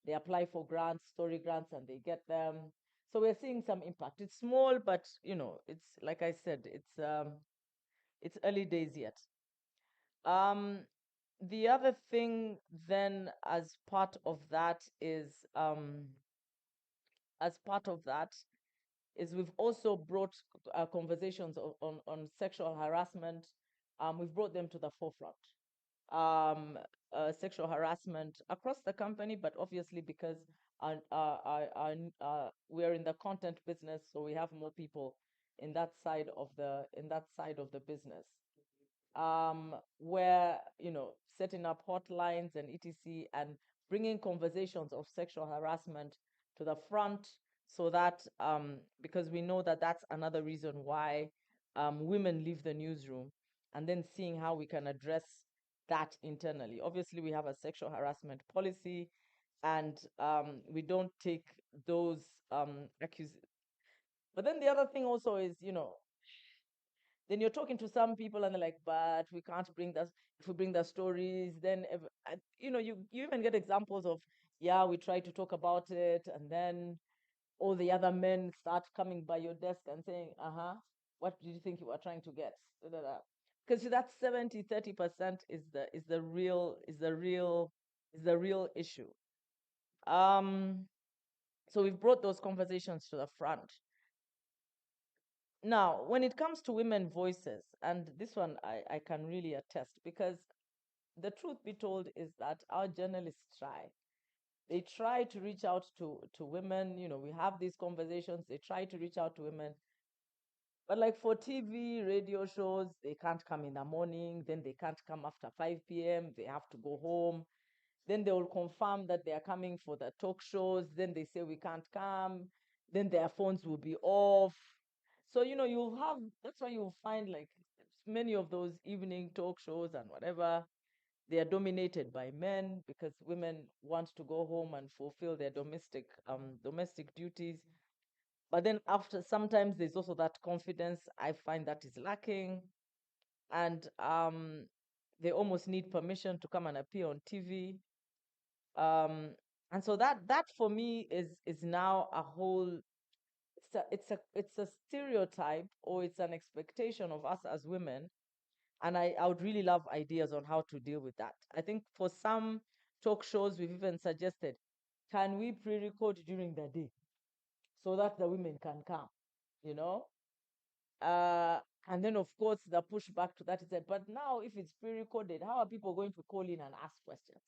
[SPEAKER 7] They apply for grants, story grants, and they get them. So we're seeing some impact. It's small, but it's like I said, it's early days yet. The other thing then, as part of that is we've also brought conversations on sexual harassment. We've brought them to the forefront. Sexual harassment across the company, but obviously because we're in the content business, so we have more people in that side of the business. Where setting up hotlines and etc. and bringing conversations of sexual harassment to the front, so that because we know that that's another reason why women leave the newsroom, and then seeing how we can address that internally. Obviously, we have a sexual harassment policy, and we don't take those accusations. But then the other thing also is, then you're talking to some people and they're like, but we can't bring that. If we bring the stories, then, you even get examples of, yeah, we try to talk about it, and then all the other men start coming by your desk and saying, what did you think you were trying to get? Because that 70-30% is the real issue. So we've brought those conversations to the front. Now, when it comes to women voices, and this one I can really attest, because the truth be told is that our journalists try. They try to reach out to women. We have these conversations. They try to reach out to women. But like for TV, radio shows, they can't come in the morning. Then they can't come after 5 p.m. They have to go home. Then they will confirm that they are coming for the talk shows. Then they say we can't come. Then their phones will be off. So, that's why you'll find like many of those evening talk shows and whatever, they are dominated by men, because women want to go home and fulfill their domestic duties. But then after, sometimes there's also that confidence I find that is lacking. And they almost need permission to come and appear on TV. And so that for me is now a whole, it's a stereotype, or it's an expectation of us as women. And I would really love ideas on how to deal with that. I think for some talk shows, we've even suggested, can we pre-record during the day so that the women can come, you know? And then, of course, the pushback to that is that, but now if it's pre-recorded, how are people going to call in and ask questions?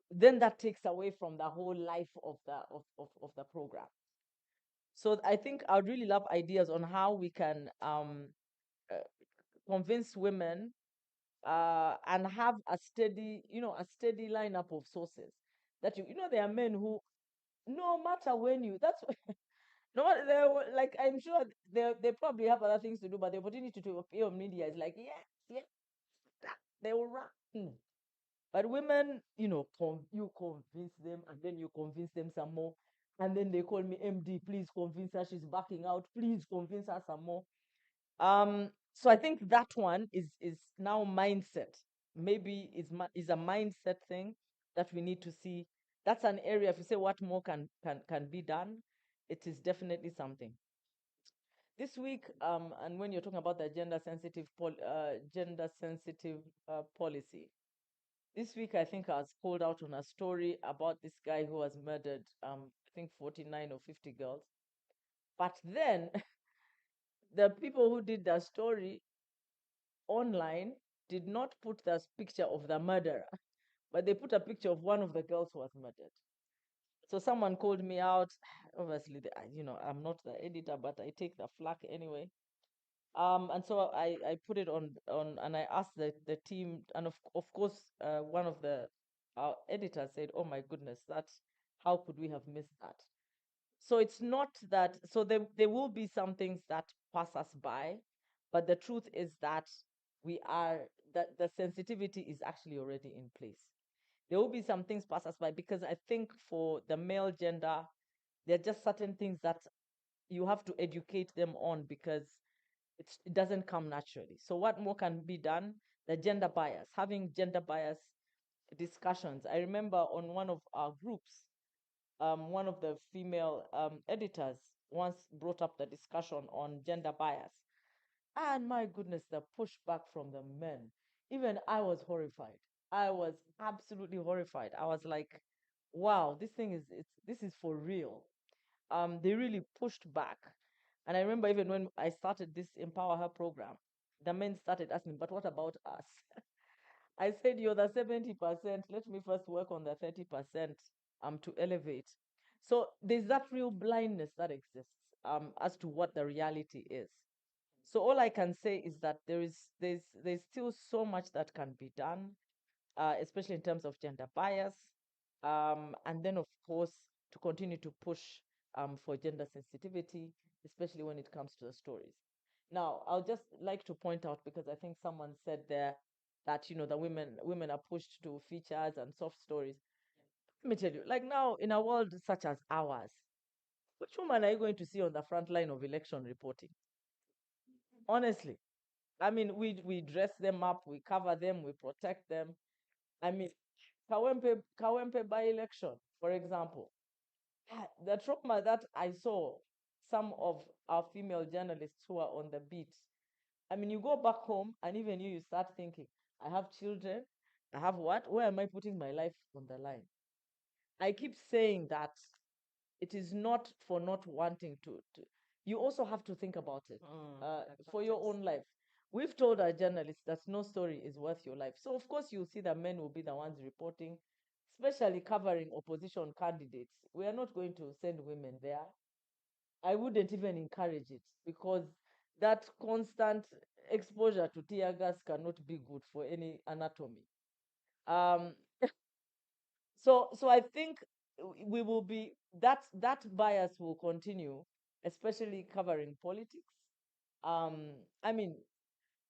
[SPEAKER 7] Then that takes away from the whole life of the program. So I think I'd really love ideas on how we can convince women and have a steady, a steady lineup of sources. That there are men who, no matter when that's no matter like I'm sure they probably have other things to do, but the opportunity to appear on media is like yes, they will run. But women, you convince them, and then you convince them some more, and then they call me MD. Please convince her she's backing out. Please convince her some more. So I think that one is now mindset. Maybe is a mindset thing that we need to see. That's an area. If you say what more can be done, it is definitely something. This week, and when you're talking about the gender sensitive policy, this week I think I was called out on a story about this guy who was murdered. I think 49 or 50 girls. But then the people who did the story online did not put the picture of the murderer, but they put a picture of one of the girls who was murdered. So someone called me out. Obviously, I'm not the editor, but I take the flak anyway. And so I put it on, and I asked the team, and of course, one of the editors said, "Oh my goodness, how could we have missed that?" So it's not that. So there will be some things that pass us by, but the truth is that that the sensitivity is actually already in place. There will be some things pass us by, because I think for the male gender, there are just certain things that you have to educate them on, because it doesn't come naturally. So what more can be done? The gender bias, having gender bias discussions. I remember on one of our groups, one of the female editors once brought up the discussion on gender bias. And my goodness, the pushback from the men. Even I was horrified. I was absolutely horrified. I was like, wow, this is for real. They really pushed back. And I remember even when I started this Empower Her program, the men started asking, but what about us? I said, you're the 70%. Let me first work on the 30% to elevate. So there's that real blindness that exists as to what the reality is. So all I can say is that there's still so much that can be done, especially in terms of gender bias, and then of course to continue to push for gender sensitivity, especially when it comes to the stories. Now, I'll just like to point out, because I think someone said there that the women are pushed to features and soft stories. Let me tell you, like now in a world such as ours, which woman are you going to see on the front line of election reporting? Honestly, I mean, we dress them up, we cover them, we protect them. I mean, Kawempe by election, for example, the trauma that I saw some of our female journalists who are on the beat. I mean, you go back home and even you start thinking, I have children, I have what? Where am I putting my life on the line? I keep saying that it is not for not wanting to you also have to think about it for your own life. We've told our journalists that no story is worth your life. So of course you'll see that men will be the ones reporting, especially covering opposition candidates. We are not going to send women there. I wouldn't even encourage it, because that constant exposure to tear gas cannot be good for any anatomy. Um, so I think we will be that bias will continue, especially covering politics. I mean,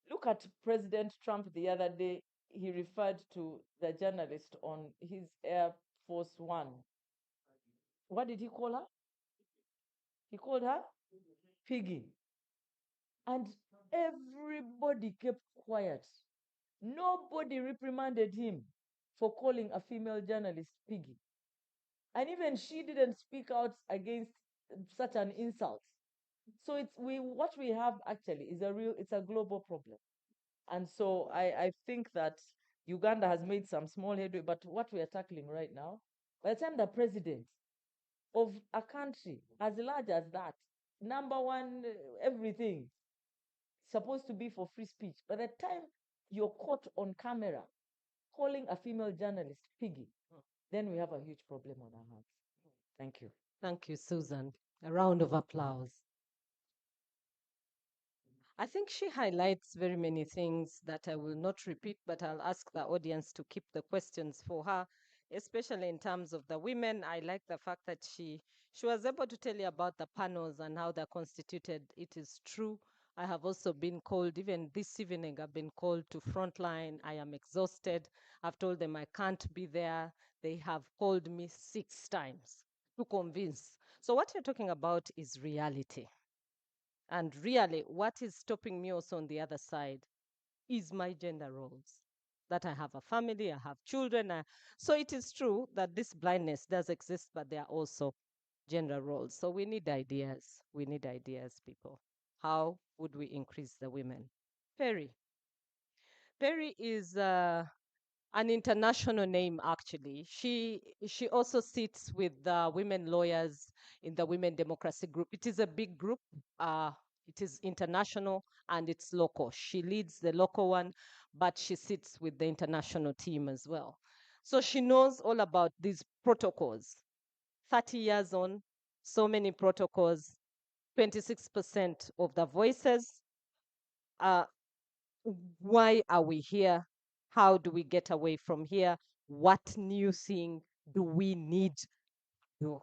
[SPEAKER 7] look at President Trump the other day. He referred to the journalist on his Air Force One. What did he call her? He called her Piggy. And everybody kept quiet. Nobody reprimanded him for calling a female journalist Piggy. And even she didn't speak out against such an insult. So what we have actually is it's a global problem. And so I think that Uganda has made some small headway, but what we are tackling right now, by the time the president of a country as large as that, number one, everything supposed to be for free speech, by the time you're caught on camera calling a female journalist Piggy, then we have a huge problem on our hands. Thank you.
[SPEAKER 5] Thank you, Susan. A round of applause. I think she highlights very many things that I will not repeat, but I'll ask the audience to keep the questions for her, especially in terms of the women. I like the fact that she was able to tell you about the panels and how they're constituted. It is true. I have also been called, even this evening, I've been called to frontline. I am exhausted. I've told them I can't be there. They have called me 6 times to convince. So what you're talking about is reality. And really, what is stopping me also on the other side is my gender roles. That I have a family, I have children. So it is true that this blindness does exist, but there are also gender roles. So we need ideas. We need ideas, people. How would we increase the women? Perry. Perry is an international name, actually. She also sits with the women lawyers in the Women Democracy Group. It is a big group. It is international and it's local. She leads the local one, but she sits with the international team as well. So she knows all about these protocols. 30 years on, so many protocols, 26% of the voices. Why are we here? How do we get away from here? What new thing do we need to do?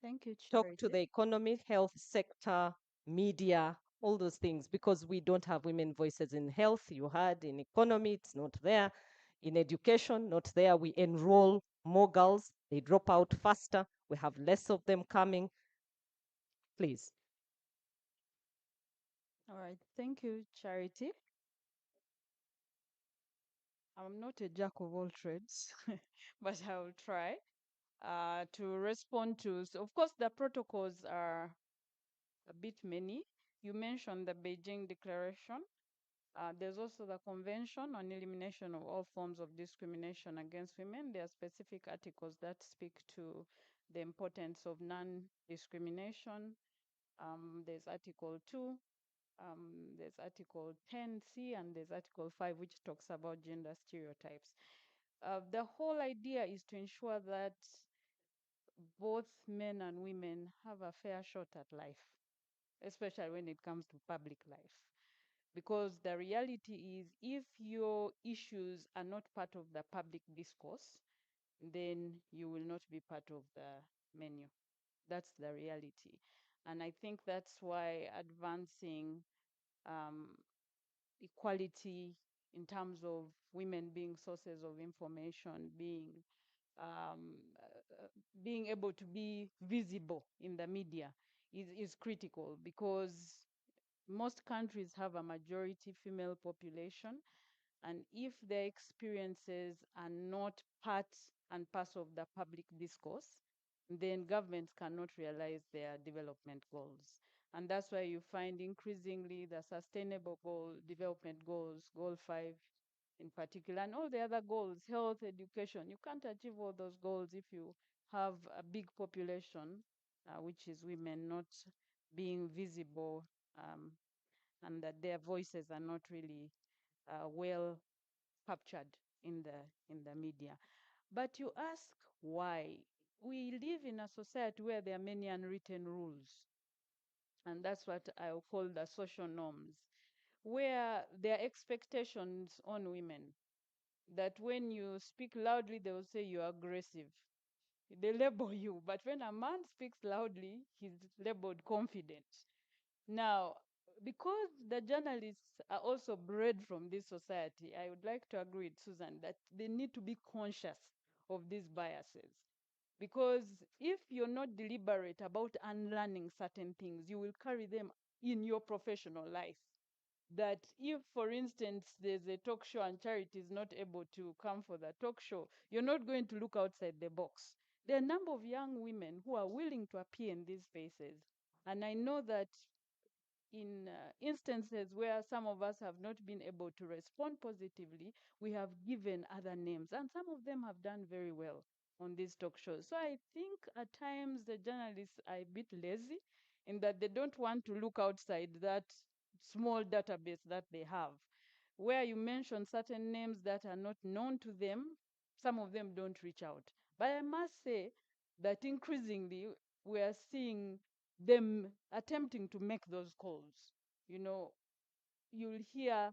[SPEAKER 2] Thank you,
[SPEAKER 5] Talk to
[SPEAKER 2] Charity.
[SPEAKER 5] the economy, health sector, media, all those things, because we don't have women voices in health. You heard in economy, it's not there. In education, not there. We enroll more girls, they drop out faster. We have less of them coming. Please.
[SPEAKER 2] All right. Thank you, Charity. I'm not a jack of all trades, but I will try to respond to. So of course, the protocols are a bit many. You mentioned the Beijing Declaration. There's also the Convention on Elimination of All Forms of Discrimination Against Women. There are specific articles that speak to the importance of non-discrimination. There's Article 2, there's Article 10C, and there's Article 5, which talks about gender stereotypes. The whole idea is to ensure that both men and women have a fair shot at life, especially when it comes to public life. Because the reality is, if your issues are not part of the public discourse, then you will not be part of the menu. That's the reality. And I think that's why advancing equality in terms of women being sources of information, um, being able to be visible in the media is critical, because most countries have a majority female population, and if their experiences are not part and parcel of the public discourse, then governments cannot realize their development goals. And that's why you find increasingly the sustainable development goals, goal 5 in particular, and all the other goals, health, education. You can't achieve all those goals if you have a big population, which is women, not being visible, and that their voices are not really well captured in the media. But you ask why? We live in a society where there are many unwritten rules, and that's what I will call the social norms, where there are expectations on women that when you speak loudly, they will say you're aggressive. They label you, but when a man speaks loudly, he's labeled confident. Now, because the journalists are also bred from this society, I would like to agree with Susan that they need to be conscious of these biases. Because if you're not deliberate about unlearning certain things, you will carry them in your professional life. That if, for instance, there's a talk show and Charity is not able to come for the talk show, you're not going to look outside the box. There are a number of young women who are willing to appear in these spaces. And I know that in instances where some of us have not been able to respond positively, we have given other names, and some of them have done very well on these talk shows. So I think at times the journalists are a bit lazy in that they don't want to look outside that small database that they have. Where you mention certain names that are not known to them, some of them don't reach out. But I must say
[SPEAKER 8] that increasingly we are seeing them attempting to make those calls. You know, you'll hear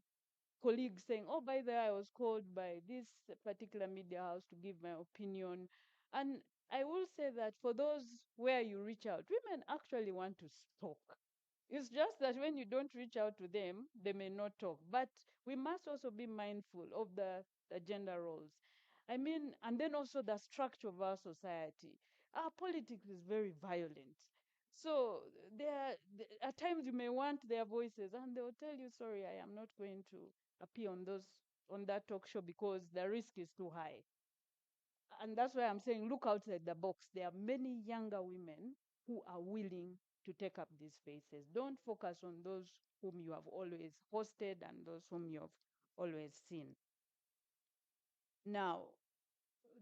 [SPEAKER 8] colleagues saying, oh, by the way, I was called by this particular media house to give my opinion. And I will say that for those where you reach out, women actually want to talk. It's just that when you don't reach out to them, they may not talk. But we must also be mindful of the gender roles. I mean, and then also the structure of our society. Our politics is very violent. So at times you may want their voices and they'll tell you, sorry, I am not going to appear on that talk show because the risk is too high. And that's why I'm saying look outside the box. There are many younger women who are willing to take up these spaces. Don't focus on those whom you have always hosted and those whom you have always seen. Now,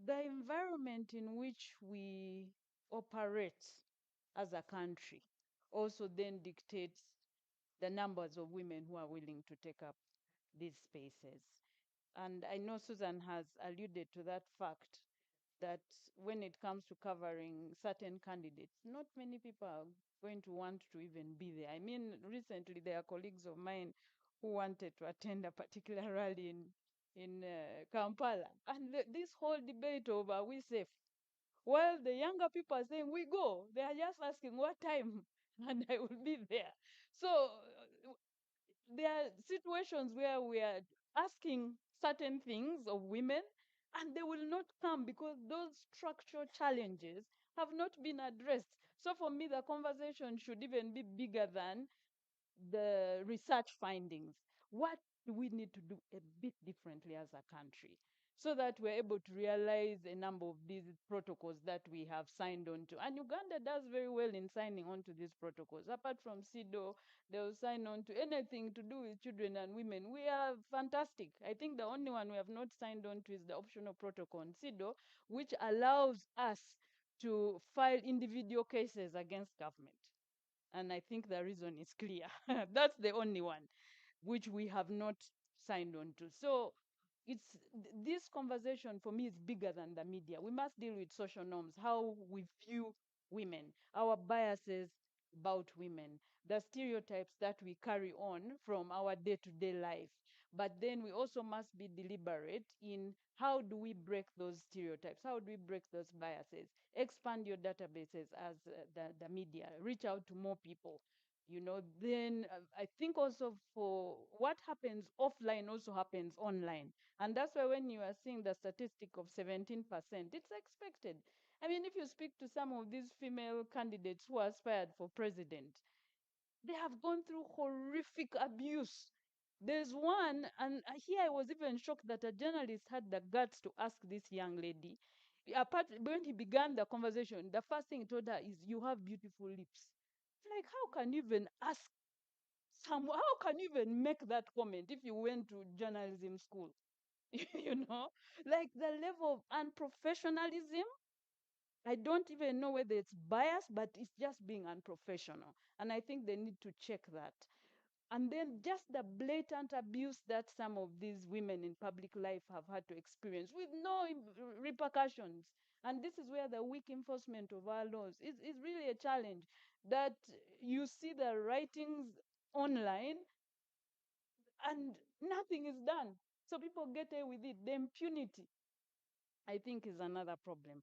[SPEAKER 8] the environment in which we operate as a country also then dictates the numbers of women who are willing to take up these spaces. And I know Susan has alluded to that fact that when it comes to covering certain candidates, not many people are going to want to even be there. I mean, recently there are colleagues of mine who wanted to attend a particular rally in Kampala, and this whole debate over are we safe? Well, the younger people are saying we go. They are just asking what time, and I will be there. So there are situations where we are asking certain things of women and they will not come because those structural challenges have not been addressed. So for me, the conversation should even be bigger than the research findings. What do we need to do a bit differently as a country so that we're able to realize a number of these protocols that we have signed on to? And Uganda does very well in signing on to these protocols. Apart from SIDO, they'll sign on to anything to do with children and women. We are fantastic. I think the only one we have not signed on to is the optional protocol on SIDO, which allows us to file individual cases against government. And I think the reason is clear. That's the only one which we have not signed on to. So this conversation for me is bigger than the media. We must deal with social norms, how we view women, our biases about women, the stereotypes that we carry on from our day-to-day life. But then we also must be deliberate in how do we break those stereotypes? How do we break those biases? Expand your databases as the media, reach out to more people. Then I think also for what happens offline also happens online. And that's why when you are seeing the statistic of 17%, it's expected. I mean, if you speak to some of these female candidates who aspired for president, they have gone through horrific abuse. There's one, and here I was even shocked that a journalist had the guts to ask this young lady. Apart when he began the conversation, the first thing he told her is, "You have beautiful lips." Like, how can you even ask how can you even make that comment if you went to journalism school? Like the level of unprofessionalism. I don't even know whether it's bias, but it's just being unprofessional. And I think they need to check that. And then just the blatant abuse that some of these women in public life have had to experience with no repercussions. And this is where the weak enforcement of our laws is really a challenge. That you see the writings online and nothing is done. So people get away with it. The impunity, I think, is another problem.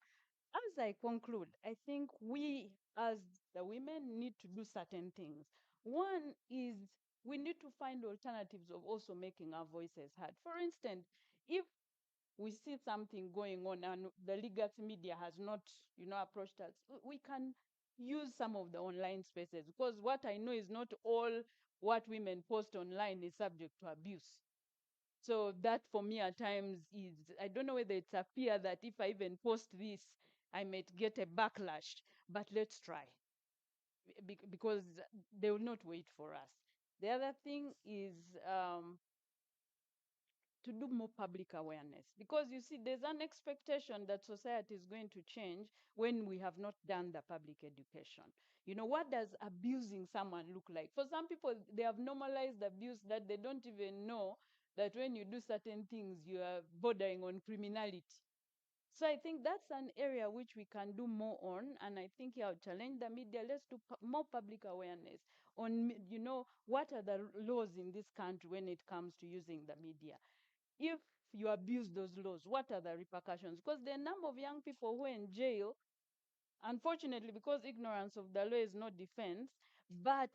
[SPEAKER 8] As I conclude, I think we as the women need to do certain things. One is we need to find alternatives of also making our voices heard. For instance, if we see something going on and the legacy media has not, approached us, we can use some of the online spaces, because what I know is not all what women post online is subject to abuse. So that for me at times is, I don't know whether it's a fear that if I even post this, I might get a backlash, but let's try because they will not wait for us. The other thing is to do more public awareness, because you see, there's an expectation that society is going to change when we have not done the public education. What does abusing someone look like? For some people, they have normalized abuse that they don't even know that when you do certain things, you are bordering on criminality. So I think that's an area which we can do more on, and I think I'll challenge the media. Let's do more public awareness on, what are the laws in this country when it comes to using the media. If you abuse those laws, what are the repercussions? Because there are a number of young people who are in jail, unfortunately, because ignorance of the law is no defense, but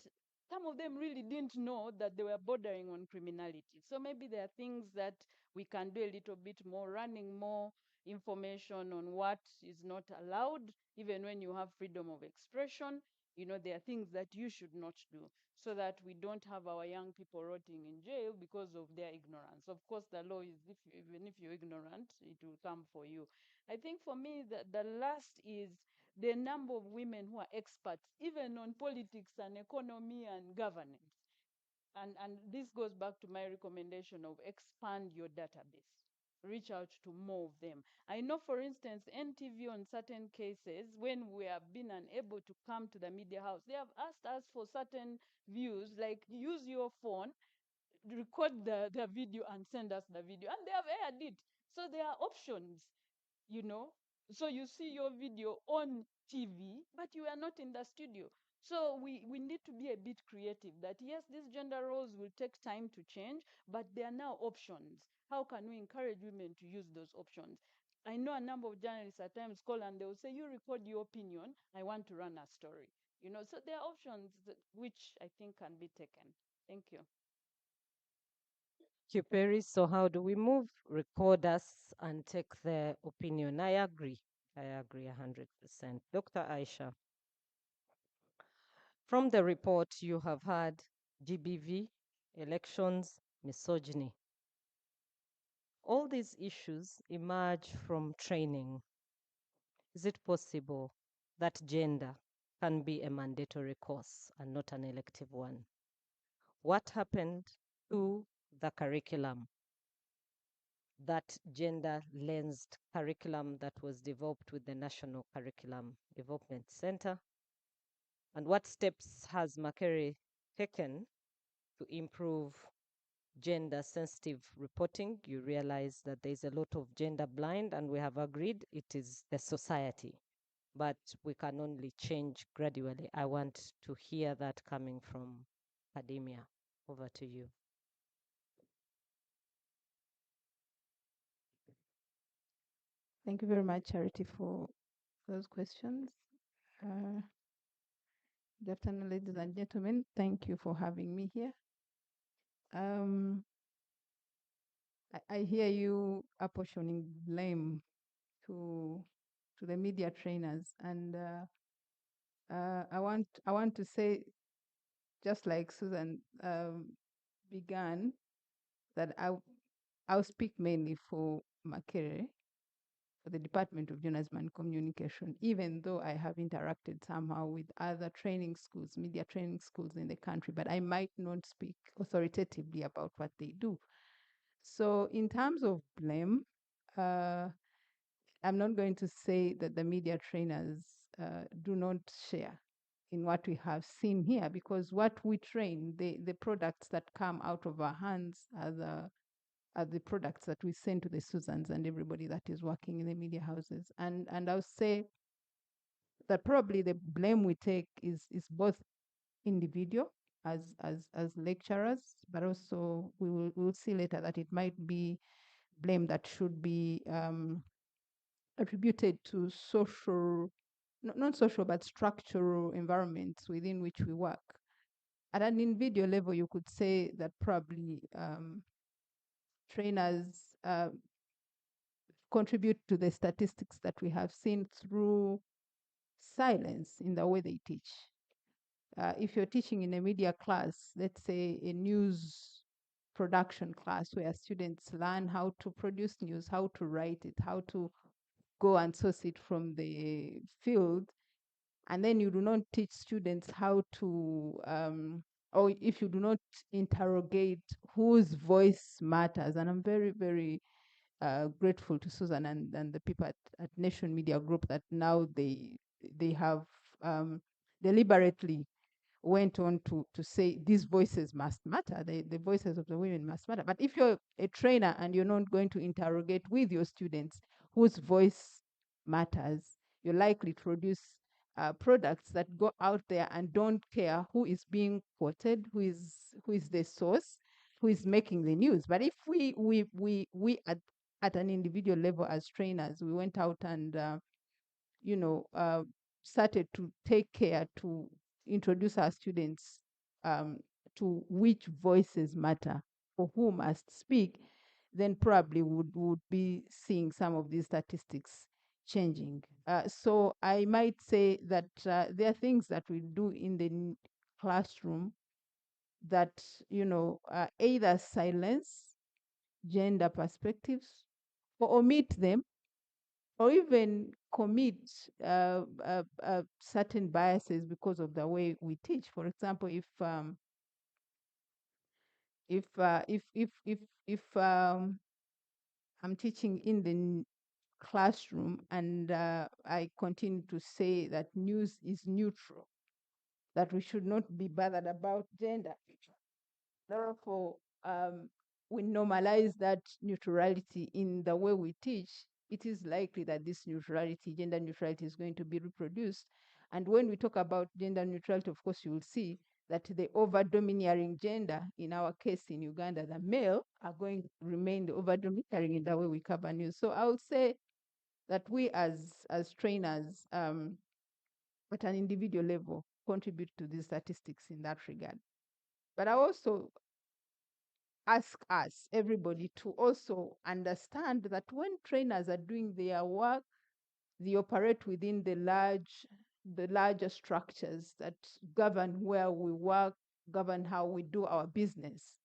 [SPEAKER 8] some of them really didn't know that they were bordering on criminality. So maybe there are things that we can do a little bit more, running more information on what is not allowed, even when you have freedom of expression. There are things that you should not do so that we don't have our young people rotting in jail because of their ignorance. Of course, the law is, even if you're ignorant, it will come for you. I think for me, the last is the number of women who are experts, even on politics and economy and governance. And this goes back to my recommendation of expand your database. Reach out to more of them. I know, for instance, NTV on certain cases, when we have been unable to come to the media house, they have asked us for certain views, like use your phone, record the video and send us the video. And they have aired it. So there are options, you know. So you see your video on TV, but you are not in the studio. So we need to be a bit creative that yes, these gender roles will take time to change, but there are now options. How can we encourage women to use those options? I know a number of journalists at times call and they will say, you record your opinion, I want to run a story. So there are options which I think can be taken. Thank you.
[SPEAKER 5] Thank you, Perry. So how do we move? Record us and take their opinion. I agree 100%. Dr. Aisha, from the report you have had GBV, elections, misogyny. All these issues emerge from training. Is it possible that gender can be a mandatory course and not an elective one? What happened to the curriculum, that gender-lensed curriculum that was developed with the National Curriculum Development Center? And what steps has Makerere taken to improve gender-sensitive reporting? You realize that there's a lot of gender blind, and we have agreed it is the society, but we can only change gradually. I want to hear that coming from academia. Over to you.
[SPEAKER 2] Thank you very much, Charity, for those questions. Good afternoon, ladies and gentlemen. Thank you for having me here. I hear you apportioning blame to the media trainers, and I want to say, just like Susan began, that I'll speak mainly for Makerere, for the Department of Journalism and Communication, even though I have interacted somehow with other training schools, media training schools in the country, but I might not speak authoritatively about what they do. So in terms of blame, I'm not going to say that the media trainers do not share in what we have seen here, because what we train, the products that come out of our hands are the products that we send to the Susans and everybody that is working in the media houses. And I'll say that probably the blame we take is both individual as lecturers, but also we'll see later that it might be blame that should be attributed to social, not social, but structural environments within which we work. At an individual level, you could say that probably trainers contribute to the statistics that we have seen through silence in the way they teach. If you're teaching in a media class, let's say a news production class where students learn how to produce news, how to write it, how to go and source it from the field, and then you do not teach students how to, or if you do not interrogate whose voice matters, and I'm very, very grateful to Susan and the people at Nation Media Group that now they have deliberately went on to say these voices must matter, the voices of the women must matter. But if you're a trainer and you're not going to interrogate with your students whose voice matters. You're likely to produce products that go out there and don't care who is being quoted, who is the source, who is making the news. But if we at an individual level as trainers, we went out and started to take care to introduce our students to which voices matter, for who must speak, then probably would be seeing some of these statistics changing. So I might say that there are things that we do in the classroom that either silence gender perspectives or omit them, or even commit certain biases because of the way we teach. For example, if I'm teaching in the classroom and I continue to say that news is neutral, that we should not be bothered about gender, therefore we normalize that neutrality in the way we teach, it is likely that this neutrality, gender neutrality, is going to be reproduced. And when we talk about gender neutrality, of course, you will see that the over-domineering gender, in our case in Uganda, the male, are going to remain the over-domineering in the way we cover news. So I would say that we as trainers, at an individual level, contribute to these statistics in that regard. But I also ask us, everybody, to also understand that when trainers are doing their work, they operate within the larger structures that govern where we work, govern how we do our business.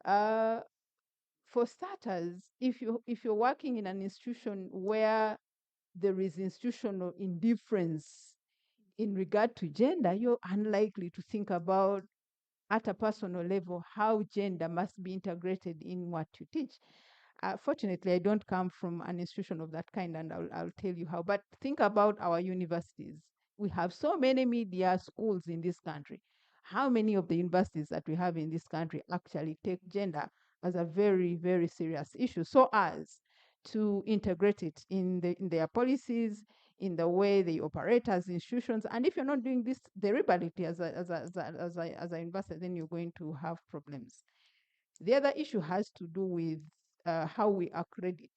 [SPEAKER 2] For starters, if you're working in an institution where there is institutional indifference in regard to gender, you're unlikely to think about at a personal level how gender must be integrated in what you teach. Fortunately, I don't come from an institution of that kind, and I'll tell you how. But think about our universities. We have so many media schools in this country. How many of the universities that we have in this country actually take gender as a very, very serious issue, so as to integrate it in their policies, in the way they operate as institutions? And if you're not doing this deliberately as a university, then you're going to have problems. The other issue has to do with how we accredit.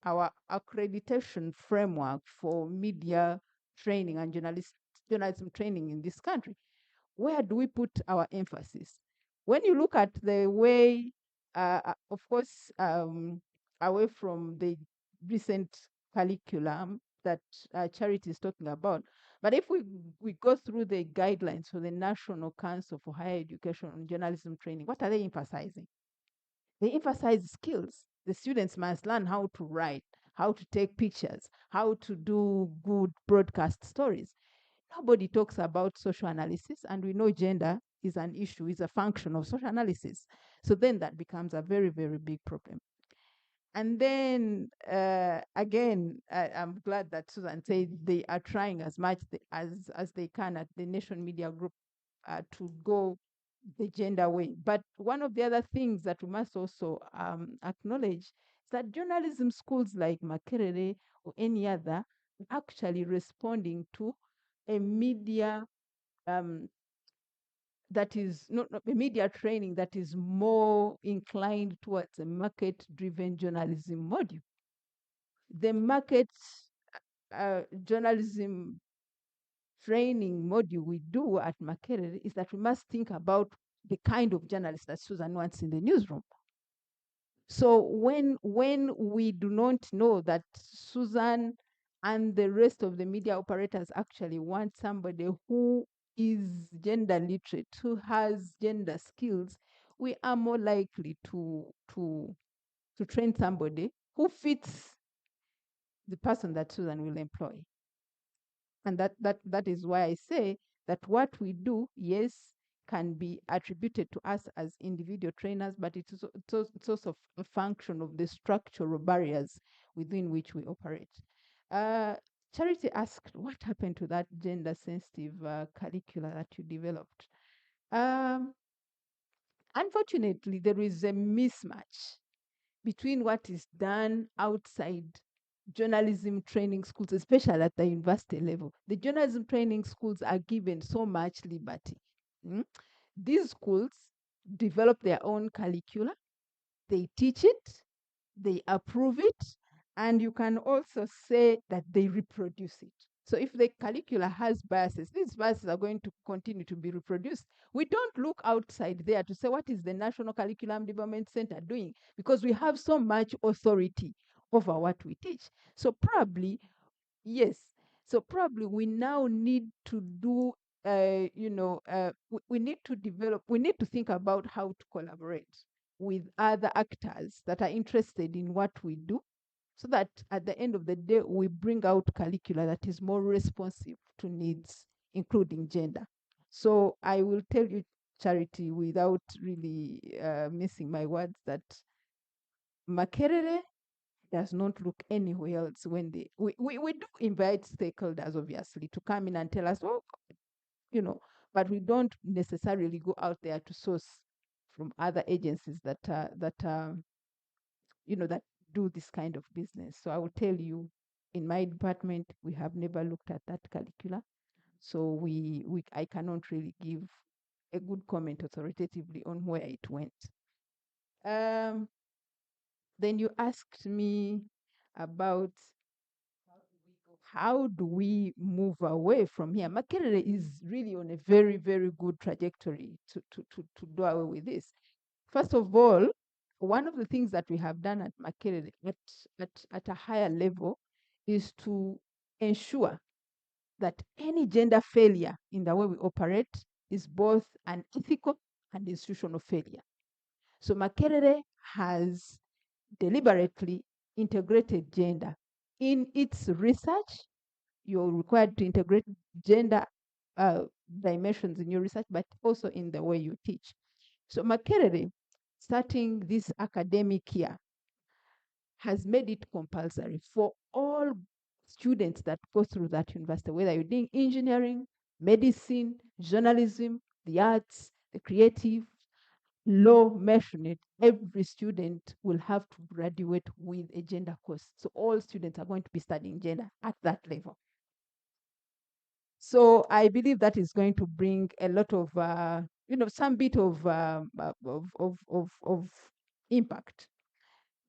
[SPEAKER 2] Our accreditation framework for media training and journalism training in this country. Where do we put our emphasis? When you look at the way, of course, away from the recent curriculum that Charity is talking about, but if we go through the guidelines for the National Council for Higher Education and Journalism Training, what are they emphasizing? They emphasize skills. The students must learn how to write, how to take pictures, how to do good broadcast stories. Nobody talks about social analysis, and we know gender is an issue, is a function of social analysis. So then that becomes a very, very big problem. And then again, I'm glad that Susan said they are trying as much as they can at the Nation Media Group to go the gender way. But one of the other things that we must also acknowledge is that journalism schools like Makerere or any other are actually responding to a media that is not a media training that is more inclined towards a market-driven journalism module. The market journalism training module we do at Makerere is that we must think about the kind of journalist that Susan wants in the newsroom. So when we do not know that Susan and the rest of the media operators actually want somebody who is gender literate, who has gender skills, we are more likely to train somebody who fits the person that Susan will employ. And that is why I say that what we do, yes, can be attributed to us as individual trainers, but it's also a function of the structural barriers within which we operate. Charity asked, what happened to that gender-sensitive curricula that you developed? Unfortunately, there is a mismatch between what is done outside journalism training schools, especially at the university level. The journalism training schools are given so much liberty. These schools develop their own curricula, they teach it, they approve it, and you can also say that they reproduce it. So if the curricula has biases, these biases are going to continue to be reproduced. We don't look outside there to say, what is the National Curriculum Development Center doing? Because we have so much authority over what we teach. So probably, yes. So probably we now need to do, we need to develop, we need to think about how to collaborate with other actors that are interested in what we do, so that at the end of the day, we bring out curricula that is more responsive to needs, including gender. So I will tell you, Charity, without really missing my words, that Makerere does not look anywhere else when we do invite stakeholders, obviously, to come in and tell us, oh, but we don't necessarily go out there to source from other agencies that do this kind of business. So I will tell you, in my department, we have never looked at that curricula. So I cannot really give a good comment authoritatively on where it went. Then you asked me about how do we move away from here. Makerere is really on a very, very good trajectory to do away with this. First of all, one of the things that we have done at Makerere at a higher level is to ensure that any gender failure in the way we operate is both an ethical and institutional failure. So Makerere has deliberately integrated gender in its research. You're required to integrate gender dimensions in your research, but also in the way you teach. So Makerere, starting this academic year, has made it compulsory for all students that go through that university, whether you're doing engineering, medicine, journalism, the arts, the creative, law, mention it, every student will have to graduate with a gender course. So all students are going to be studying gender at that level. So I believe that is going to bring a lot of, some bit of impact.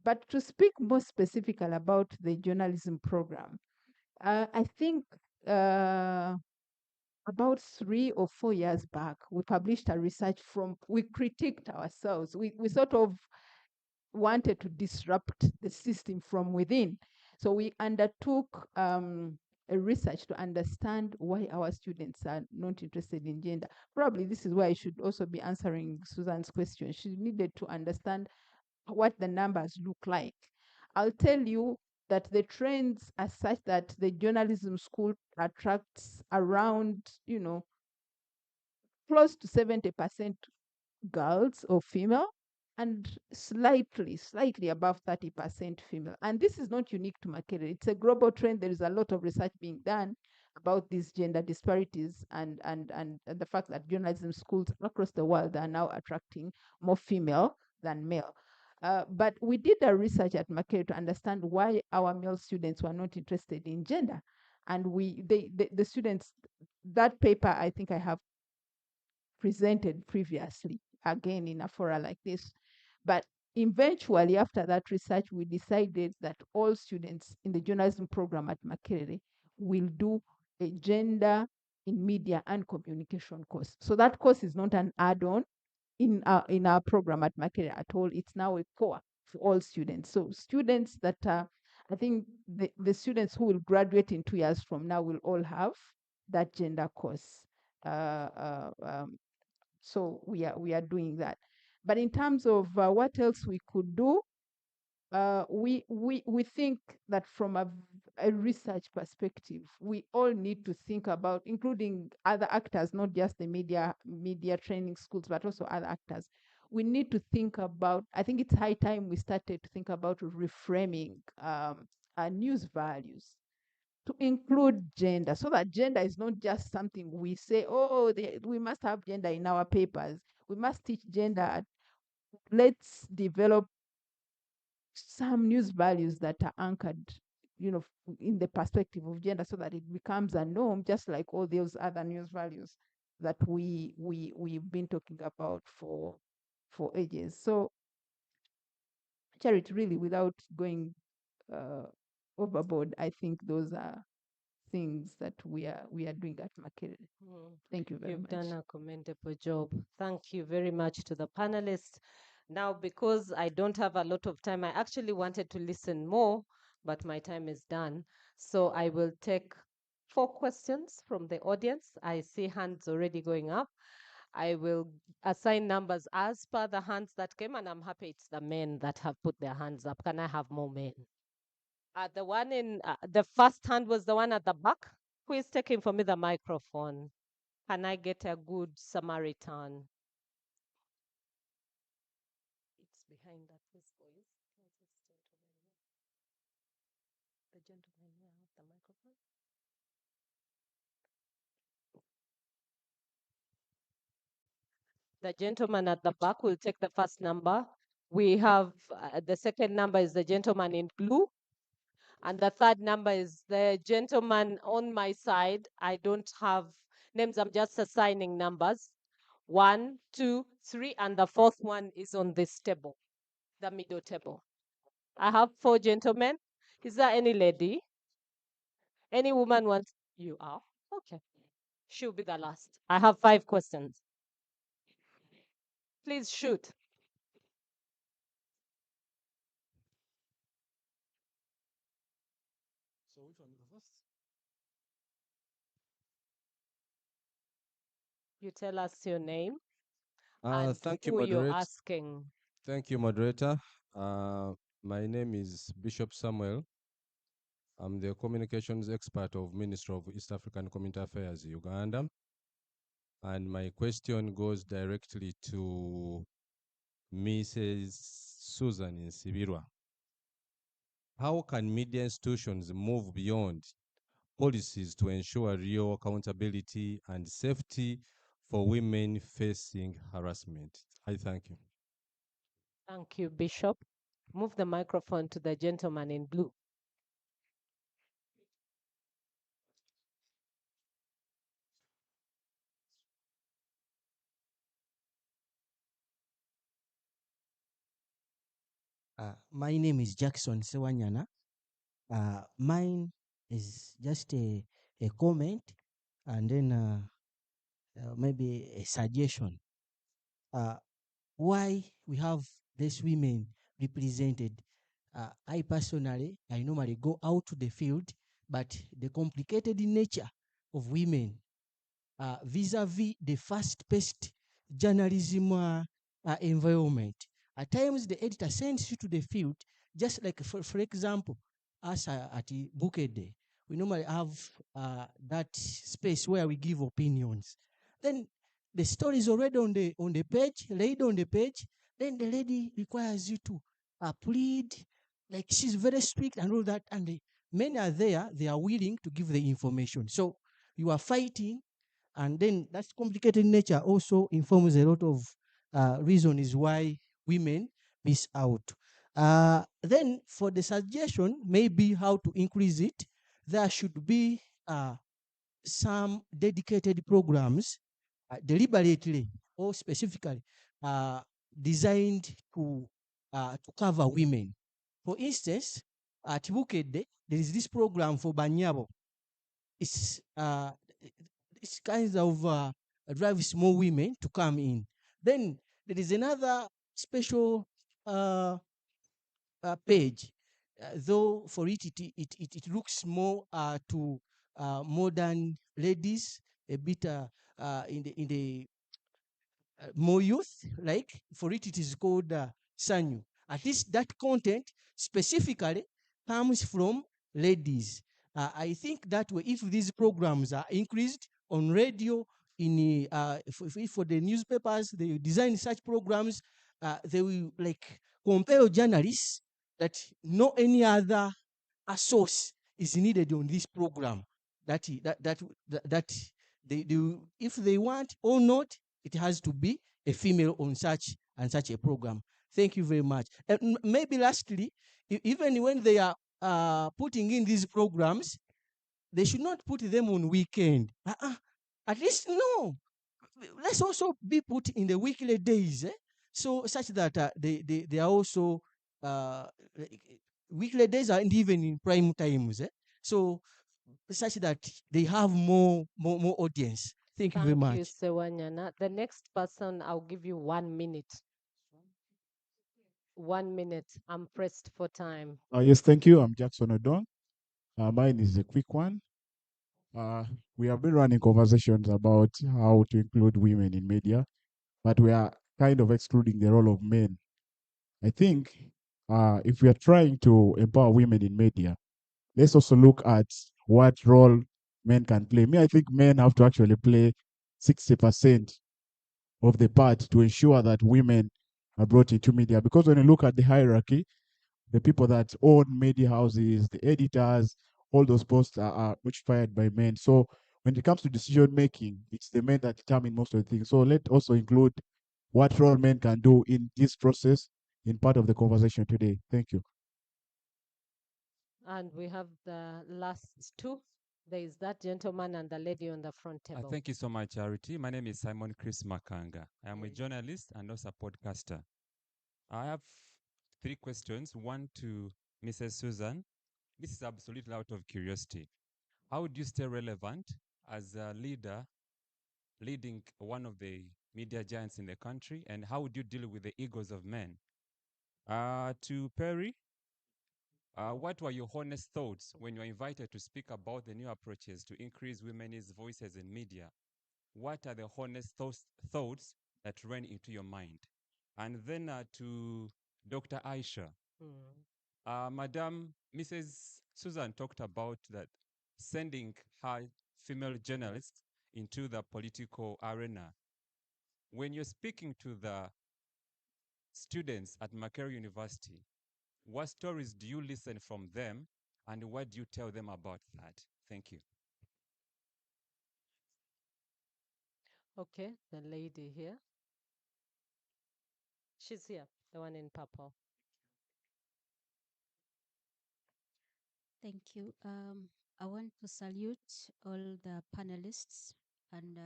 [SPEAKER 2] But to speak more specifically about the journalism program, I think about 3 or 4 years back, we published a research we critiqued ourselves. We sort of wanted to disrupt the system from within. So we undertook a research to understand why our students are not interested in gender. Probably this is why I should also be answering Susan's question. She needed to understand what the numbers look like. I'll tell you that the trends are such that the journalism school attracts around, close to 70% girls or female, and slightly above 30% female. And this is not unique to Makerere. It's a global trend. There is a lot of research being done about these gender disparities and the fact that journalism schools across the world are now attracting more female than male. But we did a research at Makerere to understand why our male students were not interested in gender. And the students, that paper, I think I have presented previously, again in a forum like this. But eventually, after that research, we decided that all students in the journalism program at Makerere will do a gender in media and communication course. So that course is not an add-on in our program at Makerere at all. It's now a core for all students. So students that I think the students who will graduate in 2 years from now will all have that gender course. So we are doing that. But in terms of what else we could do, we think that from a research perspective, we all need to think about, including other actors, not just the media training schools, but also other actors. We need to think about, I think it's high time we started to think about reframing our news values to include gender, so that gender is not just something we say, oh, we must have gender in our papers. We must teach gender. Let's develop some news values that are anchored in the perspective of gender, so that it becomes a norm, just like all those other news values that we've been talking about for ages. So, Charity, really, without going overboard, I think those are things that we are doing at Makerere. Thank you very much.
[SPEAKER 5] You've done a commendable job. Thank you very much to the panelists. Now, because I don't have a lot of time, I actually wanted to listen more, but my time is done. So I will take 4 questions from the audience. I see hands already going up. I will assign numbers as per the hands that came, and I'm happy it's the men that have put their hands up. Can I have more men? The one in the first hand was the one at the back. Who is taking for me the microphone? Can I get a good Samaritan? It's behind that, this boys. The gentleman here have the microphone. The gentleman at the back will take the first number. We have the second number is the gentleman in blue. And the third number is the gentleman on my side. I don't have names, I'm just assigning numbers. 1, 2, 3, and the fourth one is on this table, the middle table. I have 4 gentlemen. Is there any lady? Any woman wants? You are? Okay. She'll be the last. I have 5 questions. Please shoot.
[SPEAKER 18] So which one is the first?
[SPEAKER 5] You tell us your name and
[SPEAKER 14] Thank you,
[SPEAKER 5] who you're
[SPEAKER 14] moderator.
[SPEAKER 5] asking.
[SPEAKER 14] Thank you, moderator. My name is Bishop Samuel. I'm the communications expert of Ministry of East African Community Affairs, Uganda. And my question goes directly to Mrs. Susan Nsibirwa. How can media institutions move beyond policies to ensure real accountability and safety for women facing harassment? I thank you.
[SPEAKER 5] Thank you, Bishop. Move the microphone to the gentleman in blue.
[SPEAKER 21] My name is Jackson Sewanyana. Mine is just a comment and then maybe a suggestion. Why we have these women represented? I personally, I normally go out to the field, but the complicated nature of women vis-a-vis the fast-paced journalism environment. At times, the editor sends you to the field, just like, for example, us at Bukede, we normally have that space where we give opinions. Then the story is already on the page, laid on the page. Then the lady requires you to plead, like she's very strict and all that. And the men are there; they are willing to give the information. So you are fighting, and then that complicated nature also informs a lot of reasons why women miss out. Then for the suggestion, maybe how to increase it, there should be some dedicated programs deliberately or specifically designed to cover women. For instance, at Bukede, there is this program for Banyabo. It's kinds of drive small women to come in. Then there is another special page, though for it looks more to modern ladies, a bit in the more youth, like for it is called Sanyu. At least that content specifically comes from ladies. I think that way, if these programs are increased on radio, if for the newspapers, they design such programs, they will like compel journalists that no any other source is needed on this program. That they if they want or not, it has to be a female on such and such a program. Thank you very much. And maybe lastly, even when they are putting in these programs, they should not put them on weekend. At least no. Let's also be put in the weekly days, so such that they are also weekly days are even in prime times, so such that they have more audience. Thank you very
[SPEAKER 5] Thank you,
[SPEAKER 21] much.
[SPEAKER 5] Sewanyana. The next person, I'll give you 1 minute. 1 minute. I'm pressed for time.
[SPEAKER 9] Yes, thank you. I'm Jackson Odong. Mine is a quick one. We have been running conversations about how to include women in media, but we are kind of excluding the role of men. I think if we are trying to empower women in media, let's also look at what role men can play. I think men have to actually play 60% of the part to ensure that women are brought into media. Because when you look at the hierarchy, the people that own media houses, the editors, all those posts are occupied by men. So when it comes to decision making, it's the men that determine most of the things. So let also include what role men can do in this process in part of the conversation today. Thank you.
[SPEAKER 5] And we have the last two. There is that gentleman and the lady on the front table.
[SPEAKER 10] Thank you so much, Charity. My name is Simon Chris Makanga. I am a journalist and also a podcaster. I have 3 questions. One to Mrs. Susan. This is absolutely out of curiosity. How would you stay relevant as a leader leading one of the media giants in the country? And how would you deal with the egos of men? To Perry, what were your honest thoughts when you were invited to speak about the new approaches to increase women's voices in media? What are the honest thoughts that ran into your mind? And then to Dr. Aisha, Madam Mrs. Susan talked about that sending her female journalists into the political arena. When you're speaking to the students at Makerere University, what stories do you listen from them and what do you tell them about that? Thank you.
[SPEAKER 5] Okay, the lady here. She's here, the one in purple.
[SPEAKER 22] Thank you. I want to salute all the panelists and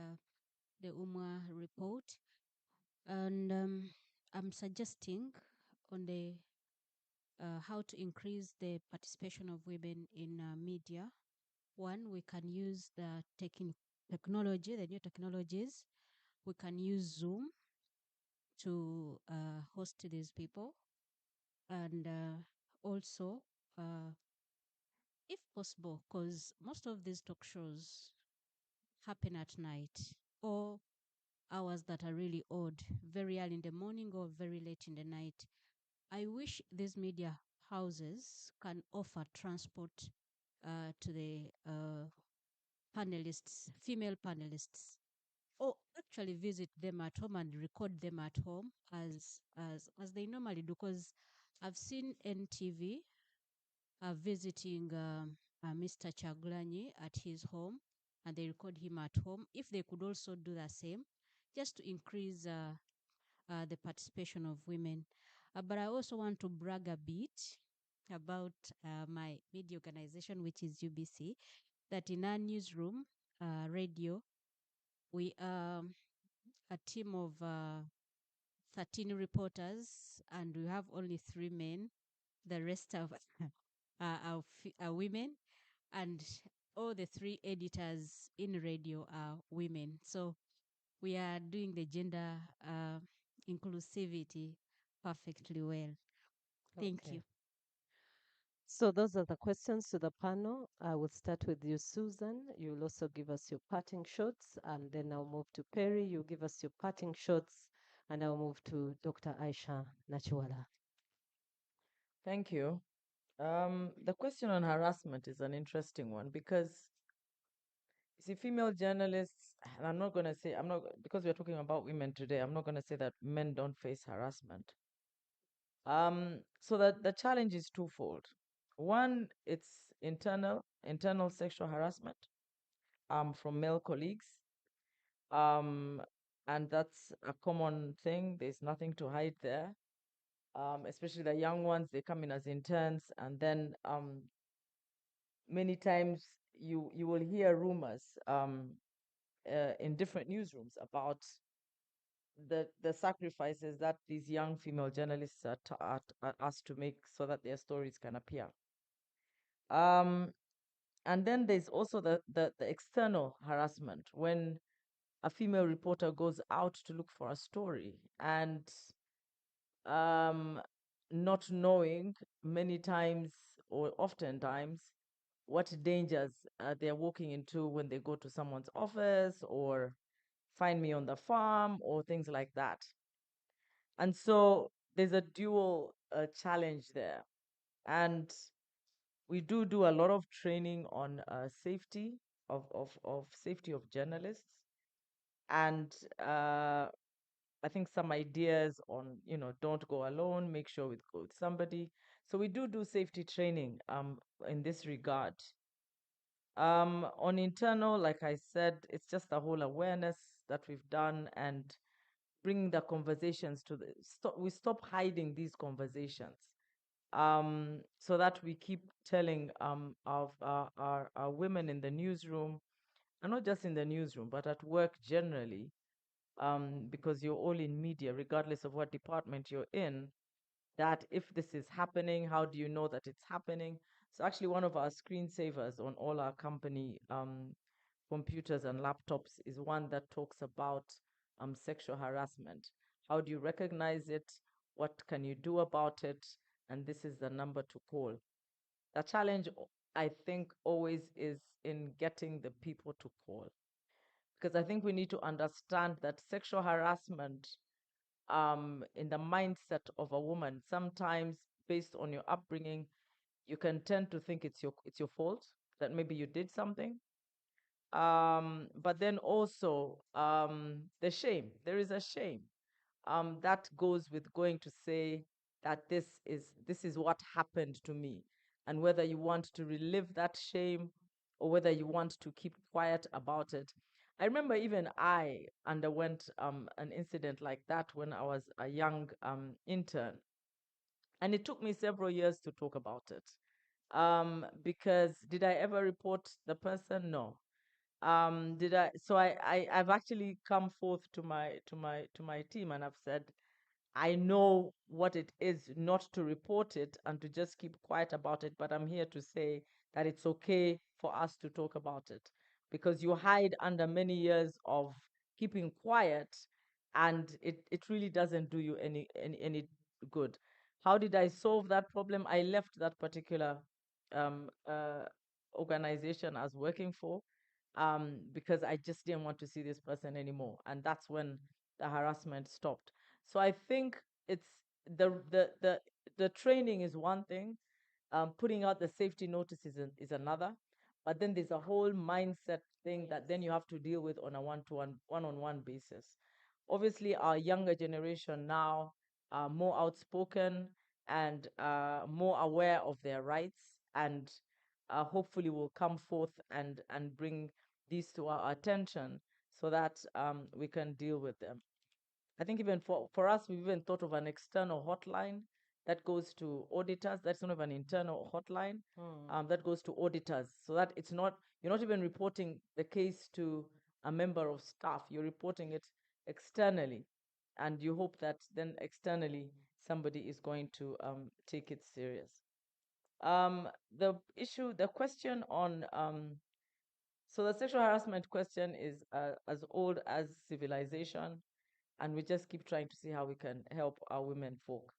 [SPEAKER 22] the UMA report. And I'm suggesting on the how to increase the participation of women in media. One, we can use the technology, the new technologies. We can use Zoom to host these people. And also, if possible, because most of these talk shows happen at night or hours that are really odd, very early in the morning or very late in the night. I wish these media houses can offer transport to the panelists, female panelists, or actually visit them at home and record them at home as they normally do. Because I've seen NTV visiting Mr. Chagulanyi at his home, and they record him at home. If they could also do the same, just to increase the participation of women. But I also want to brag a bit about my media organization, which is UBC, that in our newsroom, radio, we are a team of 13 reporters, and we have only 3 men. The rest of are women, and all the 3 editors in radio are women. So we are doing the gender inclusivity perfectly well. Thank you.
[SPEAKER 5] So those are the questions to the panel. I will start with you, Susan. You will also give us your parting shots, and then I'll move to Perry. You give us your parting shots, and I'll move to Dr. Aisha Nachiwala.
[SPEAKER 7] Thank you. The question on harassment is an interesting one because, see, female journalists, and I'm not going to say, because we're talking about women today, I'm not going to say that men don't face harassment. So that the challenge is twofold. One, it's internal sexual harassment from male colleagues. And that's a common thing. There's nothing to hide there. especially the young ones. They come in as interns, and then many times you will hear rumors in different newsrooms about the sacrifices that these young female journalists are asked to make so that their stories can appear. And then there's also the external harassment when a female reporter goes out to look for a story and not knowing many times or oftentimes what dangers they're walking into when they go to someone's office or find me on the farm or things like that. And so there's a dual challenge there. And we do a lot of training on safety of safety of journalists and I think some ideas on, don't go alone, make sure we go with somebody. So we do safety training in this regard. On internal, like I said, it's just the whole awareness that we've done and bringing the conversations to we stop hiding these conversations so that we keep telling of our women in the newsroom, and not just in the newsroom, but at work generally, because you're all in media, regardless of what department you're in, that if this is happening, how do you know that it's happening? So actually one of our screensavers on all our company computers and laptops is one that talks about sexual harassment. How do you recognize it? What can you do about it? And this is the number to call. The challenge, I think, always is in getting the people to call. Because I think we need to understand that sexual harassment in the mindset of a woman, sometimes based on your upbringing, you can tend to think it's your fault, that maybe you did something. But then also the shame. There is a shame that goes with going to say that this is what happened to me, and whether you want to relive that shame or whether you want to keep quiet about it. I remember even I underwent an incident like that when I was a young intern, and it took me several years to talk about it. Because did I ever report the person? No. Did I? So I've actually come forth to my team and I've said, I know what it is not to report it and to just keep quiet about it, but I'm here to say that it's okay for us to talk about it, because you hide under many years of keeping quiet, and it really doesn't do you any good. How did I solve that problem? I left that particular um, uh, organization I was working for, because I just didn't want to see this person anymore, and that's when the harassment stopped. So I think it's the training is one thing, putting out the safety notice is another, but then there's a whole mindset thing that then you have to deal with on a one-on-one basis. Obviously, our younger generation now are more outspoken and more aware of their rights, and hopefully will come forth and bring these to our attention so that we can deal with them. I think even for us, we've even thought of an external hotline that goes to auditors. That's not even an internal hotline. That goes to auditors, so that you're not even reporting the case to a member of staff. You're reporting it externally, and you hope that then externally somebody is going to take it serious. The question on so the sexual harassment question is as old as civilization, and we just keep trying to see how we can help our women folk.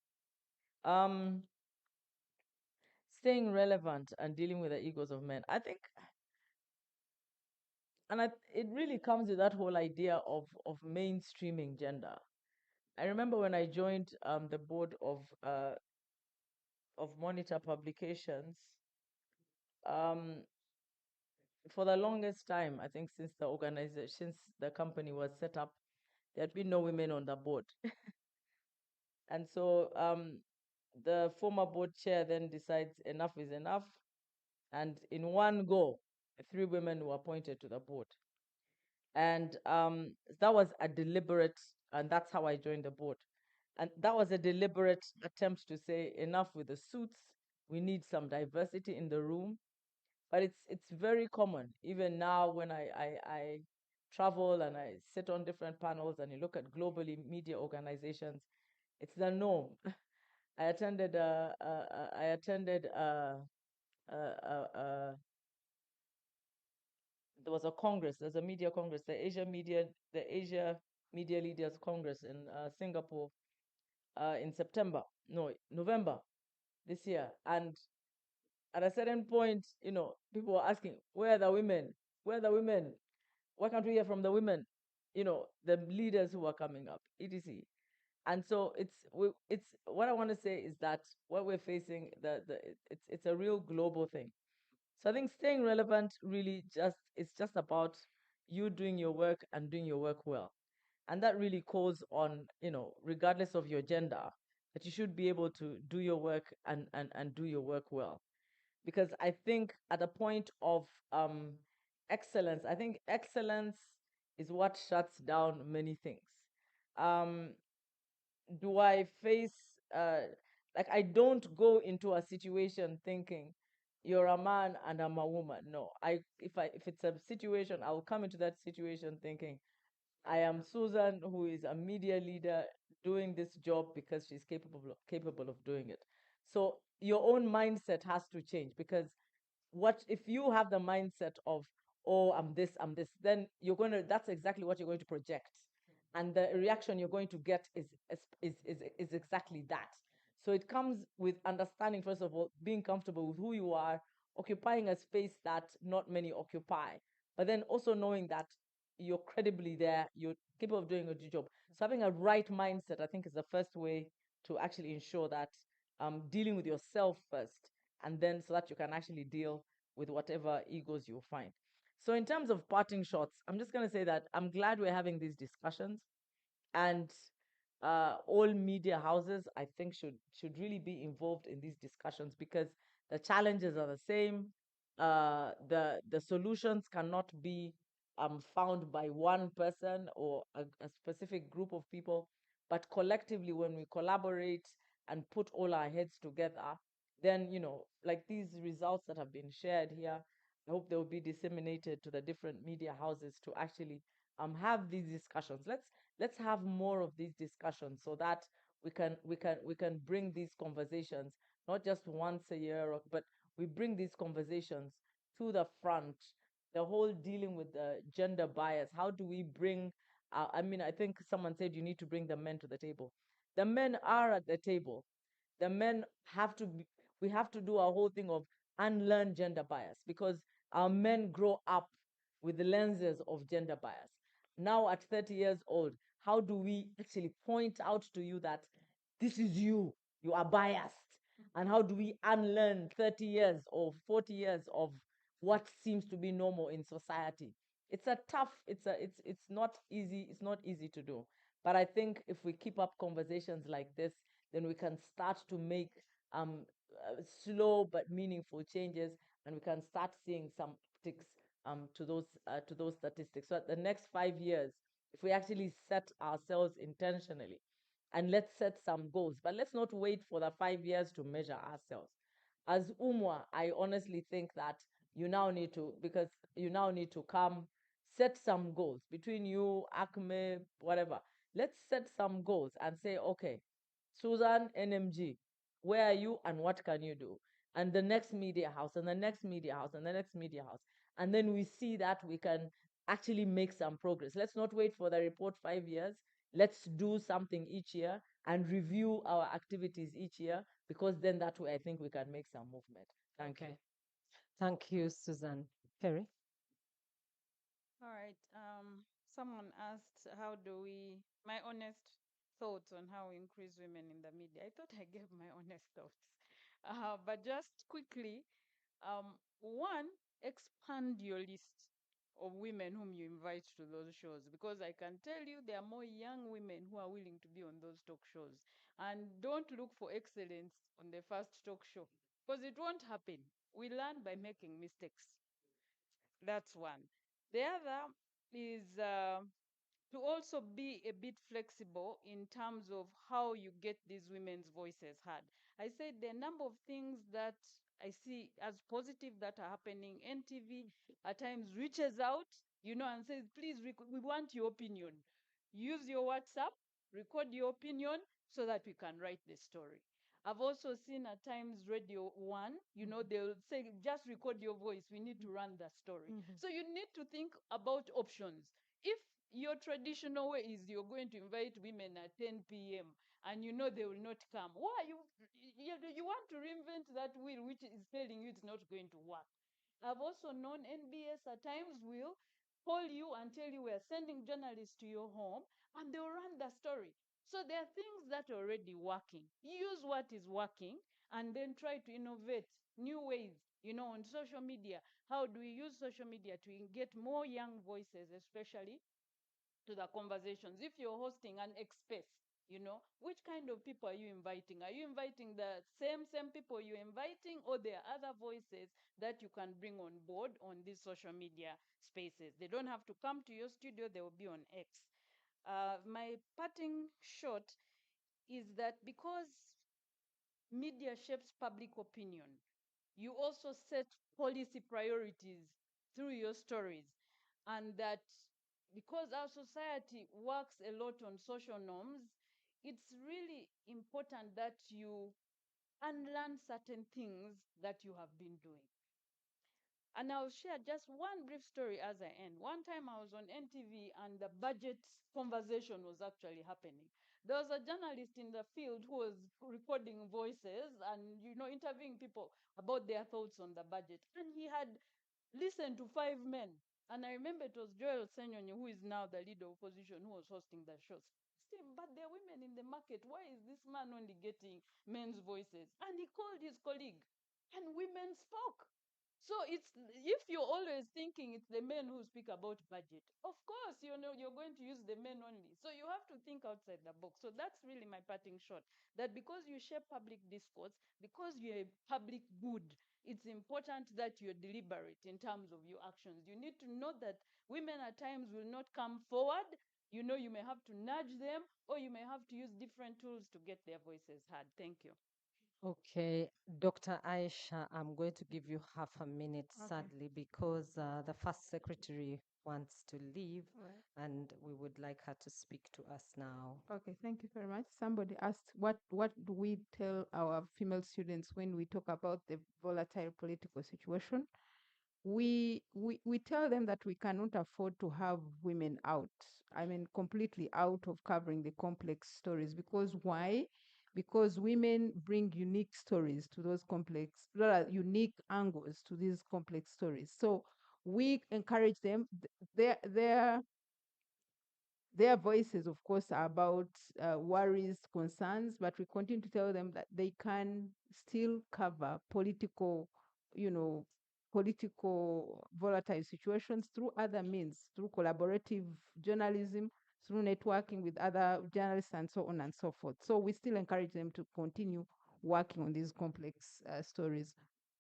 [SPEAKER 7] Staying relevant and dealing with the egos of men. I think, and it really comes with that whole idea of mainstreaming gender. I remember when I joined the board of Monitor Publications. For the longest time, I think since the company was set up, there had been no women on the board. And so the former board chair then decides enough is enough. And in one go, 3 women were appointed to the board. And that was a deliberate, and that's how I joined the board. And that was a deliberate attempt to say enough with the suits. We need some diversity in the room. But it's very common. Even now when I travel and I sit on different panels and you look at globally media organizations, it's the norm. I attended there was a congress, there's a media congress, the Asia Media Leaders Congress in Singapore in November this year. And at a certain point, people were asking, where are the women? Where are the women? Why can't we hear from the women? The leaders who are coming up, etc. And so it's what I want to say is that what we're facing, it's a real global thing. So I think staying relevant really it's just about you doing your work and doing your work well. And that really calls on, regardless of your gender, that you should be able to do your work and do your work well. Because I think at a point of excellence, I think excellence is what shuts down many things. Do I face like I don't go into a situation thinking you're a man and I'm a woman. No, if it's a situation, I'll come into that situation thinking I am Susan, who is a media leader doing this job because she's capable of doing it. So your own mindset has to change, because what if you have the mindset of, oh, I'm this, then that's exactly what you're going to project, and the reaction you're going to get is exactly that. So it comes with understanding, first of all, being comfortable with who you are, occupying a space that not many occupy, but then also knowing that you're credibly there, you're capable of doing a good job. So having a right mindset, I think, is the first way to actually ensure that dealing with yourself first, and then so that you can actually deal with whatever egos you find. So in terms of parting shots, I'm just going to say that I'm glad we're having these discussions, and all media houses, I think, should really be involved in these discussions, because the challenges are the same. The solutions cannot be found by one person or a specific group of people, but collectively, when we collaborate and put all our heads together, then like these results that have been shared here, I hope they will be disseminated to the different media houses to actually have these discussions. Let's have more of these discussions, so that we can bring these conversations not just once a year, but we bring these conversations to the front. The whole dealing with the gender bias. How do we bring? I think someone said you need to bring the men to the table. The men are at the table. The men have to be, we have to do our whole thing of unlearn gender bias, because our men grow up with the lenses of gender bias. Now at 30 years old, how do we actually point out to you that this is you are biased? And how do we unlearn 30 years or 40 years of what seems to be normal in society? It's a tough, it's not easy, it's not easy to do. But I think if we keep up conversations like this, then we can start to make slow but meaningful changes, and we can start seeing some upticks to those statistics. So at the next 5 years, if we actually set ourselves intentionally, and let's set some goals, but let's not wait for the 5 years to measure ourselves. As UMWA, I honestly think that you now need to, because you now need to come set some goals between you, ACME, whatever. Let's set some goals and say, okay, Susan, NMG, where are you and what can you do? And the next media house, and the next media house, and the next media house. And then we see that we can actually make some progress. Let's not wait for the report 5 years. Let's do something each year and review our activities each year, because then that way I think we can make some movement. Thank you.
[SPEAKER 5] Thank you, Susan. Perry?
[SPEAKER 8] All right. Someone asked, how do we, my honest thoughts on how we increase women in the media. I thought I gave my honest thoughts. But just quickly, one, expand your list of women whom you invite to those shows, because I can tell you there are more young women who are willing to be on those talk shows. And don't look for excellence on the first talk show, because it won't happen. We learn by making mistakes. That's one. The other is to also be a bit flexible in terms of how you get these women's voices heard. I said there are a number of things that I see as positive that are happening. NTV at times reaches out, and says, please, we want your opinion. Use your WhatsApp, record your opinion so that we can write the story. I've also seen at times Radio One, they'll say, just record your voice. We need to run the story. So you need to think about options. If your traditional way is you're going to invite women at 10 p.m. and they will not come, why you want to reinvent that wheel which is telling you it's not going to work? I've also known NBS at times will call you and tell you we're sending journalists to your home and they'll run the story. So there are things that are already working. Use what is working and then try to innovate new ways. On social media, how do we use social media to get more young voices, especially to the conversations? If you're hosting an space, which kind of people are you inviting? Are you inviting the same people you're inviting, or there are other voices that you can bring on board on these social media spaces? They don't have to come to your studio, they will be on X. My parting shot is that because media shapes public opinion, you also set policy priorities through your stories. And that because our society works a lot on social norms, it's really important that you unlearn certain things that you have been doing. And I'll share just one brief story as I end. One time I was on NTV and the budget conversation was actually happening. There was a journalist in the field who was recording voices and, interviewing people about their thoughts on the budget. And he had listened to 5 men. And I remember it was Joel Senyonyi, who is now the leader of opposition, who was hosting the shows. Still, but there are women in the market. Why is this man only getting men's voices? And he called his colleague and women spoke. So it's, if you're always thinking it's the men who speak about budget, of course, you're going to use the men only. So you have to think outside the box. So that's really my parting shot, that because you shape public discourse, because you're a public good, it's important that you're deliberate in terms of your actions. You need to know that women at times will not come forward. You may have to nudge them, or you may have to use different tools to get their voices heard. Thank you.
[SPEAKER 5] Okay, Dr. Aisha, I'm going to give you half a minute, sadly, because the first secretary wants to leave, and we would like her to speak to us now.
[SPEAKER 2] Okay, thank you very much. Somebody asked, what do we tell our female students when we talk about the volatile political situation? We tell them that we cannot afford to have women out. I mean, completely out of covering the complex stories. Because why? Because women bring unique stories to those complex, unique angles to these complex stories. So we encourage them. Their voices, of course, are about worries, concerns, but we continue to tell them that they can still cover political volatile situations through other means, through collaborative journalism, through networking with other journalists, and so on and so forth. So we still encourage them to continue working on these complex stories.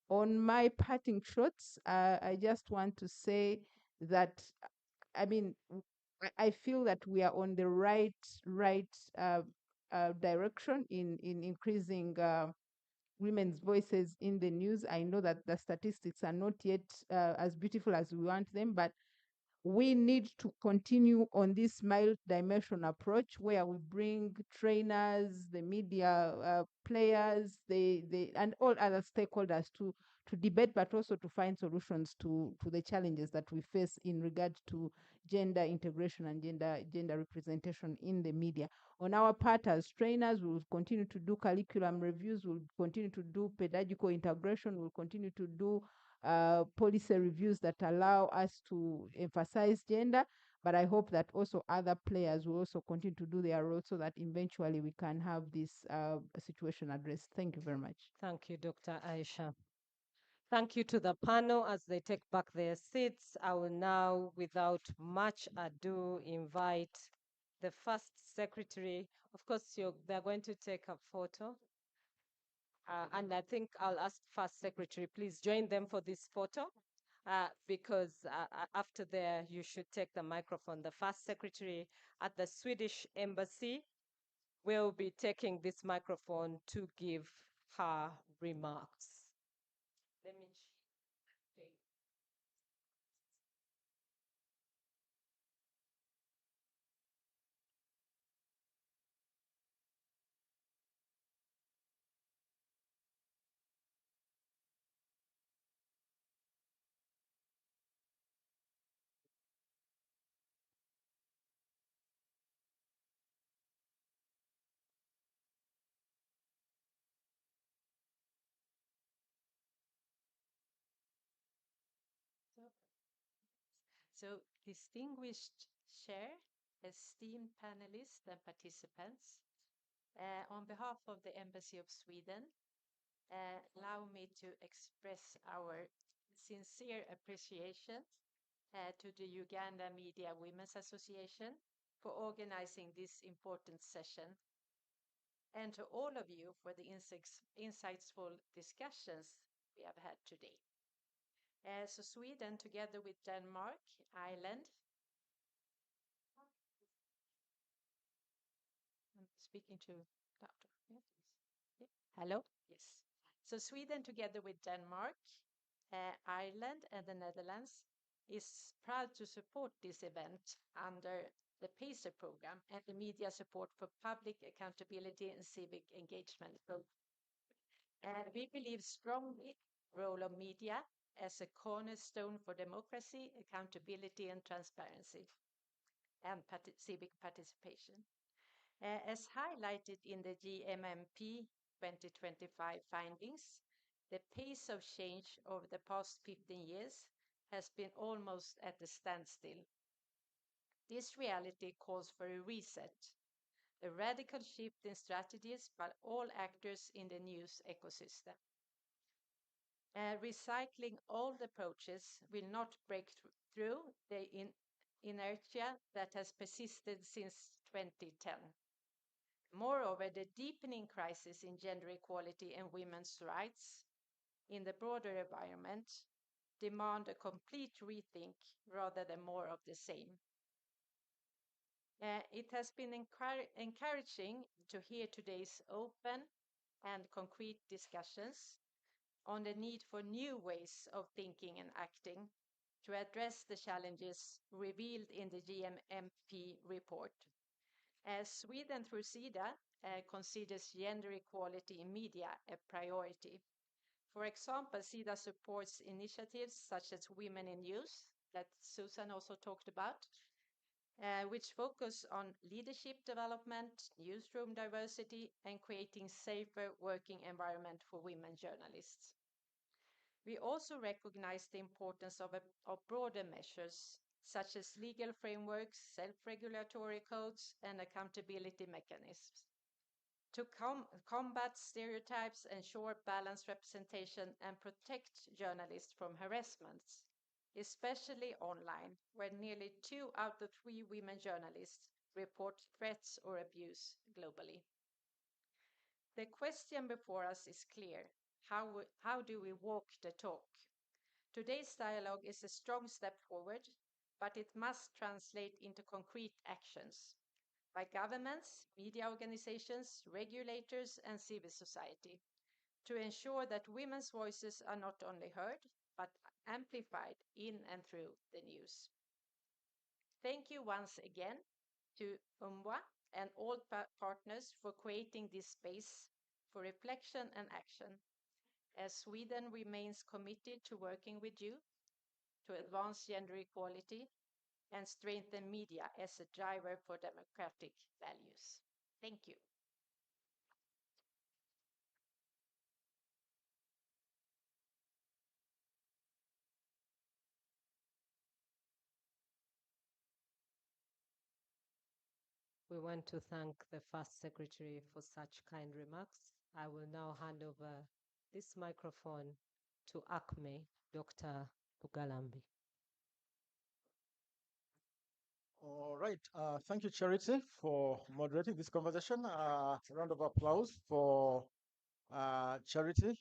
[SPEAKER 2] On my parting shots, I just want to say that, I mean, I feel that we are on the right direction in increasing women's voices in the news. I know that the statistics are not yet as beautiful as we want them, but we need to continue on this multi-dimension approach where we bring trainers, the media players, and all other stakeholders to debate, but also to find solutions to the challenges that we face in regard to gender integration and gender representation in the media. On our part as trainers, we will continue to do curriculum reviews, we'll continue to do pedagogical integration, we'll continue to do policy reviews that allow us to emphasize gender. But I hope that also other players will also continue to do their role so that eventually we can have this situation addressed. Thank you very much.
[SPEAKER 5] Thank you, Dr. Aisha. Thank you to the panel as they take back their seats. I will now, without much ado, invite the first secretary. Of course, they're going to take a photo. And I think I'll ask first secretary, please join them for this photo. because after there, you should take the microphone. The first secretary at the Swedish embassy will be taking this microphone to give her remarks. Let me check. So, distinguished chair, esteemed panelists and participants, on behalf of the Embassy of Sweden, allow me to express our sincere appreciation to the Uganda Media Women's Association for organizing this important session, and to all of you for the insightful discussions we have had today. So Sweden, together with Denmark, Ireland, I'm speaking to Dr. Yeah, yeah. Hello? Yes. So Sweden, together with Denmark, Ireland, and the Netherlands, is proud to support this event under the PACER program and the media support for public accountability and civic engagement. And we believe strongly role of media as a cornerstone for democracy, accountability, and transparency, and civic participation. As highlighted in the GMMP 2025 findings, the pace of change over the past 15 years has been almost at a standstill. This reality calls for a reset, a radical shift in strategies by all actors in the news ecosystem. Recycling old approaches will not break through the inertia that has persisted since 2010. Moreover, the deepening crisis in gender equality and women's rights in the broader environment demand a complete rethink rather than more of the same. It has been encouraging to hear today's open and concrete discussions on the need for new ways of thinking and acting to address the challenges revealed in the GMMP report. As Sweden, through SIDA, considers gender equality in media a priority. For example, SIDA supports initiatives such as Women in News, that Susan also talked about, which focus on leadership development, newsroom diversity, and creating safer working environment for women journalists. We also recognize the importance of broader measures, such as legal frameworks, self-regulatory codes, and accountability mechanisms to combat stereotypes, ensure balanced representation, and protect journalists from harassments, especially online, where nearly 2 out of 3 women journalists report threats or abuse globally. The question before us is clear. How do we walk the talk? Today's dialogue is a strong step forward, but it must translate into concrete actions by governments, media organizations, regulators, and civil society to ensure that women's voices are not only heard, but amplified in and through the news. Thank you once again to UMWA and all partners for creating this space for reflection and action, as Sweden remains committed to working with you to advance gender equality and strengthen media as a driver for democratic values. Thank you. We want to thank the First Secretary for such kind remarks. I will now hand over this microphone to ACME, Dr. Bugalambi.
[SPEAKER 11] All right. Thank you, Charity, for moderating this conversation. Round of applause for Charity,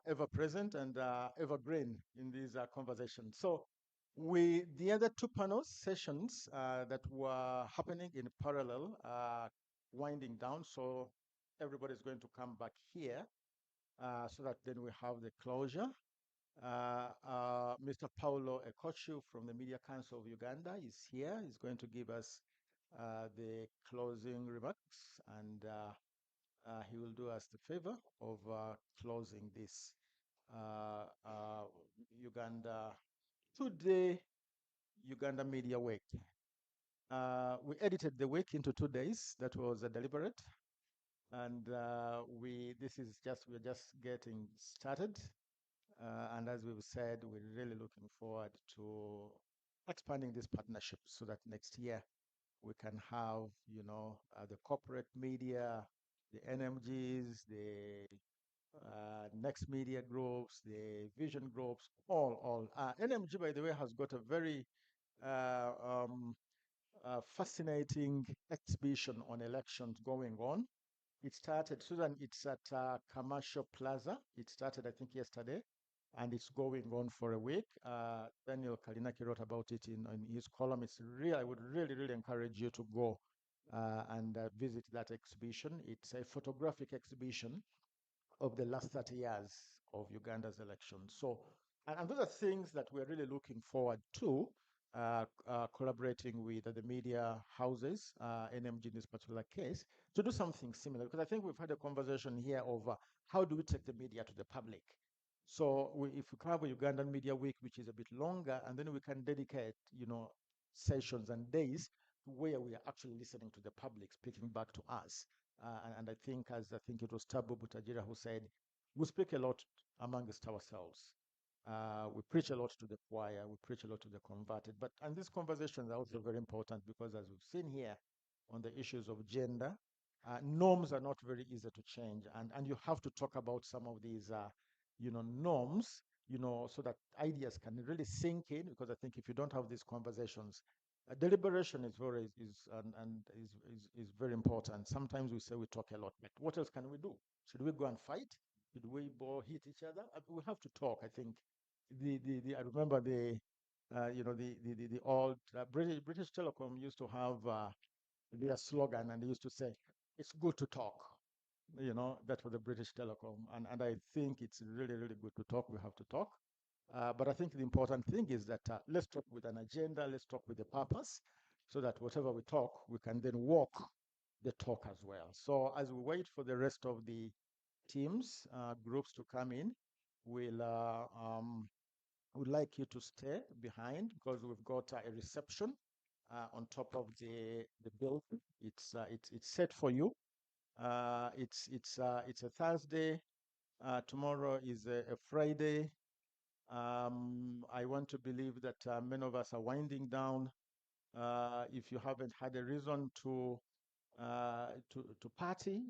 [SPEAKER 11] ever present and evergreen in these conversations. So the other two panel sessions that were happening in parallel winding down. So everybody's going to come back here so that then we have the closure. Mr. Paulo Ekochu from the Media Council of Uganda is here. He's going to give us the closing remarks, and he will do us the favor of closing this Uganda today Uganda Media Week. We edited the week into 2 days. That was deliberate, and we're just getting started. And as we've said, we're really looking forward to expanding this partnership so that next year we can have, the corporate media, the NMGs, the next media groups, the vision groups, all. NMG, by the way, has got a very uh, um, fascinating exhibition on elections going on. It started, Susan, it's at Commercial Plaza. It started, I think, yesterday, and it's going on for a week. Daniel Kalinaki wrote about it in his column. I would really, really encourage you to go and visit that exhibition. It's a photographic exhibition of the last 30 years of Uganda's elections. So, and those are things that we're really looking forward to, collaborating with the media houses, NMG in this particular case, to do something similar. Because I think we've had a conversation here over how do we take the media to the public. So if we have a Ugandan Media Week, which is a bit longer, and then we can dedicate, sessions and days where we are actually listening to the public speaking back to us. And I think, as I think it was Tabu Butajira who said, we speak a lot amongst ourselves. We preach a lot to the choir, we preach a lot to the converted. And these conversations are also very important because, as we've seen here on the issues of gender, norms are not very easy to change. And you have to talk about some of these, norms, so that ideas can really sink in. Because I think if you don't have these conversations, deliberation is very important. Sometimes we say we talk a lot, but what else can we do? Should we go and fight? Should we hit each other? We have to talk. I think I remember the old British Telecom used to have their slogan, and they used to say, "It's good to talk." That was the British Telecom, and I think it's really, really good to talk. We have to talk. But I think the important thing is that let's talk with an agenda, let's talk with a purpose, so that whatever we talk, we can then walk the talk as well. So as we wait for the rest of the teams, groups to come in, would like you to stay behind because we've got a reception on top of the building. It's set for you. It's a Thursday. Tomorrow is a Friday. I want to believe that many of us are winding down. If you haven't had a reason to party,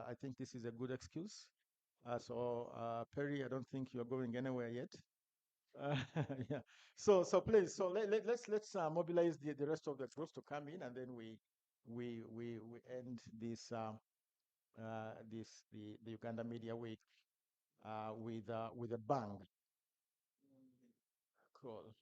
[SPEAKER 11] I think this is a good excuse. Perry, I don't think you're going anywhere yet. Yeah. So please, let's mobilize the rest of the groups to come in, and then we end the Uganda Media Week with a bang. Cool.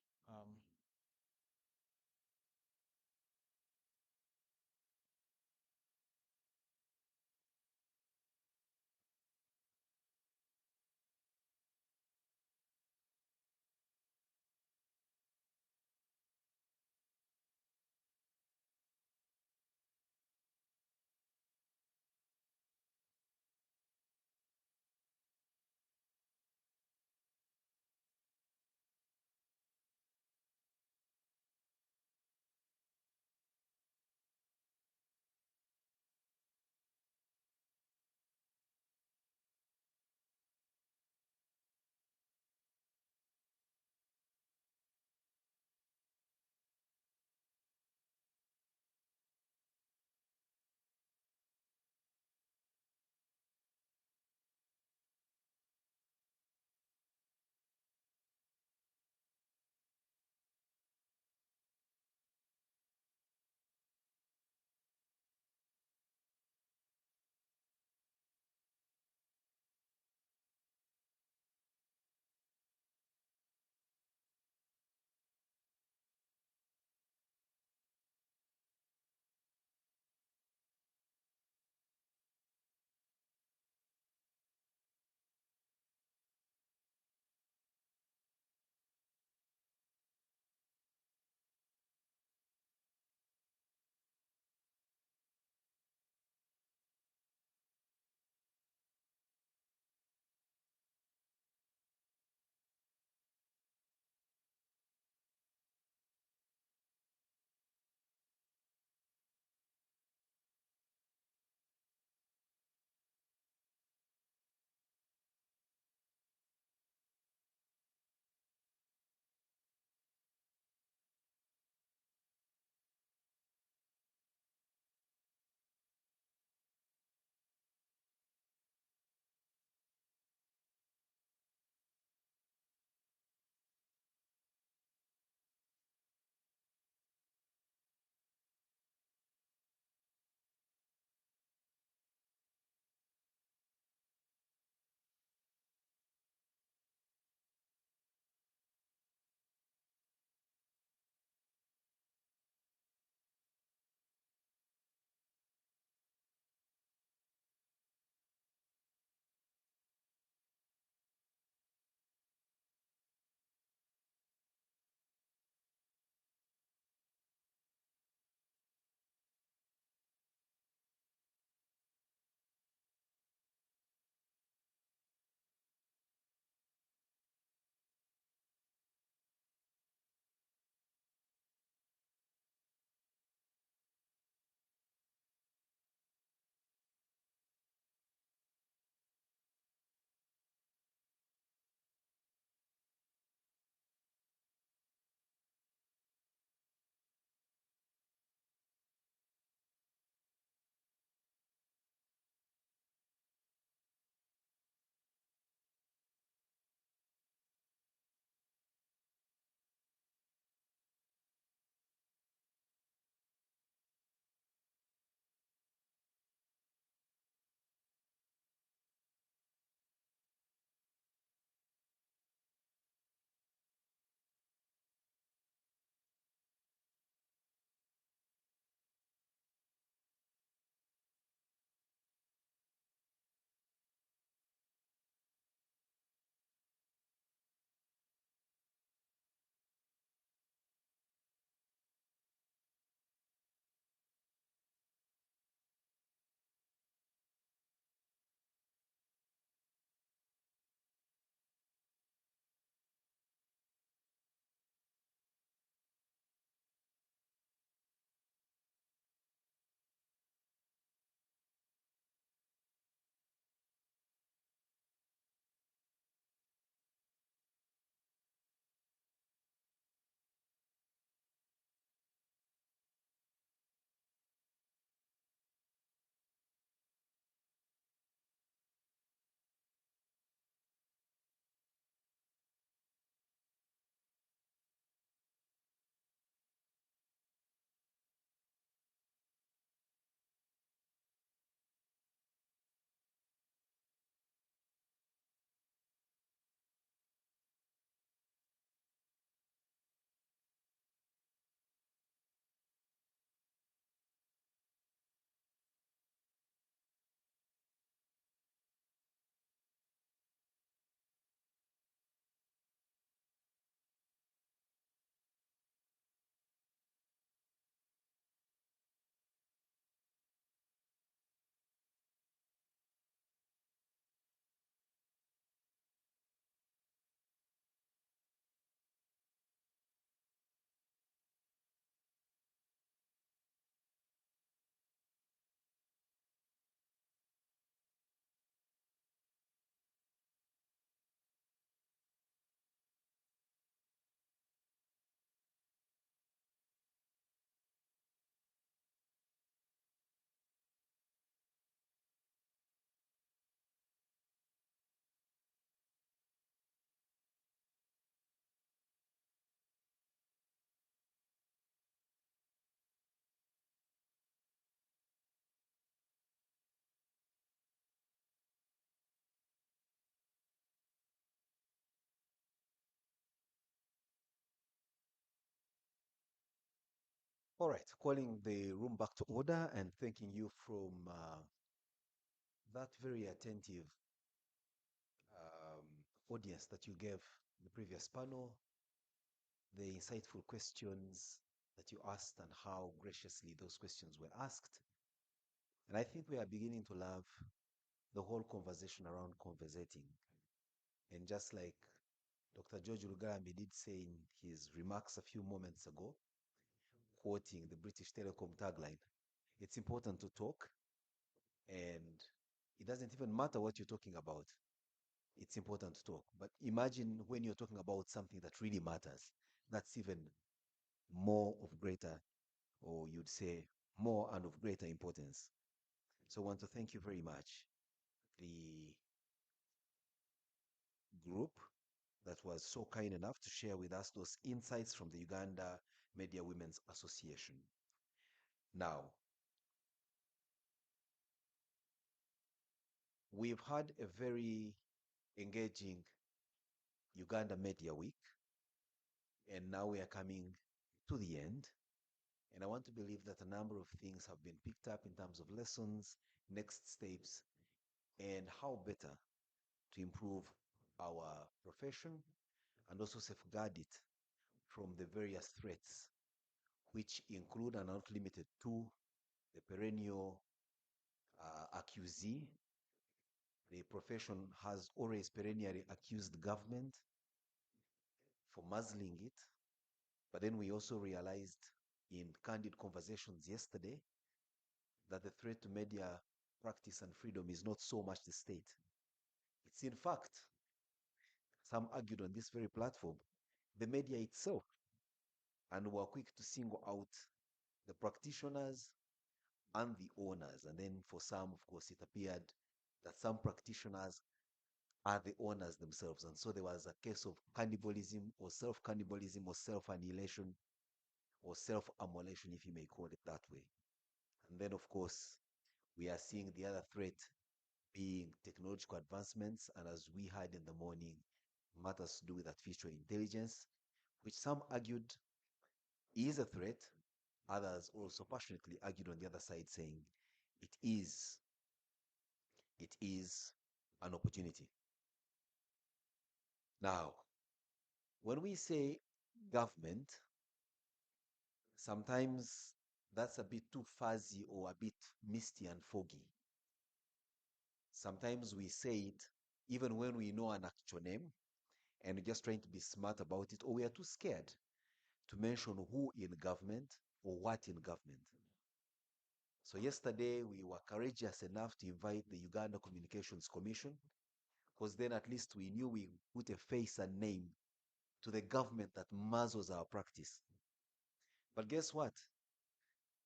[SPEAKER 1] All right, calling the room back to order and thanking you from that very attentive um, audience that you gave the previous panel, the insightful questions that you asked, and how graciously those questions were asked. And I think we are beginning to love the whole conversation around conversating. And just like Dr. George Rugarambi did say in his remarks a few moments ago, quoting the British Telecom tagline, it's important to talk, and it doesn't even matter what you're talking about. It's important to talk. But imagine when you're talking about something that really matters. That's even more of greater, or you'd say more and of greater importance. So I want to thank you very much. The group that was so kind enough to share with us those insights from the Uganda Media Women's Association. Now, we've had a very engaging Uganda Media Week, and now we are coming to the end. And I want to believe that a number of things have been picked up in terms of lessons, next steps, and how better to improve our profession and also safeguard it from the various threats, which include and are not limited to the perennial accusee. The profession has always perennially accused government for muzzling it. But then we also realized in candid conversations yesterday that the threat to media practice and freedom is not so much the state. It's in fact, some argued on this very platform, the media itself, and were quick to single out the practitioners and the owners. And then for some, of course, it appeared that some practitioners are the owners themselves. And so there was a case of cannibalism or self-cannibalism or self-annihilation or self-immolation, if you may call it that way. And then, of course, we are seeing the other threat being technological advancements, and as we heard in the morning, matters to do with artificial intelligence, which some argued is a threat. Others also passionately argued on the other side, saying it is an opportunity. Now, when we say government, sometimes that's a bit too fuzzy or a bit misty and foggy. Sometimes we say it even when we know an actual name and we're just trying to be smart about it, or we are too scared to mention who in government or what in government. So yesterday we were courageous enough to invite the Uganda Communications Commission, because then at least we knew we put a face and name to the government that muzzles our practice. But guess what?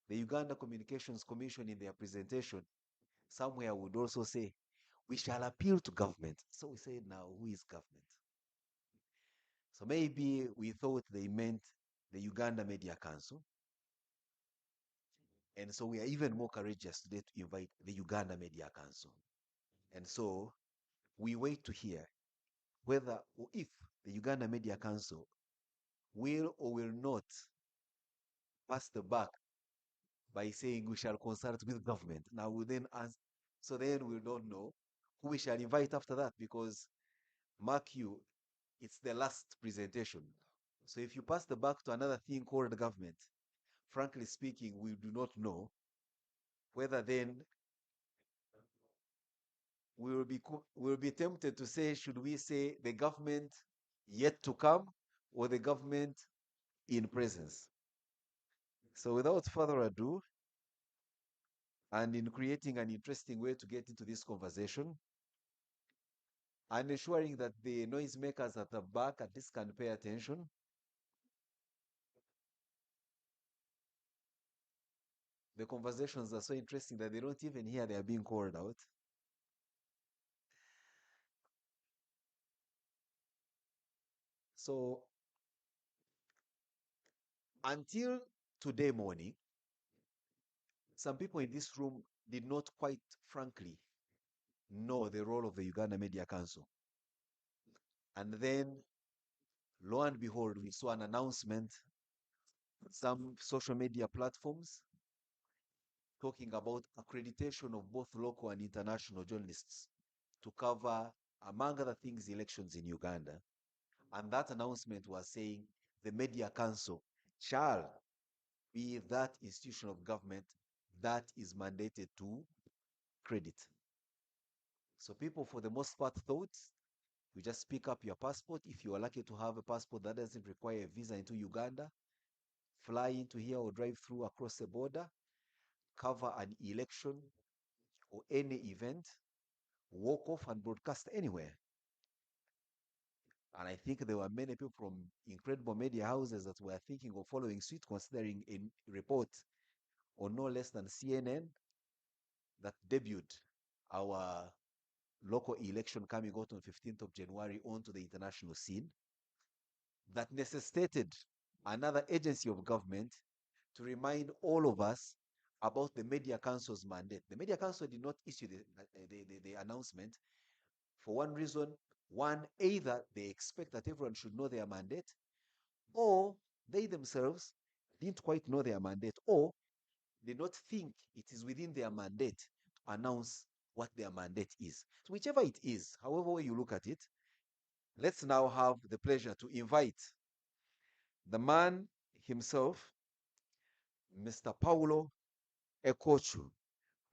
[SPEAKER 1] The Uganda Communications Commission in their presentation somewhere would also say, we shall appeal to government. So we said, now who is government? So maybe we thought they meant the Uganda Media Council. And so we are even more courageous today to invite the Uganda Media Council. And so we wait to hear whether or if the Uganda Media Council will or will not pass the buck by saying we shall consult with government. Now we then ask, so then we don't know who we shall invite after that, because mark you, it's the last presentation. So if you pass the buck to another thing called government, frankly speaking, we do not know whether then we will be tempted to say, should we say the government yet to come or the government in presence? So without further ado, and in creating an interesting way to get into this conversation, and ensuring that the noisemakers at the back at least can pay attention, the conversations are so interesting that they don't even hear they are being called out. So until today morning, some people in this room did not quite frankly know the role of the Uganda Media Council. And then, lo and behold, we saw an announcement some social media platforms talking about accreditation of both local and international journalists to cover, among other things, elections in Uganda. And that announcement was saying the Media Council shall be that institution of government that is mandated to credit. So people, for the most part, thought you just pick up your passport. If you are lucky to have a passport that doesn't require a visa into Uganda, fly into here or drive through across the border, cover an election or any event, walk off and broadcast anywhere. And I think there were many people from incredible media houses that were thinking of following suit, considering a report on no less than CNN that debuted our local election coming out on 15th of January onto the international scene, that necessitated another agency of government to remind all of us about the Media Council's mandate. The Media Council did not issue the announcement for one reason. One, either they expect that everyone should know their mandate, or they themselves didn't quite know their mandate, or did not think it is within their mandate to announce what their mandate is. So whichever it is, however way you look at it, let's now have the pleasure to invite the man himself, Mr. Paulo Ekochu,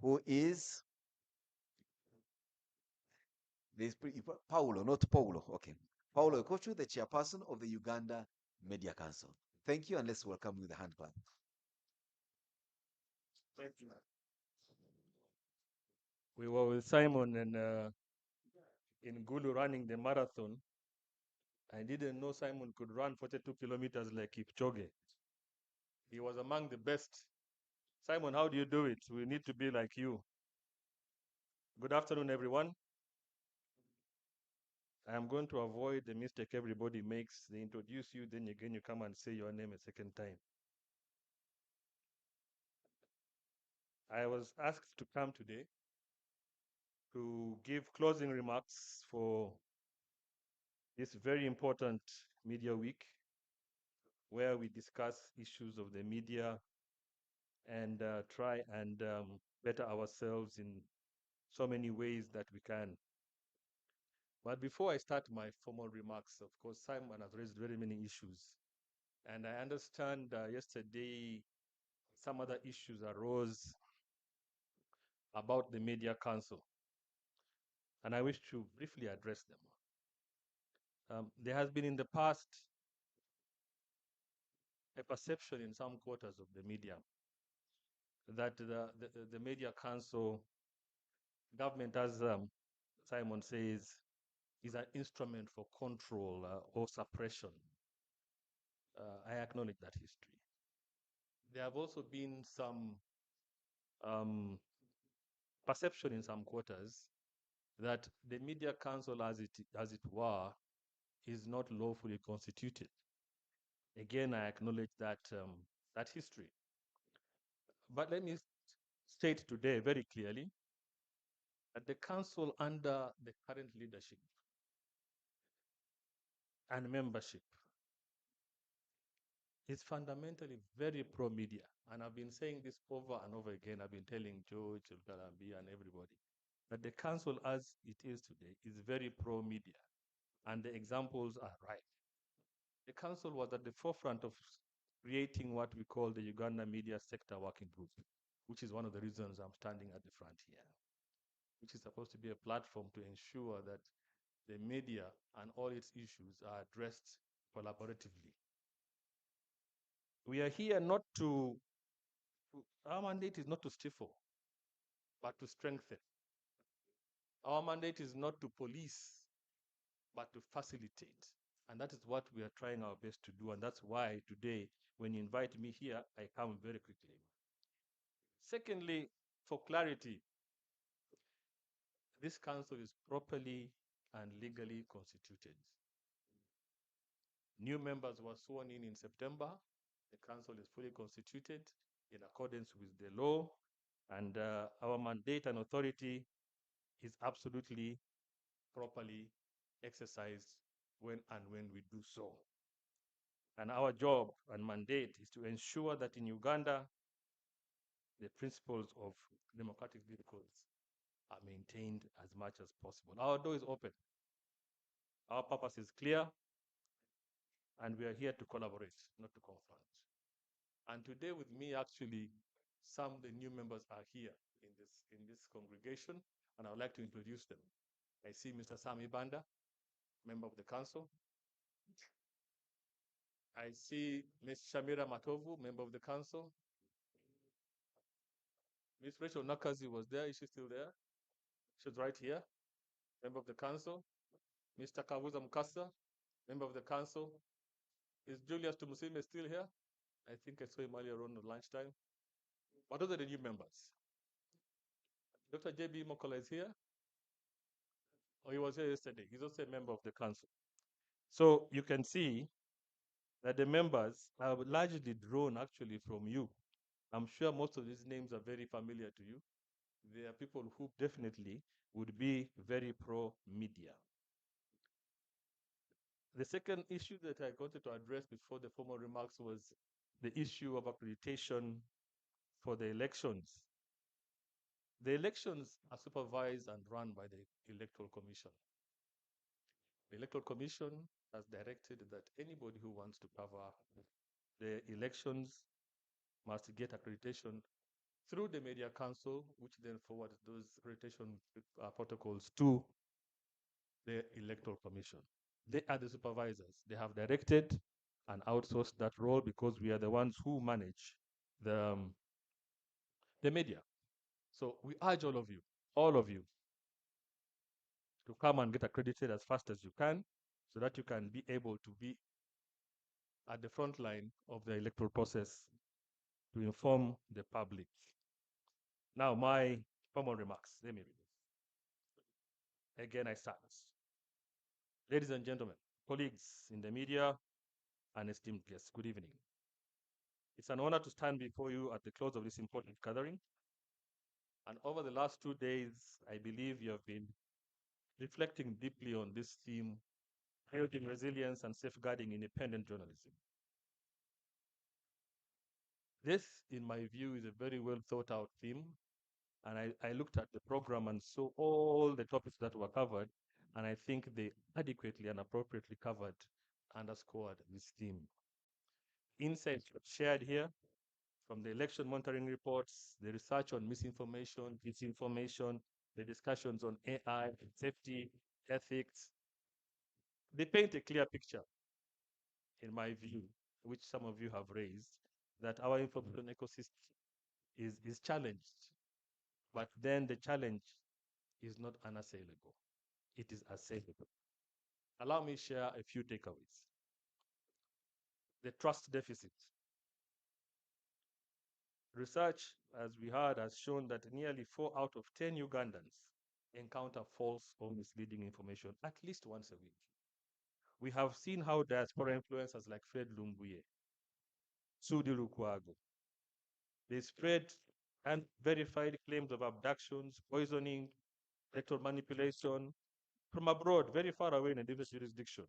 [SPEAKER 1] who is Paulo, not Paulo. Okay. Paulo Ekochu, the chairperson of the Uganda Media Council. Thank you, and let's welcome with a hand clap.
[SPEAKER 13] Thank you. We were with Simon and in Gulu running the marathon. I didn't know Simon could run 42 kilometers like Kipchoge. He was among the best. Simon, how do you do it? We need to be like you. Good afternoon, everyone. I am going to avoid the mistake everybody makes. They introduce you, then again you come and say your name a second time. I was asked to come today to give closing remarks for this very important media week, where we discuss issues of the media and try and better ourselves in so many ways that we can. But before I start my formal remarks, of course, Simon has raised very many issues. And I understand yesterday some other issues arose about the Media Council. And I wish to briefly address them. There has been in the past a perception in some quarters of the media that the Media Council government, as Simon says, is an instrument for control or suppression. I acknowledge that history. There have also been some perception in some quarters that the Media Council, as it were, is not lawfully constituted. Again, I acknowledge that that history. But let me state today very clearly that the council under the current leadership and membership is fundamentally very pro-media. And I've been saying this over and over again. I've been telling George, Galambi, and everybody that the council as it is today is very pro-media. And the examples are right. The council was at the forefront of creating what we call the Uganda Media Sector Working Group, which is one of the reasons I'm standing at the front here, which is supposed to be a platform to ensure that the media and all its issues are addressed collaboratively. We are here not our mandate is not to stifle, but to strengthen. Our mandate is not to police, but to facilitate. And that is what we are trying our best to do. And that's why today, when you invite me here, I come very quickly. Secondly, for clarity, this council is properly and legally constituted. New members were sworn in September. The council is fully constituted in accordance with the law, and our mandate and authority is absolutely properly exercised when we do so. And our job and mandate is to ensure that in Uganda, the principles of democratic discourse are maintained as much as possible. Our door is open. Our purpose is clear, and we are here to collaborate, not to confront. And today with me, actually, some of the new members are here in this congregation, and I would like to introduce them. I see Mr. Sami Banda, member of the council. I see Ms. Shamira Matovu, member of the council. Ms. Rachel Nakazi was there. Is she still there? She's right here, member of the council. Mr. Kavuza Mukasa, member of the council. Is Julius Tumusime still here? I think I saw him earlier on at lunchtime. But those are the new members. Dr. J.B. Mokola is here. Oh, he was here yesterday. He's also a member of the council. So you can see that the members are largely drawn actually from you. I'm sure most of these names are very familiar to you. They are people who definitely would be very pro-media. The second issue that I wanted to address before the formal remarks was the issue of accreditation for the elections. The elections are supervised and run by the Electoral Commission. The Electoral Commission has directed that anybody who wants to cover the elections must get accreditation through the Media Council, which then forwards those accreditation protocols to the Electoral Commission. They are the supervisors. They have directed and outsourced that role because we are the ones who manage the media. So we urge all of you, to come and get accredited as fast as you can so that you can be able to be at the front line of the electoral process to inform the public. Now, my formal remarks. Let me read this. Again, I start. Ladies and gentlemen, colleagues in the media, and esteemed guests, good evening. It's an honor to stand before you at the close of this important gathering. And over the last 2 days, I believe you have been reflecting deeply on this theme, building resilience and safeguarding independent journalism. This, in my view, is a very well thought out theme. And I looked at the program and saw all the topics that were covered, and I think they adequately and appropriately covered, underscored this theme. Insights shared here from the election monitoring reports, the research on misinformation, disinformation, the discussions on AI, safety, ethics, they paint a clear picture, in my view, which some of you have raised, that our information ecosystem is challenged. But then the challenge is not unassailable. It is assailable. Allow me to share a few takeaways. The trust deficit. Research, as we heard, has shown that nearly 4 out of 10 Ugandans encounter false or misleading information at least once a week. We have seen how diaspora influencers like Fred Lumbuye, Sudi Lukwago, they spread unverified claims of abductions, poisoning, electoral manipulation from abroad, very far away in a different jurisdiction.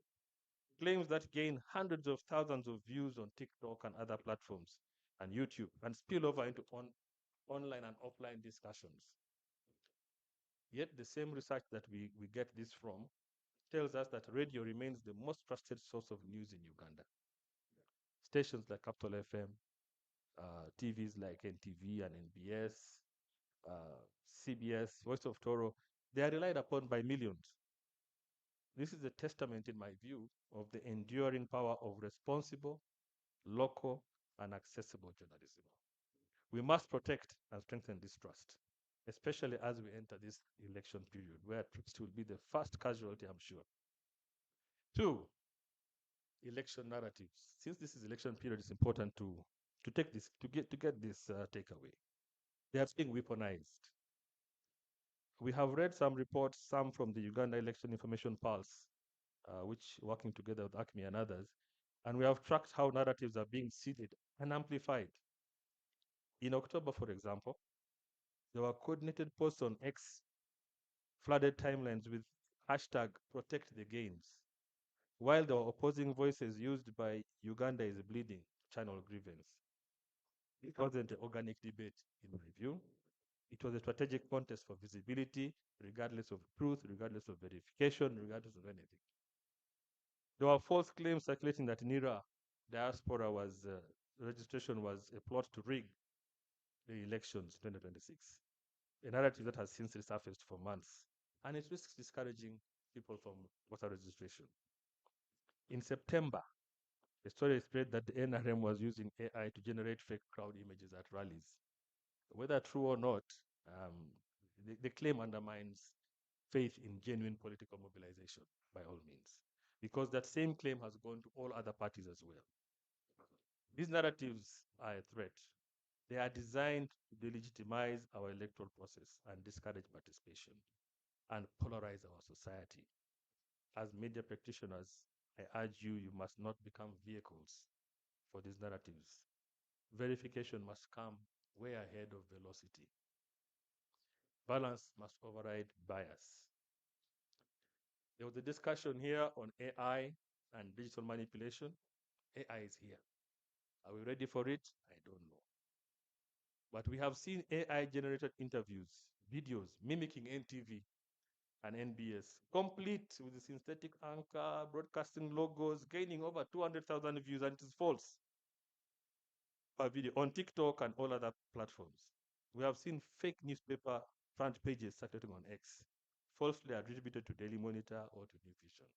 [SPEAKER 13] Claims that gain hundreds of thousands of views on TikTok and other platforms and YouTube and spill over into online and offline discussions. Yet the same research that we get this from tells us that radio remains the most trusted source of news in Uganda. Stations like Capital FM, TVs like NTV and NBS, CBS, Voice of Toro, they are relied upon by millions. This is a testament, in my view, of the enduring power of responsible, local, and accessible journalism. We must protect and strengthen this trust, especially as we enter this election period, where trust will be the first casualty, I'm sure. 2, election narratives. Since this is election period, it's important to take this to get this takeaway. They are being weaponized. We have read some reports, some from the Uganda Election Information Pulse, which working together with ACME and others, and we have tracked how narratives are being seeded and amplified. In October, for example, there were coordinated posts on X, flooded timelines with hashtag protect the gains, while the opposing voices used by Uganda is bleeding channel grievance. It wasn't an organic debate, in my view. It was a strategic contest for visibility, regardless of truth, regardless of verification, regardless of anything. There were false claims circulating that NIRA diaspora was registration was a plot to rig the elections 2026, a narrative that has since resurfaced for months, and it risks discouraging people from voter registration. In September, the story spread that the NRM was using AI to generate fake crowd images at rallies. Whether true or not, the claim undermines faith in genuine political mobilization by all means, because that same claim has gone to all other parties as well. These narratives are a threat. They are designed to delegitimize our electoral process and discourage participation and polarize our society. As media practitioners, I urge you, you must not become vehicles for these narratives. Verification must come way ahead of velocity. Balance must override bias. There was a discussion here on AI and digital manipulation. AI is here. Are we ready for it? I don't know. But we have seen AI generated interviews, videos mimicking NTV and NBS, complete with the synthetic anchor, broadcasting logos, gaining over 200,000 views, and it is false per video on TikTok and all other platforms. We have seen fake newspaper front pages circulating on X, falsely attributed to Daily Monitor or to New Vision.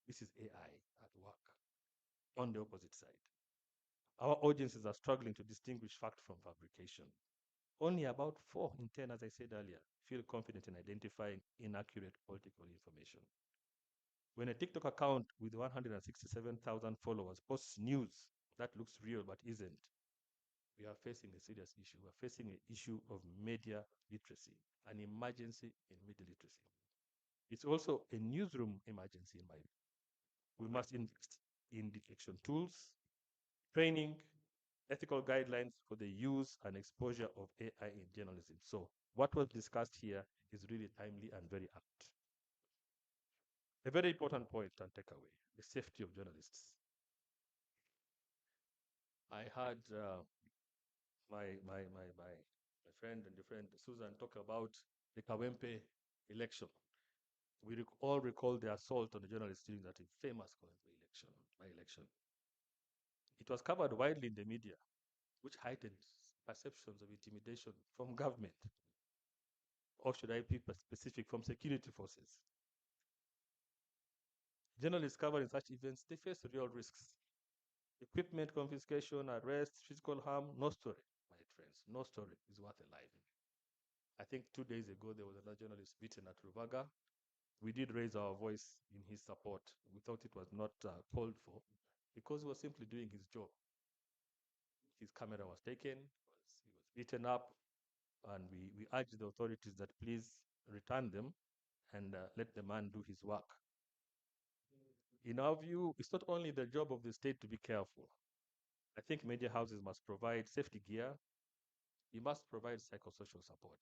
[SPEAKER 13] This is AI at work on the opposite side. Our audiences are struggling to distinguish fact from fabrication. Only about 4 in 10, as I said earlier, feel confident in identifying inaccurate political information. When a TikTok account with 167,000 followers posts news that looks real but isn't, we are facing a serious issue. We are facing an issue of media literacy, an emergency in media literacy. It's also a newsroom emergency in my view. We must invest in detection tools, training, ethical guidelines for the use and exposure of AI in journalism. So what was discussed here is really timely and very apt. A very important point and takeaway, the safety of journalists. I heard my friend and the friend Susan talk about the Kawempe election. We all recall the assault on the journalists during that famous Kawempe election, by-election. It was covered widely in the media, which heightened perceptions of intimidation from government, or should I be specific, from security forces. Journalists covering such events, they face real risks. Equipment confiscation, arrest, physical harm, no story, my friends, no story is worth a life. I think 2 days ago, there was another journalist beaten at Rubaga. We did raise our voice in his support. We thought it was not called for because he was simply doing his job. His camera was taken, he was beaten up, and we urged the authorities that please return them and let the man do his work. In our view, it's not only the job of the state to be careful. I think media houses must provide safety gear. You must provide psychosocial support.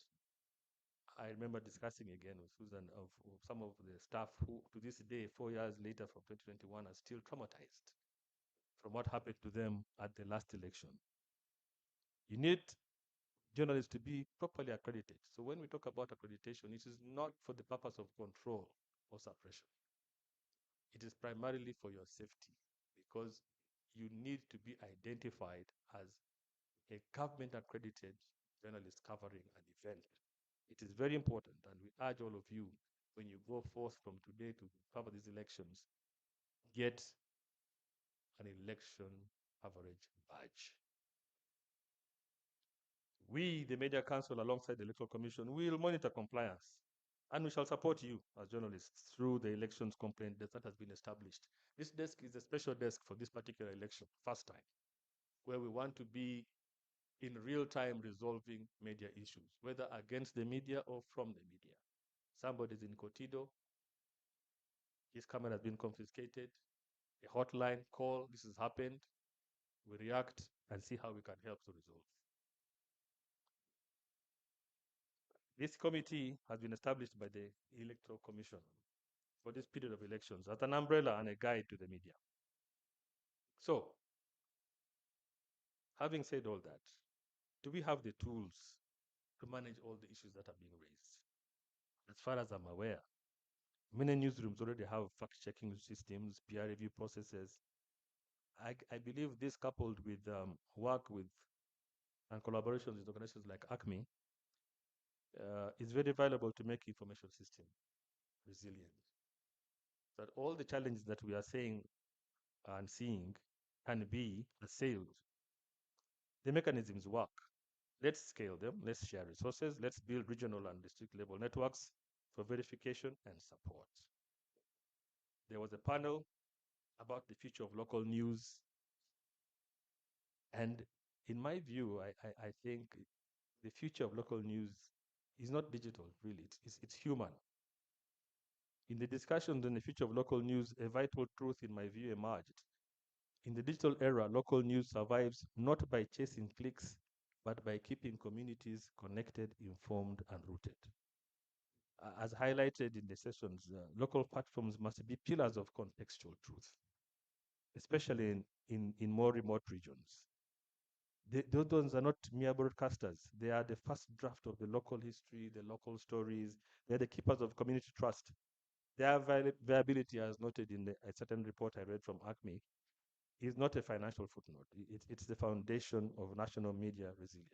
[SPEAKER 13] I remember discussing again with Susan of some of the staff who, to this day, 4 years later from 2021, are still traumatized from what happened to them at the last election. You need journalists to be properly accredited. So when we talk about accreditation, it is not for the purpose of control or suppression. It is primarily for your safety, because you need to be identified as a government accredited journalist covering an event. It is very important, and we urge all of you, when you go forth from today to cover these elections, get an election coverage badge. We, the Media Council, alongside the Electoral Commission, will monitor compliance, and we shall support you as journalists through the elections complaint desk that has been established. This desk is a special desk for this particular election, first time, where we want to be in real time resolving media issues, whether against the media or from the media. Somebody's in Cotido, his camera has been confiscated, a hotline call, this has happened. We react and see how we can help to resolve. This committee has been established by the Electoral Commission. for this period of elections as an umbrella and a guide to the media. So, having said all that, do we have the tools to manage all the issues that are being raised? As far as I'm aware, many newsrooms already have fact-checking systems, peer review processes. I believe this, coupled with work with and collaborations with organizations like ACME, is very valuable to make information system resilient. That all the challenges that we are saying and seeing can be assailed. The mechanisms work. Let's scale them. Let's share resources. Let's build regional and district level networks for verification and support. There was a panel about the future of local news. And in my view, I think the future of local news is not digital, really. It's human. In the discussions on the future of local news, a vital truth, in my view, emerged. In the digital era, local news survives not by chasing clicks, but by keeping communities connected, informed, and rooted. As highlighted in the sessions, local platforms must be pillars of contextual truth, especially in more remote regions. Those ones are not mere broadcasters. They are the first draft of the local history, the local stories. They're the keepers of community trust. Their viability, as noted in a certain report I read from ACME, is not a financial footnote. It's the foundation of national media resilience.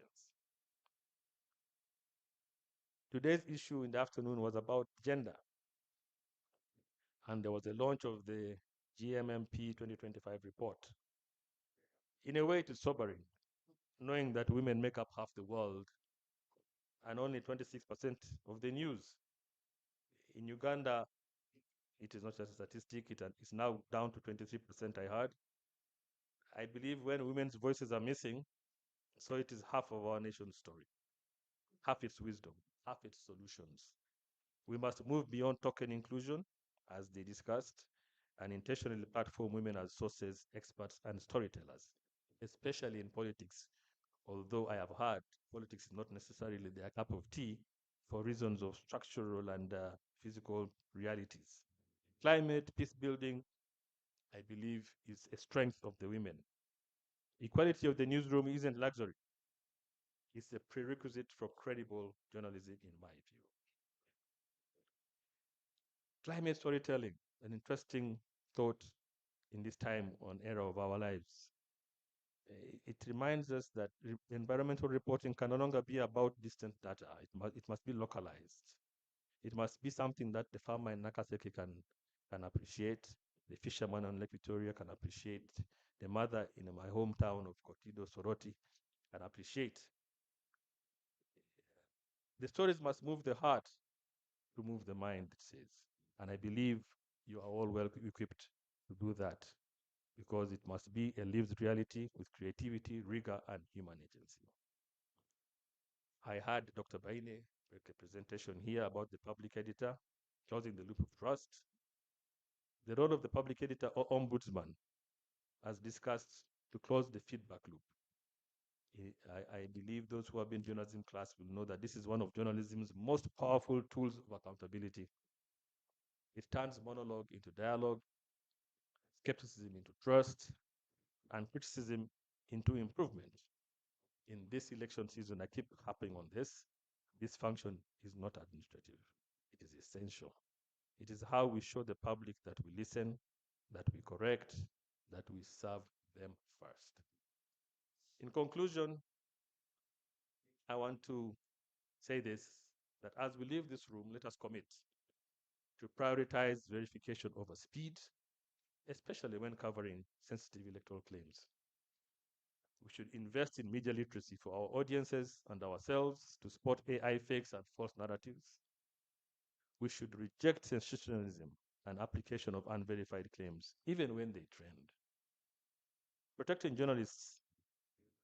[SPEAKER 13] Today's issue in the afternoon was about gender. And there was a launch of the GMMP 2025 report. In a way, it is sobering, knowing that women make up half the world and only 26% of the news. In Uganda, it is not just a statistic, it's now down to 23%, I heard. I believe when women's voices are missing, so it is half of our nation's story, half its wisdom, half its solutions. We must move beyond token inclusion, as they discussed, and intentionally platform women as sources, experts, and storytellers, especially in politics. Although I have heard politics is not necessarily their cup of tea for reasons of structural and physical realities. Climate, peace building, I believe, is a strength of the women. Equality of the newsroom isn't luxury. It's a prerequisite for credible journalism, in my view. Climate storytelling, an interesting thought in this time on era of our lives. It reminds us that environmental reporting can no longer be about distant data. It must be localized. It must be something that the farmer in Nakaseke can appreciate, the fisherman on Lake Victoria can appreciate, the mother in my hometown of Kotido, Soroti can appreciate. The stories must move the heart to move the mind, it says. And I believe you are all well equipped to do that because it must be a lived reality with creativity, rigor, and human agency. I heard Dr. Baine make a presentation here about the public editor, closing the loop of trust. The role of the public editor or ombudsman, as discussed, to close the feedback loop. I believe those who have been journalism class will know that this is one of journalism's most powerful tools of accountability. It turns monologue into dialogue, skepticism into trust, and criticism into improvement. In this election season, I keep harping on this. This function is not administrative. It is essential. It is how we show the public that we listen, that we correct, that we serve them first. In conclusion, I want to say this, that as we leave this room, let us commit to prioritize verification over speed, especially when covering sensitive electoral claims. We should invest in media literacy for our audiences and ourselves to spot AI fakes and false narratives. We should reject sensationalism and application of unverified claims, even when they trend. Protecting journalists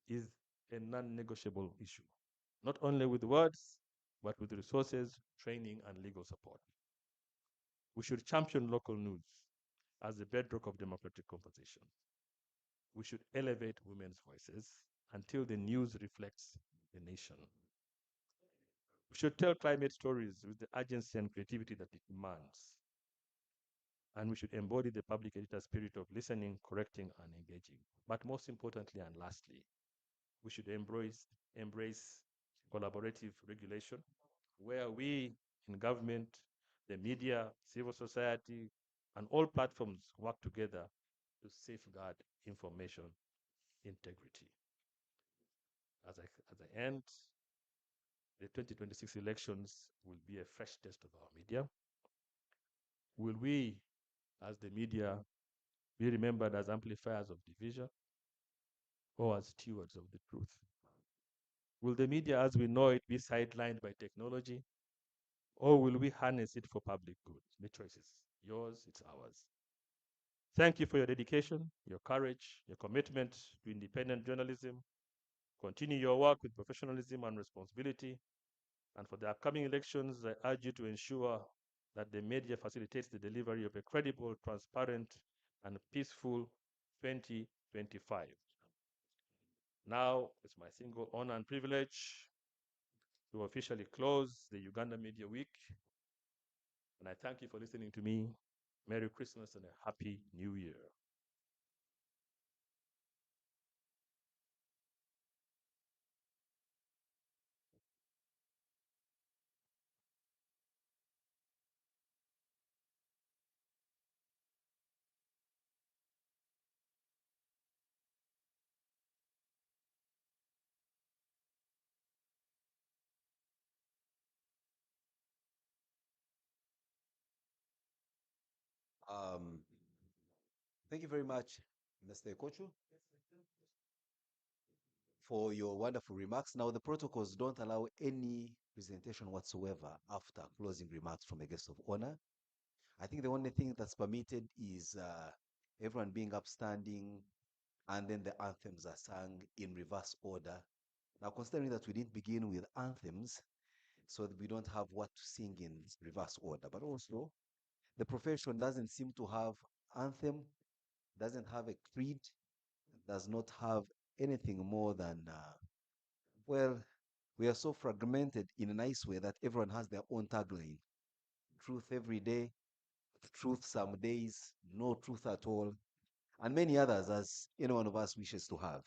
[SPEAKER 13] is a non-negotiable issue, not only with words, but with resources, training, and legal support. We should champion local news as the bedrock of democratic conversation. We should elevate women's voices until the news reflects the nation. We should tell climate stories with the urgency and creativity that it demands. and we should embody the public editor spirit of listening, correcting, and engaging. But most importantly and lastly, we should embrace collaborative regulation, where we in government, the media, civil society, and all platforms work together to safeguard information integrity. As I end, the 2026 elections will be a fresh test of our media. Will we, as the media, be remembered as amplifiers of division or as stewards of the truth? Will the media as we know it be sidelined by technology, or will we harness it for public good? The choice is yours, it's ours. Thank you for your dedication, your courage, your commitment to independent journalism. Continue your work with professionalism and responsibility. And for the upcoming elections, I urge you to ensure that the media facilitates the delivery of a credible, transparent, and peaceful 2025. Now, it's my single honor and privilege to officially close the Uganda Media Week. And I thank you for listening to me. Merry Christmas and a Happy New Year.
[SPEAKER 1] Um, Thank you very much, Mr. Kochu, for your wonderful remarks. Now, the protocols don't allow any presentation whatsoever after closing remarks from a guest of honor. I think the only thing that's permitted is everyone being upstanding, and then the anthems are sung in reverse order. Now, considering that we didn't begin with anthems, so that we don't have what to sing in reverse order, but also the profession doesn't seem to have anthem, doesn't have a creed, does not have anything more than, well, we are so fragmented in a nice way that everyone has their own tagline. Truth every day, truth some days, no truth at all, and many others as any one of us wishes to have.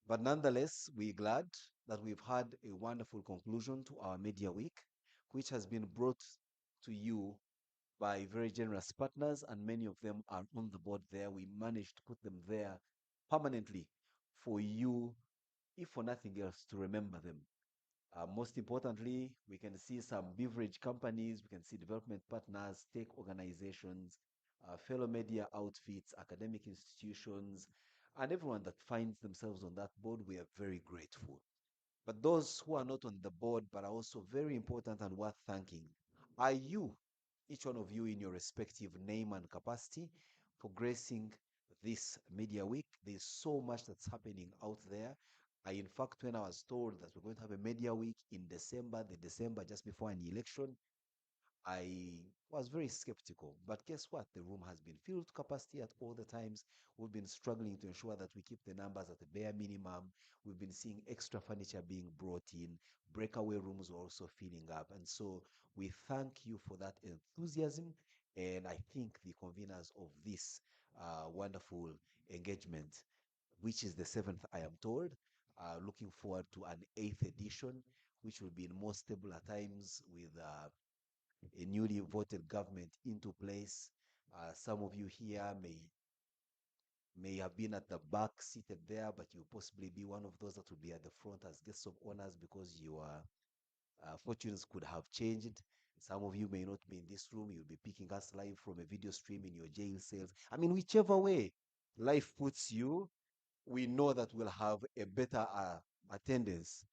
[SPEAKER 1] But nonetheless, we're glad that we've had a wonderful conclusion to our Media Week, which has been brought to you by very generous partners, and many of them are on the board there. We managed to put them there permanently for you, if for nothing else, to remember them. Most importantly, we can see some beverage companies, we can see development partners, tech organizations, fellow media outfits, academic institutions, and everyone that finds themselves on that board. We are very grateful. But those who are not on the board but are also very important and worth thanking are you, each one of you in your respective name and capacity, for gracing this media week. There's so much that's happening out there. In fact, when I was told that we're going to have a media week in December, the December just before an election, I was very skeptical. But guess what? The room has been filled to capacity at all the times. We've been struggling to ensure that we keep the numbers at the bare minimum. We've been seeing extra furniture being brought in. Breakaway rooms are also filling up. And so we thank you for that enthusiasm. And I think the conveners of this wonderful engagement, which is the seventh, I am told, looking forward to an eighth edition, which will be in more stable at times with a newly voted government into place. Some of you here may have been at the back seated there, but you possibly be one of those that will be at the front as guests of honors because your fortunes could have changed. Some of you may not be in this room. You'll be picking us live from a video stream in your jail cells. I mean, whichever way life puts you, we know that we'll have a better attendance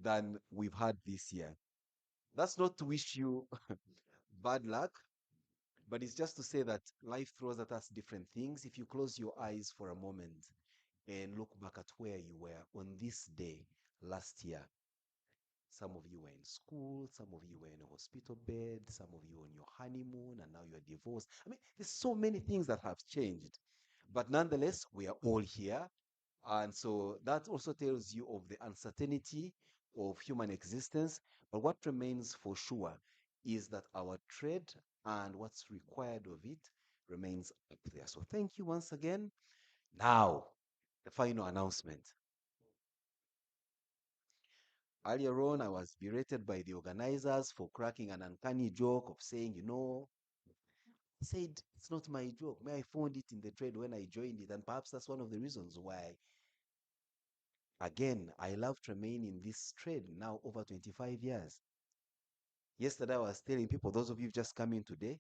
[SPEAKER 1] than we've had this year. That's not to wish you bad luck, but it's just to say that life throws at us different things. If you close your eyes for a moment and look back at where you were on this day last year, some of you were in school, some of you were in a hospital bed, some of you on your honeymoon, and now you're divorced. I mean, there's so many things that have changed. But nonetheless, we are all here. And so that also tells you of the uncertainty of human existence. But what remains for sure is that our trade and what's required of it remains up there. So thank you once again. Now, the final announcement. Earlier on, I was berated by the organizers for cracking an uncanny joke of saying, I said, it's not my joke. I found it in the trade when I joined it. And perhaps that's one of the reasons why, again, I love to remain in this trade now over 25 years. Yesterday, I was telling people, those of you just come in today,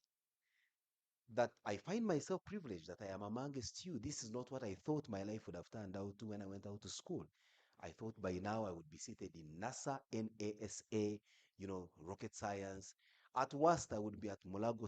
[SPEAKER 1] that I find myself privileged that I am amongst you. This is not what I thought my life would have turned out to when I went out to school. I thought by now I would be seated in NASA, NASA, rocket science. At worst, I would be at Mulago